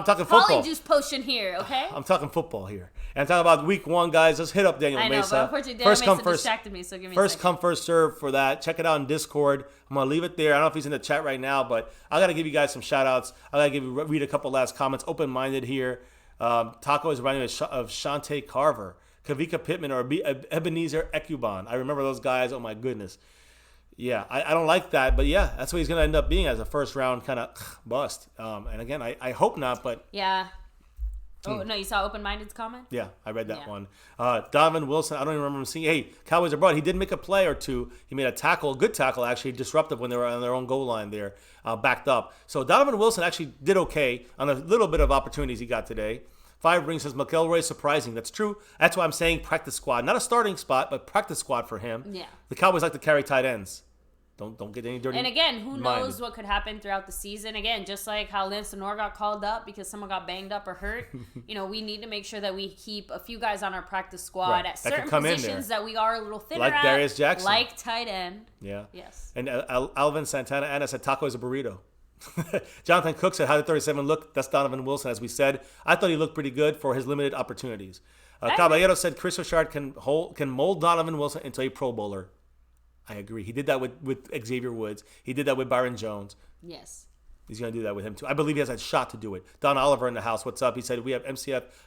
talking football. Poly juice potion here, okay? I'm talking football here. And I'm talking about week 1, guys. Let's hit up Daniel Mesa. I know, but unfortunately, Daniel Mesa distracted me, so give me a First second. come, first serve for that. Check it out in Discord. I'm going to leave it there. I don't know if he's in the chat right now, but I got to give you guys some shout-outs. I got to read a couple last comments. Open-minded here. Taco is reminding me of Shante Carver, Kavika Pittman, or Ebenezer Ekuban. I remember those guys. Oh, my goodness. Yeah, I don't like that, but yeah, that's what he's going to end up being as a first-round kind of bust. And again, I hope not, but... Yeah. Oh, no, you saw Open-Minded's comment? Yeah, I read that one. Donovan Wilson, I don't even remember him seeing. Hey, Cowboys are brought. He did make a play or two. He made a good tackle, actually, disruptive when they were on their own goal line there, backed up. So Donovan Wilson actually did okay on a little bit of opportunities he got today. 5 rings says McElroy surprising. That's true. That's why I'm saying practice squad. Not a starting spot, but practice squad for him. Yeah. The Cowboys like to carry tight ends. Don't get any dirty. And again, who knows what could happen throughout the season? Again, just like how Lance Lenore got called up because someone got banged up or hurt. We need to make sure that we keep a few guys on our practice squad at certain positions that we are a little thinner like at. Darius Jackson. Like tight end. Yeah. Yes. And Alvin Santana Anna said taco is a burrito. Jonathan Cook said, how did 37 look? That's Donovan Wilson, as we said. I thought he looked pretty good for his limited opportunities. Caballero said Chris Richard can mold Donovan Wilson into a Pro Bowler. I agree. He did that with Xavier Woods. He did that with Byron Jones. Yes. He's going to do that with him, too. I believe he has a shot to do it. Don Oliver in the house. What's up? He said, we have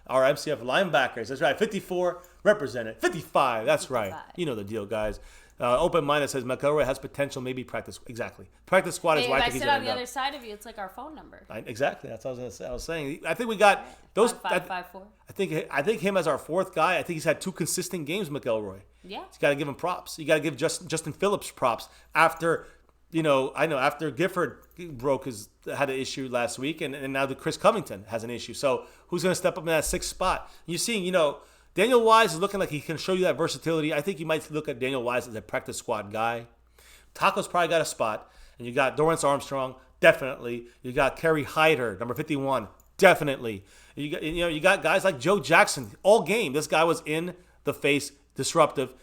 our MCF linebackers. That's right. 54 represented. 55. That's 55. Right. You know the deal, guys. Open-minded says McElroy has potential, maybe practice. Exactly. Practice squad is why I think he's going to sit on the other side of you, it's like our phone number. Exactly. That's what I was going to say. I was saying. I think we got those. 554. I think him as our 4th guy. I think he's had 2 consistent games, McElroy. Yeah. You got to give him props. You got to give Justin Phillips props after. After Gifford had an issue last week, and now the Chris Covington has an issue. So who's going to step up in that 6th spot? You're seeing, Daniel Wise is looking like he can show you that versatility. I think you might look at Daniel Wise as a practice squad guy. Taco's probably got a spot, and you got Dorrance Armstrong, definitely. You got Kerry Hyder, number 51, definitely. You got guys like Joe Jackson all game. This guy was in the face, disruptive.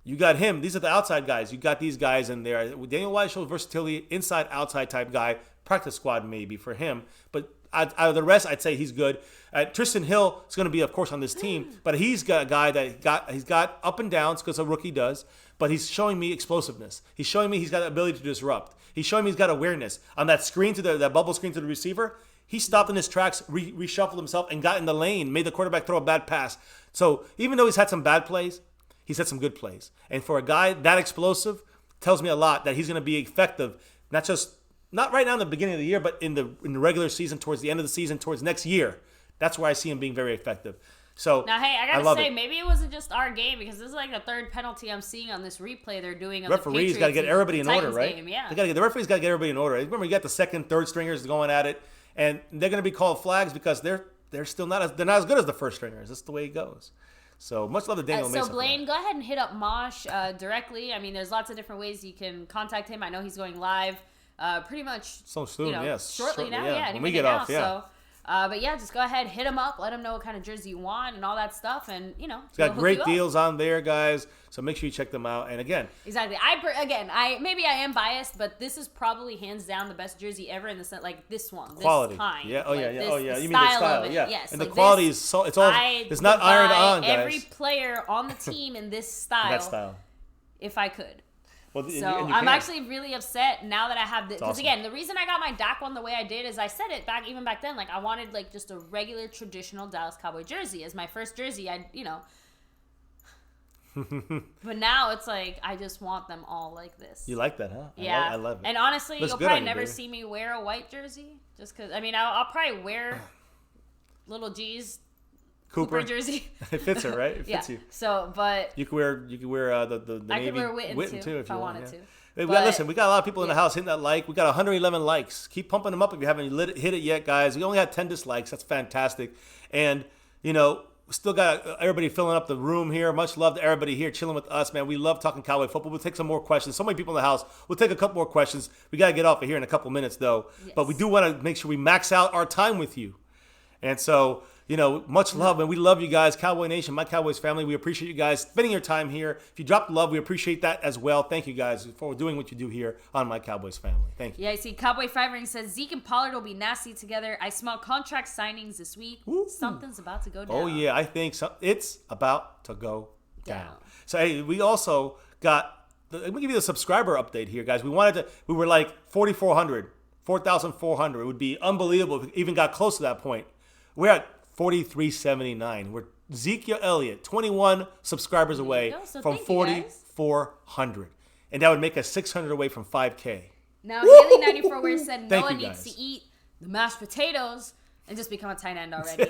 You got him. These are the outside guys. You got these guys in there. Daniel Wise shows versatility, inside, outside type guy. Practice squad maybe for him. But out of the rest, I'd say he's good. Tristan Hill is going to be, of course, on this team. But he's got a guy that he's got up and downs because a rookie does. But he's showing me explosiveness. He's showing me he's got the ability to disrupt. He's showing me he's got awareness. On that screen that bubble screen to the receiver, he stopped in his tracks, reshuffled himself, and got in the lane, made the quarterback throw a bad pass. So even though he's had some bad plays, he's had some good plays. And for a guy that explosive, tells me a lot that he's going to be effective, not right now in the beginning of the year, but in the regular season, towards the end of the season, towards next year. That's where I see him being very effective. So now, hey, I gotta say, maybe it wasn't just our game because this is like the 3rd penalty I'm seeing on this replay they're doing. Referees got to get everybody in order, right? Game, yeah. The referees got to get everybody in order. Remember, you got the 2nd, 3rd stringers going at it, and they're going to be called flags because they're they're not as good as the first stringers. That's the way it goes. So much love to Daniel Mason. So Blaine, go ahead and hit up Mosh directly. I mean, there's lots of different ways you can contact him. I know he's going live pretty much so soon, shortly now. Yeah, when we get off, So, but yeah, just go ahead, hit him up, let him know what kind of jersey you want and all that stuff, and he's got great deals on there, guys. So make sure you check them out. And again, exactly. I maybe I am biased, but this is probably hands down the best jersey ever in the sense, like this one, quality. This kind. Yeah. Oh yeah. You mean the style? Yeah. Yes. And the quality is so it's not ironed on, guys. Every player on the team in this style. That style. If I could. Well, so I'm actually really upset now that I have this. Because awesome. again, the reason I got my Dak one the way I did is I said it even back then. Like I wanted like just a regular traditional Dallas Cowboy jersey as my first jersey. But now it's like I just want them all like this. You like that, huh? Yeah, I love it. And honestly, you'll probably never see me wear a white jersey, just because. I mean, I'll probably wear Little G's Cooper jersey. It fits her, right? It fits you. So, but you could wear the I Navy could wear Witten too if I you wanted to. Hey, we got a lot of people in the house hitting that like. We got 111 likes. Keep pumping them up if you haven't hit it yet, guys. We only had 10 dislikes. That's fantastic. And we still got everybody filling up the room here. Much love to everybody here chilling with us, man. We love talking Cowboy football. We'll take some more questions. So many people in the house. We'll take a couple more questions. We got to get off of here in a couple minutes, though. Yes. But we do want to make sure we max out our time with you. And so, much love, and we love you guys. Cowboy Nation, my Cowboys family. We appreciate you guys spending your time here. If you drop the love, we appreciate that as well. Thank you guys for doing what you do here on my Cowboys family. Thank you. Yeah, I see Cowboy Five Ring says Zeke and Pollard will be nasty together. I smell contract signings this week. Ooh. Something's about to go down. Oh, yeah, I think it's about to go down. So, hey, we also got, let me give you the subscriber update here, guys. We were like 4,400, 4,400. It would be unbelievable if we even got close to that point. We're at 4,379. We're Ezekiel Elliott, 21 subscribers away from 4,400. And that would make us 600 away from 5K. Now, Haley94 said Noah needs to eat the mashed potatoes and just become a tight end already.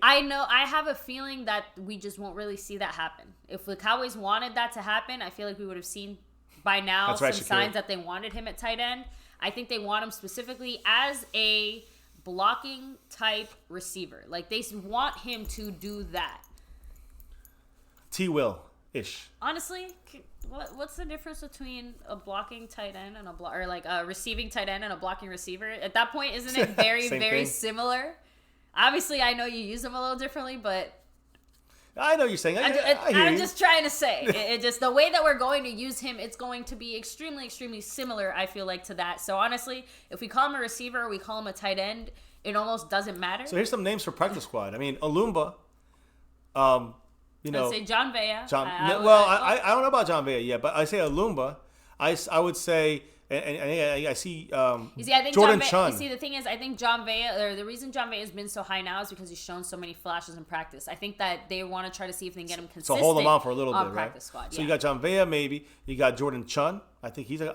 I know, I have a feeling that we just won't really see that happen. If the Cowboys wanted that to happen, I feel like we would have seen by now some signs that they wanted him at tight end. I think they want him specifically as a blocking type receiver. Like they want him to do that. T-Will-ish. Honestly, what's the difference between a blocking tight end and a receiving tight end and a blocking receiver? At that point, isn't it very, very similar? Obviously, I know you use them a little differently, but I know you're saying. I'm just trying to say. It just the way that we're going to use him, it's going to be extremely, extremely similar, I feel like, to that. So honestly, if we call him a receiver or we call him a tight end, it almost doesn't matter. So here's some names for practice squad. I mean, Alumba. I'd say John Vea. I don't know about John Vea yet, but I say Alumba. I would say. And I see I think Jordan Chun. You see, the thing is, I think John Vea, or the reason John Vea has been so high now is because he's shown so many flashes in practice. I think that they want to try to see if they can get him consistent. So hold him on for a little bit, right? Squad, so you got John Vea, maybe. You got Jordan Chun. I think he's a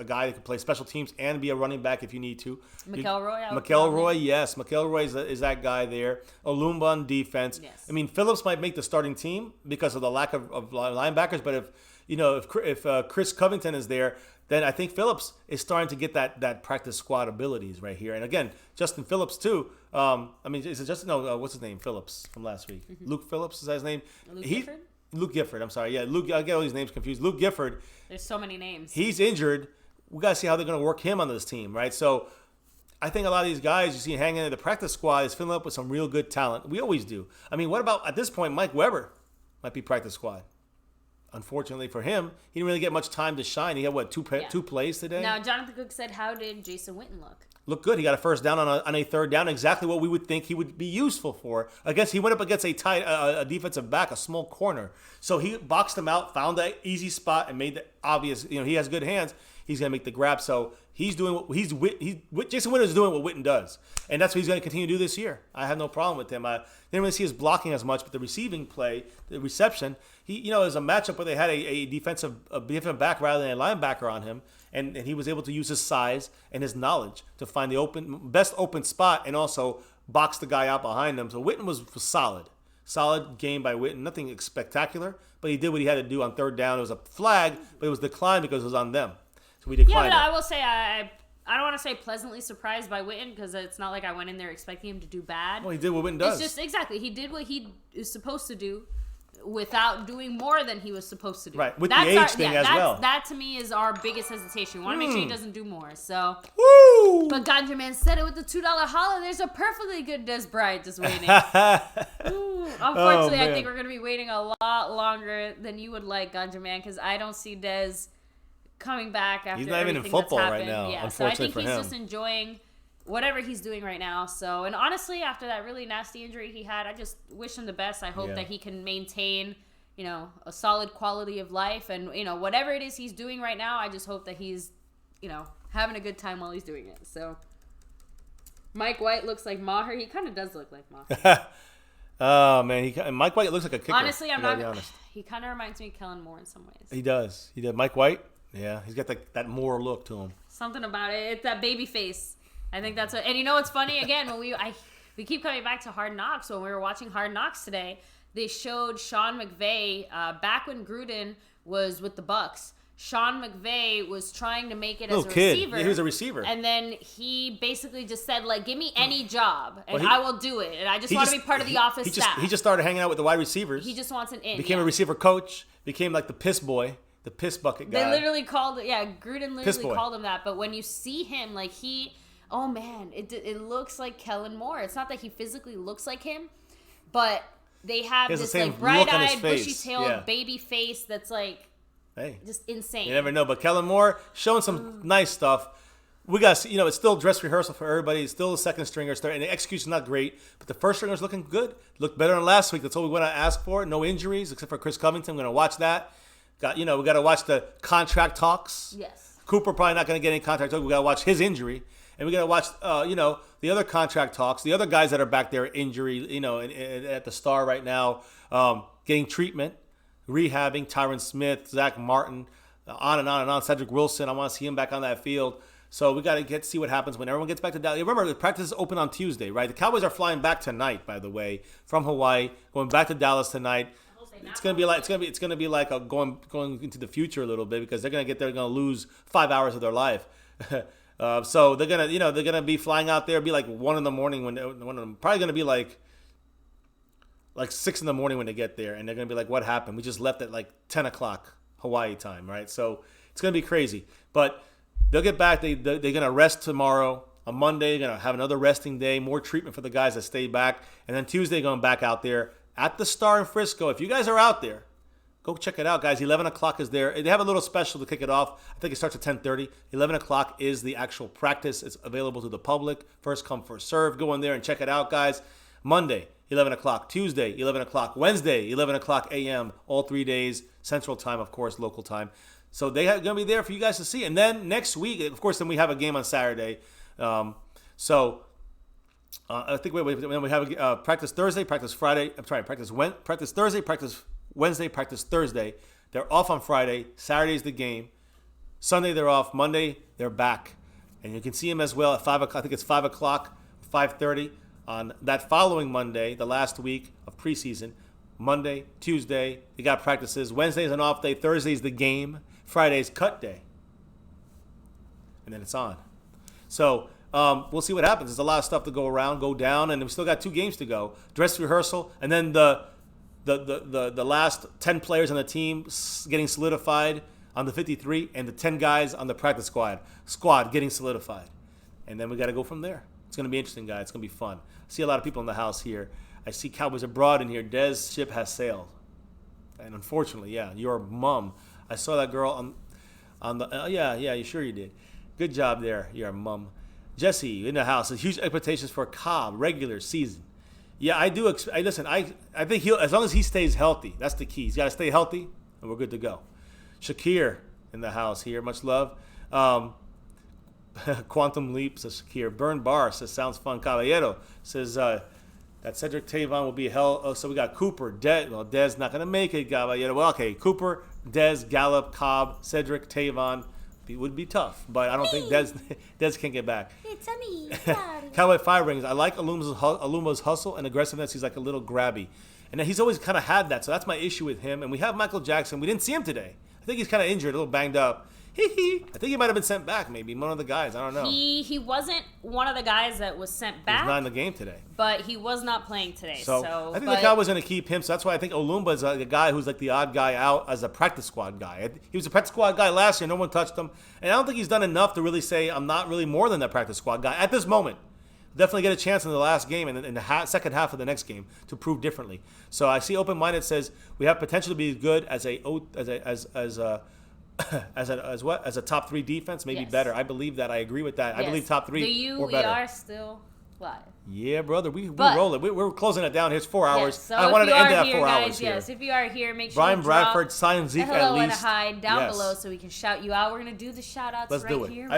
guy that can play special teams and be a running back if you need to. McElroy, yes. McElroy is that guy there. Alumba on defense. Yes. I mean, Phillips might make the starting team because of the lack of linebackers, but if Chris Covington is there, then I think Phillips is starting to get that practice squad abilities right here. And again, Justin Phillips too. Is it Justin? No, what's his name? Phillips from last week. Mm-hmm. Luke Phillips, is that his name? Luke Gifford. I'm sorry. Yeah, Luke. I get all these names confused. Luke Gifford. There's so many names. He's injured. We got to see how they're going to work him on this team, right? So I think a lot of these guys you see hanging in the practice squad is filling up with some real good talent. We always do. I mean, what about at this point, Mike Weber might be practice squad. Unfortunately for him, he didn't really get much time to shine. He had, two plays today? Now, Jonathan Cook said, how did Jason Witten look? Looked good. He got a first down on a third down, exactly what we would think he would be useful for. I guess he went up against a defensive back, a small corner. So he boxed him out, found that easy spot, and made the obvious, he has good hands. He's going to make the grab. So he's doing Jason Witten is doing what Witten does. And that's what he's going to continue to do this year. I have no problem with him. I didn't really see his blocking as much, but the receiving play, the reception, it was a matchup where they had a defensive back rather than a linebacker on him. And he was able to use his size and his knowledge to find the best open spot and also box the guy out behind him. So Witten was solid. Solid game by Witten. Nothing spectacular, but he did what he had to do on third down. It was a flag, but it was declined because it was on them. So we declined. Yeah, but I will say I don't want to say pleasantly surprised by Witten because it's not like I went in there expecting him to do bad. Well, he did what Witten does. It's just exactly he did what he is supposed to do without doing more than he was supposed to do. Right, with the age thing as well. That to me is our biggest hesitation. We want to make sure he doesn't do more. So, Woo! But Ganja Man said it with the $2 holla. There's a perfectly good Des Bryant just waiting. Unfortunately, I think we're going to be waiting a lot longer than you would like, Ganja Man, because I don't see Des coming back after he's not even in everything football that's right happened. now, Yeah, so unfortunately I think for he's him. just enjoying whatever he's doing right now. So, and honestly, after that really nasty injury he had, I just wish him the best. I hope that he can maintain, you know, a solid quality of life, and you know, whatever it is he's doing right now, I just hope that he's, you know, having a good time while he's doing it. So, Mike White looks like Maher. He kind of does look like Maher. Oh man, Mike White looks like a kicker. Honestly, I'm not. Be honest. He kind of reminds me of Kellen Moore in some ways. He does. He did. Mike White. Yeah, he's got that Moore look to him. Something about it. It's that baby face. I think that's what. And you know what's funny? Again, when we keep coming back to Hard Knocks. When we were watching Hard Knocks today, they showed Sean McVay back when Gruden was with the Bucks. Sean McVay was trying to make it as a receiver. Yeah, he was a receiver. And then he basically just said, like, give me any job, and I will do it. And I just want to be part of the office staff. He just started hanging out with the wide receivers. He just wants an in. Became a receiver coach. Became like the piss boy, the piss bucket guy. They literally called it, Gruden literally called him that. But when you see him, like, oh, man, it looks like Kellen Moore. It's not that he physically looks like him, but they have this, like, bright-eyed, bushy-tailed baby face that's, like, just insane. You never know. But Kellen Moore showing some nice stuff. We got, you know, it's still dress rehearsal for everybody. It's still the second stringer, and the execution's not great, but the first stringer's looking good. Looked better than last week. That's all we want to ask for. No injuries except for Chris Covington. We're going to watch that. We got to watch the contract talks. Yes. Cooper probably not going to get any contract talks. We got to watch his injury, and we got to watch, the other contract talks. The other guys that are back there injury, at the Star right now, getting treatment. Rehabbing, Tyron Smith, Zach Martin, on and on and on. Cedric Wilson, I want to see him back on that field. So we got to see what happens when everyone gets back to Dallas. Remember, the practice is open on Tuesday, right? The Cowboys are flying back tonight, by the way, from Hawaii, going back to Dallas tonight. It's gonna be like going into the future a little bit because they're gonna lose 5 hours of their life. So they're gonna be flying out there, be like 1 a.m. when probably gonna be like 6 a.m. when they get there, and they're going to be like, what happened? We just left at like 10 o'clock Hawaii time, right? So it's going to be crazy. But they'll get back. They're going to rest tomorrow. On Monday, they're going to have another resting day, more treatment for the guys that stay back. And then Tuesday, going back out there at the Star in Frisco. If you guys are out there, go check it out, guys. 11 o'clock is there. They have a little special to kick it off. I think it starts at 10:30. 11 o'clock is the actual practice. It's available to the public. First come, first serve. Go in there and check it out, guys. Monday, 11 o'clock. Tuesday, 11 o'clock. Wednesday, 11 o'clock a.m. All 3 days. Central time, of course, local time. So they're going to be there for you guys to see. And then next week, of course, then we have a game on Saturday. I think we have practice Thursday, practice Friday. Practice Thursday, practice Wednesday, practice Thursday. They're off on Friday. Saturday's the game. Sunday, they're off. Monday, they're back. And you can see them as well at 5 o'clock. I think it's 5 o'clock, 5:30. On that following Monday, the last week of preseason, Monday, Tuesday, they got practices. Wednesday's an off day. Thursday's the game. Friday's cut day. And then it's on. So we'll see what happens. There's a lot of stuff to go around, go down, and we still got 2 games to go. Dress rehearsal, and then the last 10 players on the team getting solidified on the 53, and the 10 guys on the practice squad getting solidified. And then we got to go from there. It's going to be interesting, guys. It's going to be fun. I see a lot of people in the house here. I see Cowboys Abroad in here. Dez's ship has sailed. And unfortunately, your mom. I saw that girl on the you sure you did. Good job there, your mom. Jesse in the house. Huge expectations for Cobb regular season. Yeah, I do. Listen, I think he'll, as long as he stays healthy, that's the key. He's got to stay healthy, and we're good to go. Shakir in the house here. Much love. Quantum Leap says Shakir. Burn Bar says sounds fun. Caballero says that Cedric Tavon will be hell. Oh, so we got Cooper, Dez. Well, Dez not going to make it. Caballero. Well, okay. Cooper, Dez, Gallup, Cobb, Cedric Tavon. It would be tough, but I don't think Dez can get back. It's a me. Cowboy Five Rings. I like Aluma's hustle and aggressiveness. He's like a little grabby. And he's always kind of had that, so that's my issue with him. And we have Michael Jackson. We didn't see him today. I think he's kind of injured, a little banged up. I think he might have been sent back, maybe. One of the guys. I don't know. He wasn't one of the guys that was sent back. He's not in the game today. But he was not playing today. So I think the Cowboys going to keep him. So that's why I think Olumba is the guy who's like the odd guy out as a practice squad guy. He was a practice squad guy last year. No one touched him. And I don't think he's done enough to really say I'm not really more than that practice squad guy at this moment. Definitely get a chance in the last game and in the second half of the next game to prove differently. So I see open-minded says we have potential to be good as a top 3 defense, maybe better. I believe that. I agree with that. Yes. I believe top 3 or better. We are still live. Yeah, brother, we roll it. We're closing it down. Here's 4 hours. Yes, so I wanted to end it at 4 guys, hours here. Yes, if you are here, make sure Brian you drop Bradford, sign Zeke a hello at and a least. hi down below so we can shout you out. We're going to do the shout-outs Let's do it. here.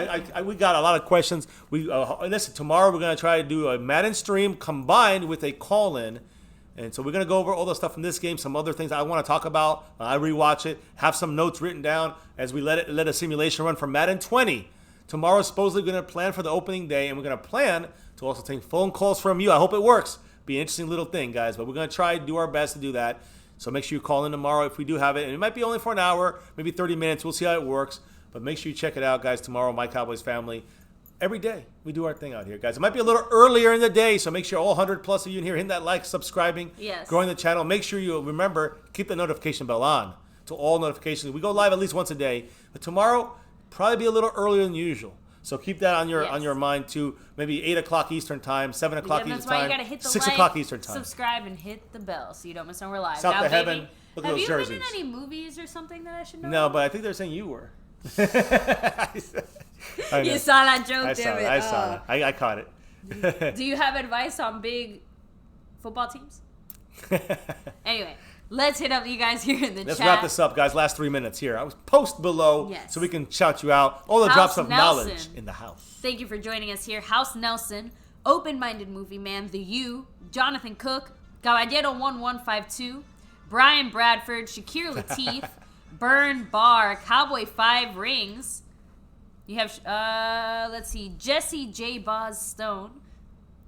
We got a lot of questions. Listen, tomorrow we're going to try to do a Madden stream combined with a call-in. And so we're going to go over all the stuff from this game, some other things I want to talk about. I rewatch it, have some notes written down as we let a simulation run for Madden 20. Tomorrow, supposedly, we're going to plan for the opening day, and we're going to plan to also take phone calls from you. I hope it works. Be an interesting little thing, guys. But we're going to try to do our best to do that. So make sure you call in tomorrow if we do have it. And it might be only for an hour, maybe 30 minutes. We'll see how it works. But make sure you check it out, guys, tomorrow, My Cowboys Family. Every day, we do our thing out here, guys. It might be a little earlier in the day, so make sure all 100 plus of you in here hitting that like, subscribing, growing the channel. Make sure you remember, keep the notification bell on to all notifications. We go live at least once a day. But tomorrow, probably be a little earlier than usual. So keep that on your mind too. Maybe 8 o'clock Eastern time, 7 o'clock Eastern time, that's why you gotta hit the 6 like, o'clock Eastern time. Subscribe and hit the bell so you don't miss when we're live. South now, to heaven. Baby, look at have those you jerseys. been in any movies or something that I should know? No, but I think they're saying you were. You saw that joke, I saw it. I caught it. Do you have advice on big football teams? Anyway. Let's hit up you guys here in the chat. Let's wrap this up, guys. Last 3 minutes here. I was post below so we can shout you out. All the drops of knowledge in the house. Thank you for joining us here. House Nelson, Open-Minded Movie Man, The U, Jonathan Cook, Caballero1152, Brian Bradford, Shakir Lateef, Burn Bar, Cowboy 5 Rings. You have, let's see, Jesse J. Boz Stone.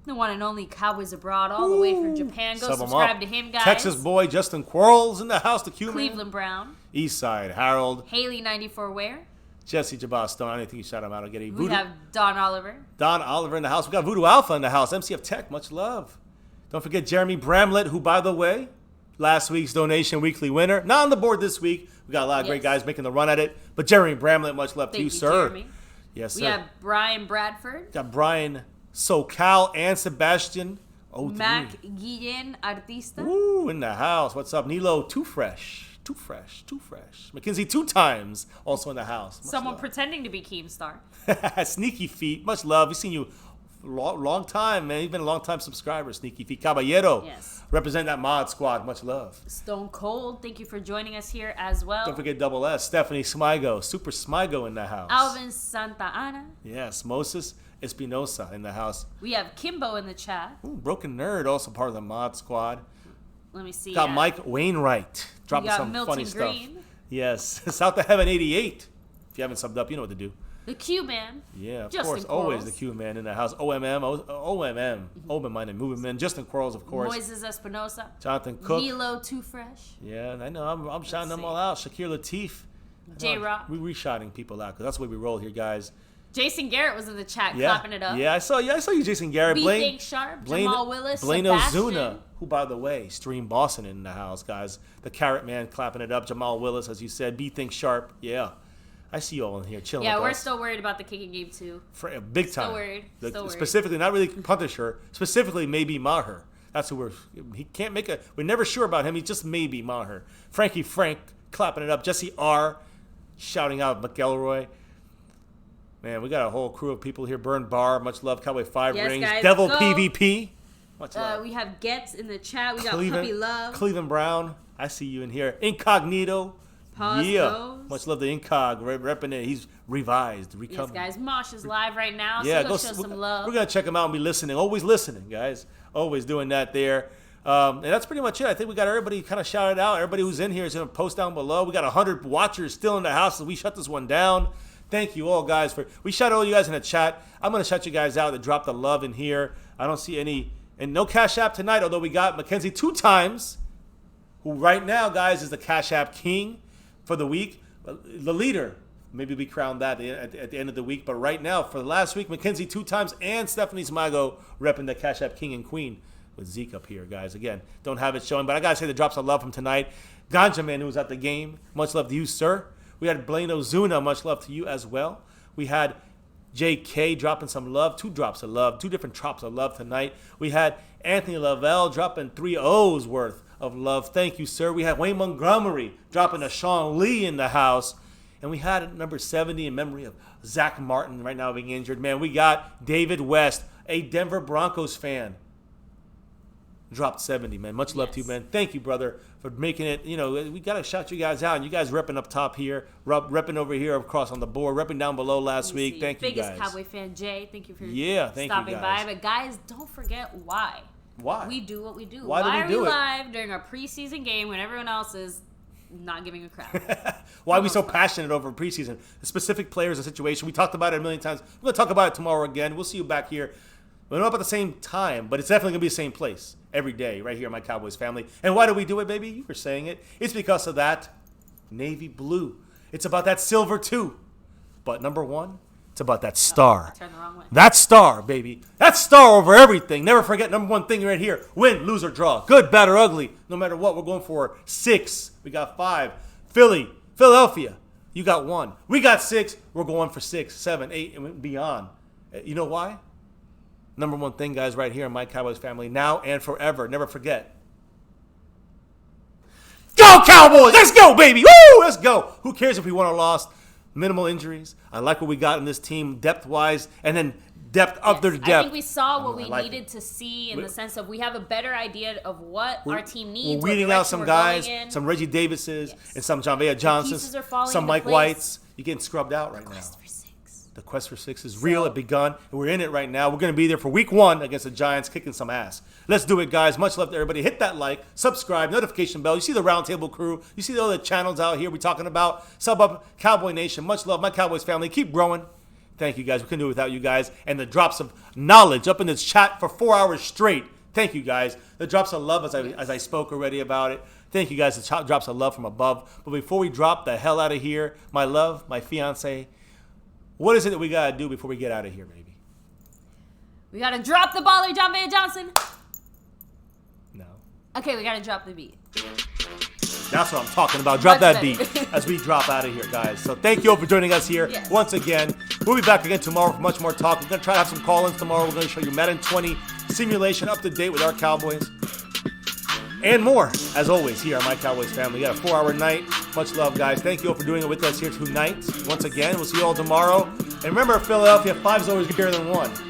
The one and only Cowboys Abroad, all the way from Japan. Go subscribe to him, guys. Texas boy Justin Quarles in the house. The Q Cleveland Brown. Eastside Harold. Haley 94 Ware. Jesse Jabba Stone. I don't think you shout him out. I'll get a Voodoo. We have Don Oliver. Don Oliver in the house. We got Voodoo Alpha in the house. MCF Tech. Much love. Don't forget Jeremy Bramlett, who, by the way, last week's donation weekly winner. Not on the board this week. We got a lot of great guys making the run at it. But Jeremy Bramlett, much love to you, sir. Jeremy. Yes, sir. We have Brian Bradford. Got Brian SoCal and Sebastian. Mac Guillen Artista. Ooh, in the house. What's up? Nilo, too fresh. Mackenzie 2 times, also in the house. Someone pretending to be Keemstar. Sneaky Feet. Much love. We've seen you long time, man. You've been a long time subscriber, Sneaky Feet. Caballero. Yes. Represent that mod squad. Much love. Stone Cold. Thank you for joining us here as well. Don't forget Double S. Stephanie Smigo. Super Smigo in the house. Alvin Santa Ana. Yes. Moses Espinosa in the house. We have Kimbo in the chat. Ooh, Broken Nerd, also part of the mod squad. Let me see. Got Mike Wainwright dropping some Milton funny Green. stuff. Yes. South to Heaven 88. If you haven't subbed up, you know what to do. The Q-Man. Yeah, of Justin course. Quarles. Always the Q-Man in the house. OMM. Open-minded movement man. Justin Quarles, of course. Moises Espinosa. Jonathan Cook. Milo Too Fresh. Yeah, I know. I'm shouting them all out. Shakir Lateef. J-Rock. We re-shouting people out because that's the way we roll here, guys. Jason Garrett was in the chat clapping it up. Yeah, I saw you, Jason Garrett. Think Sharp, Jamal Willis, Blaine Sebastian. Ozuna, who, by the way, stream Boston in the house, guys. The Carrot Man clapping it up. Jamal Willis, as you said. Think Sharp. Yeah. I see you all in here chilling. Yeah, we're still worried about the kicking game, too. Big time. Still worried. Specifically, not really Punisher. Specifically, maybe Maher. That's who he can't make we're never sure about him. He just maybe Maher. Frankie Frank clapping it up. Jesse R. shouting out McElroy. Man, we got a whole crew of people here. Burn Bar, much love. Cowboy 5 Rings. Guys, Devil PvP. Much love. We have Getz in the chat. We got Puppy Love. Cleveland Brown. I see you in here. Incognito. Much love the Incog. Repping it. He's revised. Yes, guys. Mosh is live right now. Yeah, so go show some love. We're going to check him out and be listening. Always listening, guys. Always doing that there. And that's pretty much it. I think we got everybody kind of shouted out. Everybody who's in here is going to post down below. We got 100 watchers still in the house as we shut this one down. Thank you all, guys. We shout all you guys in the chat. I'm going to shout you guys out that dropped the love in here. I don't see any. And no Cash App tonight, although we got Mackenzie 2 times, who right now, guys, is the Cash App king for the week. The leader, Maybe we crown that at the end of the week. But right now, for the last week, Mackenzie 2 times and Stephanie Smago repping the Cash App King and Queen with Zeke up here, guys. Again, don't have it showing, but I got to say the drops of love from tonight. Ganja Man, who was at the game, much love to you, sir. We had Blaine Ozuna, much love to you as well. We had JK dropping some love, 2 drops of love, 2 different drops of love tonight. We had Anthony Lavelle dropping 3 O's worth of love. Thank you, sir. We had Wayne Montgomery dropping a Sean Lee in the house. And we had number 70 in memory of Zach Martin right now being injured. Man, we got David West, a Denver Broncos fan. Dropped 70, man. Much love to you, man. Thank you, brother, for making it. You know, we got to shout you guys out. And you guys repping up top here, repping over here across on the board, repping down below last week. Thank you, guys. Biggest Cowboy fan, Jay. Thank you for stopping by. But, guys, don't forget why. Why? We do what we do. Why are do we do we it? live during our preseason game when everyone else is not giving a crap? Why are we so passionate over preseason? The specific players and situation. We talked about it a million times. We're going to talk about it tomorrow again. We'll see you back here. We're not at the same time, but it's definitely going to be the same place every day right here on My Cowboys Family. And why do we do it, baby? You were saying it. It's because of that navy blue. It's about that silver, too. But number one, it's about that star. I turned the wrong way. That star, baby. That star over everything. Never forget number one thing right here. Win, lose, or draw. Good, bad, or ugly. No matter what, we're going for 6. We got 5. Philadelphia. You got 1. We got 6. We're going for 6, 7, 8, and beyond. You know why? Number one thing, guys, right here in My Cowboys Family, now and forever. Never forget. Go Cowboys! Let's go, baby! Woo! Let's go. Who cares if we won or lost? Minimal injuries. I like what we got in this team depth-wise, and then depth up their depth. I think we saw what we needed to see in the sense of we have a better idea of what our team needs. We're weeding out some guys, some Reggie Davises, and some Jonvea Johnsons, some Mike Whites. You're getting scrubbed out right now. The quest for 6 is real. It begun, and we're in it right now. We're going to be there for week 1 against the Giants, kicking some ass. Let's do it, guys. Much love to everybody. Hit that like, subscribe, notification bell. You see the Roundtable crew. You see the other channels out here we're talking about. Sub up Cowboy Nation. Much love, My Cowboys Family. Keep growing. Thank you, guys. We couldn't do it without you guys. And the drops of knowledge up in this chat for 4 hours straight. Thank you, guys. The drops of love, as I spoke already about it. Thank you, guys. The drops of love from above. But before we drop the hell out of here, my love, my fiance, what is it that we got to do before we get out of here, baby? We got to drop the baller, Jonvea Johnson. No. Okay, we got to drop the beat. That's what I'm talking about. Drop that beat as we drop out of here, guys. So thank you all for joining us here once again. We'll be back again tomorrow for much more talk. We're going to try to have some call-ins tomorrow. We're going to show you Madden 20 simulation up to date with our Cowboys. And more, as always, here on My Cowboys Family. We got a 4-hour night. Much love, guys. Thank you all for doing it with us here tonight. Once again, we'll see you all tomorrow. And remember, Philadelphia, 5 is always bigger than 1.